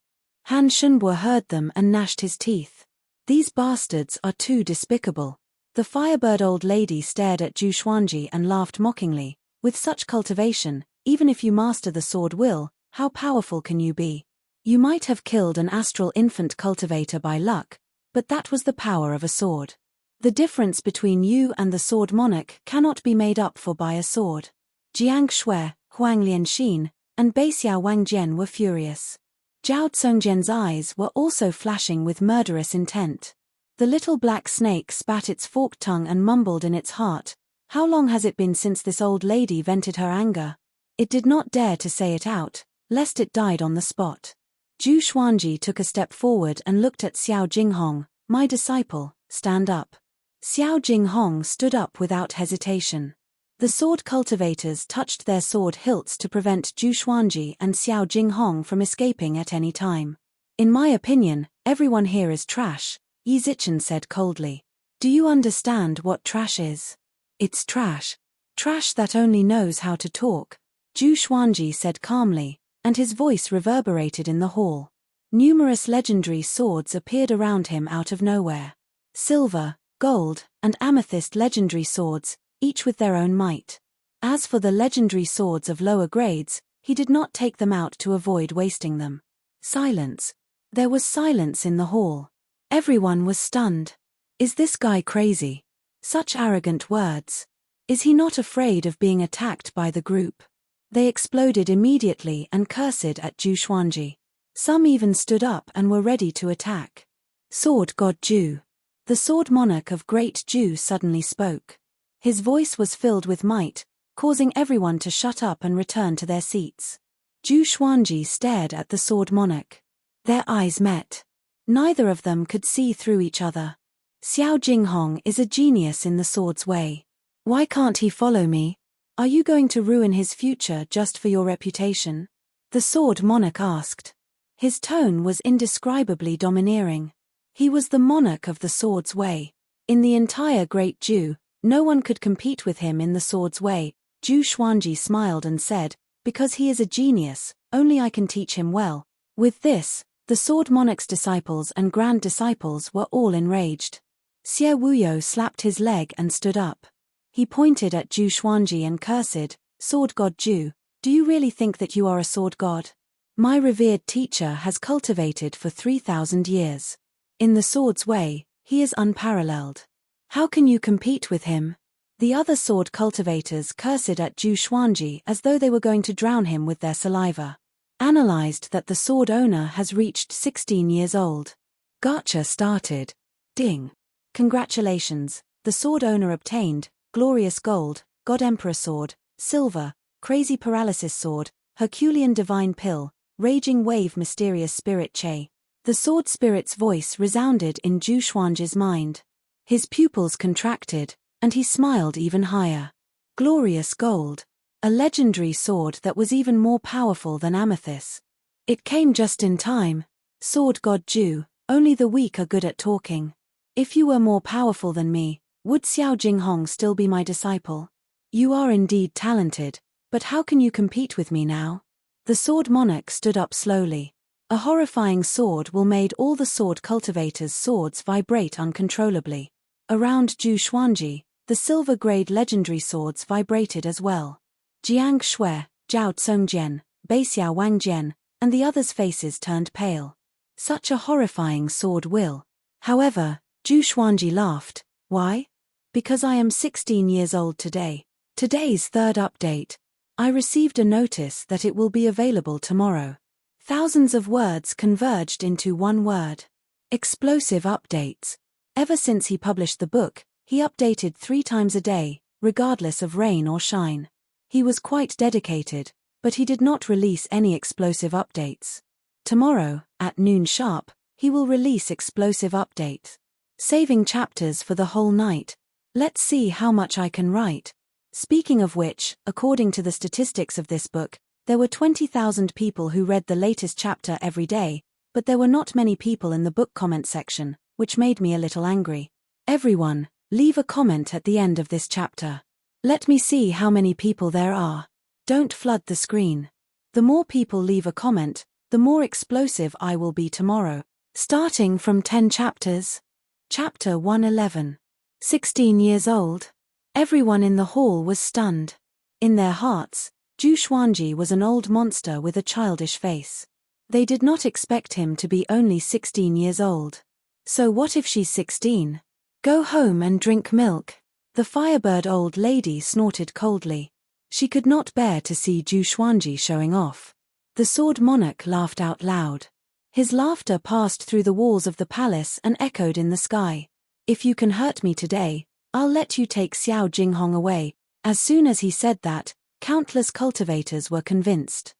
Han Shunbo heard them and gnashed his teeth. These bastards are too despicable. The Firebird old lady stared at Zhu Xuanji and laughed mockingly. With such cultivation, even if you master the sword will, how powerful can you be? You might have killed an astral infant cultivator by luck, but that was the power of a sword. The difference between you and the Sword Monarch cannot be made up for by a sword. Jiang Shui, Huang Lianxin, and Beixiao Wangjian were furious. Zhao Tsongjian's eyes were also flashing with murderous intent. The little black snake spat its forked tongue and mumbled in its heart, how long has it been since this old lady vented her anger? It did not dare to say it out, lest it died on the spot. Zhu Xuanji took a step forward and looked at Xiao Jinghong. My disciple, stand up. Xiao Jinghong stood up without hesitation. The sword cultivators touched their sword hilts to prevent Zhu Xuanji and Xiao Jinghong from escaping at any time. In my opinion, everyone here is trash, Yi Zichen said coldly. Do you understand what trash is? It's trash. Trash that only knows how to talk, Zhu Xuanji said calmly, and his voice reverberated in the hall. Numerous legendary swords appeared around him out of nowhere. Silver, gold, and amethyst legendary swords, each with their own might. As for the legendary swords of lower grades, he did not take them out to avoid wasting them. Silence. There was silence in the hall. Everyone was stunned. Is this guy crazy? Such arrogant words. Is he not afraid of being attacked by the group? They exploded immediately and cursed at Zhu Xuanji. Some even stood up and were ready to attack. Sword God Zhu. The sword monarch of Great Zhu suddenly spoke. His voice was filled with might, causing everyone to shut up and return to their seats. Zhu Xuanji stared at the sword monarch. Their eyes met. Neither of them could see through each other. Xiao Jinghong is a genius in the sword's way. Why can't he follow me? Are you going to ruin his future just for your reputation? The sword monarch asked. His tone was indescribably domineering. He was the monarch of the sword's way. In the entire Great Zhu, no one could compete with him in the sword's way. Zhu Xuanji smiled and said, because he is a genius, only I can teach him well. With this, the sword monarch's disciples and grand disciples were all enraged. Xie Wuyo slapped his leg and stood up. He pointed at Zhu Xuanji and cursed, Sword God Zhu, do you really think that you are a sword god? My revered teacher has cultivated for 3,000 years. In the sword's way, he is unparalleled. How can you compete with him? The other sword cultivators cursed at Zhu Xuanji as though they were going to drown him with their saliva. Analyzed that the sword owner has reached 16 years old. Gacha started. Ding. Congratulations, the sword owner obtained Glorious Gold, God Emperor Sword, Silver, Crazy Paralysis Sword, Herculean Divine Pill, Raging Wave Mysterious Spirit Che. The sword spirit's voice resounded in Zhu Xuanji's mind. His pupils contracted, and he smiled even higher. Glorious Gold. A legendary sword that was even more powerful than amethyst. It came just in time. Sword God Zhu, only the weak are good at talking. If you were more powerful than me, would Xiao Jinghong still be my disciple? You are indeed talented, but how can you compete with me now? The sword monarch stood up slowly. A horrifying sword will made all the sword cultivators' swords vibrate uncontrollably. Around Zhu Xuanji, the silver-grade legendary swords vibrated as well. Jiang Shui, Zhao Tsongjian, Baixiao Wangjian, and the others' faces turned pale. Such a horrifying sword will. However, Zhu Xuanji laughed. Why? Because I am 16 years old today. Today's third update. I received a notice that it will be available tomorrow. Thousands of words converged into one word. Explosive updates. Ever since he published the book, he updated 3 times a day, regardless of rain or shine. He was quite dedicated, but he did not release any explosive updates. Tomorrow, at noon sharp, he will release explosive updates. Saving chapters for the whole night. Let's see how much I can write. Speaking of which, according to the statistics of this book, there were 20,000 people who read the latest chapter every day, but there were not many people in the book comment section, which made me a little angry. Everyone, leave a comment at the end of this chapter. Let me see how many people there are. Don't flood the screen. The more people leave a comment, the more explosive I will be tomorrow. Starting from 10 chapters. Chapter 111. 16 years old. Everyone in the hall was stunned. In their hearts, Zhu Xuanji was an old monster with a childish face. They did not expect him to be only 16 years old. So what if she's 16? Go home and drink milk. The Firebird old lady snorted coldly. She could not bear to see Zhu Xuanji showing off. The sword monarch laughed out loud. His laughter passed through the walls of the palace and echoed in the sky. If you can hurt me today, I'll let you take Xiao Jinghong away. As soon as he said that, countless cultivators were convinced.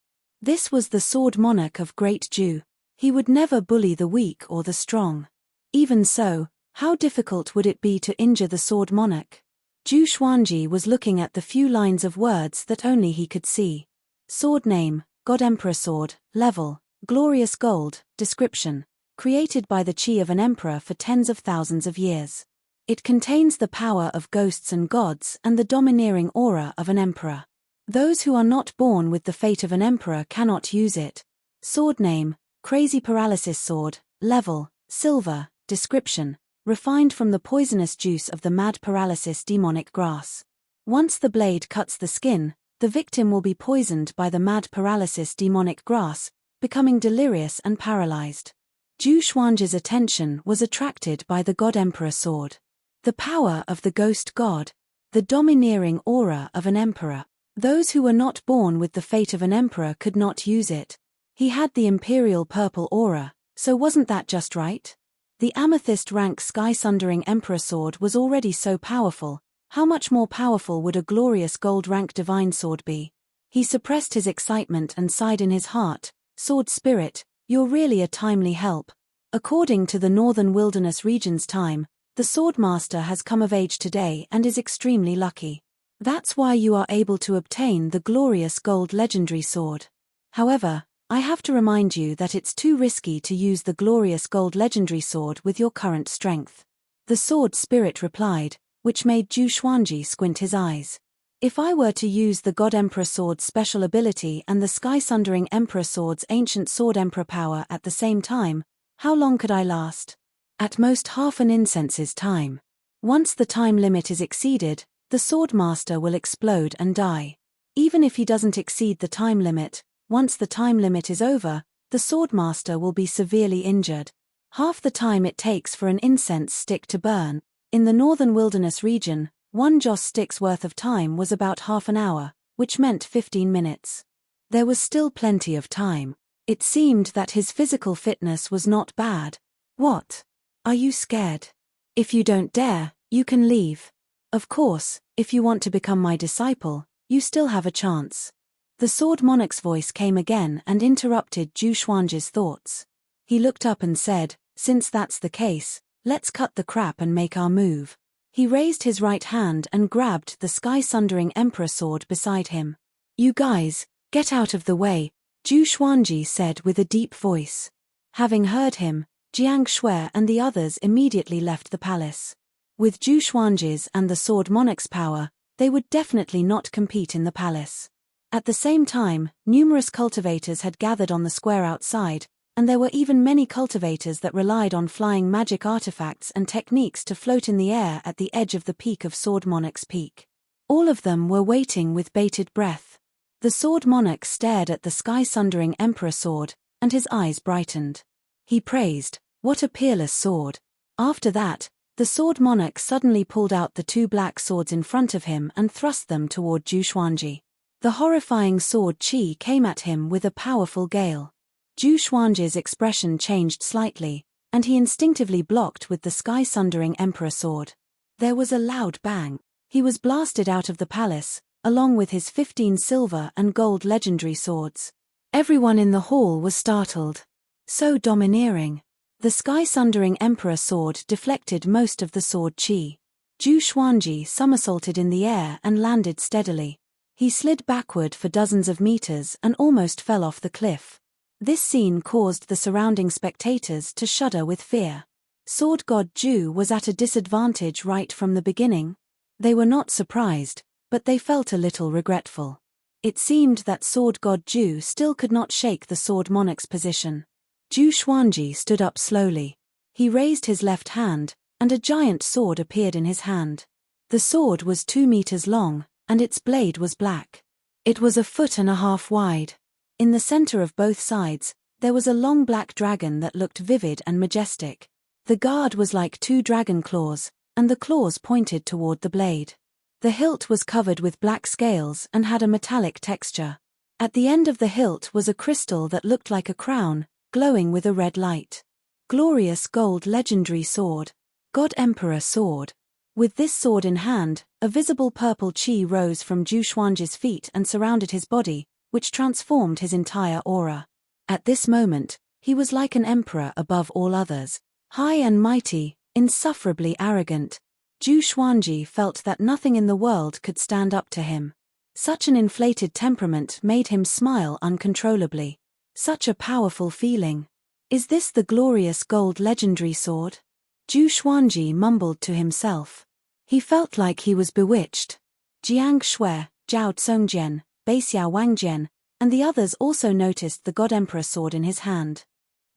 This was the sword monarch of Great Ju. He would never bully the weak or the strong. Even so, how difficult would it be to injure the sword monarch? Zhu Xuanji was looking at the few lines of words that only he could see. Sword name, God Emperor Sword, level, glorious gold, description, created by the chi of an emperor for tens of thousands of years. It contains the power of ghosts and gods and the domineering aura of an emperor. Those who are not born with the fate of an emperor cannot use it. Sword name, Crazy Paralysis Sword, level, silver, description, refined from the poisonous juice of the mad paralysis demonic grass. Once the blade cuts the skin, the victim will be poisoned by the mad paralysis demonic grass, becoming delirious and paralyzed. Zhu Xuanji's attention was attracted by the God Emperor Sword. The power of the ghost god, the domineering aura of an emperor. Those who were not born with the fate of an emperor could not use it. He had the imperial purple aura, so wasn't that just right? The amethyst rank sky-sundering emperor sword was already so powerful, how much more powerful would a glorious gold rank divine sword be? He suppressed his excitement and sighed in his heart, Sword Spirit, you're really a timely help. According to the Northern Wilderness region's time, the Swordmaster has come of age today and is extremely lucky. That's why you are able to obtain the glorious gold legendary sword. However, I have to remind you that it's too risky to use the glorious gold legendary sword with your current strength. The Sword Spirit replied, which made Zhu Xuanji squint his eyes. If I were to use the God Emperor Sword's special ability and the Sky-Sundering Emperor Sword's ancient sword emperor power at the same time, how long could I last? At most half an incense's time. Once the time limit is exceeded, the Swordmaster will explode and die. Even if he doesn't exceed the time limit, once the time limit is over, the Swordmaster will be severely injured. Half the time it takes for an incense stick to burn. In the Northern Wilderness region, one joss stick's worth of time was about half an hour, which meant 15 minutes. There was still plenty of time. It seemed that his physical fitness was not bad. What? Are you scared? If you don't dare, you can leave. Of course, if you want to become my disciple, you still have a chance. The Sword Monarch's voice came again and interrupted Zhu Xuanji's thoughts. He looked up and said, since that's the case, let's cut the crap and make our move. He raised his right hand and grabbed the sky-sundering Emperor Sword beside him. You guys, get out of the way, Zhu Xuanji said with a deep voice. Having heard him, Jiang Shui and the others immediately left the palace. With Zhu Xuanji's and the Sword Monarch's power, they would definitely not compete in the palace. At the same time, numerous cultivators had gathered on the square outside, and there were even many cultivators that relied on flying magic artifacts and techniques to float in the air at the edge of the peak of Sword Monarch's peak. All of them were waiting with bated breath. The Sword Monarch stared at the sky-sundering Emperor Sword, and his eyes brightened. He praised, what a peerless sword. After that, the Sword Monarch suddenly pulled out the two black swords in front of him and thrust them toward Zhu Xuanji. The horrifying sword chi came at him with a powerful gale. Zhu Xuanji's expression changed slightly, and he instinctively blocked with the sky-sundering Emperor Sword. There was a loud bang. He was blasted out of the palace, along with his 15 silver and gold legendary swords. Everyone in the hall was startled. So domineering. The sky-sundering Emperor Sword deflected most of the sword chi. Zhu Xuanji somersaulted in the air and landed steadily. He slid backward for dozens of meters and almost fell off the cliff. This scene caused the surrounding spectators to shudder with fear. Sword God Zhu was at a disadvantage right from the beginning. They were not surprised, but they felt a little regretful. It seemed that Sword God Zhu still could not shake the Sword Monarch's position. Zhu Xuanji stood up slowly. He raised his left hand, and a giant sword appeared in his hand. The sword was 2 meters long, and its blade was black. It was 1.5 feet wide. In the center of both sides, there was a long black dragon that looked vivid and majestic. The guard was like 2 dragon claws, and the claws pointed toward the blade. The hilt was covered with black scales and had a metallic texture. At the end of the hilt was a crystal that looked like a crown, glowing with a red light. Glorious gold legendary sword. God Emperor Sword. With this sword in hand, a visible purple chi rose from Zhu Xuanji's feet and surrounded his body, which transformed his entire aura. At this moment, he was like an emperor above all others. High and mighty, insufferably arrogant, Zhu Xuanji felt that nothing in the world could stand up to him. Such an inflated temperament made him smile uncontrollably. Such a powerful feeling. Is this the glorious gold legendary sword? Zhu Xuanji mumbled to himself. He felt like he was bewitched. Jiang Shui, Zhao Tsongjian, Baixiao Wangjian, and the others also noticed the God Emperor sword in his hand.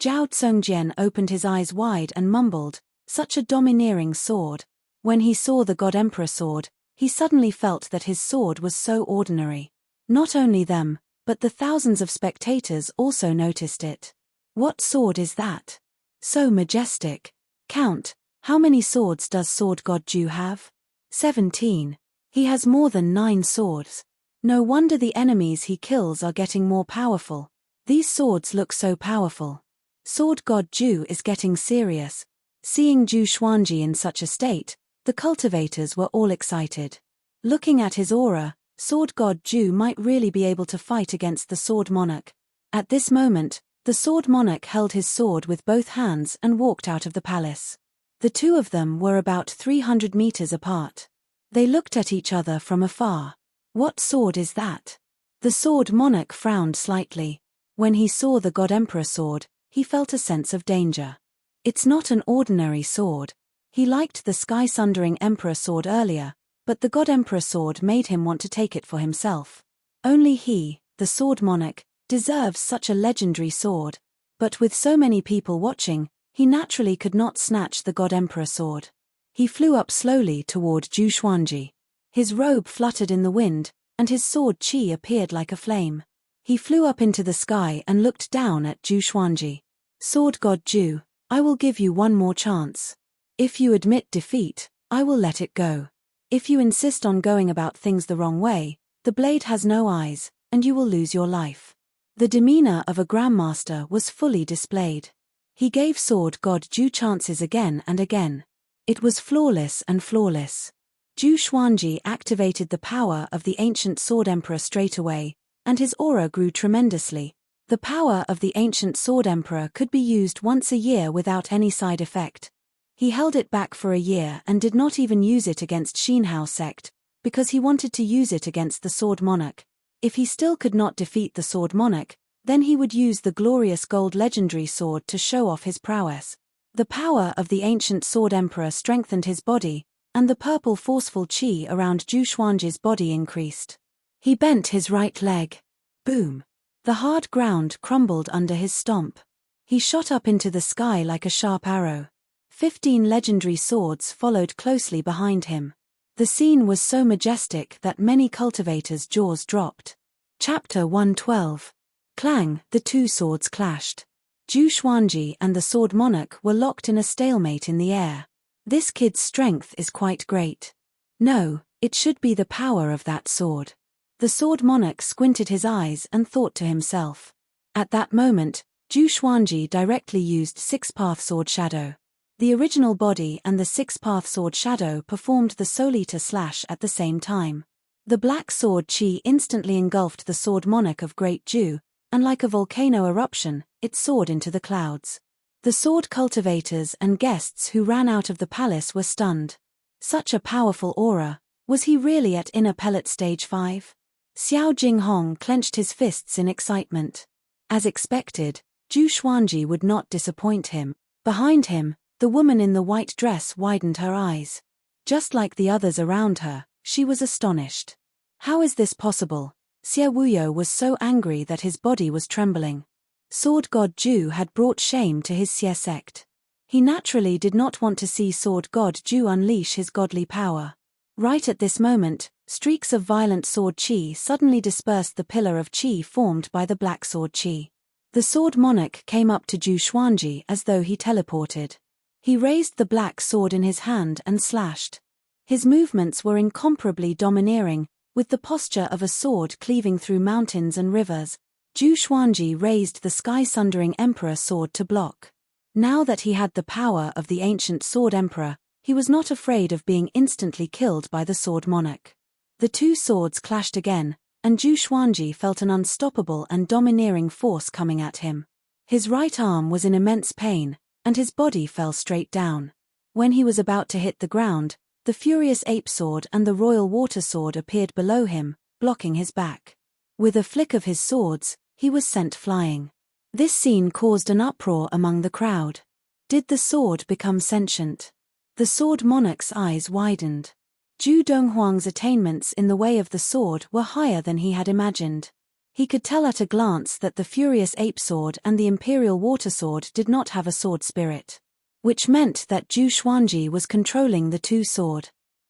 Zhao Tsongjian opened his eyes wide and mumbled, "Such a domineering sword." When he saw the God Emperor sword, he suddenly felt that his sword was so ordinary. Not only them, but the thousands of spectators also noticed it. What sword is that? So majestic. Count, how many swords does Sword God Zhu have? 17. He has more than 9 swords. No wonder the enemies he kills are getting more powerful. These swords look so powerful. Sword God Zhu is getting serious. Seeing Zhu Xuanji in such a state, the cultivators were all excited. Looking at his aura, Sword God Zhu might really be able to fight against the Sword Monarch. At this moment, the Sword Monarch held his sword with both hands and walked out of the palace. The two of them were about 300 meters apart. They looked at each other from afar. What sword is that? The Sword Monarch frowned slightly. When he saw the God Emperor sword, he felt a sense of danger. It's not an ordinary sword. He liked the sky-sundering Emperor sword earlier, but the God Emperor sword made him want to take it for himself. Only he, the Sword Monarch, deserves such a legendary sword. But with so many people watching, he naturally could not snatch the God Emperor sword. He flew up slowly toward Zhu Xuanji. His robe fluttered in the wind, and his sword qi appeared like a flame. He flew up into the sky and looked down at Zhu Xuanji. Sword God Zhu, I will give you one more chance. If you admit defeat, I will let it go. If you insist on going about things the wrong way, the blade has no eyes, and you will lose your life. The demeanor of a grandmaster was fully displayed. He gave Sword God Zhu chances again and again. It was flawless and flawless. Zhu Xuanji activated the power of the ancient Sword Emperor straight away, and his aura grew tremendously. The power of the ancient Sword Emperor could be used once a year without any side effect. He held it back for a year and did not even use it against Xinhao sect, because he wanted to use it against the Sword Monarch. If he still could not defeat the Sword Monarch, then he would use the glorious gold legendary sword to show off his prowess. The power of the ancient Sword Emperor strengthened his body, and the purple forceful qi around Zhu Xuanji's body increased. He bent his right leg. Boom! The hard ground crumbled under his stomp. He shot up into the sky like a sharp arrow. 15 legendary swords followed closely behind him. The scene was so majestic that many cultivators' jaws dropped. Chapter 112. Clang, the two swords clashed. Zhu Xuanji and the Sword Monarch were locked in a stalemate in the air. This kid's strength is quite great. No, it should be the power of that sword. The Sword Monarch squinted his eyes and thought to himself. At that moment, Zhu Xuanji directly used Six-Path Sword Shadow. The original body and the Six-Path Sword Shadow performed the Soul-Eater slash at the same time. The black sword qi instantly engulfed the Sword Monarch of Great Zhu, and like a volcano eruption, it soared into the clouds. The sword cultivators and guests who ran out of the palace were stunned. Such a powerful aura, was he really at Inner Pellet Stage 5? Xiao Jinghong clenched his fists in excitement. As expected, Zhu Xuanji would not disappoint him. Behind him, the woman in the white dress widened her eyes. Just like the others around her, she was astonished. How is this possible? Xie Wuyo was so angry that his body was trembling. Sword God Zhu had brought shame to his Xie sect. He naturally did not want to see Sword God Zhu unleash his godly power. Right at this moment, streaks of violent sword qi suddenly dispersed the pillar of qi formed by the black sword qi. The Sword Monarch came up to Zhu Xuanji as though he teleported. He raised the black sword in his hand and slashed. His movements were incomparably domineering, with the posture of a sword cleaving through mountains and rivers. Zhu Xuanji raised the sky-sundering Emperor sword to block. Now that he had the power of the ancient Sword Emperor, he was not afraid of being instantly killed by the Sword Monarch. The two swords clashed again, and Zhu Xuanji felt an unstoppable and domineering force coming at him. His right arm was in immense pain, and his body fell straight down. When he was about to hit the ground, the furious ape sword and the royal water sword appeared below him, blocking his back. With a flick of his swords, he was sent flying. This scene caused an uproar among the crowd. Did the sword become sentient? The sword monarch's eyes widened. Zhu Donghuang's attainments in the way of the sword were higher than he had imagined. He could tell at a glance that the furious ape sword and the imperial water sword did not have a sword spirit, which meant that Zhu Xuanji was controlling the two sword.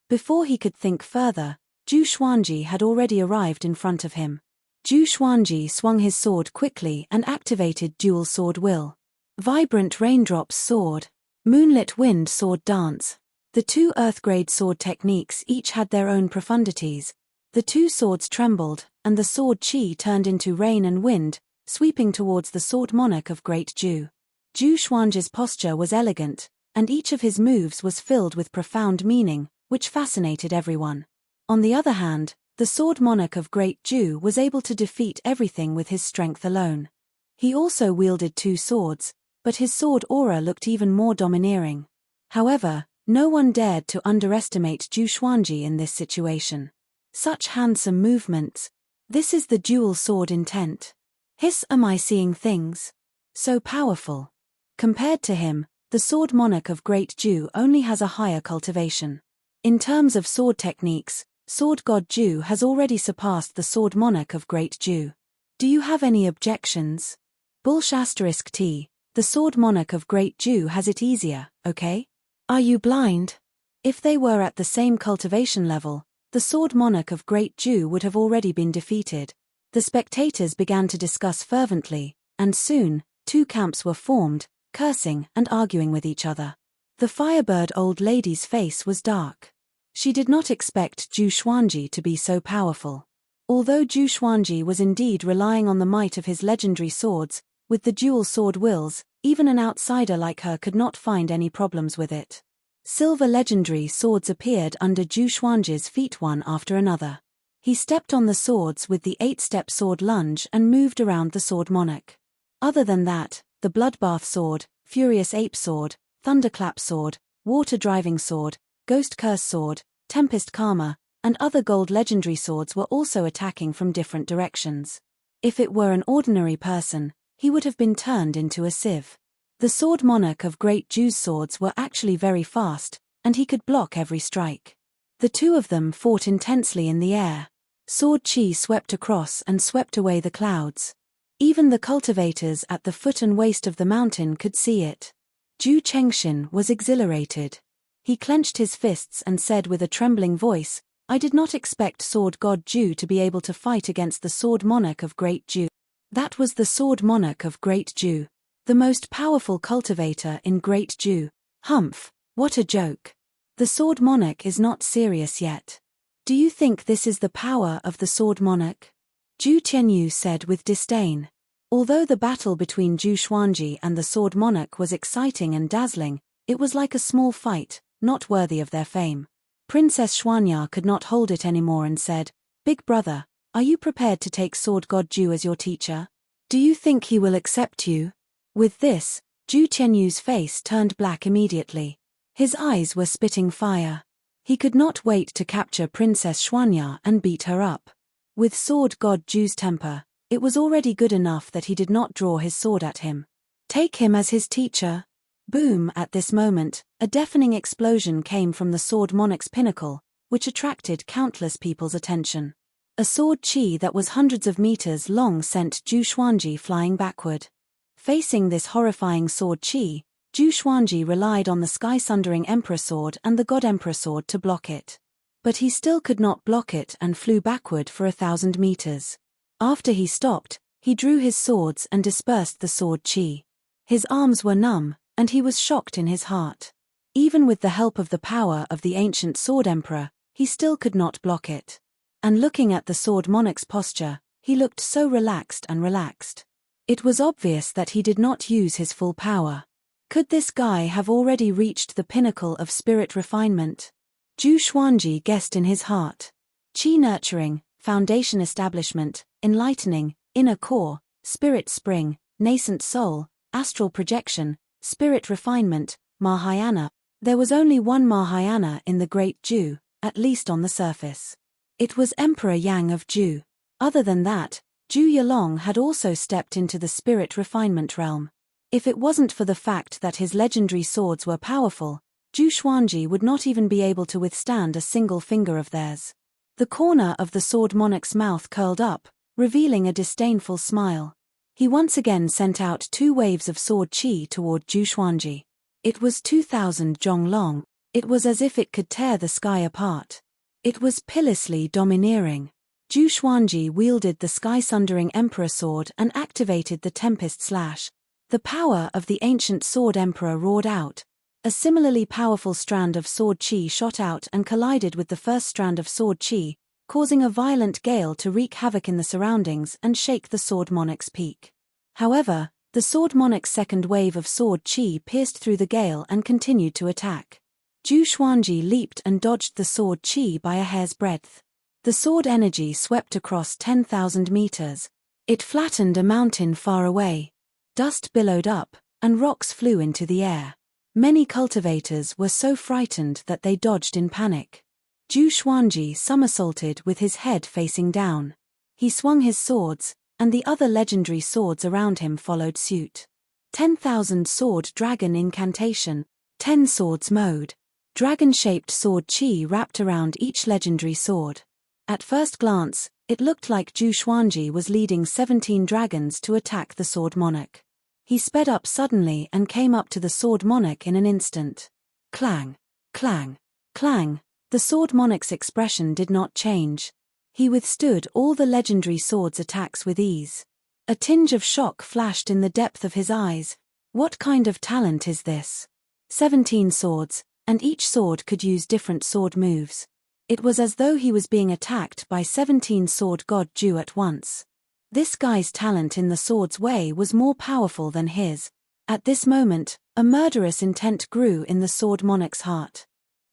Before he could think further, Zhu Xuanji had already arrived in front of him. Zhu Xuanji swung his sword quickly and activated dual sword will. Vibrant raindrops sword, moonlit wind sword dance. The two earth-grade sword techniques each had their own profundities. The two swords trembled, and the sword chi turned into rain and wind, sweeping towards the sword monarch of Great Zhu. Zhu Xuanji's posture was elegant, and each of his moves was filled with profound meaning, which fascinated everyone. On the other hand, the sword monarch of Great Zhu was able to defeat everything with his strength alone. He also wielded two swords, but his sword aura looked even more domineering. However, no one dared to underestimate Zhu Xuanji in this situation. Such handsome movements. This is the dual sword intent. Hiss, am I seeing things? So powerful. Compared to him, the sword monarch of Great Zhu only has a higher cultivation. In terms of sword techniques, Sword God Zhu has already surpassed the sword monarch of Great Zhu. Do you have any objections? *T. The sword monarch of Great Zhu has it easier, okay? Are you blind? If they were at the same cultivation level, the sword monarch of Great Zhu would have already been defeated. The spectators began to discuss fervently, and soon, two camps were formed, cursing and arguing with each other. The Firebird old lady's face was dark. She did not expect Zhu Xuanji to be so powerful. Although Zhu Xuanji was indeed relying on the might of his legendary swords, with the dual sword wills, even an outsider like her could not find any problems with it. Silver legendary swords appeared under Zhu Xuanji's feet one after another. He stepped on the swords with the 8-step sword lunge and moved around the sword monarch. Other than that, the Bloodbath sword, Furious Ape sword, Thunderclap sword, Water Driving sword, Ghost Curse sword, Tempest Karma, and other gold legendary swords were also attacking from different directions. If it were an ordinary person, he would have been turned into a sieve. The sword monarch of Great Zhu's swords were actually very fast, and he could block every strike. The two of them fought intensely in the air. Sword chi swept across and swept away the clouds. Even the cultivators at the foot and waist of the mountain could see it. Zhu Chengxin was exhilarated. He clenched his fists and said with a trembling voice, "I did not expect Sword God Zhu to be able to fight against the Sword Monarch of Great Zhu." That was the Sword Monarch of Great Zhu, the most powerful cultivator in Great Zhu. Humph, what a joke. The Sword Monarch is not serious yet. Do you think this is the power of the Sword Monarch? Zhu Tianyu said with disdain. Although the battle between Zhu Xuanji and the Sword Monarch was exciting and dazzling, it was like a small fight, not worthy of their fame. Princess Xuanya could not hold it anymore and said, "Big brother, are you prepared to take Sword God Zhu as your teacher? Do you think he will accept you?" With this, Zhu Tianyu's face turned black immediately. His eyes were spitting fire. He could not wait to capture Princess Xuanya and beat her up. With Sword God Zhu's temper, it was already good enough that he did not draw his sword at him. Take him as his teacher. Boom! At this moment, a deafening explosion came from the Sword Monarch's pinnacle, which attracted countless people's attention. A sword chi that was hundreds of meters long sent Zhu Xuanji flying backward. Facing this horrifying sword chi, Zhu Xuanji relied on the sky-sundering Emperor sword and the God Emperor sword to block it. But he still could not block it and flew backward for 1,000 meters. After he stopped, he drew his swords and dispersed the sword chi. His arms were numb, and he was shocked in his heart. Even with the help of the power of the ancient Sword Emperor, he still could not block it. And looking at the Sword Monarch's posture, he looked so relaxed and relaxed. It was obvious that he did not use his full power. Could this guy have already reached the pinnacle of spirit refinement? Zhu Xuanji guessed in his heart. Qi nurturing, foundation establishment, enlightening, inner core, spirit spring, nascent soul, astral projection, spirit refinement, Mahayana. There was only one Mahayana in the Great Jew, at least on the surface. It was Emperor Yang of Ju. Other than that, Zhu Yalong had also stepped into the spirit refinement realm. If it wasn't for the fact that his legendary swords were powerful, Zhu Xuanji would not even be able to withstand a single finger of theirs. The corner of the sword monarch's mouth curled up, revealing a disdainful smile. He once again sent out 2 waves of sword qi toward Zhu Xuanji. It was 2,000 zhong long. It was as if it could tear the sky apart. It was pitilessly domineering. Zhu Xuanji wielded the sky-sundering Emperor sword and activated the Tempest Slash. The power of the ancient sword Emperor roared out. A similarly powerful strand of sword qi shot out and collided with the first strand of sword qi, causing a violent gale to wreak havoc in the surroundings and shake the sword monarch's peak. However, the sword monarch's second wave of sword qi pierced through the gale and continued to attack. Zhu Xuanji leaped and dodged the sword qi by a hair's breadth. The sword energy swept across 10,000 meters. It flattened a mountain far away. Dust billowed up, and rocks flew into the air. Many cultivators were so frightened that they dodged in panic. Zhu Xuanji somersaulted with his head facing down. He swung his swords, and the other legendary swords around him followed suit. 10,000 sword dragon incantation, 10 swords mode. Dragon-shaped sword qi wrapped around each legendary sword. At first glance, it looked like Zhu Xuanji was leading 17 dragons to attack the sword monarch. He sped up suddenly and came up to the sword monarch in an instant. Clang, clang, clang. The sword monarch's expression did not change. He withstood all the legendary sword's attacks with ease. A tinge of shock flashed in the depth of his eyes. What kind of talent is this? 17 swords, and each sword could use different sword moves. It was as though he was being attacked by 17 sword god Zhu at once. This guy's talent in the sword's way was more powerful than his. At this moment, a murderous intent grew in the sword monarch's heart.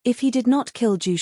If he did not kill Zhu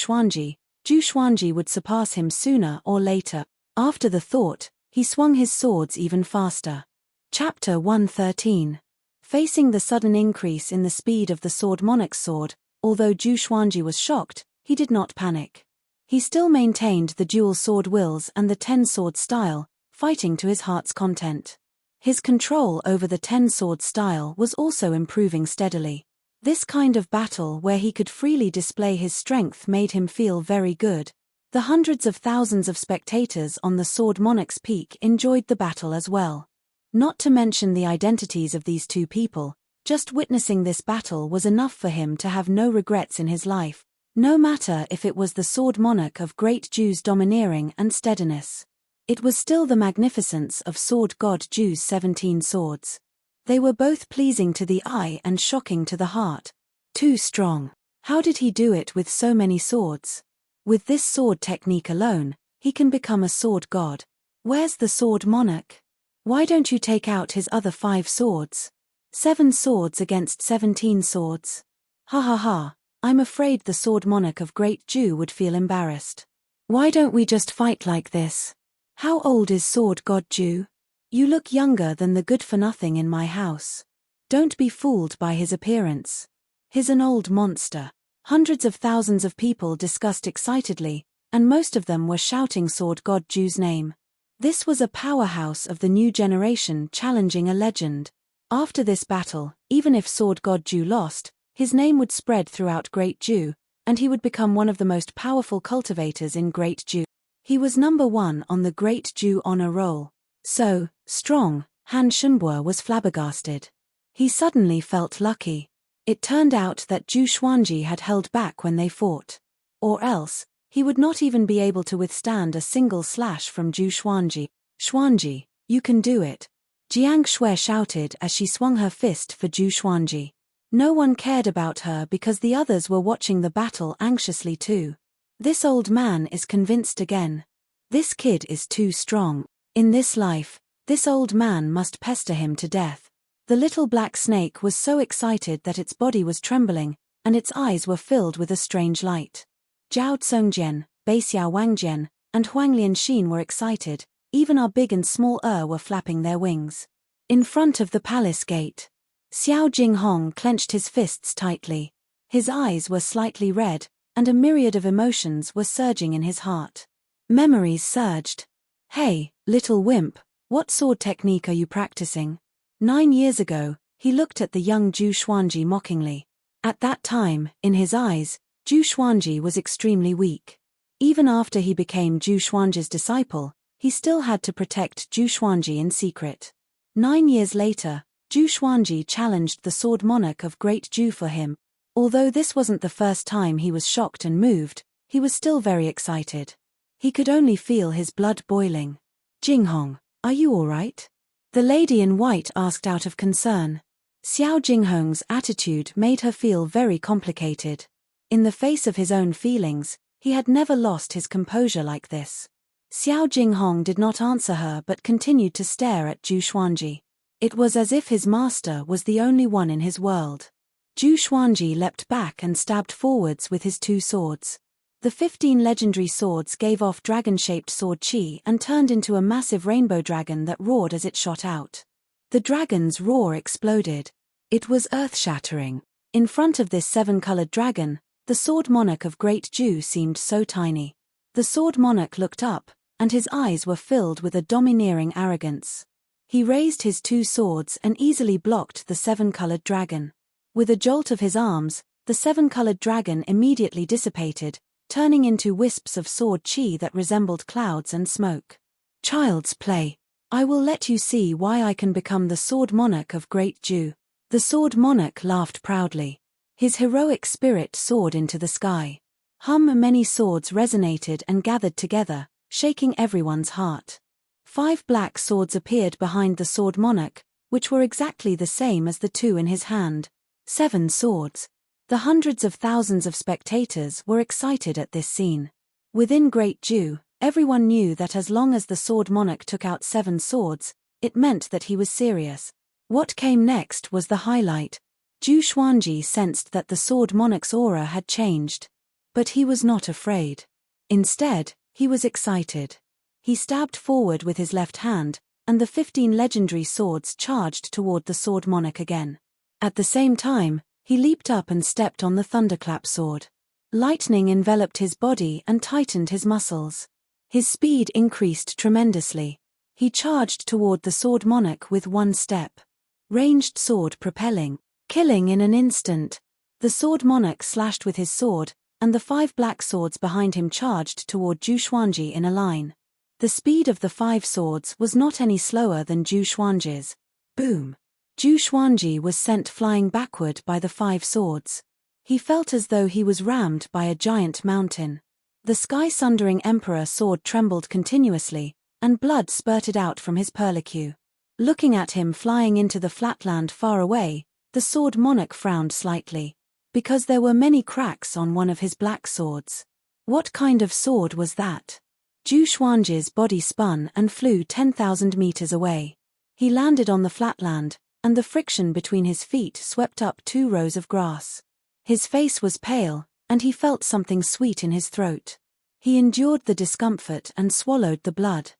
Xuanji would surpass him sooner or later. After the thought, he swung his swords even faster. Chapter 113. Facing the sudden increase in the speed of the sword monarch's sword, although Zhu Xuanji was shocked, he did not panic. He still maintained the dual sword wills and the 10-sword style, fighting to his heart's content. His control over the 10-sword style was also improving steadily. This kind of battle where he could freely display his strength made him feel very good. The hundreds of thousands of spectators on the sword monarch's peak enjoyed the battle as well. Not to mention the identities of these 2 people, just witnessing this battle was enough for him to have no regrets in his life, no matter if it was the sword monarch of Great Zhu's domineering and steadiness. It was still the magnificence of sword god Zhu's 17 swords. They were both pleasing to the eye and shocking to the heart. Too strong. How did he do it with so many swords? With this sword technique alone, he can become a sword god. Where's the sword monarch? Why don't you take out his other 5 swords? 7 swords against 17 swords. Ha ha ha, I'm afraid the sword monarch of Great Zhu would feel embarrassed. Why don't we just fight like this? How old is sword god Zhu? You look younger than the good-for-nothing in my house. Don't be fooled by his appearance. He's an old monster. Hundreds of thousands of people discussed excitedly, and most of them were shouting sword god Zhu's name. This was a powerhouse of the new generation challenging a legend. After this battle, even if sword god Zhu lost, his name would spread throughout Great Zhu, and he would become one of the most powerful cultivators in Great Zhu. He was number 1 on the Great Zhu honor roll. So strong, Han Shenbo was flabbergasted. He suddenly felt lucky. It turned out that Zhu Xuanji had held back when they fought. Or else, he would not even be able to withstand a single slash from Zhu Xuanji. Xuanji, you can do it. Jiang Shui shouted as she swung her fist for Zhu Xuanji. No one cared about her because the others were watching the battle anxiously too. This old man is convinced again. This kid is too strong. In this life, this old man must pester him to death. The little black snake was so excited that its body was trembling, and its eyes were filled with a strange light. Zhao Tsongjian, Baixiao Wangjian, and Huangli and Xin were excited, even our big and small were flapping their wings. In front of the palace gate, Xiao Jinghong clenched his fists tightly. His eyes were slightly red, and a myriad of emotions were surging in his heart. Memories surged. "Hey, little wimp, what sword technique are you practicing?" 9 years ago, he looked at the young Zhu Xuanji mockingly. At that time, in his eyes, Zhu Xuanji was extremely weak. Even after he became Zhu Xuanji's disciple, he still had to protect Zhu Xuanji in secret. 9 years later, Zhu Xuanji challenged the sword monarch of Great Zhu for him. Although this wasn't the first time he was shocked and moved, he was still very excited. He could only feel his blood boiling. "Jinghong, are you all right?" the lady in white asked out of concern. Xiao Jinghong's attitude made her feel very complicated. In the face of his own feelings, he had never lost his composure like this. Xiao Jinghong did not answer her but continued to stare at Zhu Xuanji. It was as if his master was the only one in his world. Zhu Xuanji leapt back and stabbed forwards with his 2 swords. The 15 legendary swords gave off dragon-shaped sword chi and turned into a massive rainbow dragon that roared as it shot out. The dragon's roar exploded. It was earth-shattering. In front of this 7-colored dragon, the sword monarch of Great Zhu seemed so tiny. The sword monarch looked up, and his eyes were filled with a domineering arrogance. He raised his 2 swords and easily blocked the 7-colored dragon. With a jolt of his arms, the 7-colored dragon immediately dissipated, turning into wisps of sword chi that resembled clouds and smoke. "Child's play. I will let you see why I can become the sword monarch of Great Zhu." The sword monarch laughed proudly. His heroic spirit soared into the sky. Many swords resonated and gathered together, shaking everyone's heart. 5 black swords appeared behind the sword monarch, which were exactly the same as the 2 in his hand. 7 swords. The hundreds of thousands of spectators were excited at this scene. Within Great Zhu, everyone knew that as long as the sword monarch took out 7 swords, it meant that he was serious. What came next was the highlight. Zhu Xuanji sensed that the sword monarch's aura had changed. But he was not afraid. Instead, he was excited. He stabbed forward with his left hand, and the 15 legendary swords charged toward the sword monarch again. At the same time, he leaped up and stepped on the thunderclap sword. Lightning enveloped his body and tightened his muscles. His speed increased tremendously. He charged toward the sword monarch with 1 step. Ranged sword propelling, killing in an instant. The sword monarch slashed with his sword, and the 5 black swords behind him charged toward Zhu Xuanji in a line. The speed of the 5 swords was not any slower than Zhu Xuanji's. Boom! Zhu Xuanji was sent flying backward by the 5 swords. He felt as though he was rammed by a giant mountain. The sky-sundering emperor sword trembled continuously, and blood spurted out from his perlicue. Looking at him flying into the flatland far away, the sword monarch frowned slightly, because there were many cracks on one of his black swords. What kind of sword was that? Zhu Xuanji's body spun and flew 10,000 meters away. He landed on the flatland, and the friction between his feet swept up 2 rows of grass. His face was pale, and he felt something sweet in his throat. He endured the discomfort and swallowed the blood.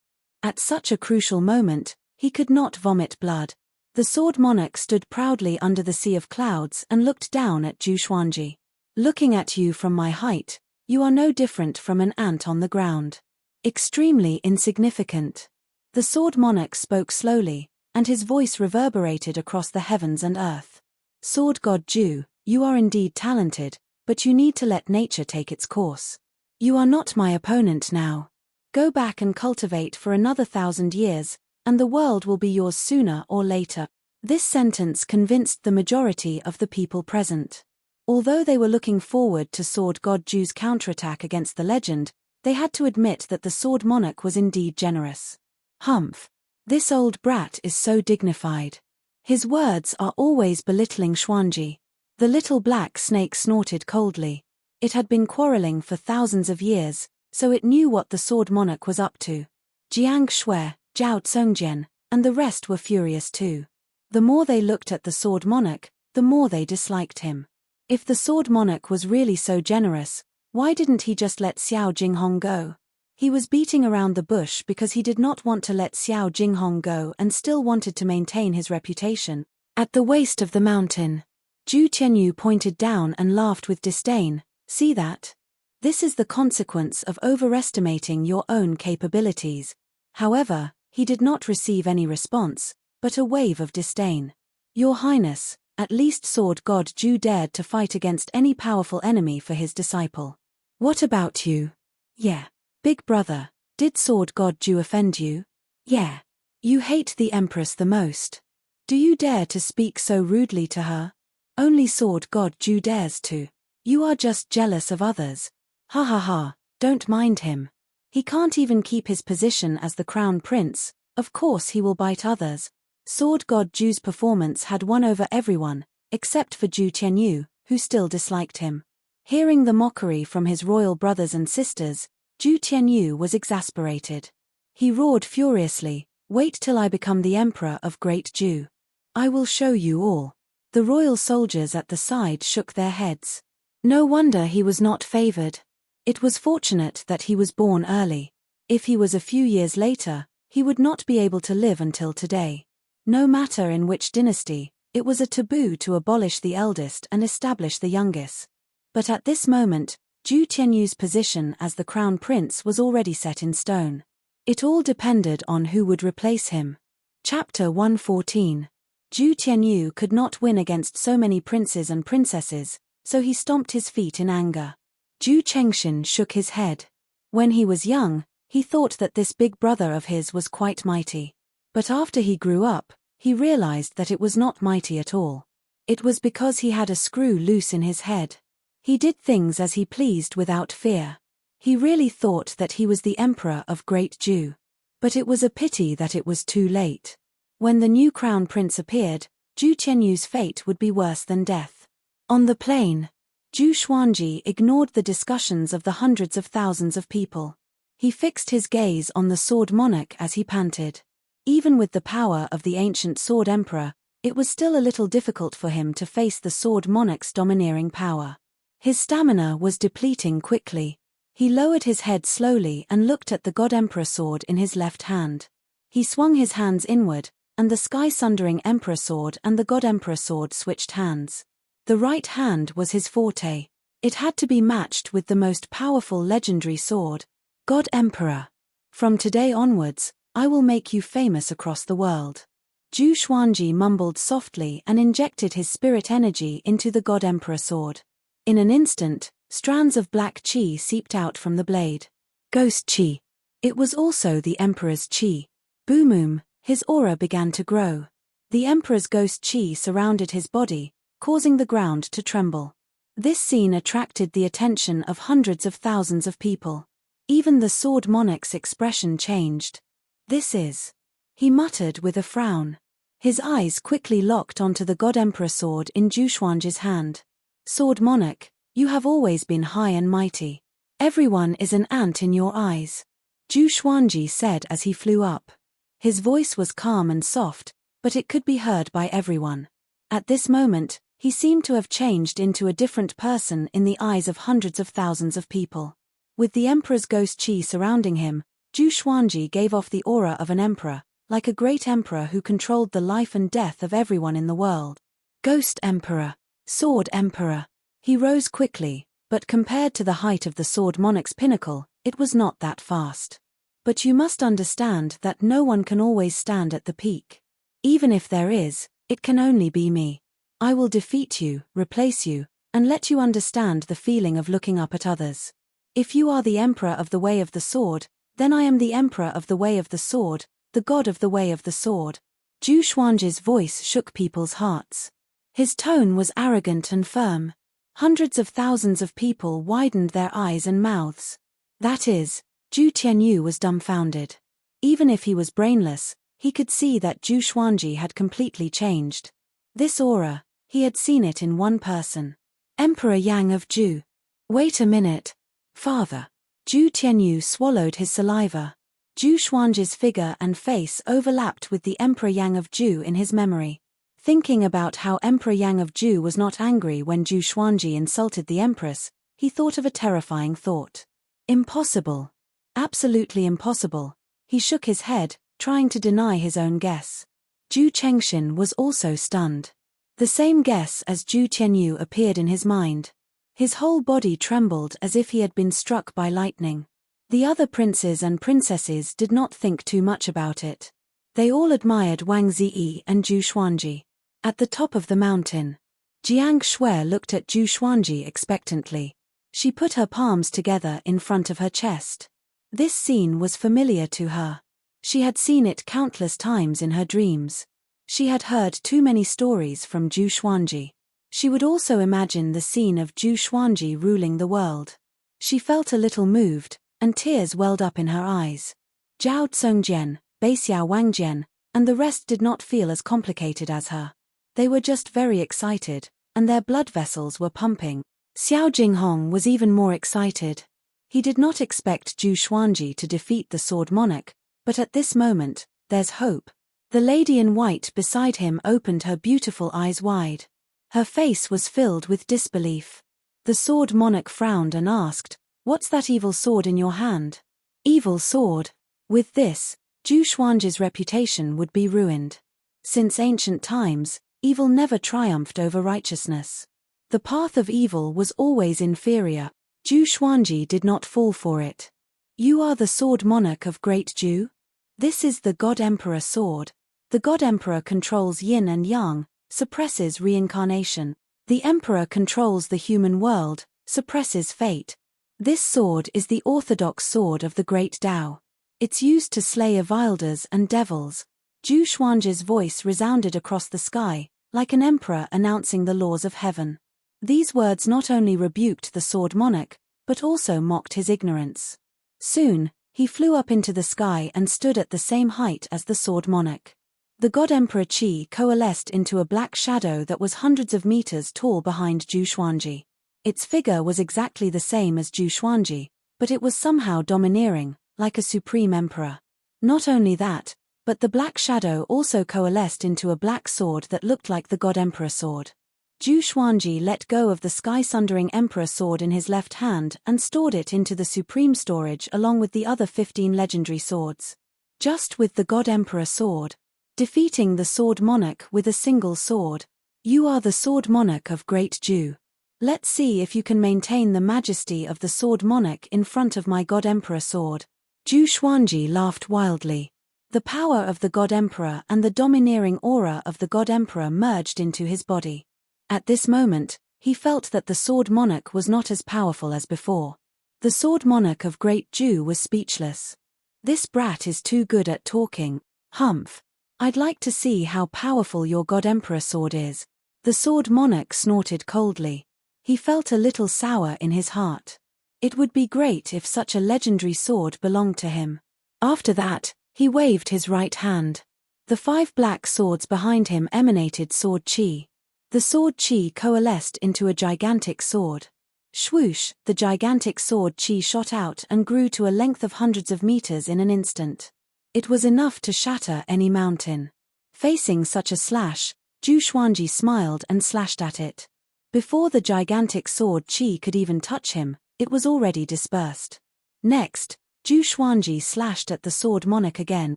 At such a crucial moment, he could not vomit blood. The sword monarch stood proudly under the sea of clouds and looked down at Zhu Xuanji. "Looking at you from my height, you are no different from an ant on the ground. Extremely insignificant." The sword monarch spoke slowly, and his voice reverberated across the heavens and earth. "Sword god Zhu, you are indeed talented, but you need to let nature take its course. You are not my opponent now. Go back and cultivate for another 1,000 years, and the world will be yours sooner or later." This sentence convinced the majority of the people present. Although they were looking forward to Sword God Zhu's counterattack against the legend, they had to admit that the sword monarch was indeed generous. "Humph. This old brat is so dignified. His words are always belittling Xuanji." The little black snake snorted coldly. It had been quarreling for thousands of years, so it knew what the sword monarch was up to. Jiang Shui, Zhao Tsongjian, and the rest were furious too. The more they looked at the sword monarch, the more they disliked him. If the sword monarch was really so generous, why didn't he just let Xiao Jinghong go? He was beating around the bush because he did not want to let Xiao Jinghong go and still wanted to maintain his reputation. At the waist of the mountain, Zhu Tianyu pointed down and laughed with disdain. See that? This is the consequence of overestimating your own capabilities. However, he did not receive any response, but a wave of disdain. Your Highness, at least Sword God Zhu dared to fight against any powerful enemy for his disciple. What about you? Yeah. Big brother, did Sword God Zhu offend you? Yeah. You hate the Empress the most. Do you dare to speak so rudely to her? Only Sword God Zhu dares to. You are just jealous of others. Ha ha ha, don't mind him. He can't even keep his position as the crown prince, of course he will bite others. Sword God Zhu's performance had won over everyone, except for Zhu Tianyu, who still disliked him. Hearing the mockery from his royal brothers and sisters, Zhu Tianyu was exasperated. He roared furiously, "Wait till I become the emperor of Great Zhu. I will show you all." The royal soldiers at the side shook their heads. No wonder he was not favored. It was fortunate that he was born early. If he was a few years later, he would not be able to live until today. No matter in which dynasty, it was a taboo to abolish the eldest and establish the youngest. But at this moment, Zhu Tianyu's position as the crown prince was already set in stone. It all depended on who would replace him. Chapter 114. Zhu Tianyu could not win against so many princes and princesses, so he stomped his feet in anger. Zhu Chengxin shook his head. When he was young, he thought that this big brother of his was quite mighty. But after he grew up, he realized that it was not mighty at all. It was because he had a screw loose in his head. He did things as he pleased without fear. He really thought that he was the emperor of Great Zhu. But it was a pity that it was too late. When the new crown prince appeared, Zhu Tianyu's fate would be worse than death. On the plain, Zhu Xuanji ignored the discussions of the hundreds of thousands of people. He fixed his gaze on the sword monarch as he panted. Even with the power of the ancient sword emperor, it was still a little difficult for him to face the sword monarch's domineering power. His stamina was depleting quickly. He lowered his head slowly and looked at the God Emperor sword in his left hand. He swung his hands inward, and the sky-sundering Emperor sword and the God Emperor sword switched hands. The right hand was his forte. It had to be matched with the most powerful legendary sword. God Emperor. From today onwards, I will make you famous across the world. Zhu Xuanji mumbled softly and injected his spirit energy into the God Emperor sword. In an instant, strands of black qi seeped out from the blade. Ghost qi. It was also the Emperor's qi. Boom! His aura began to grow. The Emperor's ghost qi surrounded his body, causing the ground to tremble. This scene attracted the attention of hundreds of thousands of people. Even the sword monarch's expression changed. This is... he muttered with a frown. His eyes quickly locked onto the God Emperor sword in Zhu Xuanji's hand. Sword monarch, you have always been high and mighty. Everyone is an ant in your eyes. Zhu Xuanji said as he flew up. His voice was calm and soft, but it could be heard by everyone. At this moment, he seemed to have changed into a different person in the eyes of hundreds of thousands of people. With the Emperor's ghost qi surrounding him, Zhu Xuanji gave off the aura of an emperor, like a great emperor who controlled the life and death of everyone in the world. Ghost Emperor. Sword Emperor. He rose quickly, but compared to the height of the sword monarch's pinnacle, it was not that fast. But you must understand that no one can always stand at the peak. Even if there is, it can only be me. I will defeat you, replace you, and let you understand the feeling of looking up at others. If you are the Emperor of the Way of the Sword, then I am the Emperor of the Way of the Sword, the God of the Way of the Sword. Zhu Xuanji's voice shook people's hearts. His tone was arrogant and firm. Hundreds of thousands of people widened their eyes and mouths. That is, Zhu Tianyu was dumbfounded. Even if he was brainless, he could see that Zhu Xuanji had completely changed. This aura, he had seen it in one person. Emperor Yang of Zhu. Wait a minute. Father. Zhu Tianyu swallowed his saliva. Zhu Xuanji's figure and face overlapped with the Emperor Yang of Zhu in his memory. Thinking about how Emperor Yang of Zhu was not angry when Zhu Xuanji insulted the Empress, he thought of a terrifying thought. Impossible. Absolutely impossible. He shook his head, trying to deny his own guess. Zhu Chengxin was also stunned. The same guess as Zhu Tianyu appeared in his mind. His whole body trembled as if he had been struck by lightning. The other princes and princesses did not think too much about it. They all admired Wang Ziyi and Zhu Xuanji. At the top of the mountain, Jiang Shui looked at Zhu Xuanji expectantly. She put her palms together in front of her chest. This scene was familiar to her. She had seen it countless times in her dreams. She had heard too many stories from Zhu Xuanji. She would also imagine the scene of Zhu Xuanji ruling the world. She felt a little moved, and tears welled up in her eyes. Zhao Tsongjian, Baixiao Wangjian, and the rest did not feel as complicated as her. They were just very excited, and their blood vessels were pumping. Xiao Jinghong was even more excited. He did not expect Zhu Xuanji to defeat the Sword Monarch, but at this moment, there's hope. The lady in white beside him opened her beautiful eyes wide. Her face was filled with disbelief. The Sword Monarch frowned and asked, "What's that evil sword in your hand?" Evil sword. With this, Zhu Xuanji's reputation would be ruined. Since ancient times, evil never triumphed over righteousness. The path of evil was always inferior. Zhu Xuanji did not fall for it. "You are the Sword Monarch of Great Zhu? This is the God Emperor sword. The God Emperor controls yin and yang, suppresses reincarnation. The Emperor controls the human world, suppresses fate. This sword is the orthodox sword of the Great Tao. It's used to slay Avilders and devils." Zhu Xuanji's voice resounded across the sky, like an emperor announcing the laws of heaven. These words not only rebuked the Sword Monarch, but also mocked his ignorance. Soon, he flew up into the sky and stood at the same height as the Sword Monarch. The God Emperor Qi coalesced into a black shadow that was hundreds of meters tall behind Zhu Xuanji. Its figure was exactly the same as Zhu Xuanji, but it was somehow domineering, like a supreme emperor. Not only that, but the black shadow also coalesced into a black sword that looked like the God Emperor sword. Zhu Xuanji let go of the sky-sundering Emperor sword in his left hand and stored it into the supreme storage along with the other 15 legendary swords. Just with the God Emperor sword, defeating the Sword Monarch with a single sword. "You are the Sword Monarch of Great Zhu. Let's see if you can maintain the majesty of the Sword Monarch in front of my God Emperor sword." Zhu Xuanji laughed wildly. The power of the God Emperor and the domineering aura of the God Emperor merged into his body. At this moment, he felt that the Sword Monarch was not as powerful as before. The Sword Monarch of Great Zhu was speechless. "This brat is too good at talking. Humph. I'd like to see how powerful your God Emperor sword is." The Sword Monarch snorted coldly. He felt a little sour in his heart. It would be great if such a legendary sword belonged to him. After that, he waved his right hand. The 5 black swords behind him emanated sword chi. The sword chi coalesced into a gigantic sword. Swoosh, the gigantic sword chi shot out and grew to a length of hundreds of meters in an instant. It was enough to shatter any mountain. Facing such a slash, Zhu Xuanji smiled and slashed at it. Before the gigantic sword chi could even touch him, it was already dispersed. Next, Zhu Xuanji slashed at the Sword Monarch again.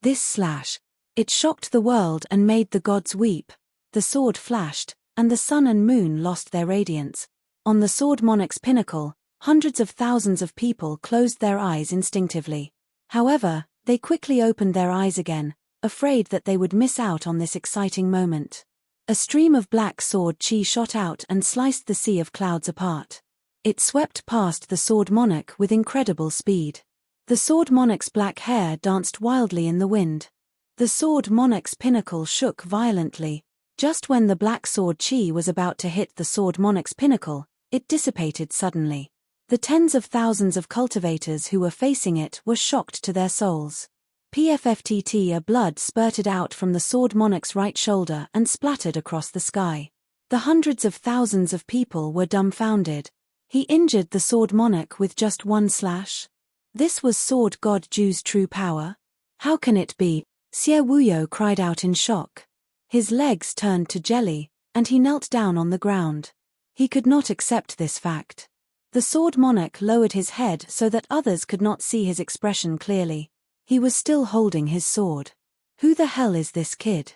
This slash, it shocked the world and made the gods weep. The sword flashed, and the sun and moon lost their radiance. On the Sword Monarch's pinnacle, hundreds of thousands of people closed their eyes instinctively. However, they quickly opened their eyes again, afraid that they would miss out on this exciting moment. A stream of black sword chi shot out and sliced the sea of clouds apart. It swept past the Sword Monarch with incredible speed. The Sword Monarch's black hair danced wildly in the wind. The Sword Monarch's pinnacle shook violently. Just when the black sword chi was about to hit the Sword Monarch's pinnacle, it dissipated suddenly. The tens of thousands of cultivators who were facing it were shocked to their souls. PFFTT, a blood spurted out from the Sword Monarch's right shoulder and splattered across the sky. The hundreds of thousands of people were dumbfounded. He injured the Sword Monarch with just one slash? This was Sword God Zhu's true power? How can it be? Xie Wuyo cried out in shock. His legs turned to jelly, and he knelt down on the ground. He could not accept this fact. The sword monarch lowered his head so that others could not see his expression clearly. He was still holding his sword. Who the hell is this kid?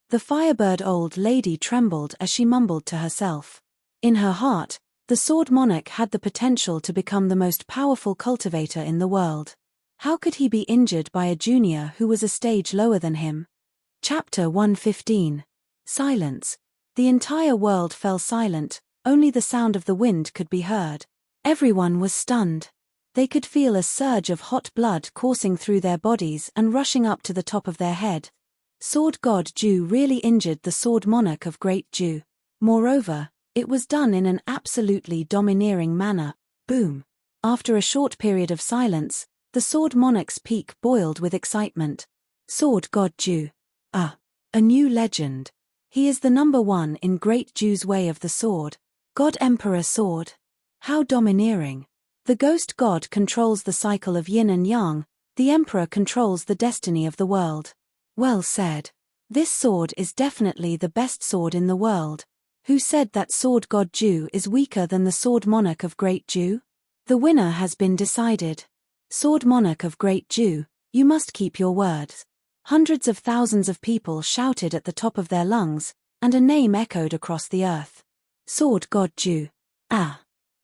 The Firebird old lady trembled as she mumbled to herself. In her heart, the sword monarch had the potential to become the most powerful cultivator in the world. How could he be injured by a junior who was a stage lower than him? Chapter 115. Silence. The entire world fell silent, only the sound of the wind could be heard. Everyone was stunned. They could feel a surge of hot blood coursing through their bodies and rushing up to the top of their head. Sword God Ju really injured the sword monarch of Great Ju. Moreover, it was done in an absolutely domineering manner. Boom. After a short period of silence, the sword monarch's peak boiled with excitement. Sword God Ju. A new legend. He is the number one in Great Ju's way of the sword. God Emperor Sword. How domineering. The ghost god controls the cycle of yin and yang, the emperor controls the destiny of the world. Well said. This sword is definitely the best sword in the world. Who said that Sword God Ju is weaker than the sword monarch of Great Ju? The winner has been decided. Sword monarch of Great Ju, you must keep your words. Hundreds of thousands of people shouted at the top of their lungs, and a name echoed across the earth. Sword God Ju. Ah.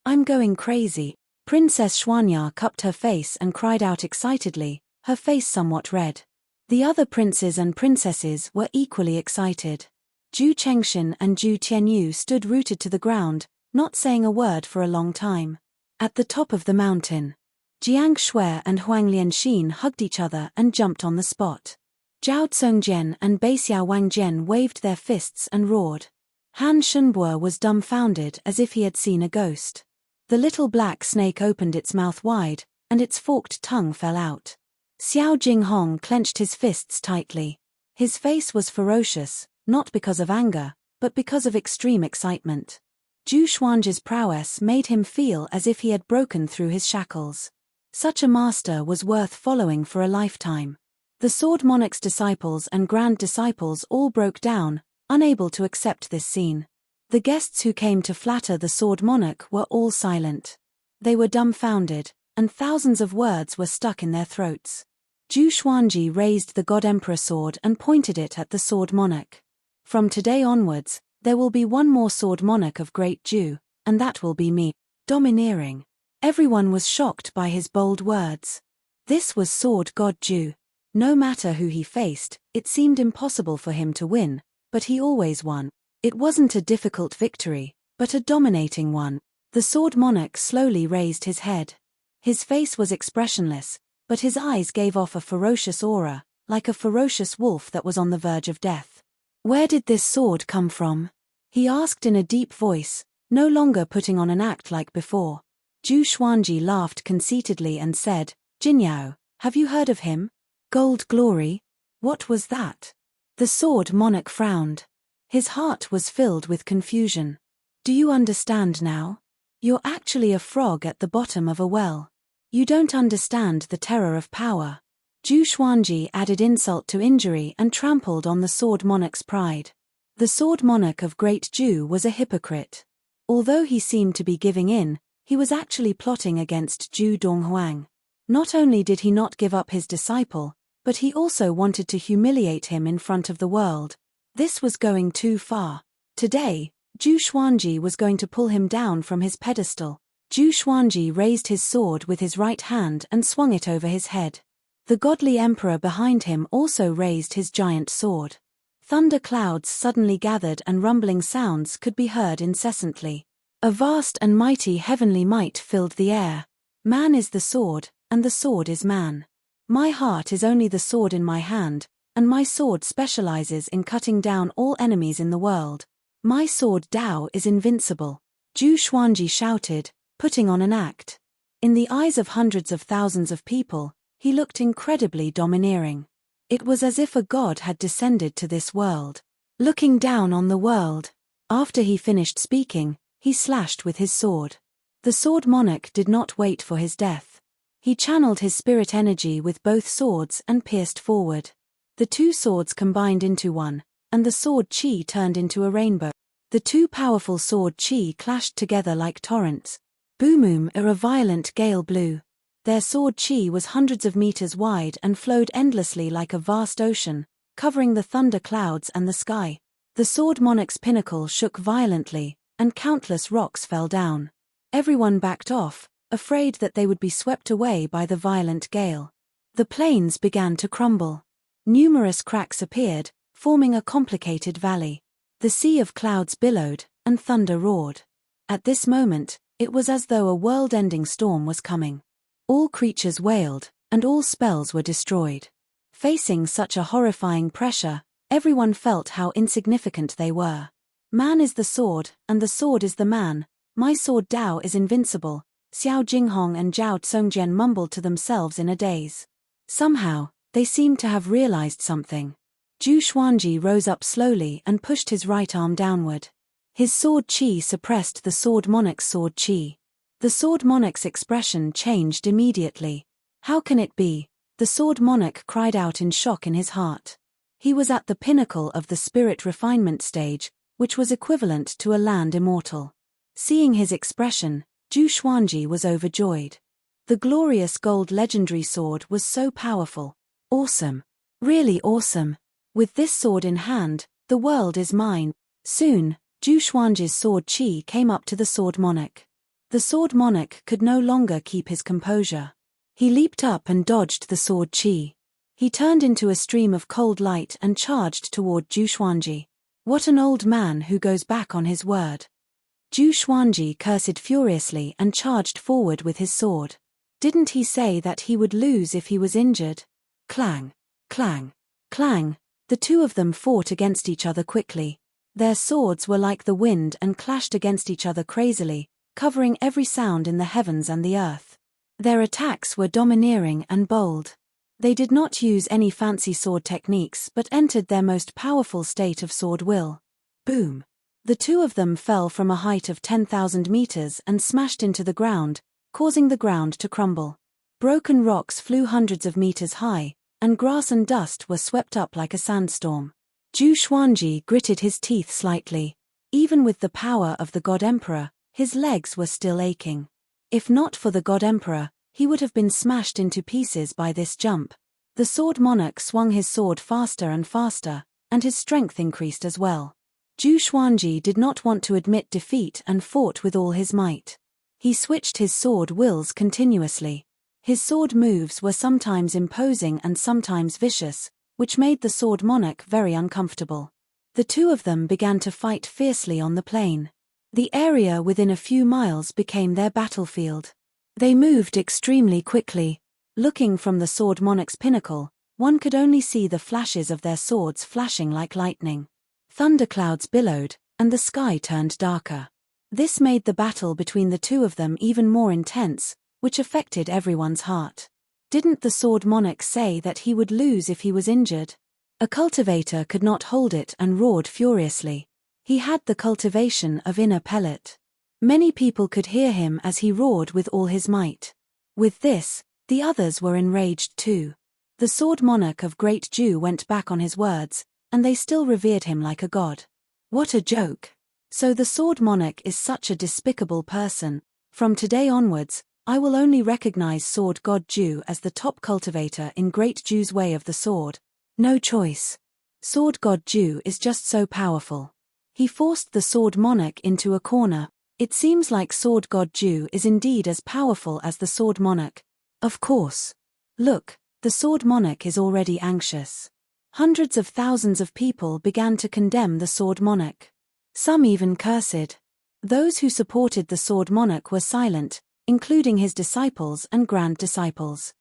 I'm going crazy. Princess Xuanya cupped her face and cried out excitedly, her face somewhat red. The other princes and princesses were equally excited. Ju Chengshan and Ju Tianyu stood rooted to the ground, not saying a word for a long time. At the top of the mountain, Jiang Shui and Huang Lianxin hugged each other and jumped on the spot. Zhao Tsungjian and Baixiao Wangjian waved their fists and roared. Han Shunbo was dumbfounded as if he had seen a ghost. The little black snake opened its mouth wide, and its forked tongue fell out. Xiao Jinghong clenched his fists tightly. His face was ferocious, not because of anger, but because of extreme excitement. Zhu Xuanzhi's prowess made him feel as if he had broken through his shackles. Such a master was worth following for a lifetime. The sword monarch's disciples and grand disciples all broke down, unable to accept this scene. The guests who came to flatter the sword monarch were all silent. They were dumbfounded, and thousands of words were stuck in their throats. Zhu Xuanzhi raised the God Emperor sword and pointed it at the sword monarch. From today onwards, there will be one more sword monarch of Great Ju, and that will be me. Domineering. Everyone was shocked by his bold words. This was Sword God Ju. No matter who he faced, it seemed impossible for him to win, but he always won. It wasn't a difficult victory, but a dominating one. The sword monarch slowly raised his head. His face was expressionless, but his eyes gave off a ferocious aura, like a ferocious wolf that was on the verge of death. Where did this sword come from? He asked in a deep voice, no longer putting on an act like before. Zhu Xuanzhi laughed conceitedly and said, Jinyao, have you heard of him? Gold Glory? What was that? The sword monarch frowned. His heart was filled with confusion. Do you understand now? You're actually a frog at the bottom of a well. You don't understand the terror of power. Zhu Xuanzhi added insult to injury and trampled on the sword monarch's pride. The sword monarch of Great Ju was a hypocrite. Although he seemed to be giving in, he was actually plotting against Zhu Donghuang. Not only did he not give up his disciple, but he also wanted to humiliate him in front of the world. This was going too far. Today, Zhu Xuanzhi was going to pull him down from his pedestal. Zhu Xuanzhi raised his sword with his right hand and swung it over his head. The godly emperor behind him also raised his giant sword. Thunder clouds suddenly gathered and rumbling sounds could be heard incessantly. A vast and mighty heavenly might filled the air. Man is the sword, and the sword is man. My heart is only the sword in my hand, and my sword specializes in cutting down all enemies in the world. My sword Dao is invincible. Zhu Xuanzhi shouted, putting on an act. In the eyes of hundreds of thousands of people, he looked incredibly domineering. It was as if a god had descended to this world, looking down on the world. After he finished speaking, he slashed with his sword. The sword monarch did not wait for his death. He channeled his spirit energy with both swords and pierced forward. The two swords combined into one, and the sword chi turned into a rainbow. The two powerful sword chi clashed together like torrents. Boom! A violent gale blew. Their sword chi was hundreds of meters wide and flowed endlessly like a vast ocean, covering the thunder clouds and the sky. The sword monarch's pinnacle shook violently, and countless rocks fell down. Everyone backed off, afraid that they would be swept away by the violent gale. The plains began to crumble. Numerous cracks appeared, forming a complicated valley. The sea of clouds billowed, and thunder roared. At this moment, it was as though a world-ending storm was coming. All creatures wailed, and all spells were destroyed. Facing such a horrifying pressure, everyone felt how insignificant they were. Man is the sword, and the sword is the man. My sword Dao is invincible, Xiao Jinghong and Zhao Tsongjian mumbled to themselves in a daze. Somehow, they seemed to have realized something. Zhu Xuanji rose up slowly and pushed his right arm downward. His sword chi suppressed the sword monarch's sword chi. The sword monarch's expression changed immediately. How can it be? The sword monarch cried out in shock in his heart. He was at the pinnacle of the spirit refinement stage, which was equivalent to a land immortal. Seeing his expression, Zhu Xuanji was overjoyed. The glorious gold legendary sword was so powerful. Awesome. Really awesome. With this sword in hand, the world is mine. Soon, Zhu Xuanji's sword chi came up to the sword monarch. The sword monarch could no longer keep his composure. He leaped up and dodged the sword chi. He turned into a stream of cold light and charged toward Zhu Xuanji. What an old man who goes back on his word. Zhu Xuanji cursed furiously and charged forward with his sword. Didn't he say that he would lose if he was injured? Clang, clang, clang. The two of them fought against each other quickly. Their swords were like the wind and clashed against each other crazily, covering every sound in the heavens and the earth. Their attacks were domineering and bold. They did not use any fancy sword techniques but entered their most powerful state of sword will. Boom! The two of them fell from a height of 10,000 meters and smashed into the ground, causing the ground to crumble. Broken rocks flew hundreds of meters high, and grass and dust were swept up like a sandstorm. Zhu Xuanji gritted his teeth slightly. Even with the power of the God Emperor, his legs were still aching. If not for the God Emperor, he would have been smashed into pieces by this jump. The sword monarch swung his sword faster and faster, and his strength increased as well. Zhu Xuanji did not want to admit defeat and fought with all his might. He switched his sword wills continuously. His sword moves were sometimes imposing and sometimes vicious, which made the sword monarch very uncomfortable. The two of them began to fight fiercely on the plain. The area within a few miles became their battlefield. They moved extremely quickly. Looking from the sword monarch's pinnacle, one could only see the flashes of their swords flashing like lightning. Thunderclouds billowed, and the sky turned darker. This made the battle between the two of them even more intense, which affected everyone's heart. Didn't the sword monarch say that he would lose if he was injured? A cultivator could not hold it and roared furiously. He had the cultivation of inner pellet. Many people could hear him as he roared with all his might. With this, the others were enraged too. The sword monarch of Great Jew went back on his words, and they still revered him like a god. What a joke! So the sword monarch is such a despicable person. From today onwards, I will only recognize Sword God Jew as the top cultivator in Great Jew's way of the sword. No choice. Sword God Jew is just so powerful. He forced the sword monarch into a corner. It seems like Sword God Jew is indeed as powerful as the sword monarch. Of course. Look, the sword monarch is already anxious. Hundreds of thousands of people began to condemn the sword monarch. Some even cursed. Those who supported the sword monarch were silent, including his disciples and grand disciples.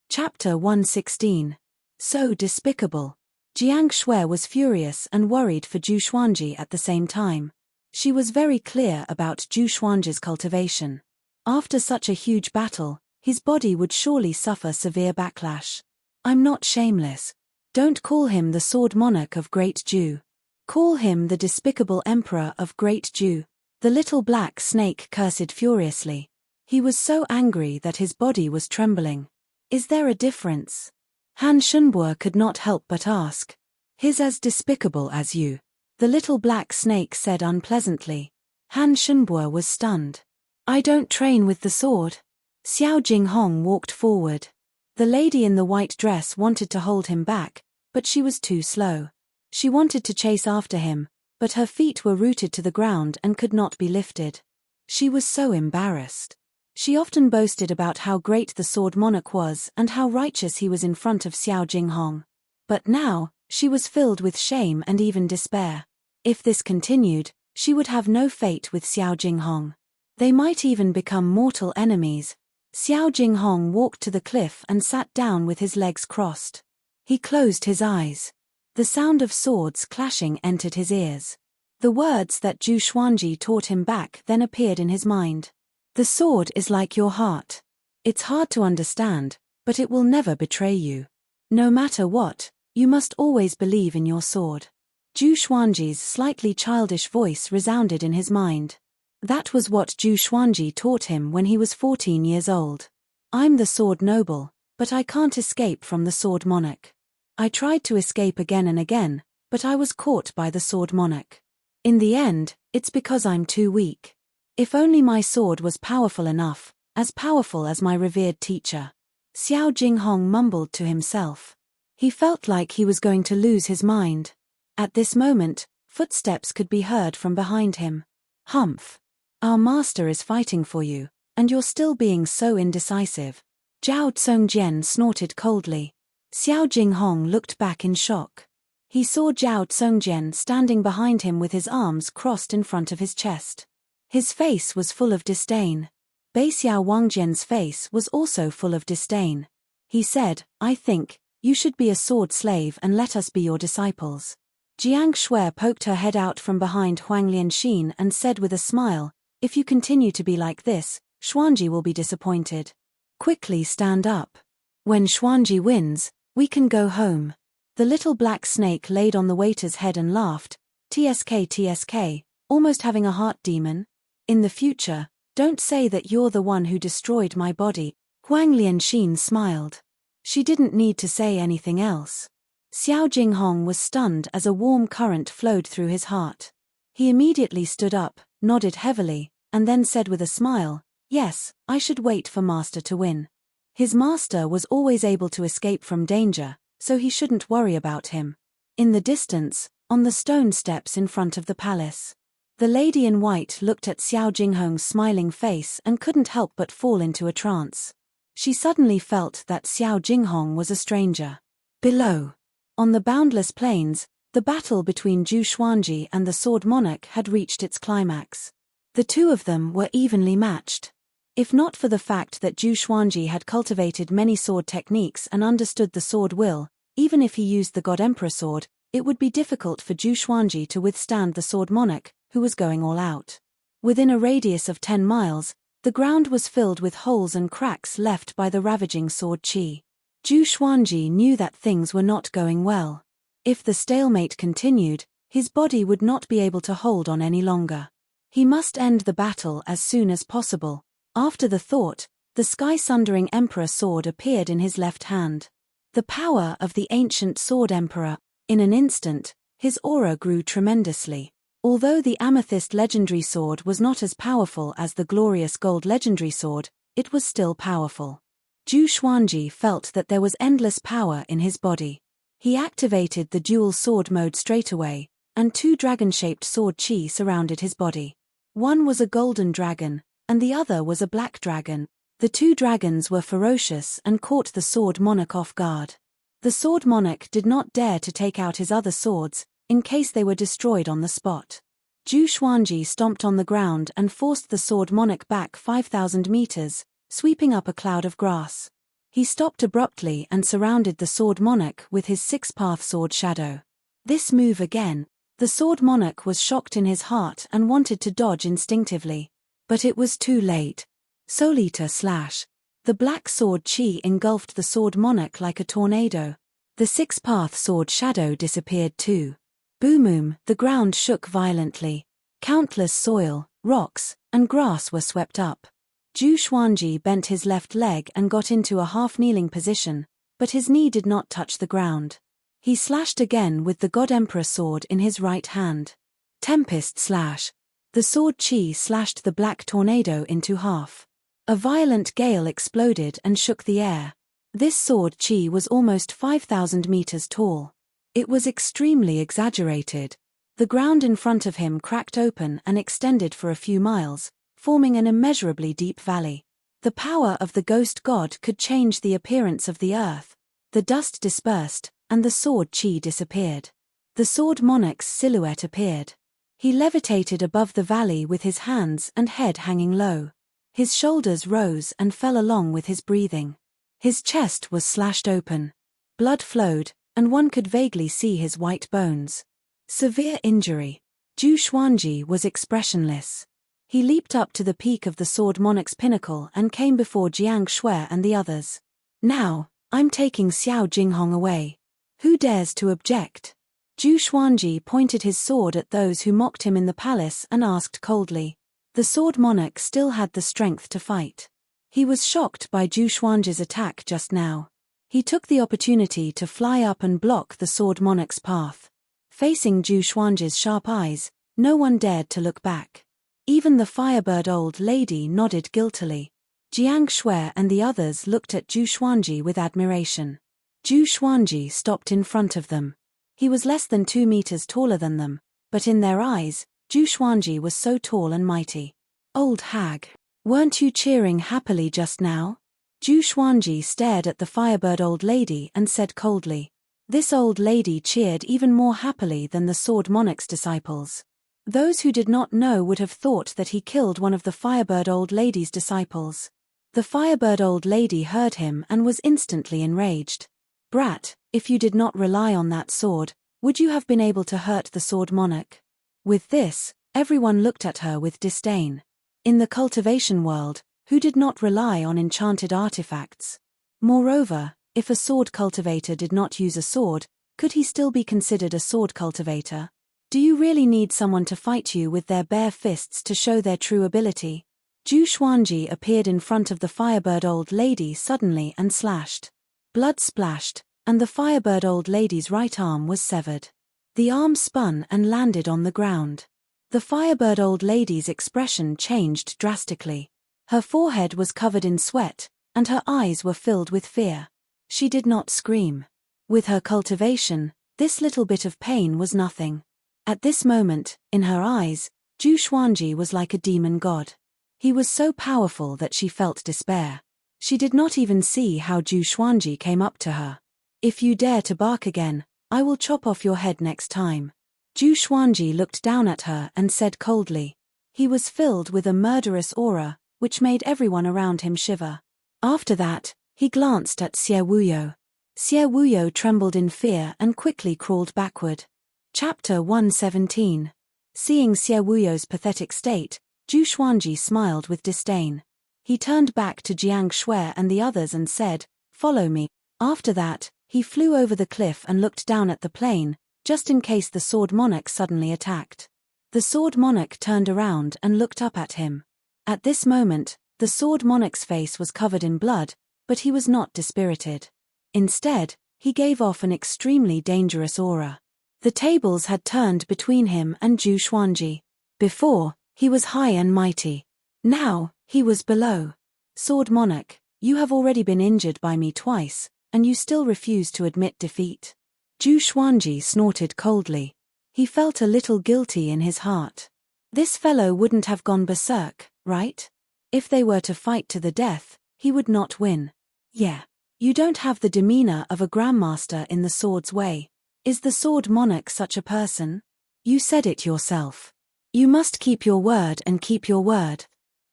Chapter 116. So despicable. Jiang Shui was furious and worried for Zhu Xuanji at the same time. She was very clear about Zhu Xuanji's cultivation. After such a huge battle, his body would surely suffer severe backlash. I'm not shameless. Don't call him the sword monarch of Great Jew. Call him the despicable emperor of Great Jew. The little black snake cursed furiously. He was so angry that his body was trembling. Is there a difference? Han Shunbo could not help but ask. He's as despicable as you. The little black snake said unpleasantly. Han Shunbo was stunned. I don't train with the sword. Xiao Jinghong walked forward. The lady in the white dress wanted to hold him back, but she was too slow. She wanted to chase after him, but her feet were rooted to the ground and could not be lifted. She was so embarrassed. She often boasted about how great the sword monarch was and how righteous he was in front of Xiao Jinghong. But now, she was filled with shame and even despair. If this continued, she would have no fate with Xiao Jinghong. They might even become mortal enemies. Xiao Jinghong walked to the cliff and sat down with his legs crossed. He closed his eyes. The sound of swords clashing entered his ears. The words that Zhu Xuanji taught him back then appeared in his mind. The sword is like your heart. It's hard to understand, but it will never betray you. No matter what, you must always believe in your sword. Zhu Xuanji's slightly childish voice resounded in his mind. That was what Zhu Xuanji taught him when he was 14 years old. I'm the sword noble, but I can't escape from the sword monarch. I tried to escape again and again, but I was caught by the sword monarch. In the end, it's because I'm too weak. If only my sword was powerful enough, as powerful as my revered teacher. Xiao Jinghong mumbled to himself. He felt like he was going to lose his mind. At this moment, footsteps could be heard from behind him. Humph. Our master is fighting for you, and you're still being so indecisive. Zhao Tsongjian snorted coldly. Xiao Jinghong looked back in shock. He saw Zhao Tsongjian standing behind him with his arms crossed in front of his chest. His face was full of disdain. Beixiao Wangjian's face was also full of disdain. He said, I think, you should be a sword slave and let us be your disciples. Jiang Shui poked her head out from behind Huang Lianxin and said with a smile, if you continue to be like this, Xuanji will be disappointed. Quickly stand up. When Xuanji wins, we can go home. The little black snake laid on the waiter's head and laughed, TSK TSK, almost having a heart demon. In the future, don't say that you're the one who destroyed my body. Huang Lianxin smiled. She didn't need to say anything else. Xiao Jinghong was stunned as a warm current flowed through his heart. He immediately stood up, nodded heavily, and then said with a smile, yes, I should wait for master to win. His master was always able to escape from danger, so he shouldn't worry about him. In the distance, on the stone steps in front of the palace, the lady in white looked at Xiao Jinghong's smiling face and couldn't help but fall into a trance. She suddenly felt that Xiao Jinghong was a stranger. Below, on the boundless plains, the battle between Zhu Xuanji and the sword monarch had reached its climax. The two of them were evenly matched. If not for the fact that Zhu Xuanji had cultivated many sword techniques and understood the sword will, even if he used the God Emperor sword, it would be difficult for Zhu Xuanji to withstand the sword monarch, who was going all out. Within a radius of 10 miles, the ground was filled with holes and cracks left by the ravaging sword qi. Zhu Xuanji knew that things were not going well. If the stalemate continued, his body would not be able to hold on any longer. He must end the battle as soon as possible. After the thought, the sky-sundering Emperor sword appeared in his left hand. The power of the ancient sword emperor. In an instant, his aura grew tremendously. Although the amethyst legendary sword was not as powerful as the glorious gold legendary sword, it was still powerful. Zhu Xuanji felt that there was endless power in his body. He activated the dual sword mode straightaway, and 2 dragon-shaped sword qi surrounded his body. One was a golden dragon, and the other was a black dragon. The 2 dragons were ferocious and caught the sword monarch off guard. The sword monarch did not dare to take out his other swords, in case they were destroyed on the spot. Zhu Xuanji stomped on the ground and forced the sword monarch back 5,000 meters, sweeping up a cloud of grass. He stopped abruptly and surrounded the sword monarch with his 6-path sword shadow. This move again. The sword monarch was shocked in his heart and wanted to dodge instinctively. But it was too late. Solita slash. The black sword qi engulfed the sword monarch like a tornado. The 6-path sword shadow disappeared too. Boom! The ground shook violently. Countless soil, rocks, and grass were swept up. Zhu Xuanji bent his left leg and got into a half-kneeling position, but his knee did not touch the ground. He slashed again with the God Emperor sword in his right hand. Tempest slash. The sword Qi slashed the black tornado into half. A violent gale exploded and shook the air. This sword Qi was almost 5,000 meters tall. It was extremely exaggerated. The ground in front of him cracked open and extended for a few miles, forming an immeasurably deep valley. The power of the ghost god could change the appearance of the earth. The dust dispersed, and the sword Qi disappeared. The sword monarch's silhouette appeared. He levitated above the valley with his hands and head hanging low. His shoulders rose and fell along with his breathing. His chest was slashed open. Blood flowed, and one could vaguely see his white bones. Severe injury. Zhu Xuanji was expressionless. He leaped up to the peak of the sword monarch's pinnacle and came before Jiang Shui and the others. Now, I'm taking Xiao Jinghong away. Who dares to object? Zhu Xuanji pointed his sword at those who mocked him in the palace and asked coldly. The sword monarch still had the strength to fight. He was shocked by Zhu Xuanji's attack just now. He took the opportunity to fly up and block the sword monarch's path. Facing Zhu Xuanji's sharp eyes, no one dared to look back. Even the Firebird old lady nodded guiltily. Jiang Shui and the others looked at Zhu Xuanji with admiration. Zhu Xuanji stopped in front of them. He was less than 2 meters taller than them, but in their eyes, Zhu Xuanji was so tall and mighty. Old hag, weren't you cheering happily just now? Zhu Xuanji stared at the Firebird old lady and said coldly. This old lady cheered even more happily than the sword monarch's disciples. Those who did not know would have thought that he killed one of the Firebird old lady's disciples. The Firebird old lady heard him and was instantly enraged. Brat, if you did not rely on that sword, would you have been able to hurt the sword monarch? With this, everyone looked at her with disdain. In the cultivation world, who did not rely on enchanted artifacts? Moreover, if a sword cultivator did not use a sword, could he still be considered a sword cultivator? Do you really need someone to fight you with their bare fists to show their true ability? Zhu Xuanji appeared in front of the Firebird old lady suddenly and slashed. Blood splashed, and the Firebird old lady's right arm was severed. The arm spun and landed on the ground. The Firebird old lady's expression changed drastically. Her forehead was covered in sweat, and her eyes were filled with fear. She did not scream. With her cultivation, this little bit of pain was nothing. At this moment, in her eyes, Zhu Xuanji was like a demon god. He was so powerful that she felt despair. She did not even see how Zhu Xuanji came up to her. If you dare to bark again, I will chop off your head next time. Zhu Xuanji looked down at her and said coldly. He was filled with a murderous aura, which made everyone around him shiver. After that, he glanced at Xie Wuyo. Xie Wuyo trembled in fear and quickly crawled backward. Chapter 117. Seeing Xie Wuyo's pathetic state, Zhu Xuanji smiled with disdain. He turned back to Jiang Shui and the others and said, "Follow me." After that, he flew over the cliff and looked down at the plain, just in case the sword monarch suddenly attacked. The sword monarch turned around and looked up at him. At this moment, the sword monarch's face was covered in blood, but he was not dispirited. Instead, he gave off an extremely dangerous aura. The tables had turned between him and Zhu Xuanji. Before, he was high and mighty. Now, he was below. Sword monarch, you have already been injured by me twice, and you still refuse to admit defeat. Zhu Xuanji snorted coldly. He felt a little guilty in his heart. This fellow wouldn't have gone berserk, right? If they were to fight to the death, he would not win. Yeah. You don't have the demeanor of a grandmaster in the sword's way. Is the sword monarch such a person? You said it yourself. You must keep your word and keep your word.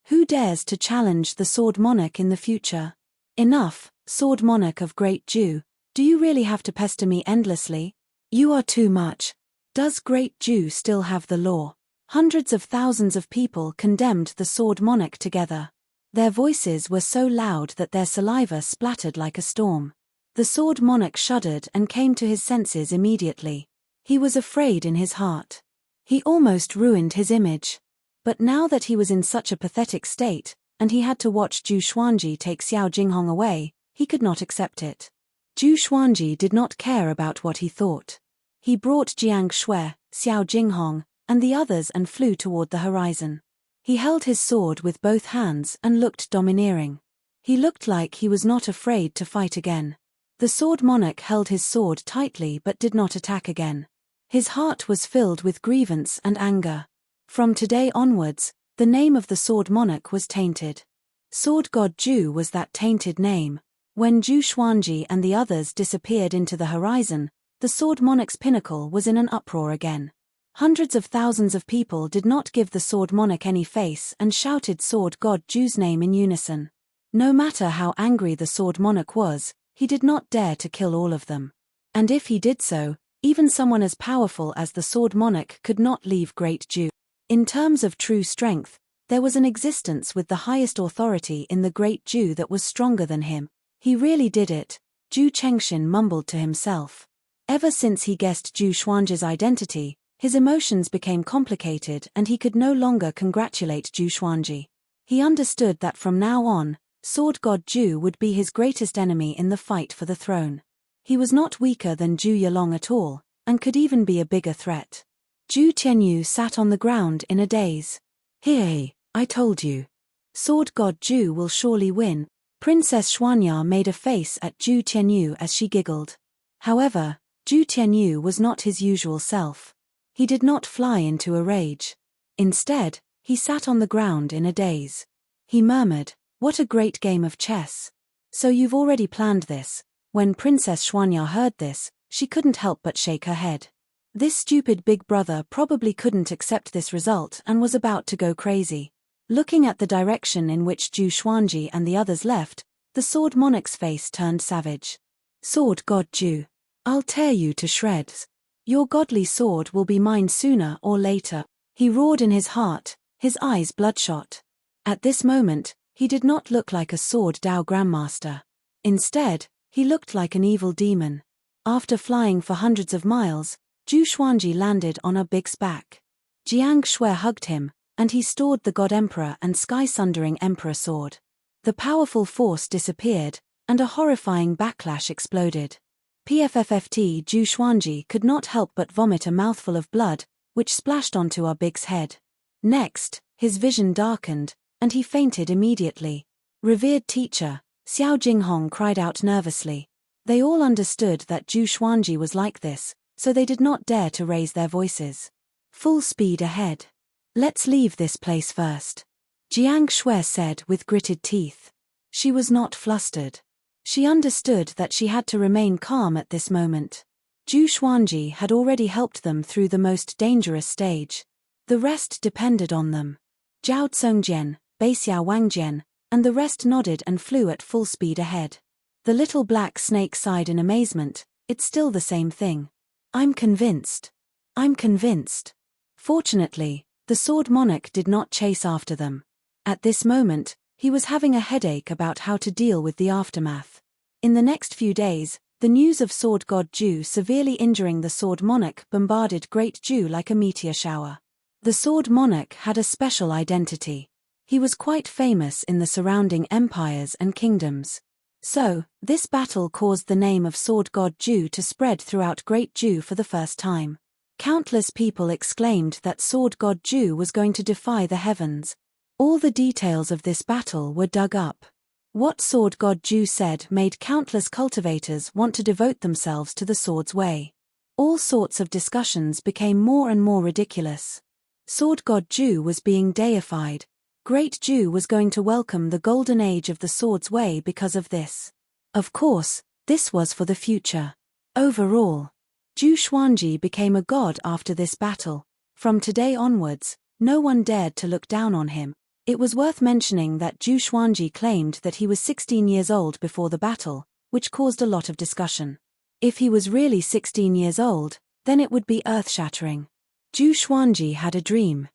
Who dares to challenge the sword monarch in the future? Enough, sword monarch of Great Zhu. Do you really have to pester me endlessly? You are too much. Does Great Zhu still have the law? Hundreds of thousands of people condemned the sword monarch together. Their voices were so loud that their saliva splattered like a storm. The sword monarch shuddered and came to his senses immediately. He was afraid in his heart. He almost ruined his image. But now that he was in such a pathetic state, and he had to watch Zhu Xuanji take Xiao Jinghong away, he could not accept it. Zhu Xuanji did not care about what he thought. He brought Jiang Shui, Xiao Jinghong, and the others and flew toward the horizon. He held his sword with both hands and looked domineering. He looked like he was not afraid to fight again. The sword monarch held his sword tightly but did not attack again. His heart was filled with grievance and anger. From today onwards, the name of the sword monarch was tainted. Sword god Ju was that tainted name. When Zhu Xuanji and the others disappeared into the horizon, the sword monarch's pinnacle was in an uproar again. Hundreds of thousands of people did not give the sword monarch any face and shouted sword god Ju's name in unison. No matter how angry the sword monarch was, he did not dare to kill all of them. And if he did so, even someone as powerful as the sword monarch could not leave Great Ju. In terms of true strength, there was an existence with the highest authority in the Great Ju that was stronger than him. He really did it, Zhu Chengxin mumbled to himself. Ever since he guessed Zhu Xuanji's identity, his emotions became complicated and he could no longer congratulate Zhu Xuanji. He understood that from now on, Sword God Zhu would be his greatest enemy in the fight for the throne. He was not weaker than Zhu Yilong at all, and could even be a bigger threat. Zhu Tianyu sat on the ground in a daze. Hey, I told you. Sword God Zhu will surely win. Princess Xuanya made a face at Zhu Tianyu as she giggled. However, Zhu Tianyu was not his usual self. He did not fly into a rage. Instead, he sat on the ground in a daze. He murmured, "What a great game of chess. So you've already planned this." When Princess Xuanya heard this, she couldn't help but shake her head. This stupid big brother probably couldn't accept this result and was about to go crazy. Looking at the direction in which Zhu Xuanji and the others left, the sword monarch's face turned savage. Sword god Zhu, I'll tear you to shreds. Your godly sword will be mine sooner or later. He roared in his heart, his eyes bloodshot. At this moment, he did not look like a sword Dao grandmaster. Instead, he looked like an evil demon. After flying for hundreds of miles, Zhu Xuanji landed on a big's back. Jiang Shui hugged him, and he stored the God Emperor and Sky-Sundering Emperor sword. The powerful force disappeared, and a horrifying backlash exploded. PFFFT Zhu Xuanji could not help but vomit a mouthful of blood, which splashed onto our big's head. Next, his vision darkened, and he fainted immediately. Revered teacher, Xiao Jinghong cried out nervously. They all understood that Zhu Xuanji was like this, so they did not dare to raise their voices. Full speed ahead. Let's leave this place first, Jiang Shui said with gritted teeth. She was not flustered. She understood that she had to remain calm at this moment. Zhu Xuanji had already helped them through the most dangerous stage. The rest depended on them. Zhao Tsongjian, Beixiao Wangjian, and the rest nodded and flew at full speed ahead. The little black snake sighed in amazement. It's still the same thing. I'm convinced. I'm convinced. Fortunately, the sword monarch did not chase after them. At this moment, he was having a headache about how to deal with the aftermath. In the next few days, the news of sword god Zhu severely injuring the sword monarch bombarded Great Zhu like a meteor shower. The sword monarch had a special identity. He was quite famous in the surrounding empires and kingdoms. So, this battle caused the name of sword god Zhu to spread throughout Great Zhu for the first time. Countless people exclaimed that sword god Zhu was going to defy the heavens. All the details of this battle were dug up. What sword god Zhu said made countless cultivators want to devote themselves to the sword's way. All sorts of discussions became more and more ridiculous. Sword god Zhu was being deified. Great Zhu was going to welcome the golden age of the sword's way because of this. Of course, this was for the future. Overall, Zhu Xuanji became a god after this battle. From today onwards, no one dared to look down on him. It was worth mentioning that Zhu Xuanji claimed that he was 16 years old before the battle, which caused a lot of discussion. If he was really 16 years old, then it would be earth-shattering. Zhu Xuanji had a dream.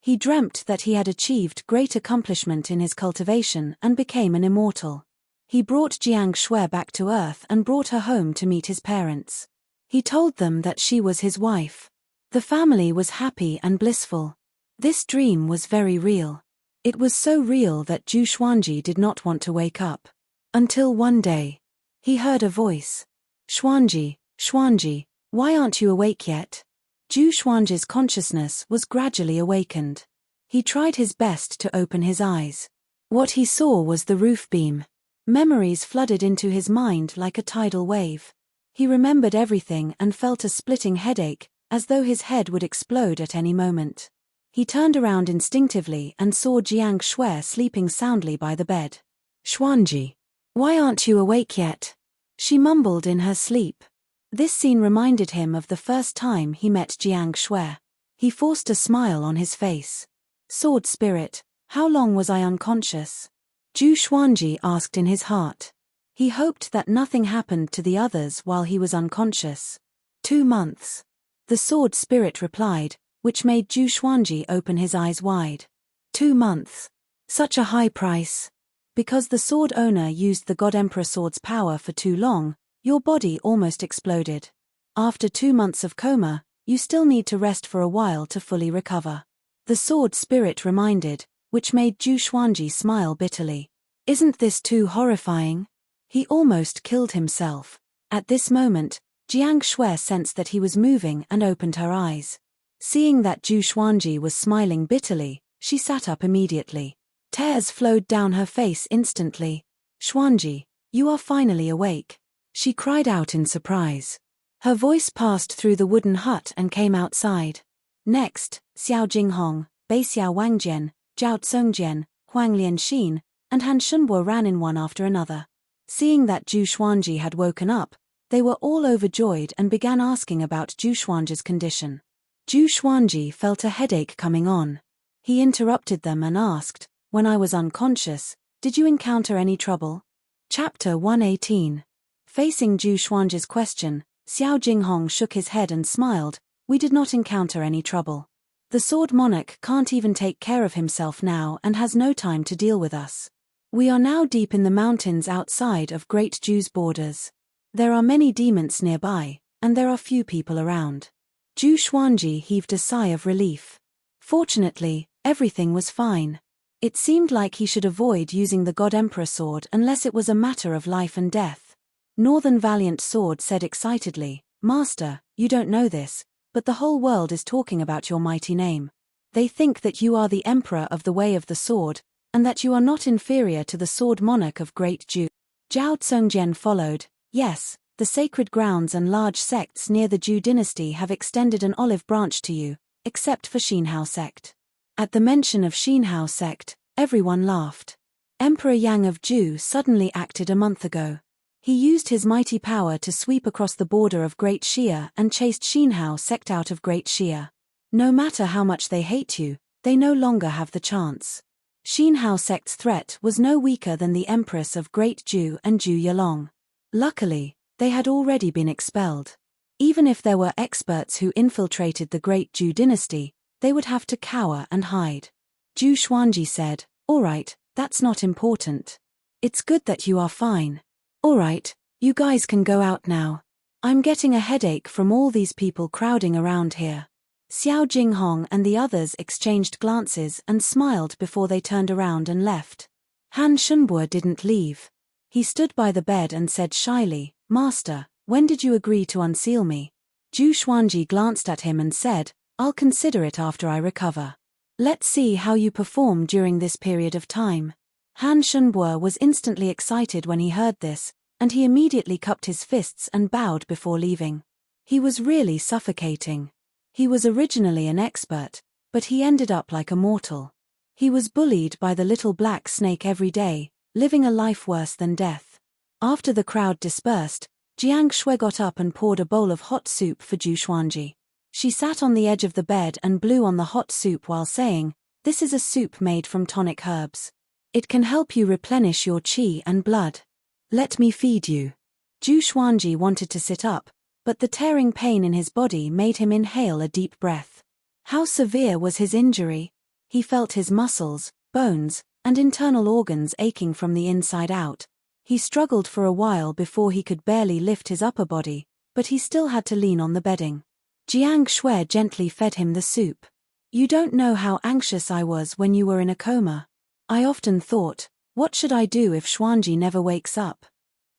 He dreamt that he had achieved great accomplishment in his cultivation and became an immortal. He brought Jiang Shui back to Earth and brought her home to meet his parents. He told them that she was his wife. The family was happy and blissful. This dream was very real. It was so real that Zhu Xuanji did not want to wake up. Until one day, he heard a voice. Xuanji, Xuanji, why aren't you awake yet? Zhu Xuanji's consciousness was gradually awakened. He tried his best to open his eyes. What he saw was the roof beam. Memories flooded into his mind like a tidal wave. He remembered everything and felt a splitting headache, as though his head would explode at any moment. He turned around instinctively and saw Jiang Shui sleeping soundly by the bed. "Xuanji, why aren't you awake yet?" she mumbled in her sleep. This scene reminded him of the first time he met Jiang Shui. He forced a smile on his face. "Sword spirit, how long was I unconscious?" Zhu Xuanji asked in his heart. He hoped that nothing happened to the others while he was unconscious. 2 months. The sword spirit replied, which made Zhu Xuanji open his eyes wide. 2 months. Such a high price. Because the sword owner used the God Emperor sword's power for too long, your body almost exploded. After 2 months of coma, you still need to rest for a while to fully recover. The sword spirit reminded, which made Zhu Xuanji smile bitterly. Isn't this too horrifying? He almost killed himself. At this moment, Jiang Shui sensed that he was moving and opened her eyes. Seeing that Zhu Xuanji was smiling bitterly, she sat up immediately. Tears flowed down her face instantly. "Xuanji, you are finally awake," she cried out in surprise. Her voice passed through the wooden hut and came outside. Next, Xiao Jinghong, Bei Xiao Wangjian, Zhao Tsongjian, Huang Lianxin, and Han Shunbo ran in one after another. Seeing that Zhu Xuanji had woken up, they were all overjoyed and began asking about Zhu Xuanji's condition. Zhu Xuanji felt a headache coming on. He interrupted them and asked, "When I was unconscious, did you encounter any trouble?" Chapter 118. Facing Zhu Xuanji's question, Xiao Jinghong shook his head and smiled. "We did not encounter any trouble. The sword monarch can't even take care of himself now and has no time to deal with us. We are now deep in the mountains outside of Great Zhu's borders. There are many demons nearby, and there are few people around." Zhu Xuanji heaved a sigh of relief. Fortunately, everything was fine. It seemed like he should avoid using the God Emperor sword unless it was a matter of life and death. Northern Valiant Sword said excitedly, "Master, you don't know this, but the whole world is talking about your mighty name. They think that you are the Emperor of the Way of the Sword, and that you are not inferior to the Sword Monarch of Great Zhu." Zhao Tsongjian followed. "Yes, the sacred grounds and large sects near the Zhu dynasty have extended an olive branch to you, except for Xinhao sect." At the mention of Xinhao sect, everyone laughed. Emperor Yang of Zhu suddenly acted a month ago. He used his mighty power to sweep across the border of Great Xia and chased Xinhao sect out of Great Xia. No matter how much they hate you, they no longer have the chance. Xinhao sect's threat was no weaker than the Empress of Great Zhu and Zhu Yalong. Luckily, they had already been expelled. Even if there were experts who infiltrated the Great Zhu dynasty, they would have to cower and hide. Zhu Xuanji said, "All right, that's not important. It's good that you are fine. All right, you guys can go out now. I'm getting a headache from all these people crowding around here." Xiao Jinghong and the others exchanged glances and smiled before they turned around and left. Han Shunbo didn't leave. He stood by the bed and said shyly, "Master, when did you agree to unseal me?" Zhu Xuanji glanced at him and said, "I'll consider it after I recover. Let's see how you perform during this period of time." Han Shunbo was instantly excited when he heard this, and he immediately cupped his fists and bowed before leaving. He was really suffocating. He was originally an expert, but he ended up like a mortal. He was bullied by the little black snake every day, living a life worse than death. After the crowd dispersed, Jiang Shui got up and poured a bowl of hot soup for Zhu Xuanji. She sat on the edge of the bed and blew on the hot soup while saying, "This is a soup made from tonic herbs. It can help you replenish your qi and blood. Let me feed you." Zhu Xuanji wanted to sit up, but the tearing pain in his body made him inhale a deep breath. How severe was his injury? He felt his muscles, bones, and internal organs aching from the inside out. He struggled for a while before he could barely lift his upper body, but he still had to lean on the bedding. Jiang Shui gently fed him the soup. "You don't know how anxious I was when you were in a coma. I often thought, what should I do if Xuanji never wakes up?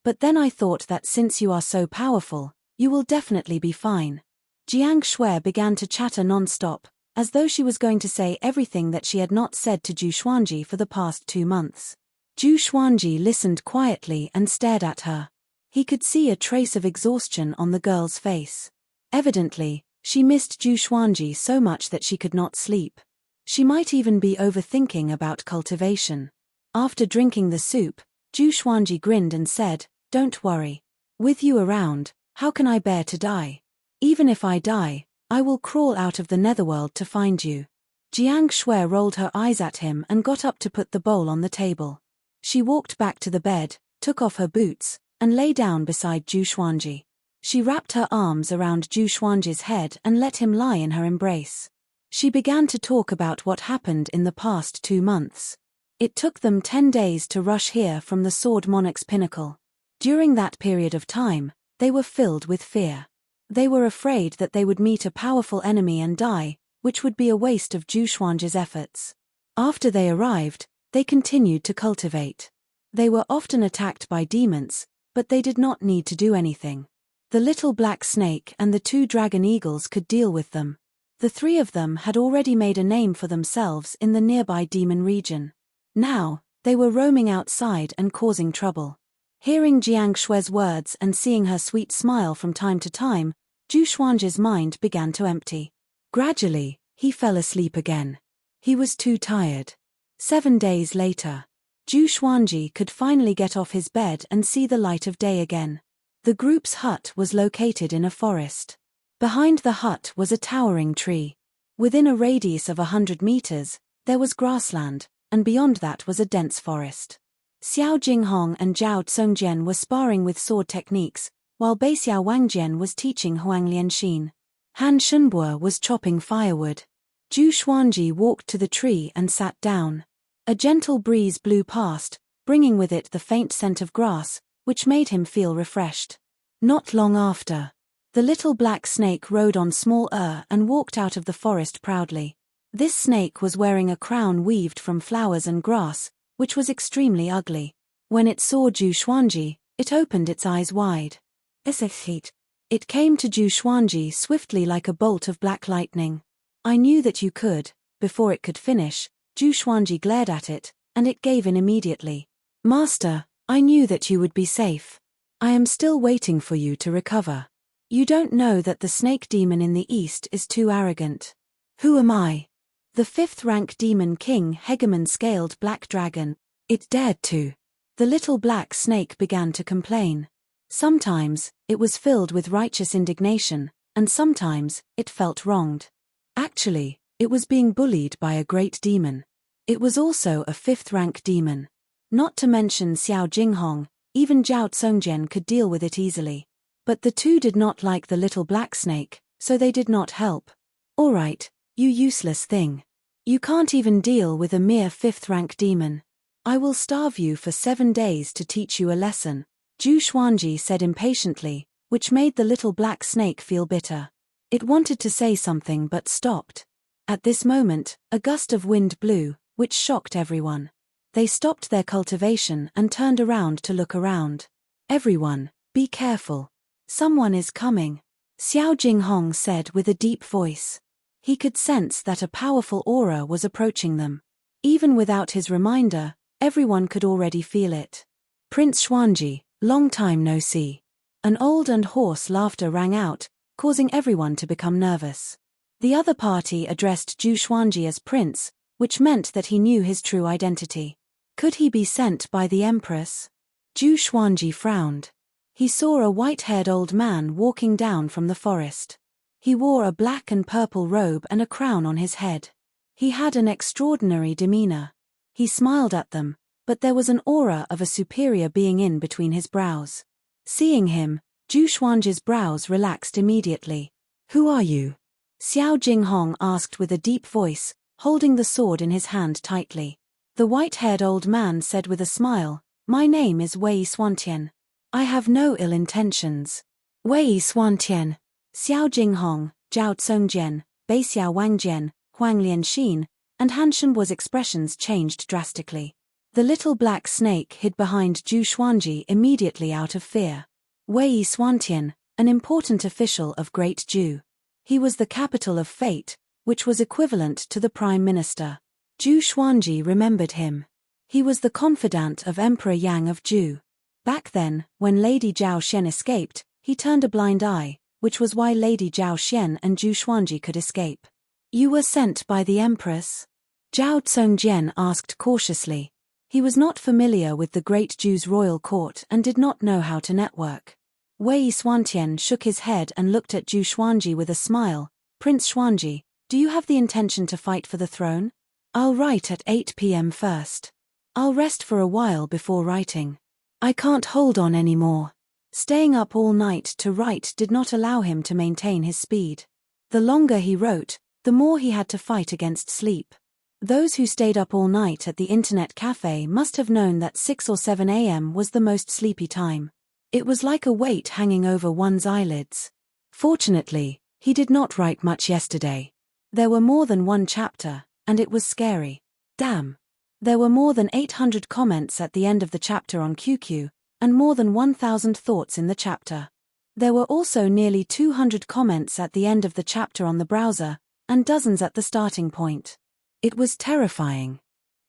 But then I thought that since you are so powerful, you will definitely be fine." Jiang Shui began to chatter non-stop, as though she was going to say everything that she had not said to Zhu Xuanji for the past 2 months. Zhu Xuanji listened quietly and stared at her. He could see a trace of exhaustion on the girl's face. Evidently, she missed Zhu Xuanji so much that she could not sleep. She might even be overthinking about cultivation. After drinking the soup, Zhu Xuanji grinned and said, "Don't worry. With you around, how can I bear to die? Even if I die, I will crawl out of the netherworld to find you." Jiang Shui rolled her eyes at him and got up to put the bowl on the table. She walked back to the bed, took off her boots, and lay down beside Zhu Xuanji. She wrapped her arms around Zhu Xuanji's head and let him lie in her embrace. She began to talk about what happened in the past 2 months. It took them 10 days to rush here from the Sword Monarch's pinnacle. During that period of time, they were filled with fear. They were afraid that they would meet a powerful enemy and die, which would be a waste of Zhu Xuanji's efforts. After they arrived, they continued to cultivate. They were often attacked by demons, but they did not need to do anything. The little black snake and the 2 dragon eagles could deal with them. The 3 of them had already made a name for themselves in the nearby demon region. Now, they were roaming outside and causing trouble. Hearing Jiang Shui's words and seeing her sweet smile from time to time, Zhu Xuanji's mind began to empty. Gradually, he fell asleep again. He was too tired. 7 days later, Zhu Xuanji could finally get off his bed and see the light of day again. The group's hut was located in a forest. Behind the hut was a towering tree. Within a radius of 100 meters, there was grassland, and beyond that was a dense forest. Xiao Jinghong and Zhao Tsongjian were sparring with sword techniques, while Beixiao Wangjian was teaching Huang Lianxin. Han Shunbo was chopping firewood. Zhu Xuanji walked to the tree and sat down. A gentle breeze blew past, bringing with it the faint scent of grass, which made him feel refreshed. Not long after, the little black snake rode on small and walked out of the forest proudly. This snake was wearing a crown weaved from flowers and grass, which was extremely ugly. When it saw Zhu Xuanji, it opened its eyes wide. It came to Zhu Xuanji swiftly like a bolt of black lightning. "I knew that you could." Before it could finish, Zhu Xuanji glared at it, and it gave in immediately. "Master, I knew that you would be safe. I am still waiting for you to recover. You don't know that the snake demon in the east is too arrogant." "Who am I?" "The 5th-rank demon king Hegemon scaled black dragon. It dared to." The little black snake began to complain. Sometimes, it was filled with righteous indignation, and sometimes, it felt wronged. Actually, it was being bullied by a great demon. It was also a 5th-rank demon. Not to mention Xiao Jinghong, even Zhao Tsongjian could deal with it easily. But the 2 did not like the little black snake, so they did not help. "All right, you useless thing. You can't even deal with a mere 5th-rank demon. I will starve you for 7 days to teach you a lesson," Zhu Xuanji said impatiently, which made the little black snake feel bitter. It wanted to say something but stopped. At this moment, a gust of wind blew, which shocked everyone. They stopped their cultivation and turned around to look around. "Everyone, be careful. Someone is coming," Xiao Jinghong said with a deep voice. He could sense that a powerful aura was approaching them. Even without his reminder, everyone could already feel it. "Prince Xuanji, long time no see." An old and hoarse laughter rang out, causing everyone to become nervous. The other party addressed Zhu Xuanji as Prince, which meant that he knew his true identity. Could he be sent by the Empress? Zhu Xuanji frowned. He saw a white-haired old man walking down from the forest. He wore a black and purple robe and a crown on his head. He had an extraordinary demeanor. He smiled at them, but there was an aura of a superior being in between his brows. Seeing him, Zhu Xuanji's brows relaxed immediately. "Who are you?" Xiao Jinghong asked with a deep voice, holding the sword in his hand tightly. The white-haired old man said with a smile, "My name is Wei Xuantian. I have no ill intentions." Wei Xuantian. Xiao Jinghong, Zhao Tsongjian, Beixiao Wangjian, Huang Lianxin, and Han Shunbo's expressions changed drastically. The little black snake hid behind Zhu Xuanji immediately out of fear. Wei Xuantian, an important official of Great Zhu. He was the capital of fate, which was equivalent to the prime minister. Zhu Xuanji remembered him. He was the confidant of Emperor Yang of Zhu. Back then, when Lady Zhao Xian escaped, he turned a blind eye, which was why Lady Zhao Xian and Zhu Xuanji could escape. You were sent by the Empress? Zhao Tsongjian asked cautiously. He was not familiar with the Great Zhu's royal court and did not know how to network. Wei Xuantian shook his head and looked at Zhu Xuanji with a smile. Prince Xuanji, do you have the intention to fight for the throne? I'll write at 8 p.m. first. I'll rest for a while before writing. I can't hold on anymore. Staying up all night to write did not allow him to maintain his speed. The longer he wrote, the more he had to fight against sleep. Those who stayed up all night at the internet cafe must have known that 6 or 7 a.m. was the most sleepy time. It was like a weight hanging over one's eyelids. Fortunately, he did not write much yesterday. There were more than one chapter, and it was scary. Damn. There were more than 800 comments at the end of the chapter on QQ, and more than 1,000 thoughts in the chapter. There were also nearly 200 comments at the end of the chapter on the browser, and dozens at the starting point. It was terrifying.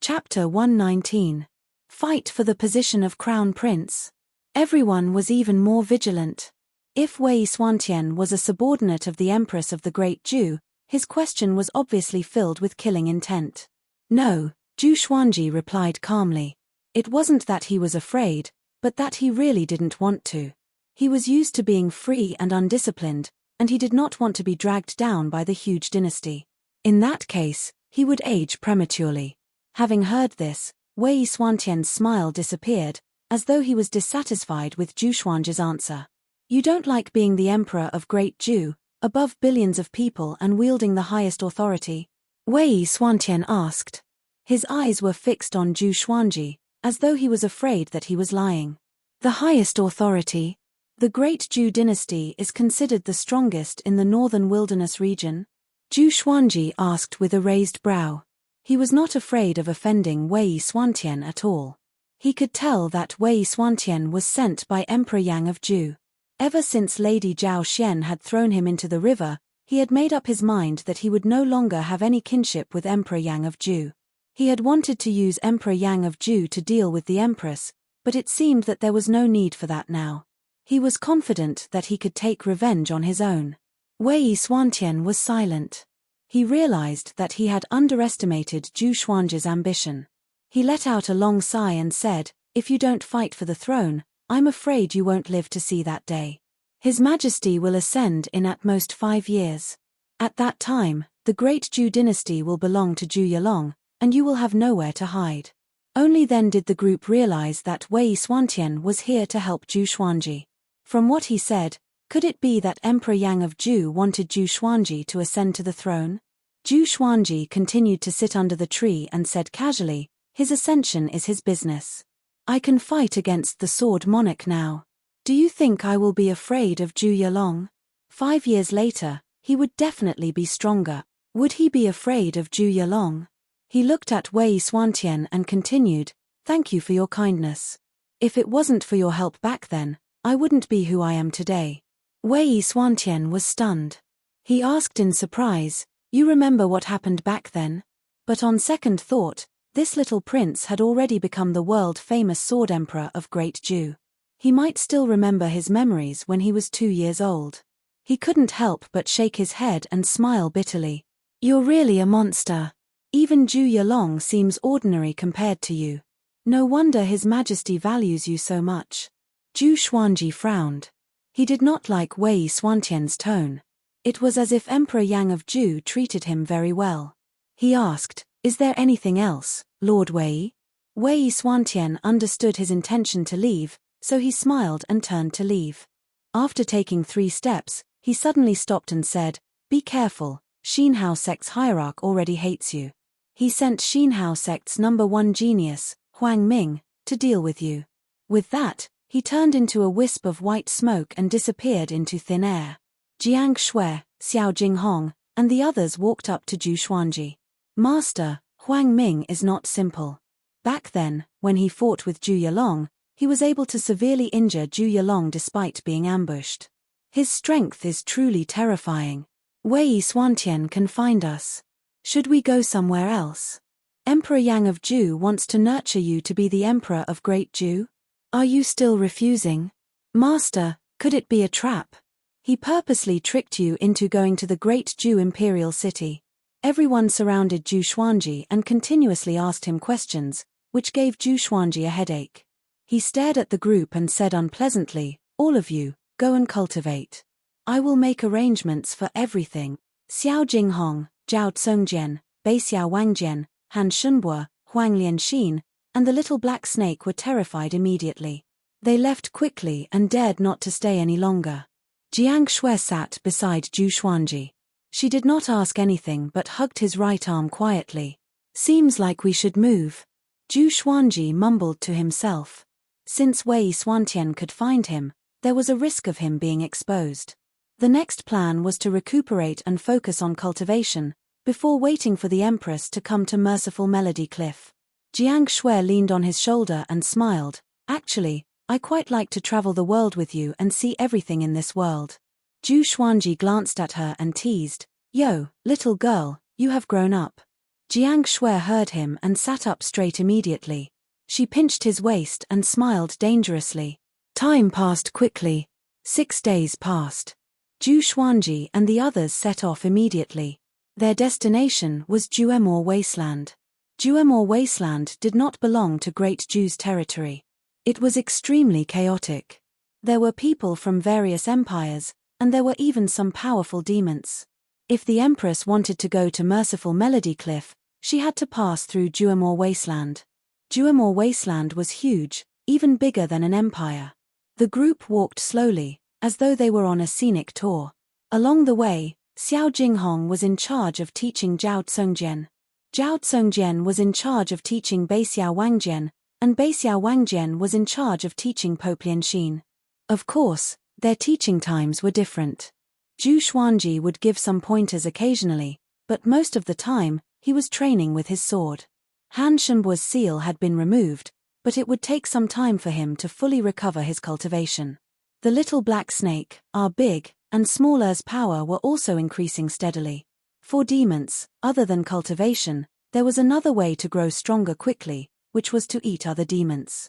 Chapter 119. Fight for the position of Crown Prince. Everyone was even more vigilant. If Wei Xuantian was a subordinate of the Empress of the Great Zhu, his question was obviously filled with killing intent. No, Zhu Xuanji replied calmly. It wasn't that he was afraid, but that he really didn't want to. He was used to being free and undisciplined, and he did not want to be dragged down by the huge dynasty. In that case, he would age prematurely. Having heard this, Wei Xuantian's smile disappeared, as though he was dissatisfied with Zhu Xuanji's answer. You don't like being the emperor of Great Zhu, above billions of people and wielding the highest authority? Wei Xuantian asked. His eyes were fixed on Zhu Xuanji, as though he was afraid that he was lying. The highest authority? The Great Zhu dynasty is considered the strongest in the northern wilderness region? Zhu Xuanji asked with a raised brow. He was not afraid of offending Wei Xuantian at all. He could tell that Wei Xuantian was sent by Emperor Yang of Zhu. Ever since Lady Zhao Xian had thrown him into the river, he had made up his mind that he would no longer have any kinship with Emperor Yang of Zhu. He had wanted to use Emperor Yang of Zhu to deal with the Empress, but it seemed that there was no need for that now. He was confident that he could take revenge on his own. Wei Xuantian was silent. He realized that he had underestimated Zhu Xuanji's ambition. He let out a long sigh and said, "If you don't fight for the throne, I'm afraid you won't live to see that day. His Majesty will ascend in at most 5 years. At that time, the Great Zhu dynasty will belong to Zhu Yalong, and you will have nowhere to hide." Only then did the group realize that Wei Xuantian was here to help Zhu Xuanji. From what he said, could it be that Emperor Yang of Zhu wanted Zhu Xuanji to ascend to the throne? Zhu Xuanji continued to sit under the tree and said casually, "His ascension is his business. I can fight against the sword monarch now. Do you think I will be afraid of Zhu Yalong? 5 years later, he would definitely be stronger. Would he be afraid of Zhu Yalong?" He looked at Wei Xuantian and continued, "Thank you for your kindness. If it wasn't for your help back then, I wouldn't be who I am today." Wei Xuantian was stunned. He asked in surprise, "You remember what happened back then?" But on second thought, this little prince had already become the world-famous sword emperor of Great Zhu. He might still remember his memories when he was 2 years old. He couldn't help but shake his head and smile bitterly. "You're really a monster. Even Zhu Yalong seems ordinary compared to you. No wonder His Majesty values you so much." Zhu Xuanji frowned. He did not like Wei Xuantian's tone. It was as if Emperor Yang of Zhu treated him very well. He asked, "Is there anything else, Lord Wei?" Wei Xuantian understood his intention to leave, so he smiled and turned to leave. After taking 3 steps, he suddenly stopped and said, "Be careful, Xinhao sect's hierarch already hates you. He sent Xinhao sect's #1 genius, Huang Ming, to deal with you." With that, he turned into a wisp of white smoke and disappeared into thin air. Jiang Shui, Xiao Jinghong, and the others walked up to Zhu Xuanji. "Master, Huang Ming is not simple. Back then, when he fought with Zhu Yalong, he was able to severely injure Zhu Yalong despite being ambushed. His strength is truly terrifying. Wei Xuantian can find us. Should we go somewhere else? Emperor Yang of Ju wants to nurture you to be the Emperor of Great Ju. Are you still refusing? Master, could it be a trap? He purposely tricked you into going to the Great Ju Imperial City. Everyone surrounded Zhu Xuanji and continuously asked him questions, which gave Zhu Xuanji a headache. He stared at the group and said unpleasantly, "All of you, go and cultivate. I will make arrangements for everything." Xiao Jinghong, Zhao Tsongjian, Beixiao Wangjian, Han Shunbua, Huang Lianxin, and the little black snake were terrified immediately. They left quickly and dared not to stay any longer. Jiang Shui sat beside Zhu Xuanji. She did not ask anything but hugged his right arm quietly. "Seems like we should move." Zhu Xuanji mumbled to himself. Since Wei Xuantian could find him, there was a risk of him being exposed. The next plan was to recuperate and focus on cultivation, before waiting for the Empress to come to Merciful Melody Cliff. Jiang Shui leaned on his shoulder and smiled. "Actually, I quite like to travel the world with you and see everything in this world." Zhu Xuanji glanced at her and teased, "Yo, little girl, you have grown up." Jiang Shui heard him and sat up straight immediately. She pinched his waist and smiled dangerously. Time passed quickly. 6 days passed. Zhu Xuanji and the others set off immediately. Their destination was Juemor Wasteland. Juemor Wasteland did not belong to Great Ju's territory. It was extremely chaotic. There were people from various empires, and there were even some powerful demons. If the Empress wanted to go to Merciful Melody Cliff, she had to pass through Juemor Wasteland. Juemor Wasteland was huge, even bigger than an empire. The group walked slowly, as though they were on a scenic tour. Along the way, Xiao Jinghong was in charge of teaching Zhao Tsongjian. Zhao Tsongjian was in charge of teaching Beixiao Wangjian, and Beixiao Wangjian was in charge of teaching Pope Lianxin. Of course, their teaching times were different. Zhu Xuanji would give some pointers occasionally, but most of the time, he was training with his sword. Han Shenbua's seal had been removed, but it would take some time for him to fully recover his cultivation. The little black snake, our big, and smaller's power were also increasing steadily. For demons, other than cultivation, there was another way to grow stronger quickly, which was to eat other demons.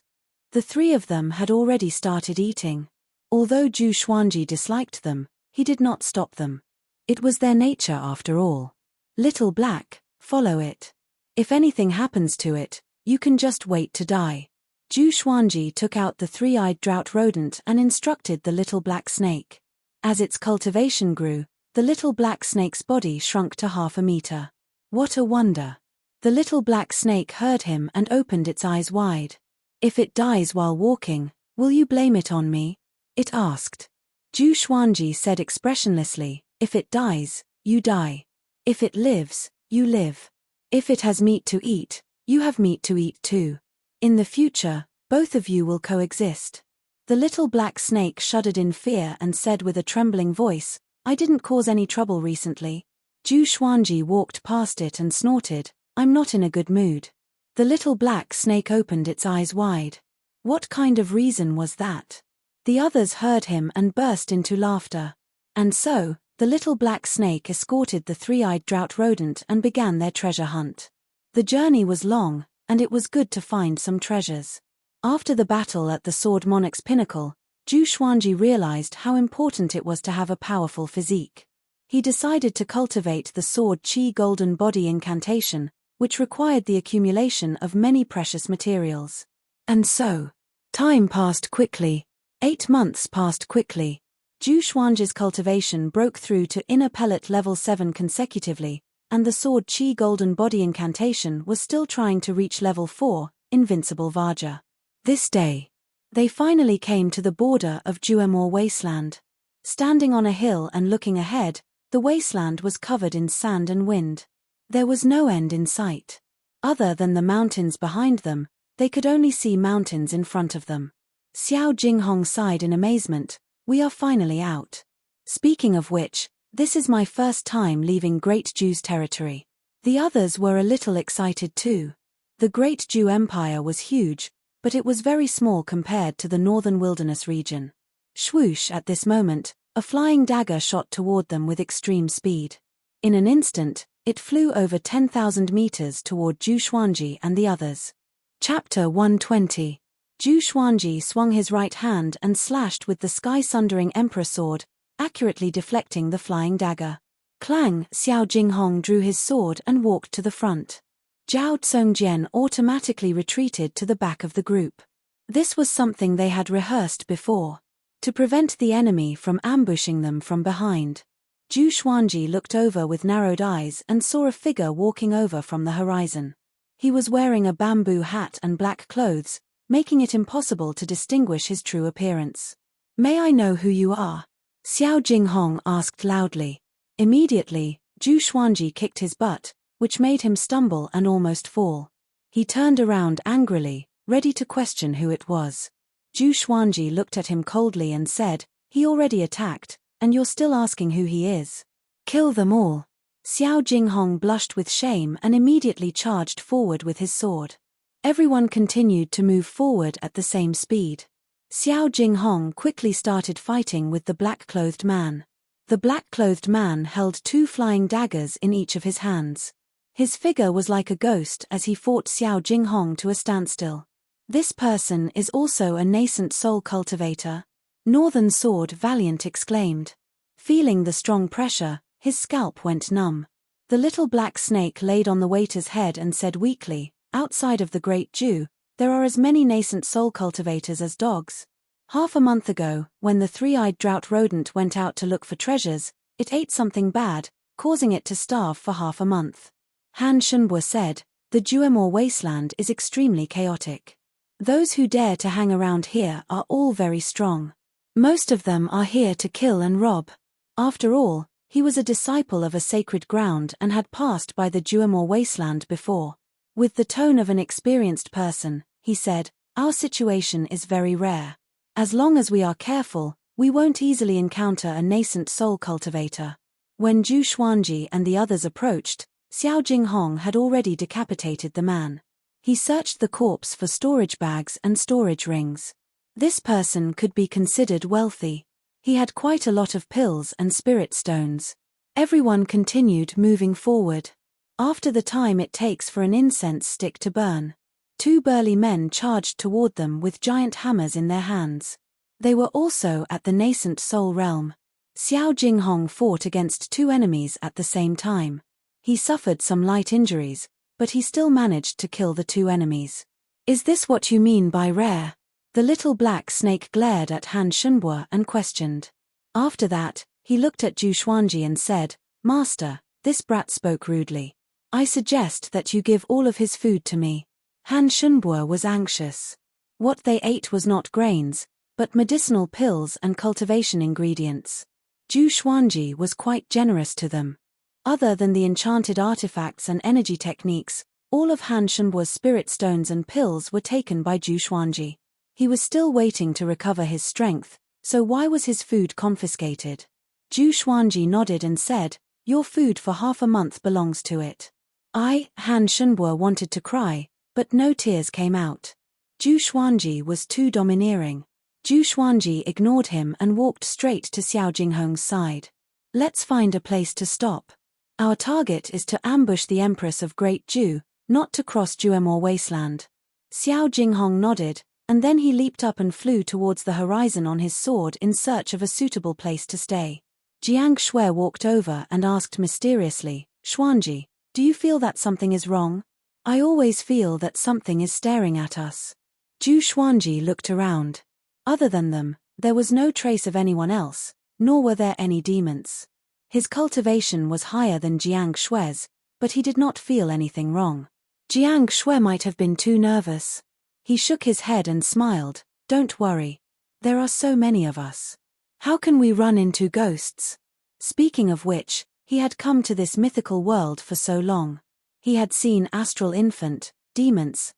The three of them had already started eating. Although Zhu Xuanji disliked them, he did not stop them. It was their nature after all. Little black, follow it. If anything happens to it, you can just wait to die. Zhu Xuanji took out the three-eyed drought rodent and instructed the little black snake. As its cultivation grew, the little black snake's body shrunk to 1/2 meter. What a wonder! The little black snake heard him and opened its eyes wide. "If it dies while walking, will you blame it on me?" it asked. Zhu Xuanji said expressionlessly, "If it dies, you die. If it lives, you live. If it has meat to eat, you have meat to eat too. In the future, both of you will coexist." The little black snake shuddered in fear and said with a trembling voice, "I didn't cause any trouble recently." Zhu Xuanji walked past it and snorted, "I'm not in a good mood." The little black snake opened its eyes wide. What kind of reason was that? The others heard him and burst into laughter. And so, the little black snake escorted the three-eyed drought rodent and began their treasure hunt. The journey was long, and it was good to find some treasures. After the battle at the Sword Monarch's pinnacle, Zhu Xuanji realized how important it was to have a powerful physique. He decided to cultivate the Sword Qi Golden Body incantation, which required the accumulation of many precious materials. And so, time passed quickly. 8 months passed quickly. Zhu Xuanji's cultivation broke through to inner pellet level 7 consecutively, and the Sword Qi Golden Body incantation was still trying to reach level 4, Invincible Vaja. This day, they finally came to the border of Juemor Wasteland. Standing on a hill and looking ahead, the wasteland was covered in sand and wind. There was no end in sight. Other than the mountains behind them, they could only see mountains in front of them. Xiao Jinghong sighed in amazement, "We are finally out. Speaking of which, this is my first time leaving Great Ju's territory." The others were a little excited too. The Great Ju Empire was huge, but it was very small compared to the northern wilderness region. Swoosh! At this moment, A flying dagger shot toward them with extreme speed. In an instant, it flew over 10,000 meters toward Zhu Xuanji and the others. Chapter 120. Zhu Xuanji swung his right hand and slashed with the sky-sundering emperor sword, accurately deflecting the flying dagger. Clang! Xiao Jinghong drew his sword and walked to the front. Zhao Tsongjian automatically retreated to the back of the group. This was something they had rehearsed before, to prevent the enemy from ambushing them from behind. Zhu Xuanji looked over with narrowed eyes and saw a figure walking over from the horizon. He was wearing a bamboo hat and black clothes, making it impossible to distinguish his true appearance. "May I know who you are?" Xiao Jinghong asked loudly. Immediately, Zhu Xuanji kicked his butt, which made him stumble and almost fall. He turned around angrily, ready to question who it was. Zhu Xuanji looked at him coldly and said, "He already attacked, and you're still asking who he is. Kill them all." Xiao Jinghong blushed with shame and immediately charged forward with his sword. Everyone continued to move forward at the same speed. Xiao Jinghong quickly started fighting with the black-clothed man. The black-clothed man held 2 flying daggers in each of his hands. His figure was like a ghost as he fought Xiao Jinghong to a standstill. "This person is also a nascent soul cultivator?" Northern Sword Valiant exclaimed. Feeling the strong pressure, his scalp went numb. The little black snake laid on the waiter's head and said weakly, "Outside of the Great Jew, there are as many nascent soul cultivators as dogs. Half a month ago, when the 3-eyed drought rodent went out to look for treasures, it ate something bad, causing it to starve for half a month." Han Shunbo said, "The Juemor wasteland is extremely chaotic. Those who dare to hang around here are all very strong. Most of them are here to kill and rob." After all, he was a disciple of a sacred ground and had passed by the Juemor wasteland before. With the tone of an experienced person, he said, "Our situation is very rare. As long as we are careful, we won't easily encounter a nascent soul cultivator." When Zhu Xuanji and the others approached, Xiao Jinghong had already decapitated the man. He searched the corpse for storage bags and storage rings. This person could be considered wealthy. He had quite a lot of pills and spirit stones. Everyone continued moving forward. After the time it takes for an incense stick to burn, 2 burly men charged toward them with giant hammers in their hands. They were also at the nascent soul realm. Xiao Jinghong fought against 2 enemies at the same time. He suffered some light injuries, but he still managed to kill the 2 enemies. "Is this what you mean by rare?" The little black snake glared at Han Shunbo and questioned. After that, he looked at Zhu Xuanji and said, "Master, this brat spoke rudely. I suggest that you give all of his food to me." Han Shunbo was anxious. What they ate was not grains, but medicinal pills and cultivation ingredients. Zhu Xuanji was quite generous to them. Other than the enchanted artifacts and energy techniques, all of Han Shunbo's spirit stones and pills were taken by Zhu Xuanji. He was still waiting to recover his strength, so why was his food confiscated? Zhu Xuanji nodded and said, "Your food for half a month belongs to it." Han Shunbo wanted to cry, but no tears came out. Zhu Xuanji was too domineering. Zhu Xuanji ignored him and walked straight to Xiao Jinghong's side. "Let's find a place to stop. Our target is to ambush the Empress of Great Ju, not to cross Juemor wasteland." Xiao Jinghong nodded, and then he leaped up and flew towards the horizon on his sword in search of a suitable place to stay. Jiang Shui walked over and asked mysteriously, "Xuanji, do you feel that something is wrong? I always feel that something is staring at us." Zhu Xuanji looked around. Other than them, there was no trace of anyone else, nor were there any demons. His cultivation was higher than Jiang Shui's, but he did not feel anything wrong. Jiang Shui might have been too nervous. He shook his head and smiled, "Don't worry. There are so many of us. How can we run into ghosts?" Speaking of which, he had come to this mythical world for so long. He had seen astral infant, demons,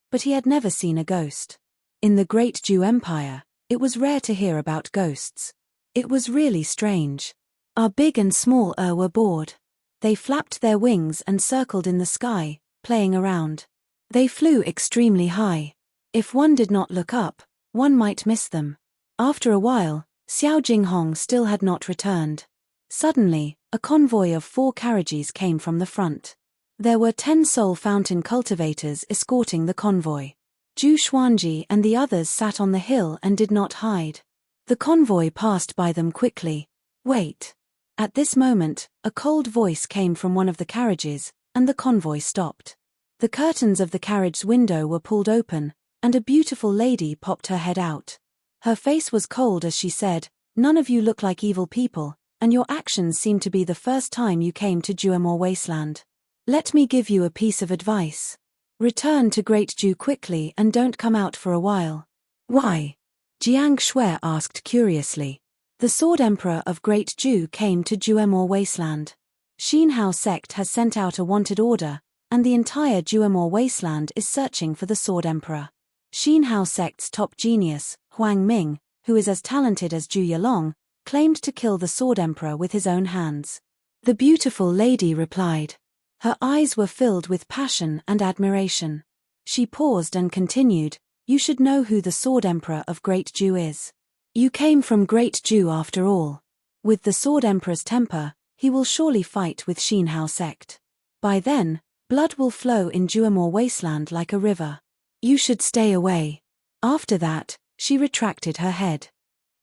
but he had never seen a ghost. In the Great Jew Empire, it was rare to hear about ghosts. It was really strange. Our big and small were bored. They flapped their wings and circled in the sky, playing around. They flew extremely high. If one did not look up, one might miss them. After a while, Xiao Jinghong still had not returned. Suddenly, a convoy of 4 carriages came from the front. There were 10 soul fountain cultivators escorting the convoy. Zhu Xuanji and the others sat on the hill and did not hide. The convoy passed by them quickly. Wait. At this moment, a cold voice came from one of the carriages, and the convoy stopped. The curtains of the carriage's window were pulled open, and a beautiful lady popped her head out. Her face was cold as she said, "None of you look like evil people, and your actions seem to be the first time you came to Juemor Wasteland. Let me give you a piece of advice. Return to Great Ju quickly and don't come out for a while." "Why?" Jiang Shui asked curiously. The Sword Emperor of Great Ju came to Juemor Wasteland. Xinhao sect has sent out a wanted order, and the entire Juemor Wasteland is searching for the Sword Emperor. Xinhao sect's top genius, Huang Ming, who is as talented as Zhu Yelong, claimed to kill the Sword Emperor with his own hands. The beautiful lady replied. Her eyes were filled with passion and admiration. She paused and continued, "You should know who the Sword Emperor of Great Ju is. You came from Great Ju after all. With the Sword Emperor's temper, he will surely fight with Xinhao sect. By then, blood will flow in Juemor Wasteland like a river. You should stay away." After that, she retracted her head.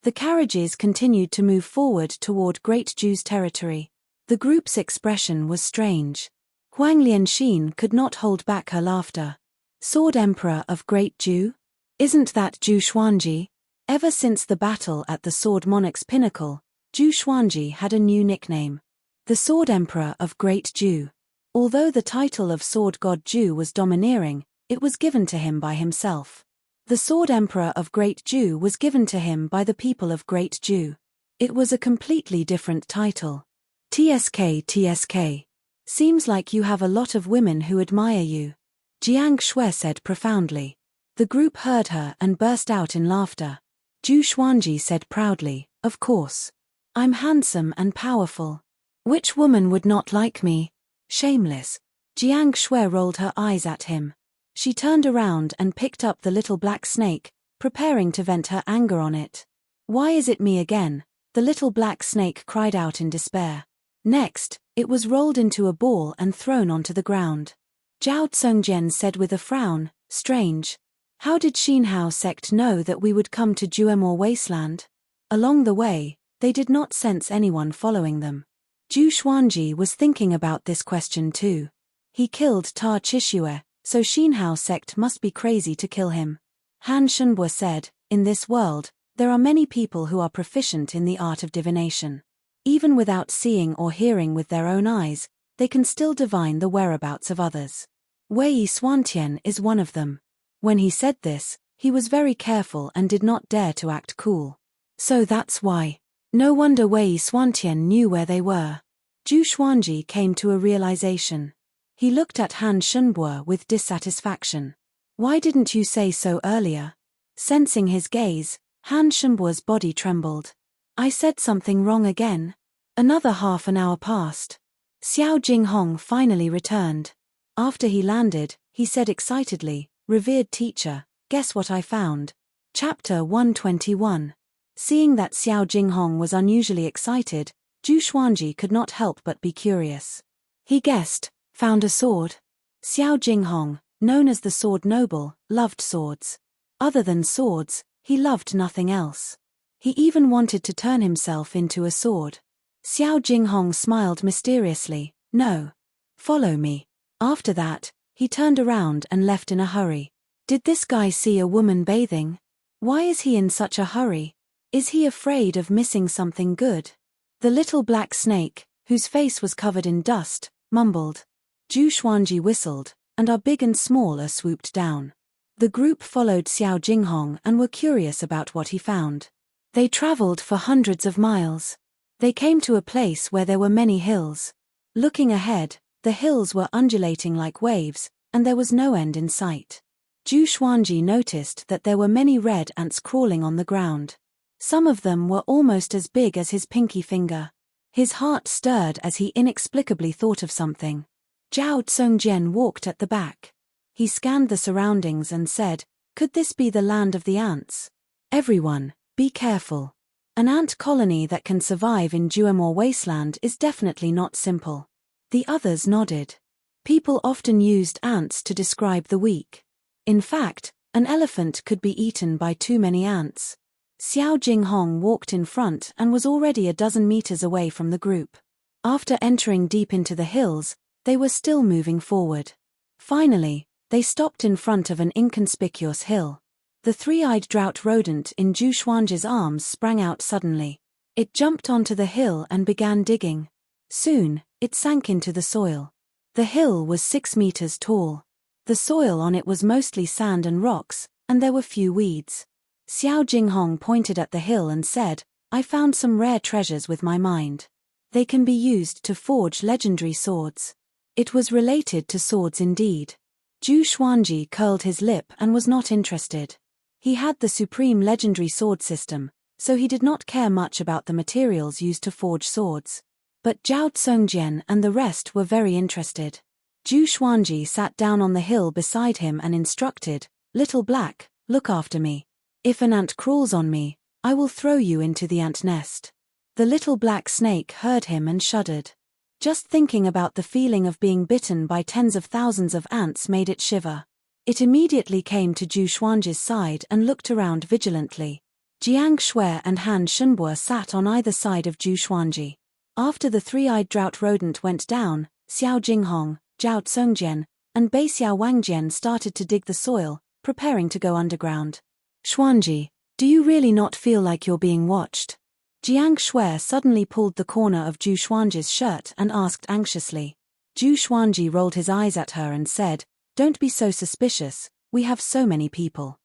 The carriages continued to move forward toward Great Ju's territory. The group's expression was strange. Huang Lianxin could not hold back her laughter. "Sword Emperor of Great Ju? Isn't that Zhu Xuanji?" Ever since the battle at the Sword Monarch's pinnacle, Zhu Xuanji had a new nickname. The Sword Emperor of Great Ju. Although the title of Sword God Ju was domineering, it was given to him by himself. The Sword Emperor of Great Ju was given to him by the people of Great Ju. It was a completely different title. TSK. Seems like you have a lot of women who admire you," Jiang Shui said profoundly. The group heard her and burst out in laughter. Zhu Xuanji said proudly, "Of course. I'm handsome and powerful. Which woman would not like me? Shameless." Jiang Shui rolled her eyes at him. She turned around and picked up the little black snake, preparing to vent her anger on it. "Why is it me again?" the little black snake cried out in despair. Next, it was rolled into a ball and thrown onto the ground. Zhao Tsungjian said with a frown, "Strange. How did Xinhao sect know that we would come to Juemor Wasteland?" Along the way, they did not sense anyone following them. Zhu Xuanji was thinking about this question too. He killed Ta Chishue, so Xinhao sect must be crazy to kill him. Han Shenbo said, "In this world, there are many people who are proficient in the art of divination. Even without seeing or hearing with their own eyes, they can still divine the whereabouts of others. Wei Xuantian is one of them." When he said this, he was very careful and did not dare to act cool. So that's why. No wonder Wei Xuantian knew where they were. Zhu Xuanji came to a realization. He looked at Han Shenbo with dissatisfaction. "Why didn't you say so earlier?" Sensing his gaze, Han Shenbo's body trembled. "I said something wrong again." Another half an hour passed. Xiao Jinghong finally returned. After he landed, he said excitedly, "Revered teacher, guess what I found?" Chapter 121. Seeing that Xiao Jinghong was unusually excited, Zhu Xuanji could not help but be curious. He guessed, "Found a sword." Xiao Jinghong, known as the Sword Noble, loved swords. Other than swords, he loved nothing else. He even wanted to turn himself into a sword. Xiao Jinghong smiled mysteriously, "No. Follow me." After that, he turned around and left in a hurry. Did this guy see a woman bathing? Why is he in such a hurry? Is he afraid of missing something good? The little black snake, whose face was covered in dust, mumbled. Zhu Xuanji whistled, and our big and small swooped down. The group followed Xiao Jinghong and were curious about what he found. They traveled for hundreds of miles. They came to a place where there were many hills. Looking ahead, the hills were undulating like waves, and there was no end in sight. Zhu Xuanji noticed that there were many red ants crawling on the ground. Some of them were almost as big as his pinky finger. His heart stirred as he inexplicably thought of something. Zhao Tsungjian walked at the back. He scanned the surroundings and said, "Could this be the land of the ants? Everyone, be careful." An ant colony that can survive in Duamore wasteland is definitely not simple. The others nodded. People often used ants to describe the weak. In fact, an elephant could be eaten by too many ants. Xiao Jinghong walked in front and was already a dozen meters away from the group. After entering deep into the hills, they were still moving forward. Finally, they stopped in front of an inconspicuous hill. The three-eyed drought rodent in Zhu Xuanji's arms sprang out suddenly. It jumped onto the hill and began digging. Soon, it sank into the soil. The hill was 6 meters tall. The soil on it was mostly sand and rocks, and there were few weeds. Xiao Jinghong pointed at the hill and said, "I found some rare treasures with my mind. They can be used to forge legendary swords." It was related to swords indeed. Zhu Xuanji curled his lip and was not interested. He had the supreme legendary sword system, so he did not care much about the materials used to forge swords. But Zhao Tsongjian and the rest were very interested. Zhu Xuanji sat down on the hill beside him and instructed, "Little Black, look after me. If an ant crawls on me, I will throw you into the ant nest." The little black snake heard him and shuddered. Just thinking about the feeling of being bitten by tens of thousands of ants made it shiver. It immediately came to Zhu Xuanji's side and looked around vigilantly. Jiang Shui and Han Shunbo sat on either side of Zhu Xuanji. After the three-eyed drought rodent went down, Xiao Jinghong, Zhao Tsongjian, and Bei Xiao Wangjian started to dig the soil, preparing to go underground. "Xuanji, do you really not feel like you're being watched?" Jiang Shui suddenly pulled the corner of Zhu Xuanji's shirt and asked anxiously. Zhu Xuanji rolled his eyes at her and said, "Don't be so suspicious, we have so many people."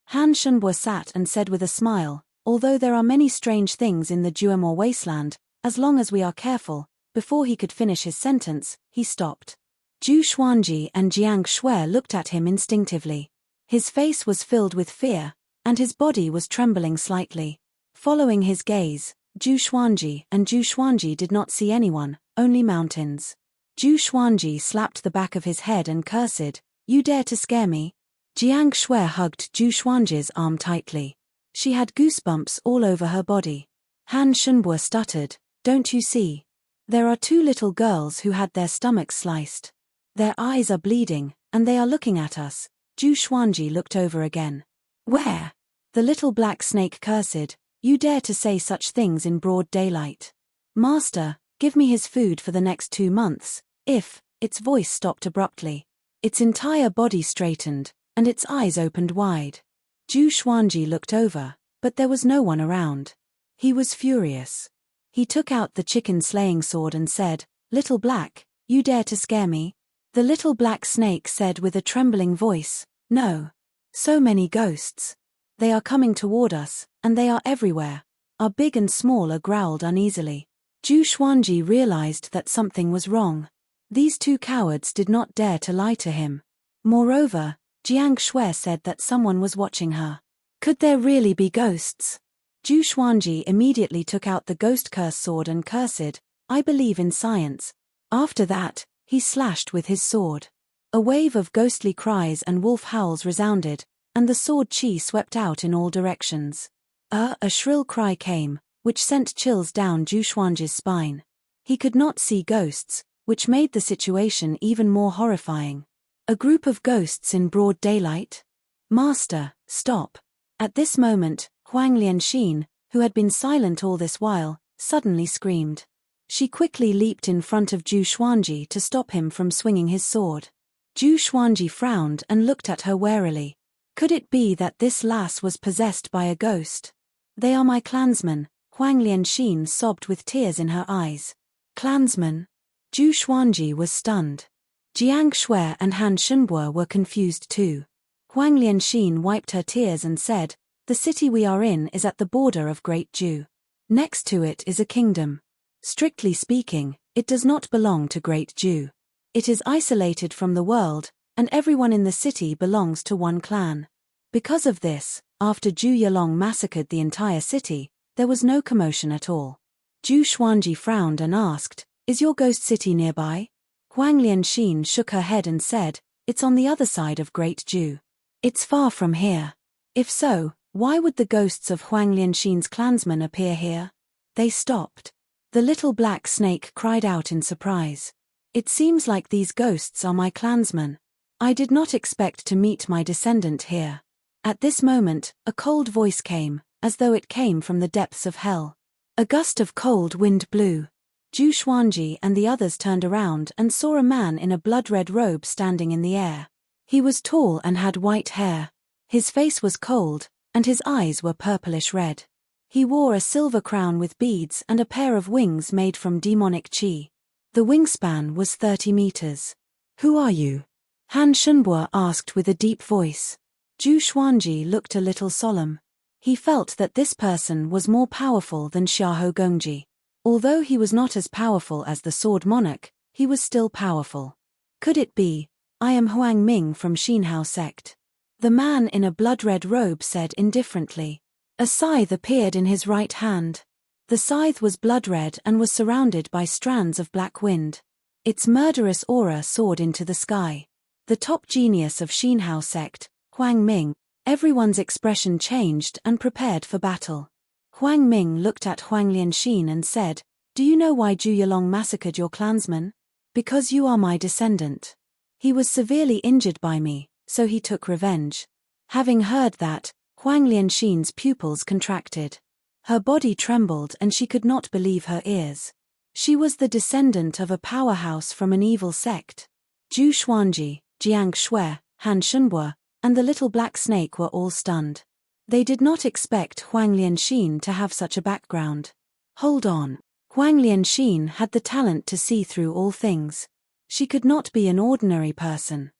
Han Shunbo sat and said with a smile, "Although there are many strange things in the Duamore wasteland, as long as we are careful." Before he could finish his sentence, he stopped. Zhu Xuanji and Jiang Shui looked at him instinctively. His face was filled with fear, and his body was trembling slightly. Following his gaze, Zhu Xuanji did not see anyone, only mountains. Zhu Xuanji slapped the back of his head and cursed, "You dare to scare me?" Jiang Shui hugged Zhu Xuanji's arm tightly. She had goosebumps all over her body. Han Shunbo stuttered, "Don't you see? There are 2 little girls who had their stomachs sliced. Their eyes are bleeding, and they are looking at us." Zhu Xuanji looked over again. "Where?" The little black snake cursed, "You dare to say such things in broad daylight? Master, give me his food for the next 2 months, if..." Its voice stopped abruptly. Its entire body straightened, and its eyes opened wide. Zhu Xuanji looked over, but there was no one around. He was furious. He took out the chicken slaying sword and said, "Little Black, you dare to scare me?" The little black snake said with a trembling voice, "No. So many ghosts. They are coming toward us, and they are everywhere." Our big and small are growled uneasily. Zhu Xuanji realized that something was wrong. These 2 cowards did not dare to lie to him. Moreover, Jiang Shui said that someone was watching her. Could there really be ghosts? Zhu Xuanji immediately took out the ghost curse sword and cursed, "I believe in science." After that, he slashed with his sword. A wave of ghostly cries and wolf howls resounded, and the sword chi swept out in all directions. A shrill cry came, which sent chills down Zhu Xuanji's spine. He could not see ghosts, which made the situation even more horrifying. A group of ghosts in broad daylight? "Master, stop." At this moment, Huang Lianxin, who had been silent all this while, suddenly screamed. She quickly leaped in front of Zhu Xuanji to stop him from swinging his sword. Zhu Xuanji frowned and looked at her warily. Could it be that this lass was possessed by a ghost? "They are my clansmen," Huang Lianxin sobbed with tears in her eyes. "Clansmen?" Zhu Xuanji was stunned. Jiang Shui and Han Shunbo were confused too. Huang Lianxin wiped her tears and said, "The city we are in is at the border of Great Zhu. Next to it is a kingdom. Strictly speaking, it does not belong to Great Zhu. It is isolated from the world, and everyone in the city belongs to one clan. Because of this, after Zhu Yalong massacred the entire city, there was no commotion at all." Zhu Xuanji frowned and asked, "Is your ghost city nearby?" Huang Lianxin shook her head and said, "It's on the other side of Great Zhu. It's far from here. If so, Why would the ghosts of Huang Lianxin's clansmen appear here? They stopped. The little black snake cried out in surprise. It seems like these ghosts are my clansmen. I did not expect to meet my descendant here. At this moment, a cold voice came, as though it came from the depths of hell. A gust of cold wind blew. Zhu Xuanji and the others turned around and saw a man in a blood-red robe standing in the air. He was tall and had white hair. His face was cold, and his eyes were purplish red. He wore a silver crown with beads and a pair of wings made from demonic qi. The wingspan was 30 meters. Who are you? Han Shunbo asked with a deep voice. Zhu Xuanji looked a little solemn. He felt that this person was more powerful than Xiahou Gongji. Although he was not as powerful as the Sword Monarch, he was still powerful. Could it be? I am Huang Ming from Xinhao sect. The man in a blood-red robe said indifferently. A scythe appeared in his right hand. The scythe was blood-red and was surrounded by strands of black wind. Its murderous aura soared into the sky. The top genius of Xinhao sect, Huang Ming. Everyone's expression changed and prepared for battle. Huang Ming looked at Huang Lianxin and said, "Do you know why Zhu Yilong massacred your clansmen? Because you are my descendant. He was severely injured by me, so he took revenge." Having heard that, Huang Lianxin's pupils contracted. Her body trembled and she could not believe her ears. She was the descendant of a powerhouse from an evil sect. Zhu Xuanji, Jiang Shui, Han Shunbo, and the little black snake were all stunned. They did not expect Huang Lianxin to have such a background. Hold on. Huang Lianxin had the talent to see through all things. She could not be an ordinary person.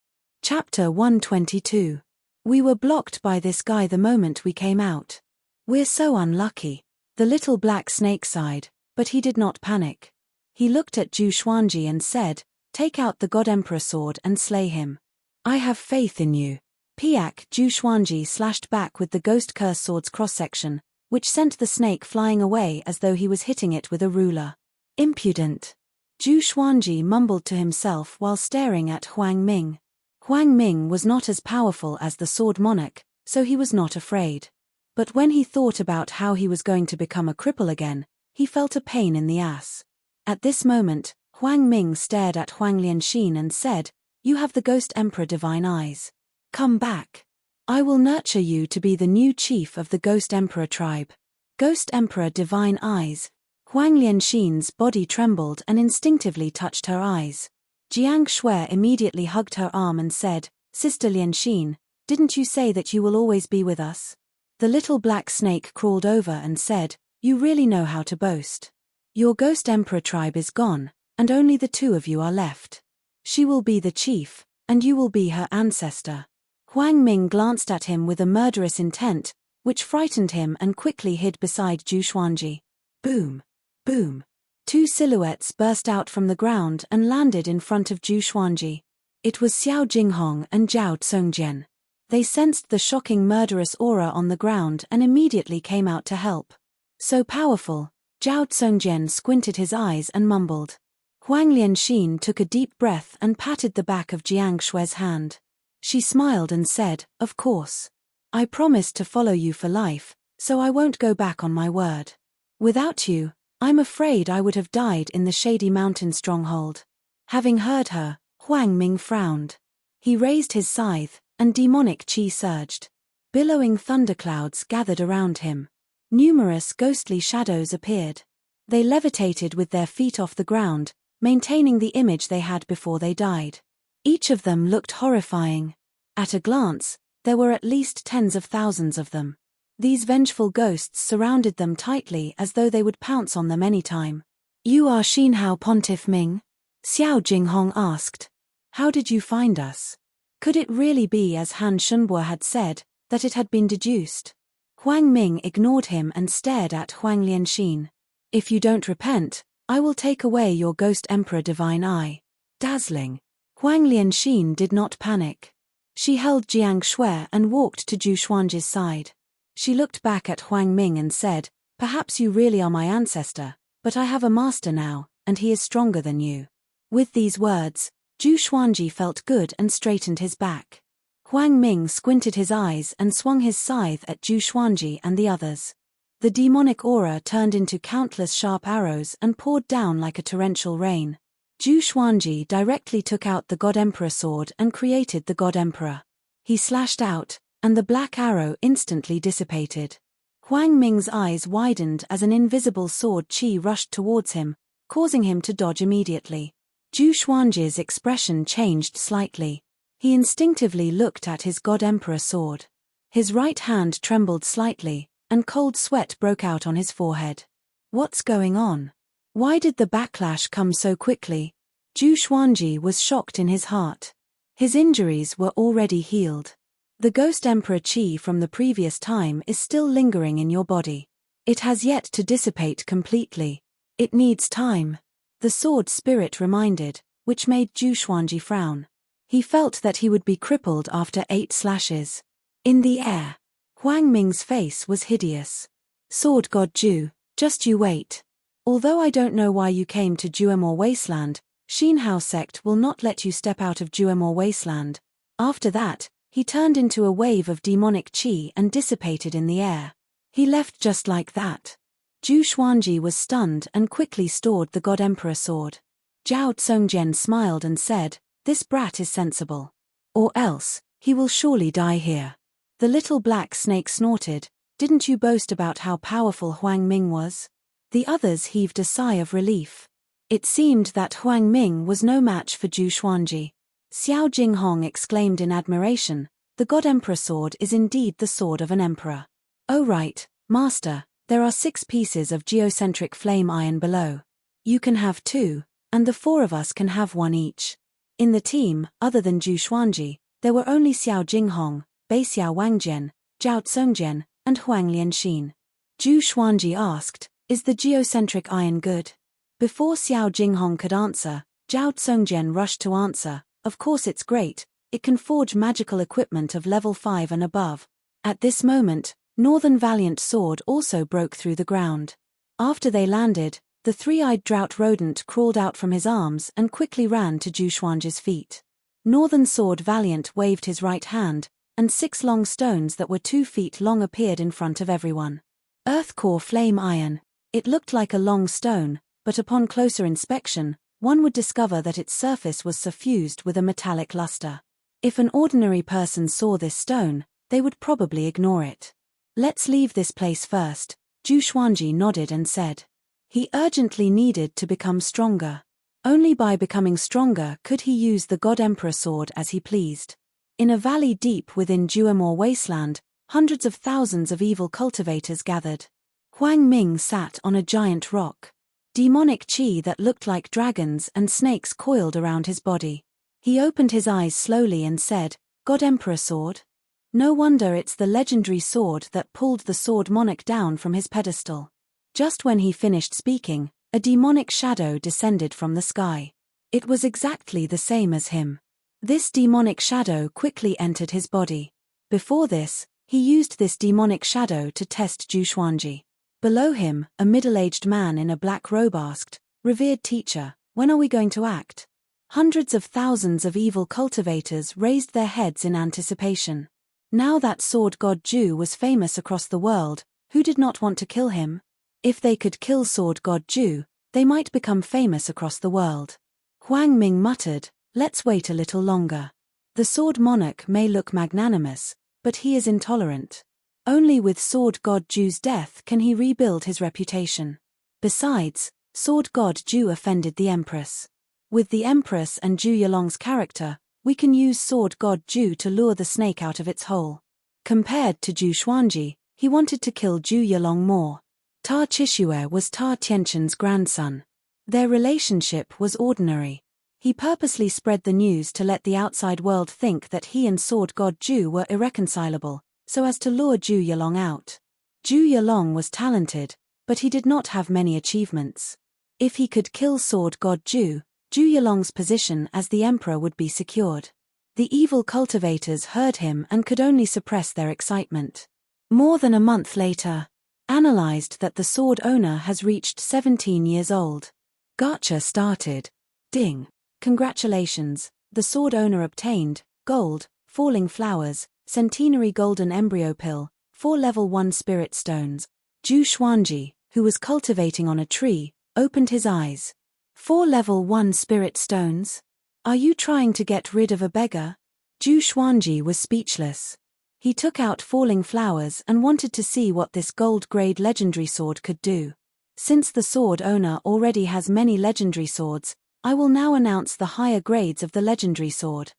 Chapter 122. We were blocked by this guy the moment we came out. We're so unlucky. The little black snake sighed, but he did not panic. He looked at Zhu Xuanji and said, "Take out the God Emperor sword and slay him. I have faith in you." Piak Zhu Xuanji slashed back with the ghost curse sword's cross-section, which sent the snake flying away as though he was hitting it with a ruler. Impudent. Zhu Xuanji mumbled to himself while staring at Huang Ming. Huang Ming was not as powerful as the Sword Monarch, so he was not afraid. But when he thought about how he was going to become a cripple again, he felt a pain in the ass. At this moment, Huang Ming stared at Huang Lianxin and said, "You have the Ghost Emperor Divine Eyes. Come back. I will nurture you to be the new chief of the Ghost Emperor tribe." Ghost Emperor Divine Eyes. Huang Lianxin's body trembled and instinctively touched her eyes. Jiang Shui immediately hugged her arm and said, "Sister Lianxin, didn't you say that you will always be with us?" The little black snake crawled over and said, "You really know how to boast. Your Ghost Emperor tribe is gone, and only the two of you are left. She will be the chief, and you will be her ancestor." Huang Ming glanced at him with a murderous intent, which frightened him and quickly hid beside Zhu Xuanji. Boom! Boom! Two silhouettes burst out from the ground and landed in front of Zhu Xuanji. It was Xiao Jinghong and Zhao Tsongjian. They sensed the shocking murderous aura on the ground and immediately came out to help. So powerful, Zhao Tsongjian squinted his eyes and mumbled. Huang Lianxin took a deep breath and patted the back of Jiang Shui's hand. She smiled and said, "Of course. I promised to follow you for life, so I won't go back on my word. Without you, I'm afraid I would have died in the shady mountain stronghold." Having heard her, Huang Ming frowned. He raised his scythe, and demonic qi surged. Billowing thunderclouds gathered around him. Numerous ghostly shadows appeared. They levitated with their feet off the ground, maintaining the image they had before they died. Each of them looked horrifying. At a glance, there were at least tens of thousands of them. These vengeful ghosts surrounded them tightly as though they would pounce on them any time. "You are Xinhao Pontiff Ming?" Xiao Jinghong asked. "How did you find us?" Could it really be as Han Shunbo had said, that it had been deduced? Huang Ming ignored him and stared at Huang Lianxin. "If you don't repent, I will take away your Ghost Emperor Divine Eye." Dazzling. Huang Lianxin did not panic. She held Jiang Shui and walked to Zhu Xuanji's side. She looked back at Huang Ming and said, "Perhaps you really are my ancestor, but I have a master now, and he is stronger than you." With these words, Zhu Xuanji felt good and straightened his back. Huang Ming squinted his eyes and swung his scythe at Zhu Xuanji and the others. The demonic aura turned into countless sharp arrows and poured down like a torrential rain. Zhu Xuanji directly took out the God Emperor sword and created the God Emperor. He slashed out, and the black arrow instantly dissipated. Huang Ming's eyes widened as an invisible sword chi rushed towards him, causing him to dodge immediately. Zhu Xuanji's expression changed slightly. He instinctively looked at his God Emperor sword. His right hand trembled slightly, and cold sweat broke out on his forehead. What's going on? Why did the backlash come so quickly? Zhu Xuanji was shocked in his heart. His injuries were already healed. The Ghost Emperor Qi from the previous time is still lingering in your body. It has yet to dissipate completely. It needs time. The sword spirit reminded, which made Zhu Xuanji frown. He felt that he would be crippled after 8 slashes. In the air, Huang Ming's face was hideous. Sword God Zhu, just you wait. Although I don't know why you came to Juemor Wasteland, Xinhao sect will not let you step out of Juemor Wasteland. After that, he turned into a wave of demonic qi and dissipated in the air. He left just like that. Zhu Xuanji was stunned and quickly stored the God Emperor sword. Zhao Tsongjian smiled and said, "This brat is sensible. Or else, he will surely die here." The little black snake snorted, "Didn't you boast about how powerful Huang Ming was?" The others heaved a sigh of relief. It seemed that Huang Ming was no match for Zhu Xuanji. Xiao Jinghong exclaimed in admiration, "The God Emperor sword is indeed the sword of an emperor." "Oh right, master, there are 6 pieces of geocentric flame iron below. You can have 2, and the 4 of us can have 1 each." In the team, other than Zhu Xuanji, there were only Xiao Jinghong, Bei Xiao Wangjian, Zhao Tsongjian, and Huang Lianxin. Zhu Xuanji asked, "Is the geocentric iron good?" Before Xiao Jinghong could answer, Zhao Tsongjian rushed to answer, "Of course it's great, it can forge magical equipment of level 5 and above." At this moment, Northern Valiant Sword also broke through the ground. After they landed, the 3-eyed drought rodent crawled out from his arms and quickly ran to Zhu Xuanji's feet. Northern Sword Valiant waved his right hand, and 6 long stones that were 2 feet long appeared in front of everyone. Earth Core Flame Iron. It looked like a long stone, but upon closer inspection, one would discover that its surface was suffused with a metallic luster. If an ordinary person saw this stone, they would probably ignore it. "Let's leave this place first," Zhu Xuanji nodded and said. He urgently needed to become stronger. Only by becoming stronger could he use the God Emperor sword as he pleased. In a valley deep within Juemor Wasteland, hundreds of thousands of evil cultivators gathered. Huang Ming sat on a giant rock. Demonic qi that looked like dragons and snakes coiled around his body. He opened his eyes slowly and said, "God Emperor sword? No wonder it's the legendary sword that pulled the sword monarch down from his pedestal." Just when he finished speaking, a demonic shadow descended from the sky. It was exactly the same as him. This demonic shadow quickly entered his body. Before this, he used this demonic shadow to test Zhu Xuanji. Below him, a middle-aged man in a black robe asked, "Revered teacher, when are we going to act?" Hundreds of thousands of evil cultivators raised their heads in anticipation. Now that Sword God Zhu was famous across the world, who did not want to kill him? If they could kill Sword God Zhu, they might become famous across the world. Huang Ming muttered, "Let's wait a little longer. The Sword Monarch may look magnanimous, but he is intolerant. Only with Sword God Zhu's death can he rebuild his reputation. Besides, Sword God Zhu offended the Empress. With the Empress and Zhu Yalong's character, we can use Sword God Zhu to lure the snake out of its hole." Compared to Zhu Xuanji, he wanted to kill Zhu Yalong more. Ta Chishue was Ta Tianqian's grandson. Their relationship was ordinary. He purposely spread the news to let the outside world think that he and Sword God Zhu were irreconcilable, so as to lure Zhu Yalong out. Zhu Yalong was talented, but he did not have many achievements. If he could kill Sword God Zhu, Zhu Yalong's position as the emperor would be secured. The evil cultivators heard him and could only suppress their excitement. More than a month later, analyzed that the sword owner has reached 17 years old. Gacha started. Ding. Congratulations, the sword owner obtained, gold, falling flowers, centenary golden embryo pill, 4 level 1 spirit stones. Zhu Xuanji, who was cultivating on a tree, opened his eyes. 4 level 1 spirit stones? Are you trying to get rid of a beggar? Zhu Xuanji was speechless. He took out falling flowers and wanted to see what this gold-grade legendary sword could do. Since the sword owner already has many legendary swords, I will now announce the higher grades of the legendary sword.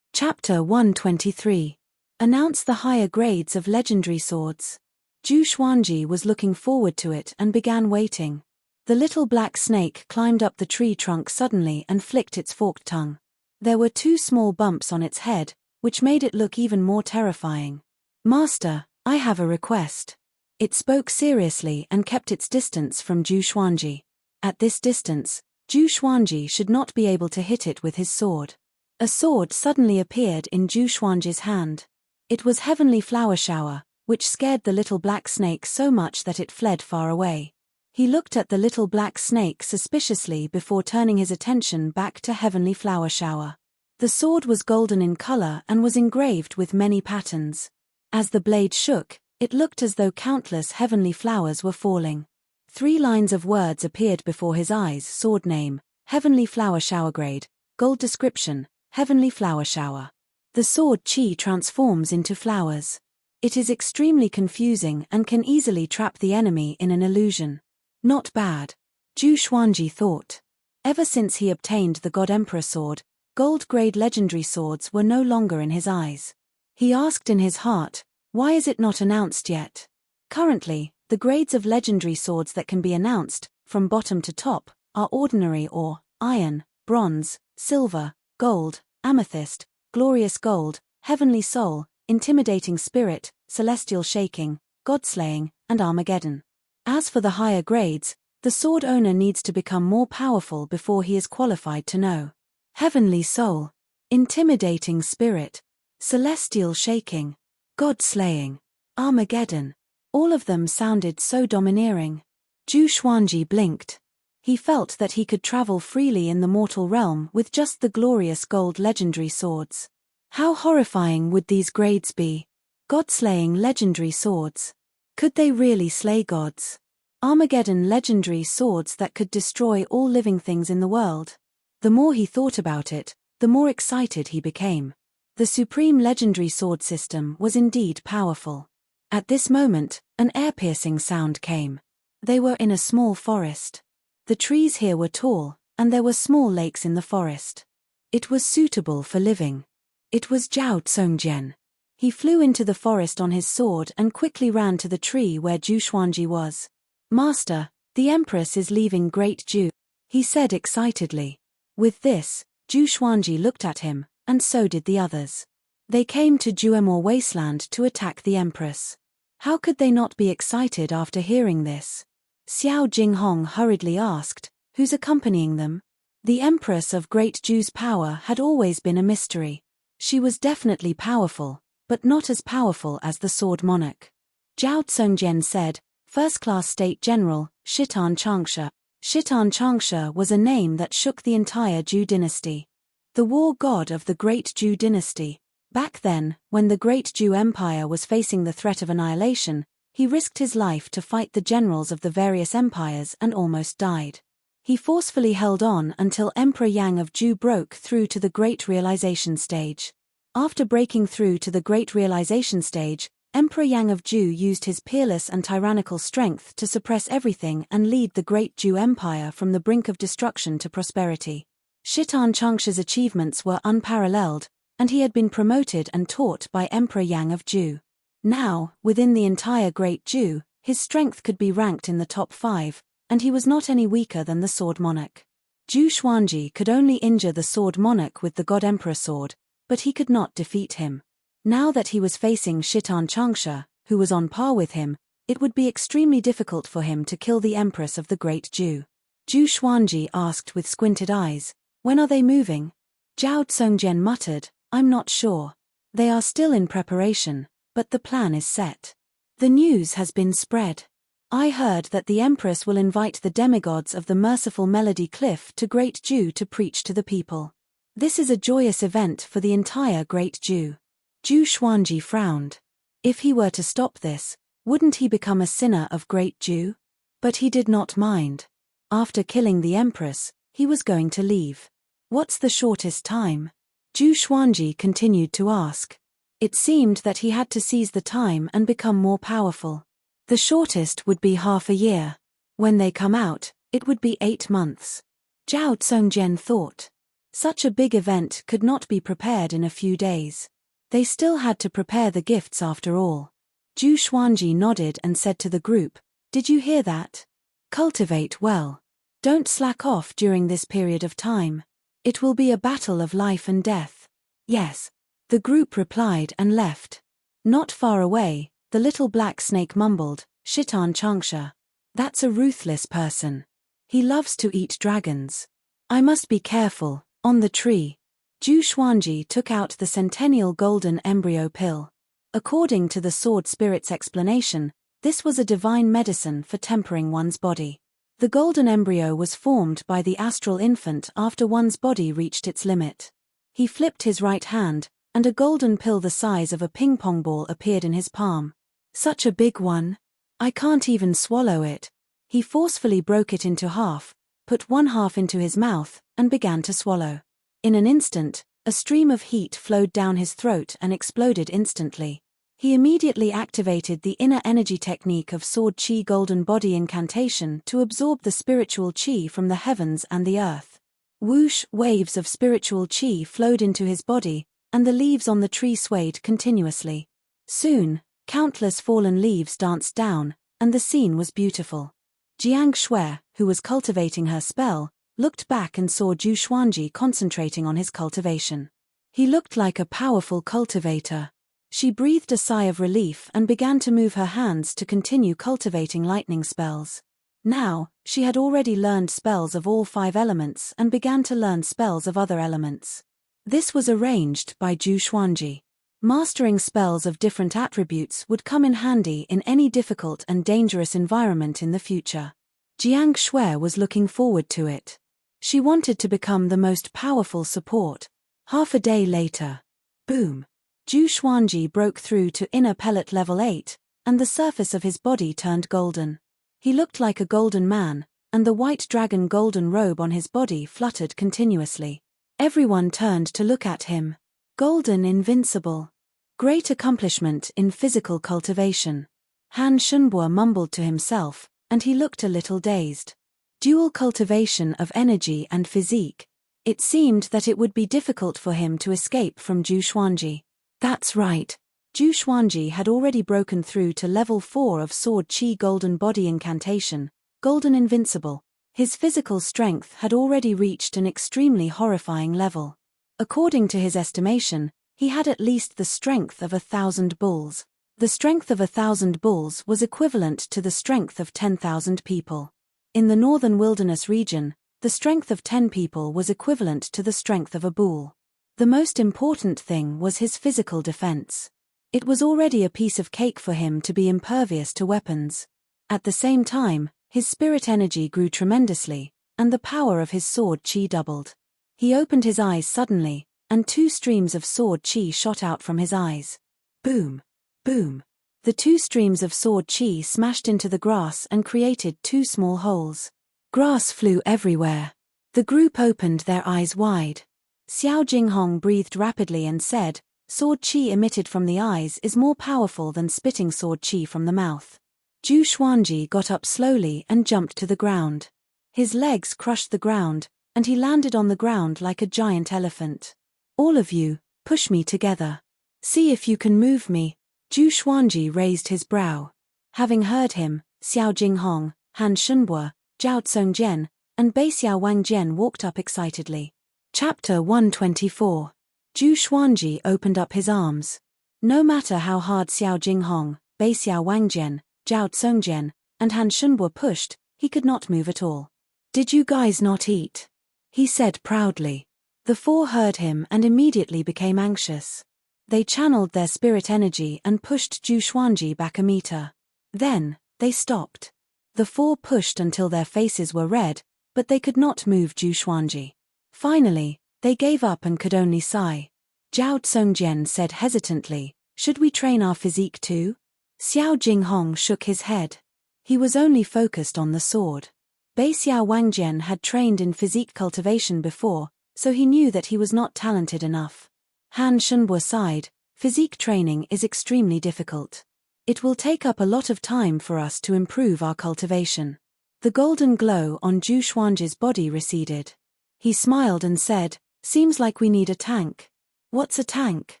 Chapter 123. Announce the higher grades of legendary swords. Zhu Xuanji was looking forward to it and began waiting. The little black snake climbed up the tree trunk suddenly and flicked its forked tongue. There were 2 small bumps on its head, which made it look even more terrifying. Master, I have a request. It spoke seriously and kept its distance from Zhu Xuanji. At this distance, Zhu Xuanji should not be able to hit it with his sword. A sword suddenly appeared in Zhu Xuanji's hand. It was Heavenly Flower Shower, which scared the little black snake so much that it fled far away. He looked at the little black snake suspiciously before turning his attention back to Heavenly Flower Shower. The sword was golden in color and was engraved with many patterns. As the blade shook, it looked as though countless heavenly flowers were falling. 3 lines of words appeared before his eyes: sword name, Heavenly Flower Shower grade, gold description, Heavenly Flower Shower. The sword chi transforms into flowers. It is extremely confusing and can easily trap the enemy in an illusion. Not bad. Zhu Xuanji thought. Ever since he obtained the God Emperor sword, gold-grade legendary swords were no longer in his eyes. He asked in his heart, why is it not announced yet? Currently, the grades of legendary swords that can be announced, from bottom to top, are ordinary or iron, bronze, silver, gold, amethyst, glorious gold, heavenly soul, intimidating spirit, celestial shaking, god-slaying, and Armageddon. As for the higher grades, the sword owner needs to become more powerful before he is qualified to know. Heavenly soul, intimidating spirit, celestial shaking, god-slaying, Armageddon. All of them sounded so domineering. Zhu Xuanji blinked. He felt that he could travel freely in the mortal realm with just the glorious gold legendary swords. How horrifying would these grades be? God-slaying legendary swords. Could they really slay gods? Armageddon legendary swords that could destroy all living things in the world. The more he thought about it, the more excited he became. The supreme legendary sword system was indeed powerful. At this moment, an ear-piercing sound came. They were in a small forest. The trees here were tall, and there were small lakes in the forest. It was suitable for living. It was Zhao Tsongjian. He flew into the forest on his sword and quickly ran to the tree where Zhu Xuanji was. Master, the Empress is leaving Great Zhu, he said excitedly. With this, Zhu Xuanji looked at him, and so did the others. They came to Juemor Wasteland to attack the Empress. How could they not be excited after hearing this? Xiao Jinghong hurriedly asked, who's accompanying them? The Empress of Great Zhu's power had always been a mystery. She was definitely powerful, but not as powerful as the Sword Monarch. Zhao Tsongjian said, First-class State General, Shitan Changsha. Shitan Changsha was a name that shook the entire Zhu dynasty. The war god of the Great Zhu dynasty. Back then, when the Great Zhu Empire was facing the threat of annihilation, he risked his life to fight the generals of the various empires and almost died. He forcefully held on until Emperor Yang of Zhu broke through to the Great Realization stage. After breaking through to the Great Realization stage, Emperor Yang of Zhu used his peerless and tyrannical strength to suppress everything and lead the Great Zhu Empire from the brink of destruction to prosperity. Shitan Changsha's achievements were unparalleled, and he had been promoted and taught by Emperor Yang of Zhu. Now, within the entire Great Zhu, his strength could be ranked in the top 5, and he was not any weaker than the Sword Monarch. Zhu Xuanji could only injure the Sword Monarch with the God Emperor sword, but he could not defeat him. Now that he was facing Shitan Changsha, who was on par with him, it would be extremely difficult for him to kill the Empress of the Great Zhu. Zhu Xuanji asked with squinted eyes, when are they moving? Zhao Tsongjian muttered, I'm not sure. They are still in preparation, but the plan is set. The news has been spread. I heard that the Empress will invite the demigods of the merciful Melody Cliff to Great Zhu to preach to the people. This is a joyous event for the entire Great Zhu. Zhu Xuanji frowned. If he were to stop this, wouldn't he become a sinner of great Zhu? But he did not mind. After killing the Empress, he was going to leave. What's the shortest time? Zhu Xuanji continued to ask. It seemed that he had to seize the time and become more powerful. The shortest would be half a year. When they come out, it would be 8 months. Zhao Tsongjian thought. Such a big event could not be prepared in a few days. They still had to prepare the gifts after all. Zhu Xuanji nodded and said to the group, "Did you hear that? Cultivate well. Don't slack off during this period of time. It will be a battle of life and death." "Yes." The group replied and left. Not far away, the little black snake mumbled, "Shitan Changsha. That's a ruthless person. He loves to eat dragons. I must be careful." On the tree, Zhu Xuanji took out the centennial golden embryo pill. According to the sword spirit's explanation, this was a divine medicine for tempering one's body. The golden embryo was formed by the astral infant after one's body reached its limit. He flipped his right hand, and a golden pill the size of a ping-pong ball appeared in his palm. "Such a big one. I can't even swallow it." He forcefully broke it into half, put one half into his mouth, and began to swallow. In an instant, a stream of heat flowed down his throat and exploded instantly. He immediately activated the inner energy technique of Sword Chi Golden Body Incantation to absorb the spiritual chi from the heavens and the earth. Whoosh, waves of spiritual chi flowed into his body, and the leaves on the tree swayed continuously. Soon, countless fallen leaves danced down, and the scene was beautiful. Jiang Shui, who was cultivating her spell, looked back and saw Zhu Xuanji concentrating on his cultivation. He looked like a powerful cultivator. She breathed a sigh of relief and began to move her hands to continue cultivating lightning spells. Now, she had already learned spells of all 5 elements and began to learn spells of other elements. This was arranged by Zhu Xuanji. Mastering spells of different attributes would come in handy in any difficult and dangerous environment in the future. Jiang Shui was looking forward to it. She wanted to become the most powerful support. Half a day later. Boom! Zhu Xuanji broke through to inner pellet level 8, and the surface of his body turned golden. He looked like a golden man, and the white dragon golden robe on his body fluttered continuously. Everyone turned to look at him. Golden invincible. Great accomplishment in physical cultivation. Han Shunbo mumbled to himself, and he looked a little dazed. Dual cultivation of energy and physique. It seemed that it would be difficult for him to escape from Zhu Xuanji. That's right. Zhu Xuanji had already broken through to level 4 of Sword Chi Golden Body Incantation, Golden Invincible. His physical strength had already reached an extremely horrifying level. According to his estimation, he had at least the strength of 1,000 bulls. The strength of 1,000 bulls was equivalent to the strength of 10,000 people. In the northern wilderness region, the strength of 10 people was equivalent to the strength of a bull. The most important thing was his physical defense. It was already a piece of cake for him to be impervious to weapons. At the same time, his spirit energy grew tremendously, and the power of his sword chi doubled. He opened his eyes suddenly, and 2 streams of sword chi shot out from his eyes. Boom! Boom! The 2 streams of sword chi smashed into the grass and created 2 small holes. Grass flew everywhere. The group opened their eyes wide. Xiao Jinghong breathed rapidly and said, "Sword chi emitted from the eyes is more powerful than spitting sword chi from the mouth." Zhu Xuanji got up slowly and jumped to the ground. His legs crushed the ground, and he landed on the ground like a giant elephant. "All of you, push me together. See if you can move me." Zhu Xuanji raised his brow. Having heard him, Xiao Jinghong, Han Shunbo, Zhao Tsongjian, and Beixiao Wangjian walked up excitedly. Chapter 124. Zhu Xuanji opened up his arms. No matter how hard Xiao Jinghong, Beixiao Wangjian, Zhao Tsongjian, and Han Shunbo pushed, he could not move at all. "Did you guys not eat?" he said proudly. The 4 heard him and immediately became anxious. They channeled their spirit energy and pushed Zhu Xuanji back a meter. Then, they stopped. The 4 pushed until their faces were red, but they could not move Zhu Xuanji. Finally, they gave up and could only sigh. Zhao Tsongjian said hesitantly, should we train our physique too? Xiao Jinghong shook his head. He was only focused on the sword. Bei Xiao Wangjian had trained in physique cultivation before, so he knew that he was not talented enough. Han Shunbo sighed, physique training is extremely difficult. It will take up a lot of time for us to improve our cultivation. The golden glow on Zhu Xuanji's body receded. He smiled and said, seems like we need a tank. What's a tank?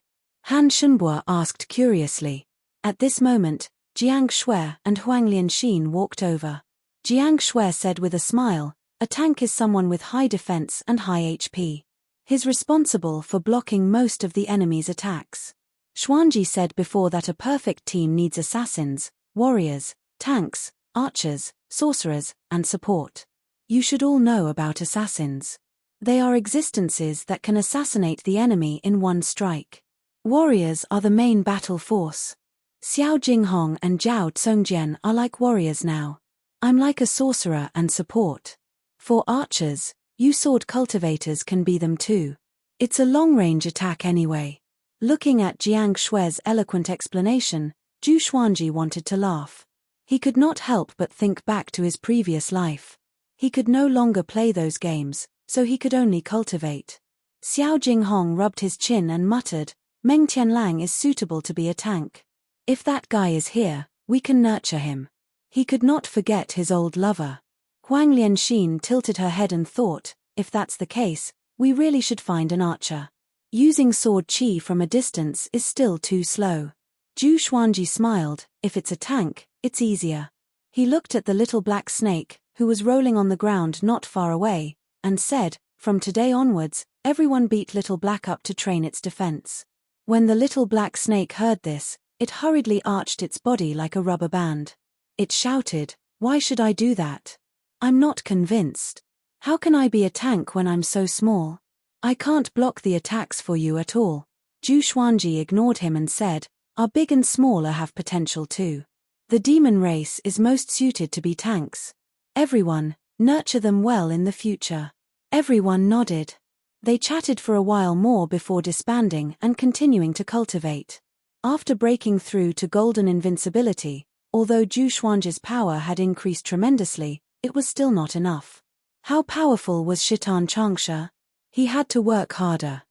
Han Shunbo asked curiously. At this moment, Jiang Shui and Huang Lianxin walked over. Jiang Shui said with a smile, a tank is someone with high defense and high HP. He's responsible for blocking most of the enemy's attacks. Xuanji said before that a perfect team needs assassins, warriors, tanks, archers, sorcerers, and support. You should all know about assassins. They are existences that can assassinate the enemy in one strike. Warriors are the main battle force. Xiao Jinghong and Zhao Tsongjian are like warriors now. I'm like a sorcerer and support. For archers, you sword cultivators can be them too. It's a long-range attack anyway. Looking at Jiang Shui's eloquent explanation, Zhu Xuanji wanted to laugh. He could not help but think back to his previous life. He could no longer play those games, so he could only cultivate. Xiao Jinghong rubbed his chin and muttered, Meng Tianlang is suitable to be a tank. If that guy is here, we can nurture him. He could not forget his old lover. Huang Lianxin tilted her head and thought, if that's the case, we really should find an archer. Using sword qi from a distance is still too slow. Zhu Xuanji smiled, if it's a tank, it's easier. He looked at the little black snake, who was rolling on the ground not far away, and said, from today onwards, everyone beat Little Black up to train its defense. When the little black snake heard this, it hurriedly arched its body like a rubber band. It shouted, why should I do that? I'm not convinced. How can I be a tank when I'm so small? I can't block the attacks for you at all. Zhu Xuanji ignored him and said, our big and smaller have potential too. The demon race is most suited to be tanks. Everyone, nurture them well in the future. Everyone nodded. They chatted for a while more before disbanding and continuing to cultivate. After breaking through to golden invincibility, although Zhu Xuanji's power had increased tremendously, it was still not enough. How powerful was Shitan Changsha? He had to work harder.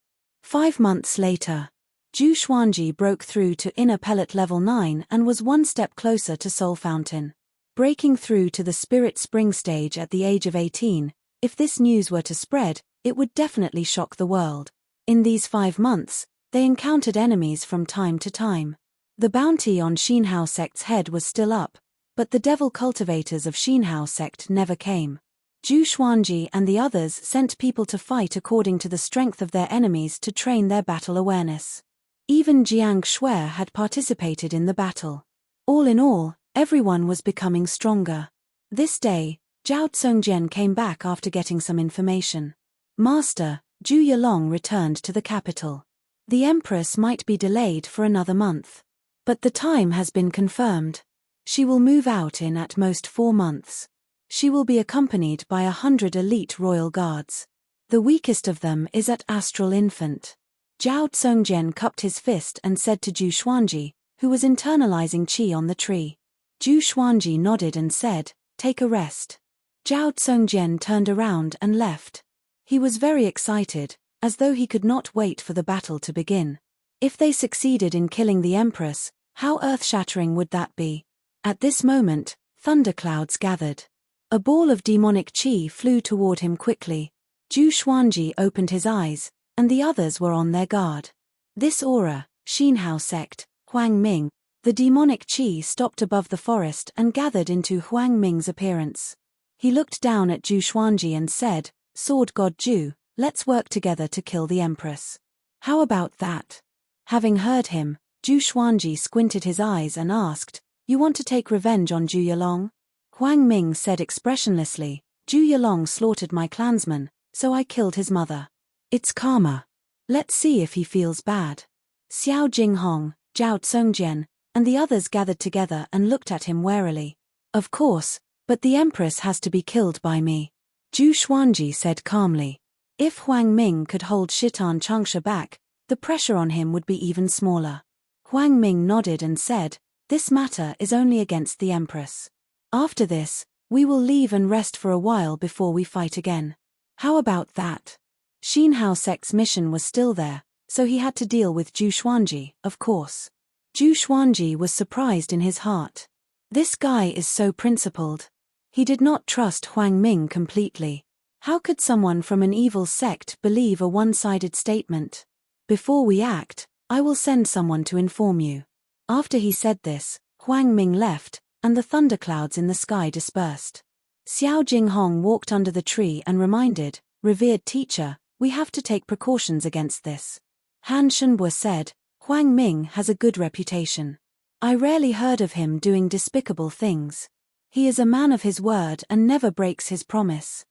5 months later, Zhu Xuanji broke through to inner pellet level 9 and was one step closer to Soul Fountain. Breaking through to the Spirit Spring stage at the age of 18, if this news were to spread, it would definitely shock the world. In these 5 months, they encountered enemies from time to time. The bounty on Xinhao sect's head was still up, but the devil cultivators of Xinhao sect never came. Zhu Xuanji and the others sent people to fight according to the strength of their enemies to train their battle awareness. Even Jiang Shui had participated in the battle. All in all, everyone was becoming stronger. This day, Zhao Tsongjian came back after getting some information. Master, Zhu Yilong returned to the capital. The Empress might be delayed for another month. But the time has been confirmed. She will move out in at most 4 months. She will be accompanied by 100 elite royal guards. The weakest of them is at Astral Infant. Zhao Tsongjian cupped his fist and said to Zhu Xuanji, who was internalizing qi on the tree. Zhu Xuanji nodded and said, take a rest. Zhao Tsongjian turned around and left. He was very excited, as though he could not wait for the battle to begin. If they succeeded in killing the Empress, how earth-shattering would that be? At this moment, thunderclouds gathered. A ball of demonic qi flew toward him quickly. Zhu Xuanji opened his eyes, and the others were on their guard. This aura, Xinhao sect, Huang Ming, the demonic qi stopped above the forest and gathered into Huang Ming's appearance. He looked down at Zhu Xuanji and said, Sword God Zhu, let's work together to kill the Empress. How about that? Having heard him, Zhu Xuanji squinted his eyes and asked, you want to take revenge on Zhu Yilong? Huang Ming said expressionlessly, Zhu Yilong slaughtered my clansman, so I killed his mother. It's karma. Let's see if he feels bad. Xiao Jinghong, Zhao Tsongjian, and the others gathered together and looked at him warily. Of course, but the Empress has to be killed by me. Zhu Xuanji said calmly. If Huang Ming could hold Shitan Changsha back, the pressure on him would be even smaller. Huang Ming nodded and said, "This matter is only against the Empress. After this, we will leave and rest for a while before we fight again." How about that? Xin Hao sect's mission was still there, so he had to deal with Zhu Xuanji, of course. Zhu Xuanji was surprised in his heart. This guy is so principled. He did not trust Huang Ming completely. How could someone from an evil sect believe a one-sided statement? "Before we act, I will send someone to inform you." After he said this, Huang Ming left, and the thunderclouds in the sky dispersed. Xiao Jinghong walked under the tree and reminded, "Revered teacher, we have to take precautions against this." Han Shenbua said, "Huang Ming has a good reputation. I rarely heard of him doing despicable things. He is a man of his word and never breaks his promise."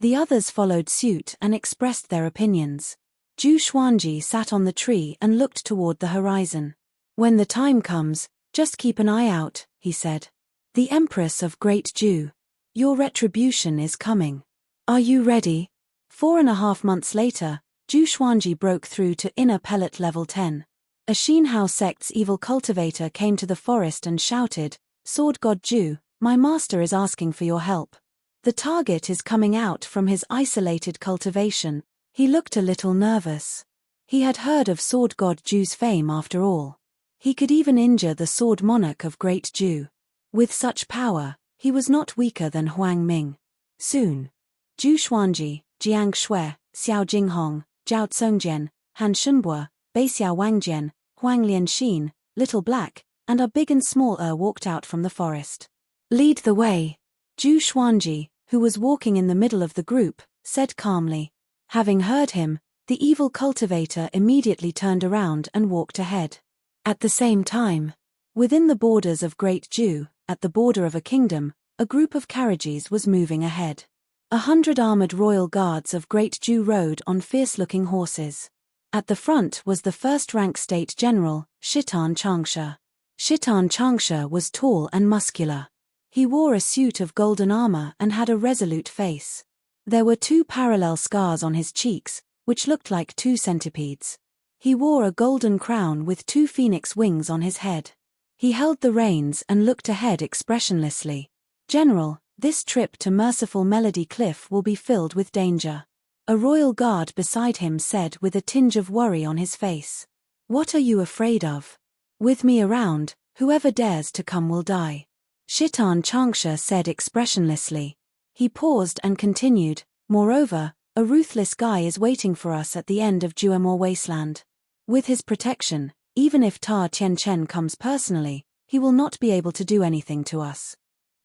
The others followed suit and expressed their opinions. Zhu Xuanji sat on the tree and looked toward the horizon. "When the time comes, just keep an eye out," he said. "The Empress of Great Zhu. Your retribution is coming. Are you ready?" 4.5 months later, Zhu Xuanji broke through to inner pellet level 10. A Xin Hao sect's evil cultivator came to the forest and shouted, "Sword God Zhu, my master is asking for your help." The target is coming out from his isolated cultivation. He looked a little nervous. He had heard of Sword God Zhu's fame after all. He could even injure the Sword Monarch of Great Zhu. With such power, he was not weaker than Huang Ming. Soon, Zhu Xuanji, Jiang Shui, Xiao Jinghong, Zhao Tsongjian, Han Shenbua, Beixiao Wangjian, Huang Lianxin, Little Black, and our big and small walked out from the forest. "Lead the way." Zhu Xuanji, who was walking in the middle of the group, said calmly. Having heard him, the evil cultivator immediately turned around and walked ahead. At the same time, within the borders of Great Zhu, at the border of a kingdom, a group of carriages was moving ahead. 100 armored royal guards of Great Zhu rode on fierce-looking horses. At the front was the first-rank state general, Shitan Changsha. Shitan Changsha was tall and muscular. He wore a suit of golden armor and had a resolute face. There were 2 parallel scars on his cheeks, which looked like 2 centipedes. He wore a golden crown with 2 phoenix wings on his head. He held the reins and looked ahead expressionlessly. "General, this trip to Merciful Melody Cliff will be filled with danger." A royal guard beside him said with a tinge of worry on his face. "What are you afraid of? With me around, whoever dares to come will die." Shitan Changsha said expressionlessly. He paused and continued, "Moreover, a ruthless guy is waiting for us at the end of Juemor Wasteland. With his protection, even if Ta Tianchen comes personally, he will not be able to do anything to us."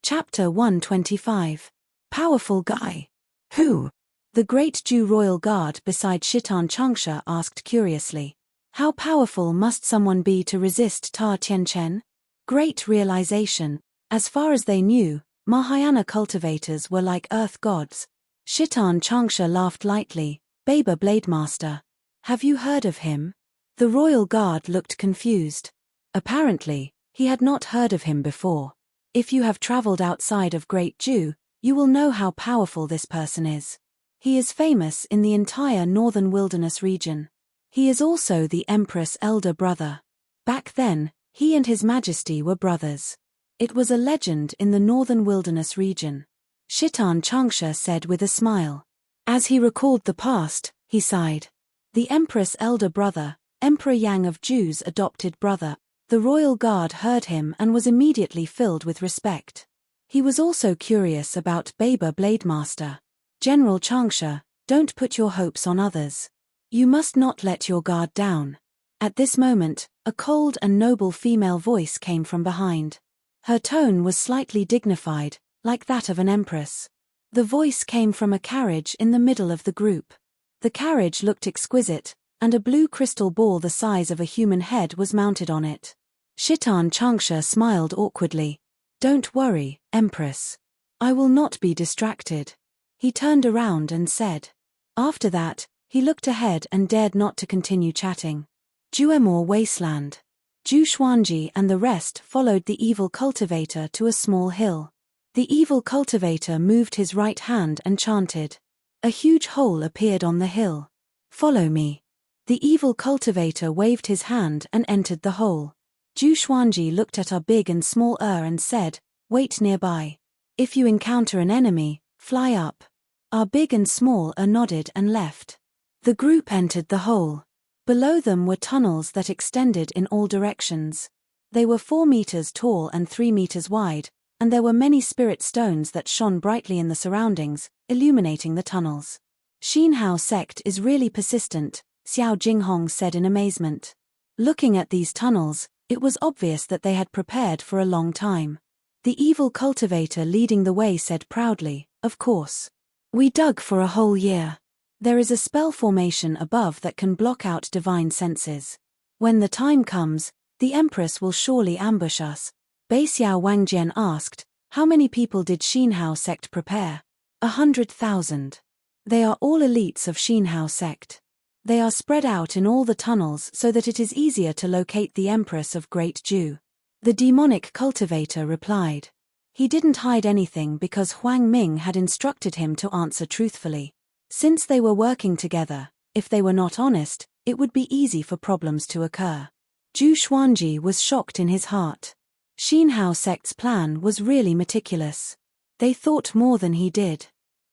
Chapter 125. Powerful guy. Who? The Great Zhu Royal Guard beside Shitan Changsha asked curiously. How powerful must someone be to resist Ta Tianchen? Great realization. As far as they knew, Mahayana cultivators were like earth gods. Shitan Changsha laughed lightly. "Baba Blademaster. Have you heard of him?" The royal guard looked confused. Apparently, he had not heard of him before. If you have traveled outside of Great Zhu, you will know how powerful this person is. He is famous in the entire northern wilderness region. He is also the Empress' elder brother. Back then, he and His Majesty were brothers. It was a legend in the northern wilderness region. Shitan Changsha said with a smile. As he recalled the past, he sighed. The Empress' elder brother, Emperor Yang of Zhu's adopted brother. The royal guard heard him and was immediately filled with respect. He was also curious about Baba Blademaster. "General Changsha, don't put your hopes on others. You must not let your guard down." At this moment, a cold and noble female voice came from behind. Her tone was slightly dignified, like that of an empress. The voice came from a carriage in the middle of the group. The carriage looked exquisite, and a blue crystal ball the size of a human head was mounted on it. Shitan Changsha smiled awkwardly. "Don't worry, Empress. I will not be distracted." He turned around and said. After that, he looked ahead and dared not to continue chatting. Juemor Wasteland. Zhu Xuanji and the rest followed the evil cultivator to a small hill. The evil cultivator moved his right hand and chanted. A huge hole appeared on the hill. "Follow me." The evil cultivator waved his hand and entered the hole. Zhu Xuanji looked at our big and small and said, "Wait nearby. If you encounter an enemy, fly up." Our big and small nodded and left. The group entered the hole. Below them were tunnels that extended in all directions. They were 4 meters tall and 3 meters wide, and there were many spirit stones that shone brightly in the surroundings, illuminating the tunnels. Xinhao sect is really persistent, Xiao Jinghong said in amazement. Looking at these tunnels, it was obvious that they had prepared for a long time. The evil cultivator leading the way said proudly, "Of course. We dug for a whole year. There is a spell formation above that can block out divine senses. When the time comes, the Empress will surely ambush us." Beixiao Wangjian asked, "How many people did Xinhao sect prepare?" 100,000. They are all elites of Xinhao sect. They are spread out in all the tunnels so that it is easier to locate the Empress of Great Ju. The demonic cultivator replied. He didn't hide anything because Huang Ming had instructed him to answer truthfully. Since they were working together, if they were not honest, it would be easy for problems to occur. Zhu Xuanji was shocked in his heart. Xinhao sect's plan was really meticulous. They thought more than he did.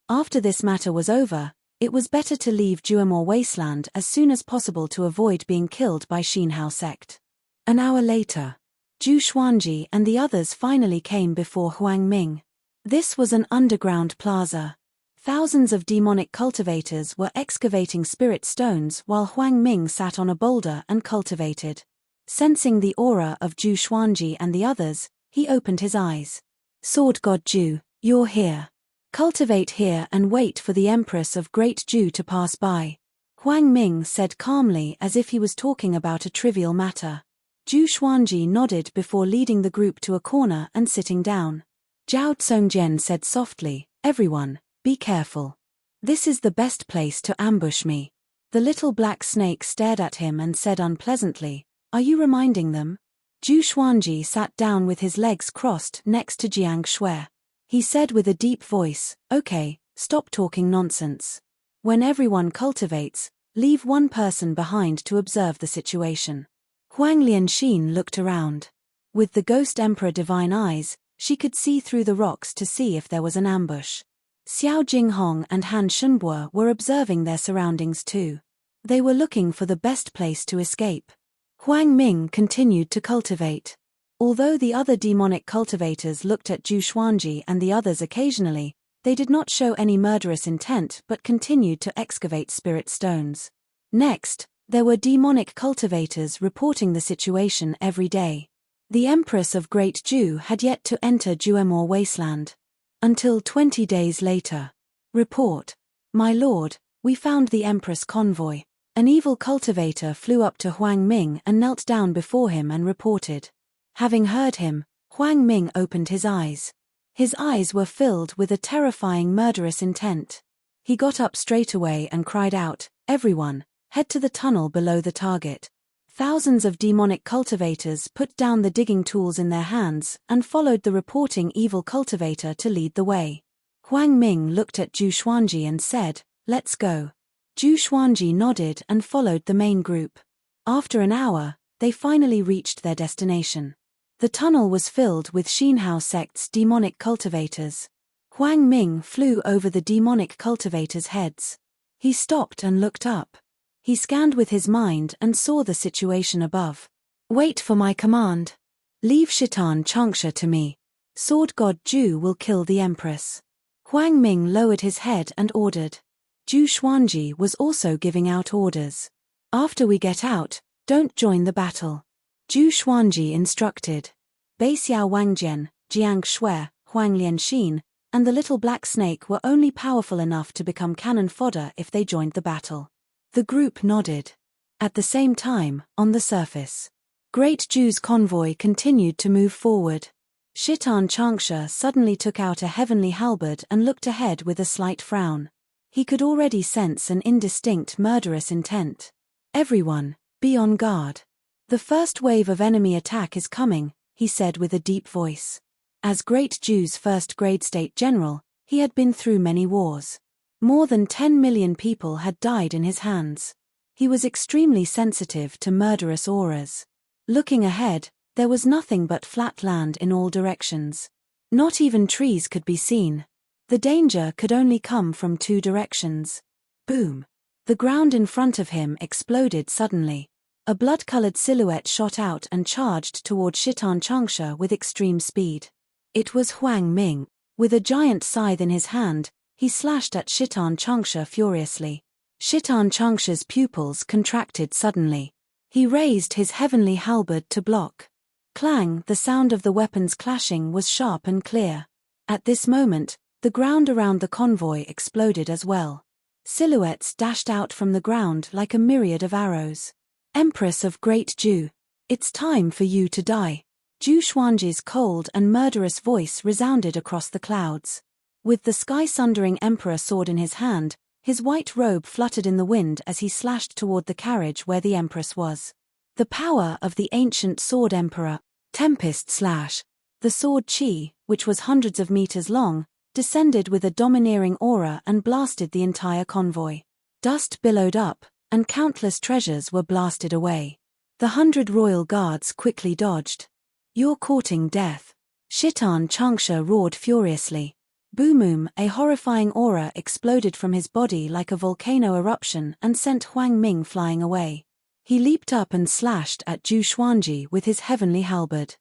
After this matter was over, it was better to leave Juemor Wasteland as soon as possible to avoid being killed by Xinhao sect. An hour later, Zhu Xuanji and the others finally came before Huang Ming. This was an underground plaza. Thousands of demonic cultivators were excavating spirit stones while Huang Ming sat on a boulder and cultivated. Sensing the aura of Zhu Xuanji and the others, he opened his eyes. "Sword God Zhu, you're here. Cultivate here and wait for the Empress of Great Ju to pass by," Huang Ming said calmly as if he was talking about a trivial matter. Zhu Xuanji nodded before leading the group to a corner and sitting down. Zhao Tsongjian said softly, "Everyone, be careful. This is the best place to ambush me." The little black snake stared at him and said unpleasantly, "Are you reminding them?" Zhu Xuanji sat down with his legs crossed next to Jiang Shui. He said with a deep voice, "Okay, stop talking nonsense. When everyone cultivates, leave one person behind to observe the situation." Huang Lianxin looked around. With the Ghost Emperor divine eyes, she could see through the rocks to see if there was an ambush. Xiao Jinghong and Han Shenbo were observing their surroundings too. They were looking for the best place to escape. Huang Ming continued to cultivate. Although the other demonic cultivators looked at Zhu Xuanji and the others occasionally, they did not show any murderous intent but continued to excavate spirit stones. Next, there were demonic cultivators reporting the situation every day. The Empress of Great Ju had yet to enter Juemor Wasteland. Until 20 days later. Report. "My lord, we found the Empress convoy." An evil cultivator flew up to Huang Ming and knelt down before him and reported. Having heard him, Huang Ming opened his eyes. His eyes were filled with a terrifying murderous intent. He got up straight away and cried out, "Everyone, head to the tunnel below the target." Thousands of demonic cultivators put down the digging tools in their hands and followed the reporting evil cultivator to lead the way. Huang Ming looked at Zhu Xuanji and said, "Let's go." Zhu Xuanji nodded and followed the main group. After an hour, they finally reached their destination. The tunnel was filled with Xinhao sect's demonic cultivators. Huang Ming flew over the demonic cultivators' heads. He stopped and looked up. He scanned with his mind and saw the situation above. "Wait for my command. Leave Shitan Changsha to me. Sword God Zhu will kill the Empress." Huang Ming lowered his head and ordered. Zhu Xuanji was also giving out orders. "After we get out, don't join the battle." Zhu Xuanji instructed. Beixiao Wangjian, Jiang Shui, Huang Lianxin, and the little black snake were only powerful enough to become cannon fodder if they joined the battle. The group nodded. At the same time, on the surface, Great Ju's convoy continued to move forward. Shitan Changsha suddenly took out a heavenly halberd and looked ahead with a slight frown. He could already sense an indistinct murderous intent. "Everyone, be on guard. The first wave of enemy attack is coming," he said with a deep voice. As Great Ju's first-grade state general, he had been through many wars. More than 10 million people had died in his hands. He was extremely sensitive to murderous auras. Looking ahead, there was nothing but flat land in all directions. Not even trees could be seen. The danger could only come from two directions. Boom! The ground in front of him exploded suddenly. A blood-colored silhouette shot out and charged toward Shitan Changsha with extreme speed. It was Huang Ming. With a giant scythe in his hand, he slashed at Shitan Changsha furiously. Shitan Changsha's pupils contracted suddenly. He raised his heavenly halberd to block. Clang! The sound of the weapons clashing was sharp and clear. At this moment, the ground around the convoy exploded as well. Silhouettes dashed out from the ground like a myriad of arrows. Empress of Great Ju, it's time for you to die. Zhu Xuanji's cold and murderous voice resounded across the clouds. With the sky-sundering emperor sword in his hand, his white robe fluttered in the wind as he slashed toward the carriage where the empress was. The power of the ancient sword emperor. Tempest slash. The sword chi, which was hundreds of meters long, descended with a domineering aura and blasted the entire convoy. Dust billowed up, and countless treasures were blasted away. The 100 royal guards quickly dodged. You're courting death. Shitan Changsha roared furiously. Boom! A horrifying aura exploded from his body like a volcano eruption and sent Huang Ming flying away. He leaped up and slashed at Zhu Xuanji with his heavenly halberd.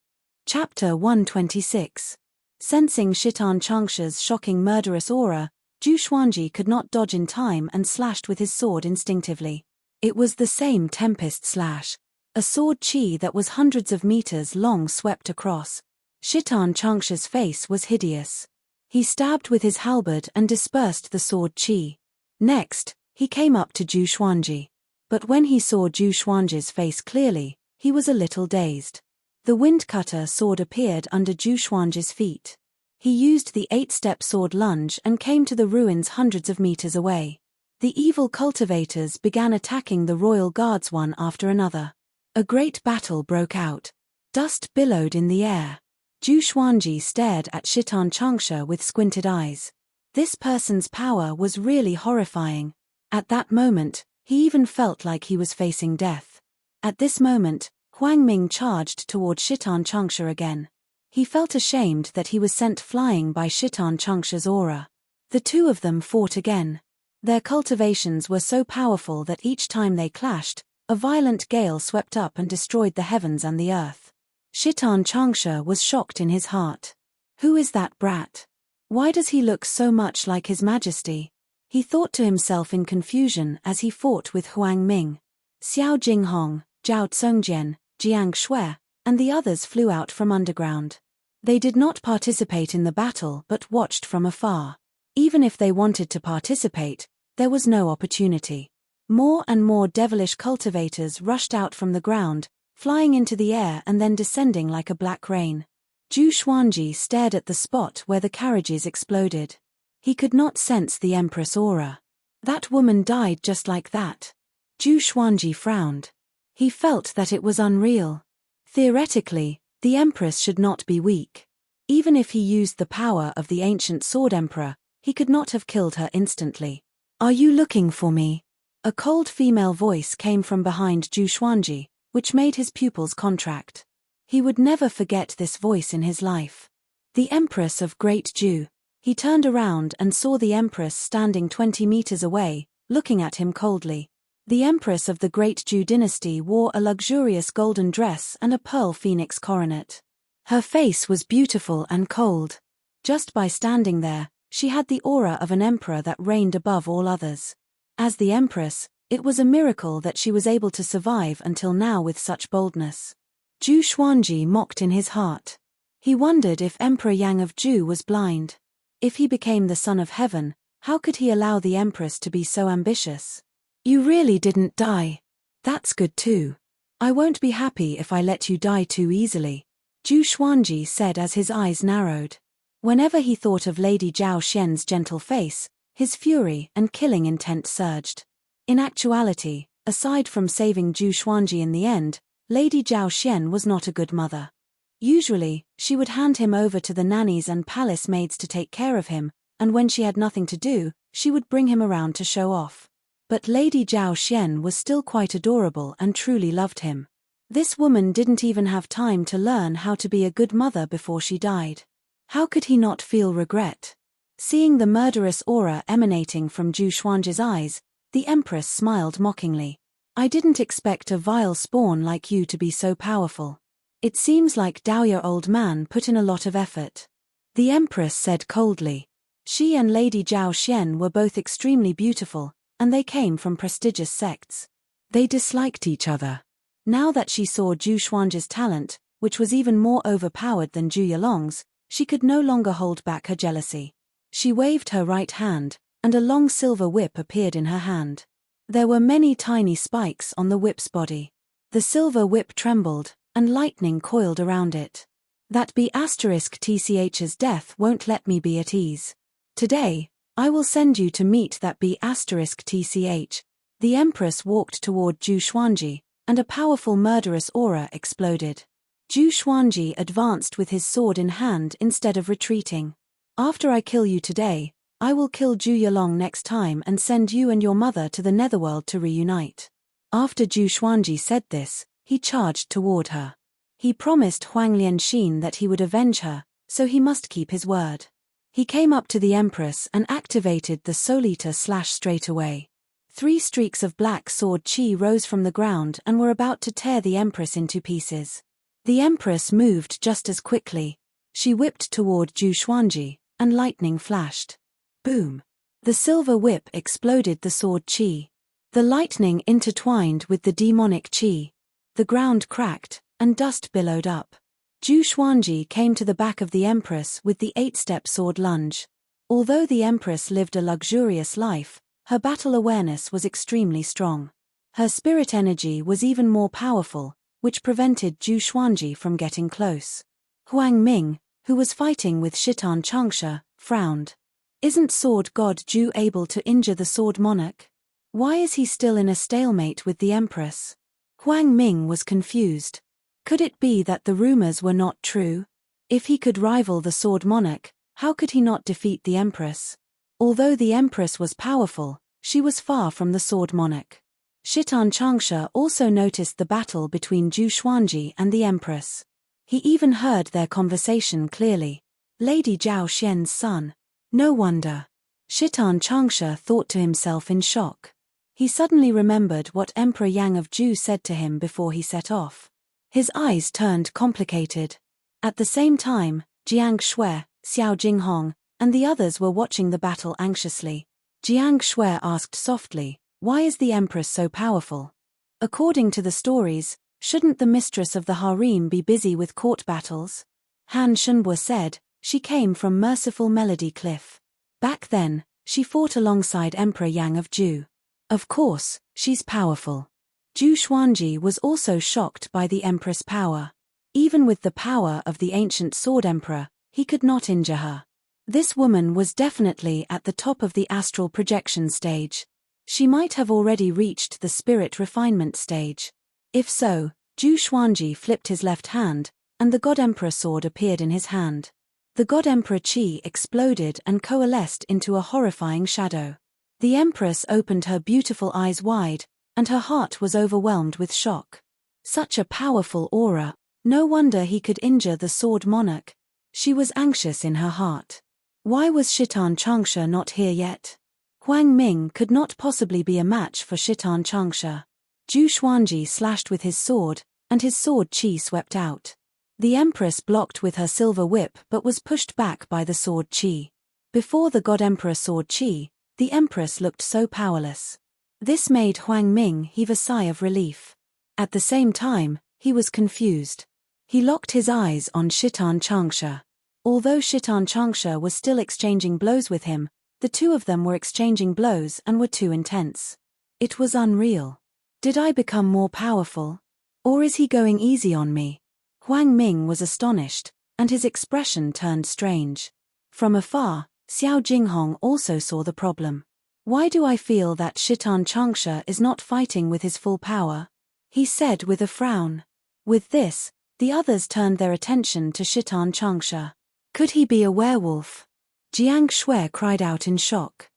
Chapter 126. Sensing Shitan Changsha's shocking murderous aura, Zhu Xuanji could not dodge in time and slashed with his sword instinctively. It was the same tempest slash. A sword chi that was hundreds of meters long swept across. Shitan Changsha's face was hideous. He stabbed with his halberd and dispersed the sword chi. Next, he came up to Zhu Xuanji. But when he saw Zhu Xuanji's face clearly, he was a little dazed. The windcutter sword appeared under Zhu Xuanji's feet. He used the 8-step sword lunge and came to the ruins hundreds of meters away. The evil cultivators began attacking the royal guards one after another. A great battle broke out. Dust billowed in the air. Zhu Xuanji stared at Shitan Changsha with squinted eyes. This person's power was really horrifying. At that moment, he even felt like he was facing death. At this moment, Huang Ming charged toward Shitan Changsha again. He felt ashamed that he was sent flying by Shitan Changsha's aura. The two of them fought again. Their cultivations were so powerful that each time they clashed, a violent gale swept up and destroyed the heavens and the earth. Shitan Changsha was shocked in his heart. Who is that brat? Why does he look so much like His Majesty? He thought to himself in confusion as he fought with Huang Ming. Xiao Jinghong, Zhao Tsungjian, Jiang Shui, and the others flew out from underground. They did not participate in the battle but watched from afar. Even if they wanted to participate, there was no opportunity. More and more devilish cultivators rushed out from the ground, flying into the air and then descending like a black rain. Zhu Xuanji stared at the spot where the carriages exploded. He could not sense the Empress aura. That woman died just like that. Zhu Xuanji frowned. He felt that it was unreal. Theoretically, the Empress should not be weak. Even if he used the power of the ancient sword emperor, he could not have killed her instantly. Are you looking for me? A cold female voice came from behind Zhu Xuanji, which made his pupils contract. He would never forget this voice in his life. The Empress of Great Ju. He turned around and saw the Empress standing 20 meters away, looking at him coldly. The Empress of the Great Ju dynasty wore a luxurious golden dress and a pearl phoenix coronet. Her face was beautiful and cold. Just by standing there, she had the aura of an emperor that reigned above all others. As the Empress, it was a miracle that she was able to survive until now with such boldness. Zhu Xuanji mocked in his heart. He wondered if Emperor Yang of Ju was blind. If he became the son of heaven, how could he allow the Empress to be so ambitious? You really didn't die. That's good too. I won't be happy if I let you die too easily, Zhu Xuanji said as his eyes narrowed. Whenever he thought of Lady Zhao Xian's gentle face, his fury and killing intent surged. In actuality, aside from saving Zhu Xuanji in the end, Lady Zhao Xian was not a good mother. Usually, she would hand him over to the nannies and palace maids to take care of him, and when she had nothing to do, she would bring him around to show off. But Lady Zhao Xian was still quite adorable and truly loved him. This woman didn't even have time to learn how to be a good mother before she died. How could he not feel regret? Seeing the murderous aura emanating from Zhu Xuanzhi's eyes, the Empress smiled mockingly. I didn't expect a vile spawn like you to be so powerful. It seems like Daoya old man put in a lot of effort. The Empress said coldly. She and Lady Zhao Xian were both extremely beautiful, and they came from prestigious sects. They disliked each other. Now that she saw Zhu Xuanzhi's talent, which was even more overpowered than Zhu Yalong's, she could no longer hold back her jealousy. She waved her right hand, and a long silver whip appeared in her hand. There were many tiny spikes on the whip's body. The silver whip trembled, and lightning coiled around it. That B*TCH's death won't let me be at ease. Today, I will send you to meet that B*TCH. The Empress walked toward Zhu Xuanzhi, and a powerful murderous aura exploded. Zhu Xuanzhi advanced with his sword in hand instead of retreating. After I kill you today, I will kill Zhu Yalong next time and send you and your mother to the netherworld to reunite. After Zhu Xuanzhi said this, he charged toward her. He promised Huang Lianxin that he would avenge her, so he must keep his word. He came up to the Empress and activated the Soul Eater slash straight away. 3 streaks of black sword chi rose from the ground and were about to tear the Empress into pieces. The Empress moved just as quickly. She whipped toward Zhu Xuanzhi, and lightning flashed. Boom! The silver whip exploded the sword chi. The lightning intertwined with the demonic chi. The ground cracked, and dust billowed up. Zhu Xuanzhi came to the back of the Empress with the 8-step sword lunge. Although the Empress lived a luxurious life, her battle awareness was extremely strong. Her spirit energy was even more powerful, which prevented Zhu Xuanzhi from getting close. Huang Ming, who was fighting with Shitan Changsha, frowned. Isn't Sword God Zhu able to injure the Sword Monarch? Why is he still in a stalemate with the Empress? Huang Ming was confused. Could it be that the rumors were not true? If he could rival the Sword Monarch, how could he not defeat the Empress? Although the Empress was powerful, she was far from the Sword Monarch. Shitan Changsha also noticed the battle between Zhu Xuanzhi and the Empress. He even heard their conversation clearly. Lady Zhao Xian's son. No wonder. Shitan Changsha thought to himself in shock. He suddenly remembered what Emperor Yang of Zhu said to him before he set off. His eyes turned complicated. At the same time, Jiang Shui, Xiao Jinghong, and the others were watching the battle anxiously. Jiang Shui asked softly, "Why is the Empress so powerful? According to the stories, shouldn't the mistress of the harem be busy with court battles?" Han Shunbo said, "She came from Merciful Melody Cliff. Back then, she fought alongside Emperor Yang of Zhu. Of course, she's powerful." Zhu Xuanzhi was also shocked by the Empress' power. Even with the power of the ancient Sword Emperor, he could not injure her. This woman was definitely at the top of the astral projection stage. She might have already reached the spirit refinement stage. If so, Zhu Xuanzhi flipped his left hand, and the God Emperor sword appeared in his hand. The God Emperor Qi exploded and coalesced into a horrifying shadow. The Empress opened her beautiful eyes wide, and her heart was overwhelmed with shock. Such a powerful aura, no wonder he could injure the Sword Monarch. She was anxious in her heart. Why was Shitan Changsha not here yet? Huang Ming could not possibly be a match for Shitan Changsha. Zhu Xuanzhi slashed with his sword, and his sword chi swept out. The Empress blocked with her silver whip but was pushed back by the sword chi. Before the God Emperor sword chi, the Empress looked so powerless. This made Huang Ming heave a sigh of relief. At the same time, he was confused. He locked his eyes on Shitan Changsha. Although Shitan Changsha was still exchanging blows with him, the two of them were exchanging blows and were too intense. It was unreal. Did I become more powerful? Or is he going easy on me? Huang Ming was astonished, and his expression turned strange. From afar, Xiao Jinghong also saw the problem. Why do I feel that Shitan Changsha is not fighting with his full power? He said with a frown. With this, the others turned their attention to Shitan Changsha. Could he be a werewolf? Jiang Shui cried out in shock.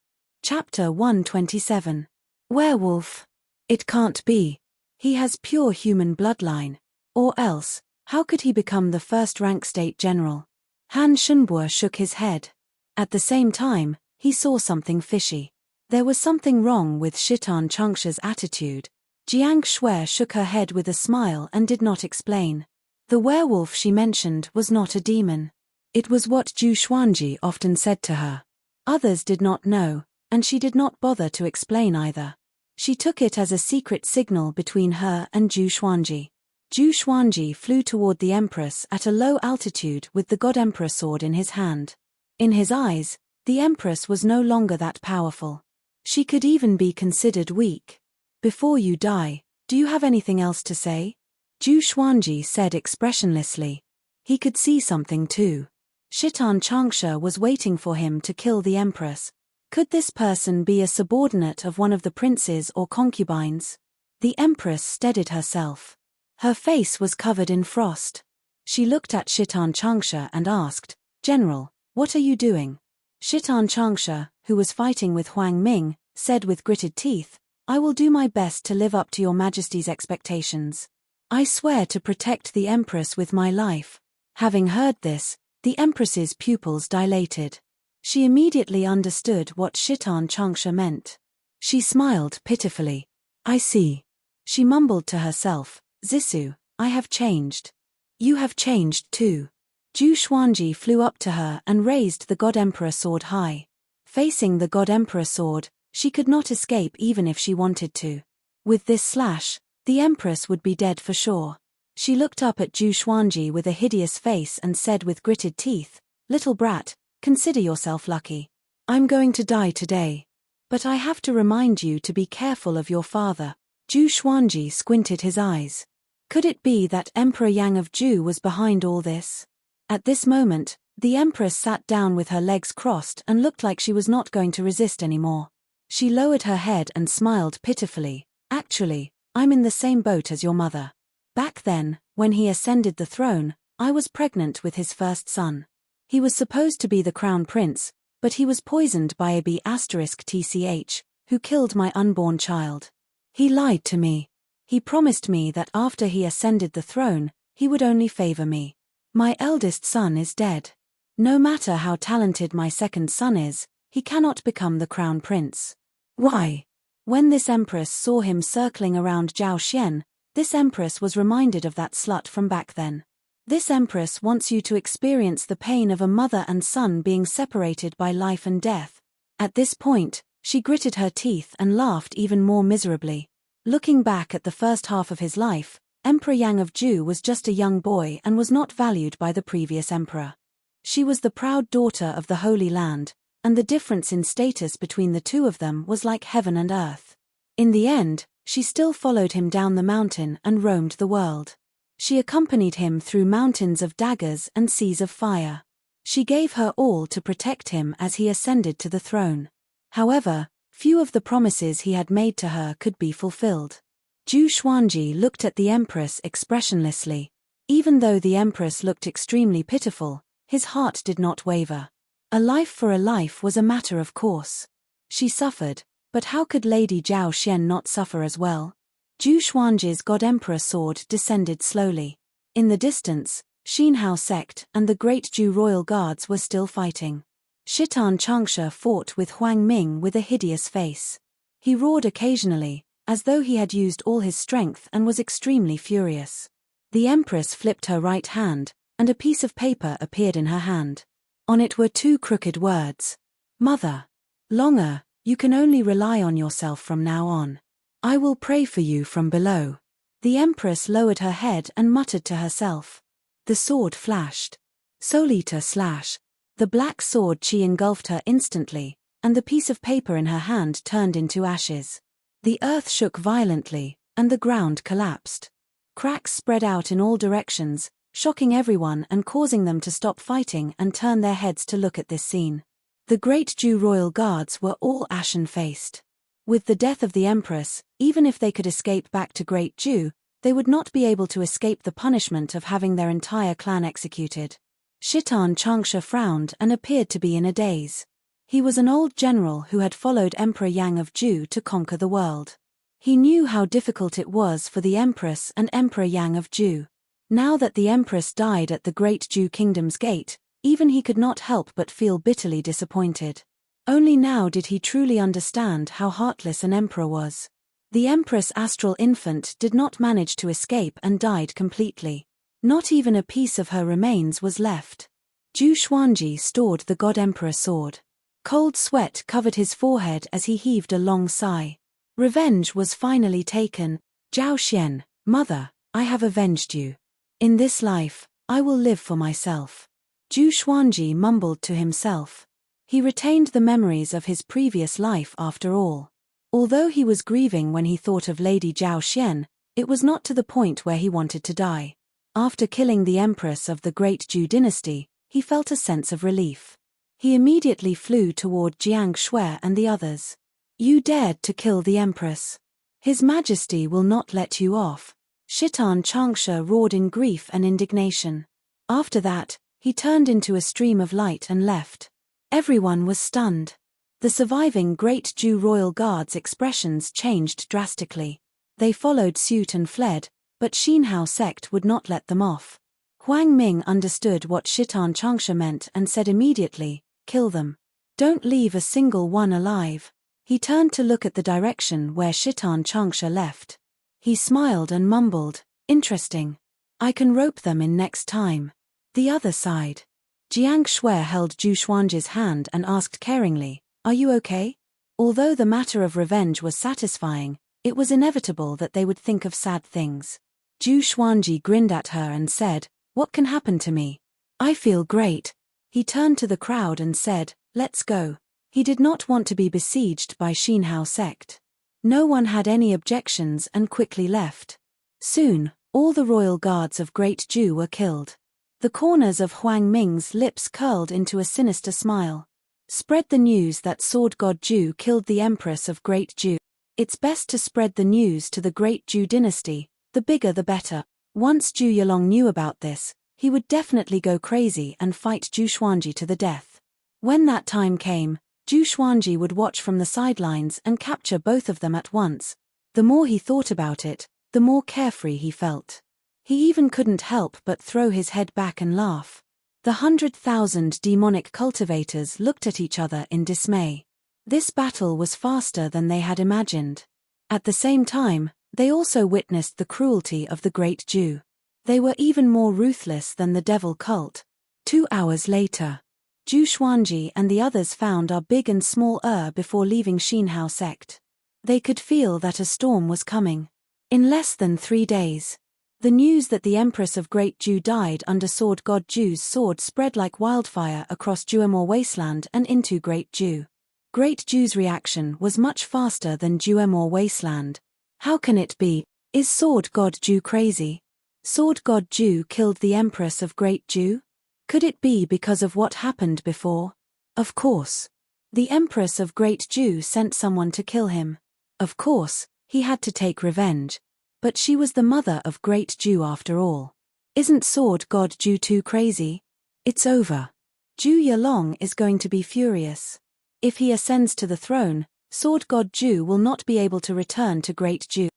Chapter 127. Werewolf. It can't be. He has pure human bloodline. Or else, how could he become the first-rank state general? Han Shunbo shook his head. At the same time, he saw something fishy. There was something wrong with Shitan Changsha's attitude. Jiang Shui shook her head with a smile and did not explain. The werewolf she mentioned was not a demon. It was what Zhu Xuanji often said to her. Others did not know, and she did not bother to explain either. She took it as a secret signal between her and Zhu Xuanji. Zhu Xuanji flew toward the Empress at a low altitude with the God Emperor sword in his hand. In his eyes, the Empress was no longer that powerful. She could even be considered weak. Before you die, do you have anything else to say? Zhu Xuanji said expressionlessly. He could see something too. Shitan Changsha was waiting for him to kill the Empress. Could this person be a subordinate of one of the princes or concubines? The Empress steadied herself. Her face was covered in frost. She looked at Shitan Changsha and asked, "General, what are you doing?" Shitan Changsha, who was fighting with Huang Ming, said with gritted teeth, "I will do my best to live up to your Majesty's expectations. I swear to protect the Empress with my life." Having heard this, the Empress's pupils dilated. She immediately understood what Shitan Changsha meant. She smiled pitifully. "I see." She mumbled to herself, "Zissou, I have changed." "You have changed too." Zhu Xuanji flew up to her and raised the God Emperor sword high. Facing the God Emperor sword, she could not escape even if she wanted to. With this slash, the Empress would be dead for sure. She looked up at Zhu Xuanji with a hideous face and said with gritted teeth, "Little brat, consider yourself lucky. I'm going to die today. But I have to remind you to be careful of your father." Zhu Xuanji squinted his eyes. Could it be that Emperor Yang of Zhu was behind all this? At this moment, the Empress sat down with her legs crossed and looked like she was not going to resist anymore. She lowered her head and smiled pitifully. "Actually, I'm in the same boat as your mother. Back then, when he ascended the throne, I was pregnant with his first son. He was supposed to be the crown prince, but he was poisoned by a B*TCH, who killed my unborn child. He lied to me. He promised me that after he ascended the throne, he would only favor me. My eldest son is dead. No matter how talented my second son is, he cannot become the crown prince. Why?" When this empress saw him circling around Zhao Xian, this empress was reminded of that slut from back then. This empress wants you to experience the pain of a mother and son being separated by life and death. At this point, she gritted her teeth and laughed even more miserably. Looking back at the first half of his life, Emperor Yang of Zhu was just a young boy and was not valued by the previous emperor. She was the proud daughter of the Holy Land, and the difference in status between the two of them was like heaven and earth. In the end, she still followed him down the mountain and roamed the world. She accompanied him through mountains of daggers and seas of fire. She gave her all to protect him as he ascended to the throne. However, few of the promises he had made to her could be fulfilled. Zhu Xuanji looked at the Empress expressionlessly. Even though the Empress looked extremely pitiful, his heart did not waver. A life for a life was a matter of course. She suffered, but how could Lady Zhao Xian not suffer as well? Zhu Xuanji's God Emperor sword descended slowly. In the distance, Xinhao sect and the great Zhu royal guards were still fighting. Shitan Changsha fought with Huang Ming with a hideous face. He roared occasionally, as though he had used all his strength and was extremely furious. The Empress flipped her right hand, and a piece of paper appeared in her hand. On it were two crooked words. "Mother. Longer, you can only rely on yourself from now on. I will pray for you from below." The Empress lowered her head and muttered to herself. The sword flashed. Solita slash. The black sword chi engulfed her instantly, and the piece of paper in her hand turned into ashes. The earth shook violently, and the ground collapsed. Cracks spread out in all directions, shocking everyone and causing them to stop fighting and turn their heads to look at this scene. The great Zhu royal guards were all ashen-faced. With the death of the Empress, even if they could escape back to Great Zhu, they would not be able to escape the punishment of having their entire clan executed. Shitan Changsha frowned and appeared to be in a daze. He was an old general who had followed Emperor Yang of Ju to conquer the world. He knew how difficult it was for the Empress and Emperor Yang of Ju. Now that the Empress died at the Great Ju Kingdom's gate, even he could not help but feel bitterly disappointed. Only now did he truly understand how heartless an emperor was. The Empress' astral infant did not manage to escape and died completely. Not even a piece of her remains was left. Zhu Xuanji stored the God Emperor sword. Cold sweat covered his forehead as he heaved a long sigh. Revenge was finally taken. Zhao Xian, mother, I have avenged you. In this life, I will live for myself. Zhu Xuanji mumbled to himself. He retained the memories of his previous life after all. Although he was grieving when he thought of Lady Zhao Xian, it was not to the point where he wanted to die. After killing the Empress of the Great Zhu dynasty, he felt a sense of relief. He immediately flew toward Jiang Shui and the others. You dared to kill the Empress. His Majesty will not let you off. Shitan Changsha roared in grief and indignation. After that, he turned into a stream of light and left. Everyone was stunned. The surviving Great Zhu royal guards' expressions changed drastically. They followed suit and fled, but Xinhao sect would not let them off. Huang Ming understood what Shitan Changsha meant and said immediately, kill them. Don't leave a single one alive. He turned to look at the direction where Shitan Changsha left. He smiled and mumbled, interesting. I can rope them in next time. The other side. Jiang Shui held Zhu Xuanji's hand and asked caringly, are you okay? Although the matter of revenge was satisfying, it was inevitable that they would think of sad things. Zhu Xuanji grinned at her and said, what can happen to me? I feel great. He turned to the crowd and said, let's go. He did not want to be besieged by Xinhao sect. No one had any objections and quickly left. Soon, all the royal guards of Great Zhu were killed. The corners of Huang Ming's lips curled into a sinister smile. Spread the news that Sword God Zhu killed the Empress of Great Zhu. It's best to spread the news to the Great Zhu dynasty, the bigger the better. Once Zhu Yilong knew about this, he would definitely go crazy and fight Zhu Xuanji to the death. When that time came, Zhu Xuanji would watch from the sidelines and capture both of them at once. The more he thought about it, the more carefree he felt. He even couldn't help but throw his head back and laugh. The 100,000 demonic cultivators looked at each other in dismay. This battle was faster than they had imagined. At the same time, they also witnessed the cruelty of the Great Zhu. They were even more ruthless than the devil cult. 2 hours later, Zhu Xuanji and the others found our big and small before leaving Xinhao sect. They could feel that a storm was coming. In less than 3 days, the news that the Empress of Great Zhu died under Sword God Zhu's sword spread like wildfire across Juemor Wasteland and into Great Zhu. Great Zhu's reaction was much faster than Juemor Wasteland. How can it be? Is Sword God Zhu crazy? Sword God Zhu killed the Empress of Great Zhu? Could it be because of what happened before? Of course. The Empress of Great Zhu sent someone to kill him. Of course, he had to take revenge. But she was the mother of Great Zhu after all. Isn't Sword God Zhu too crazy? It's over. Zhu Yilong is going to be furious. If he ascends to the throne, Sword God Zhu will not be able to return to Great Zhu.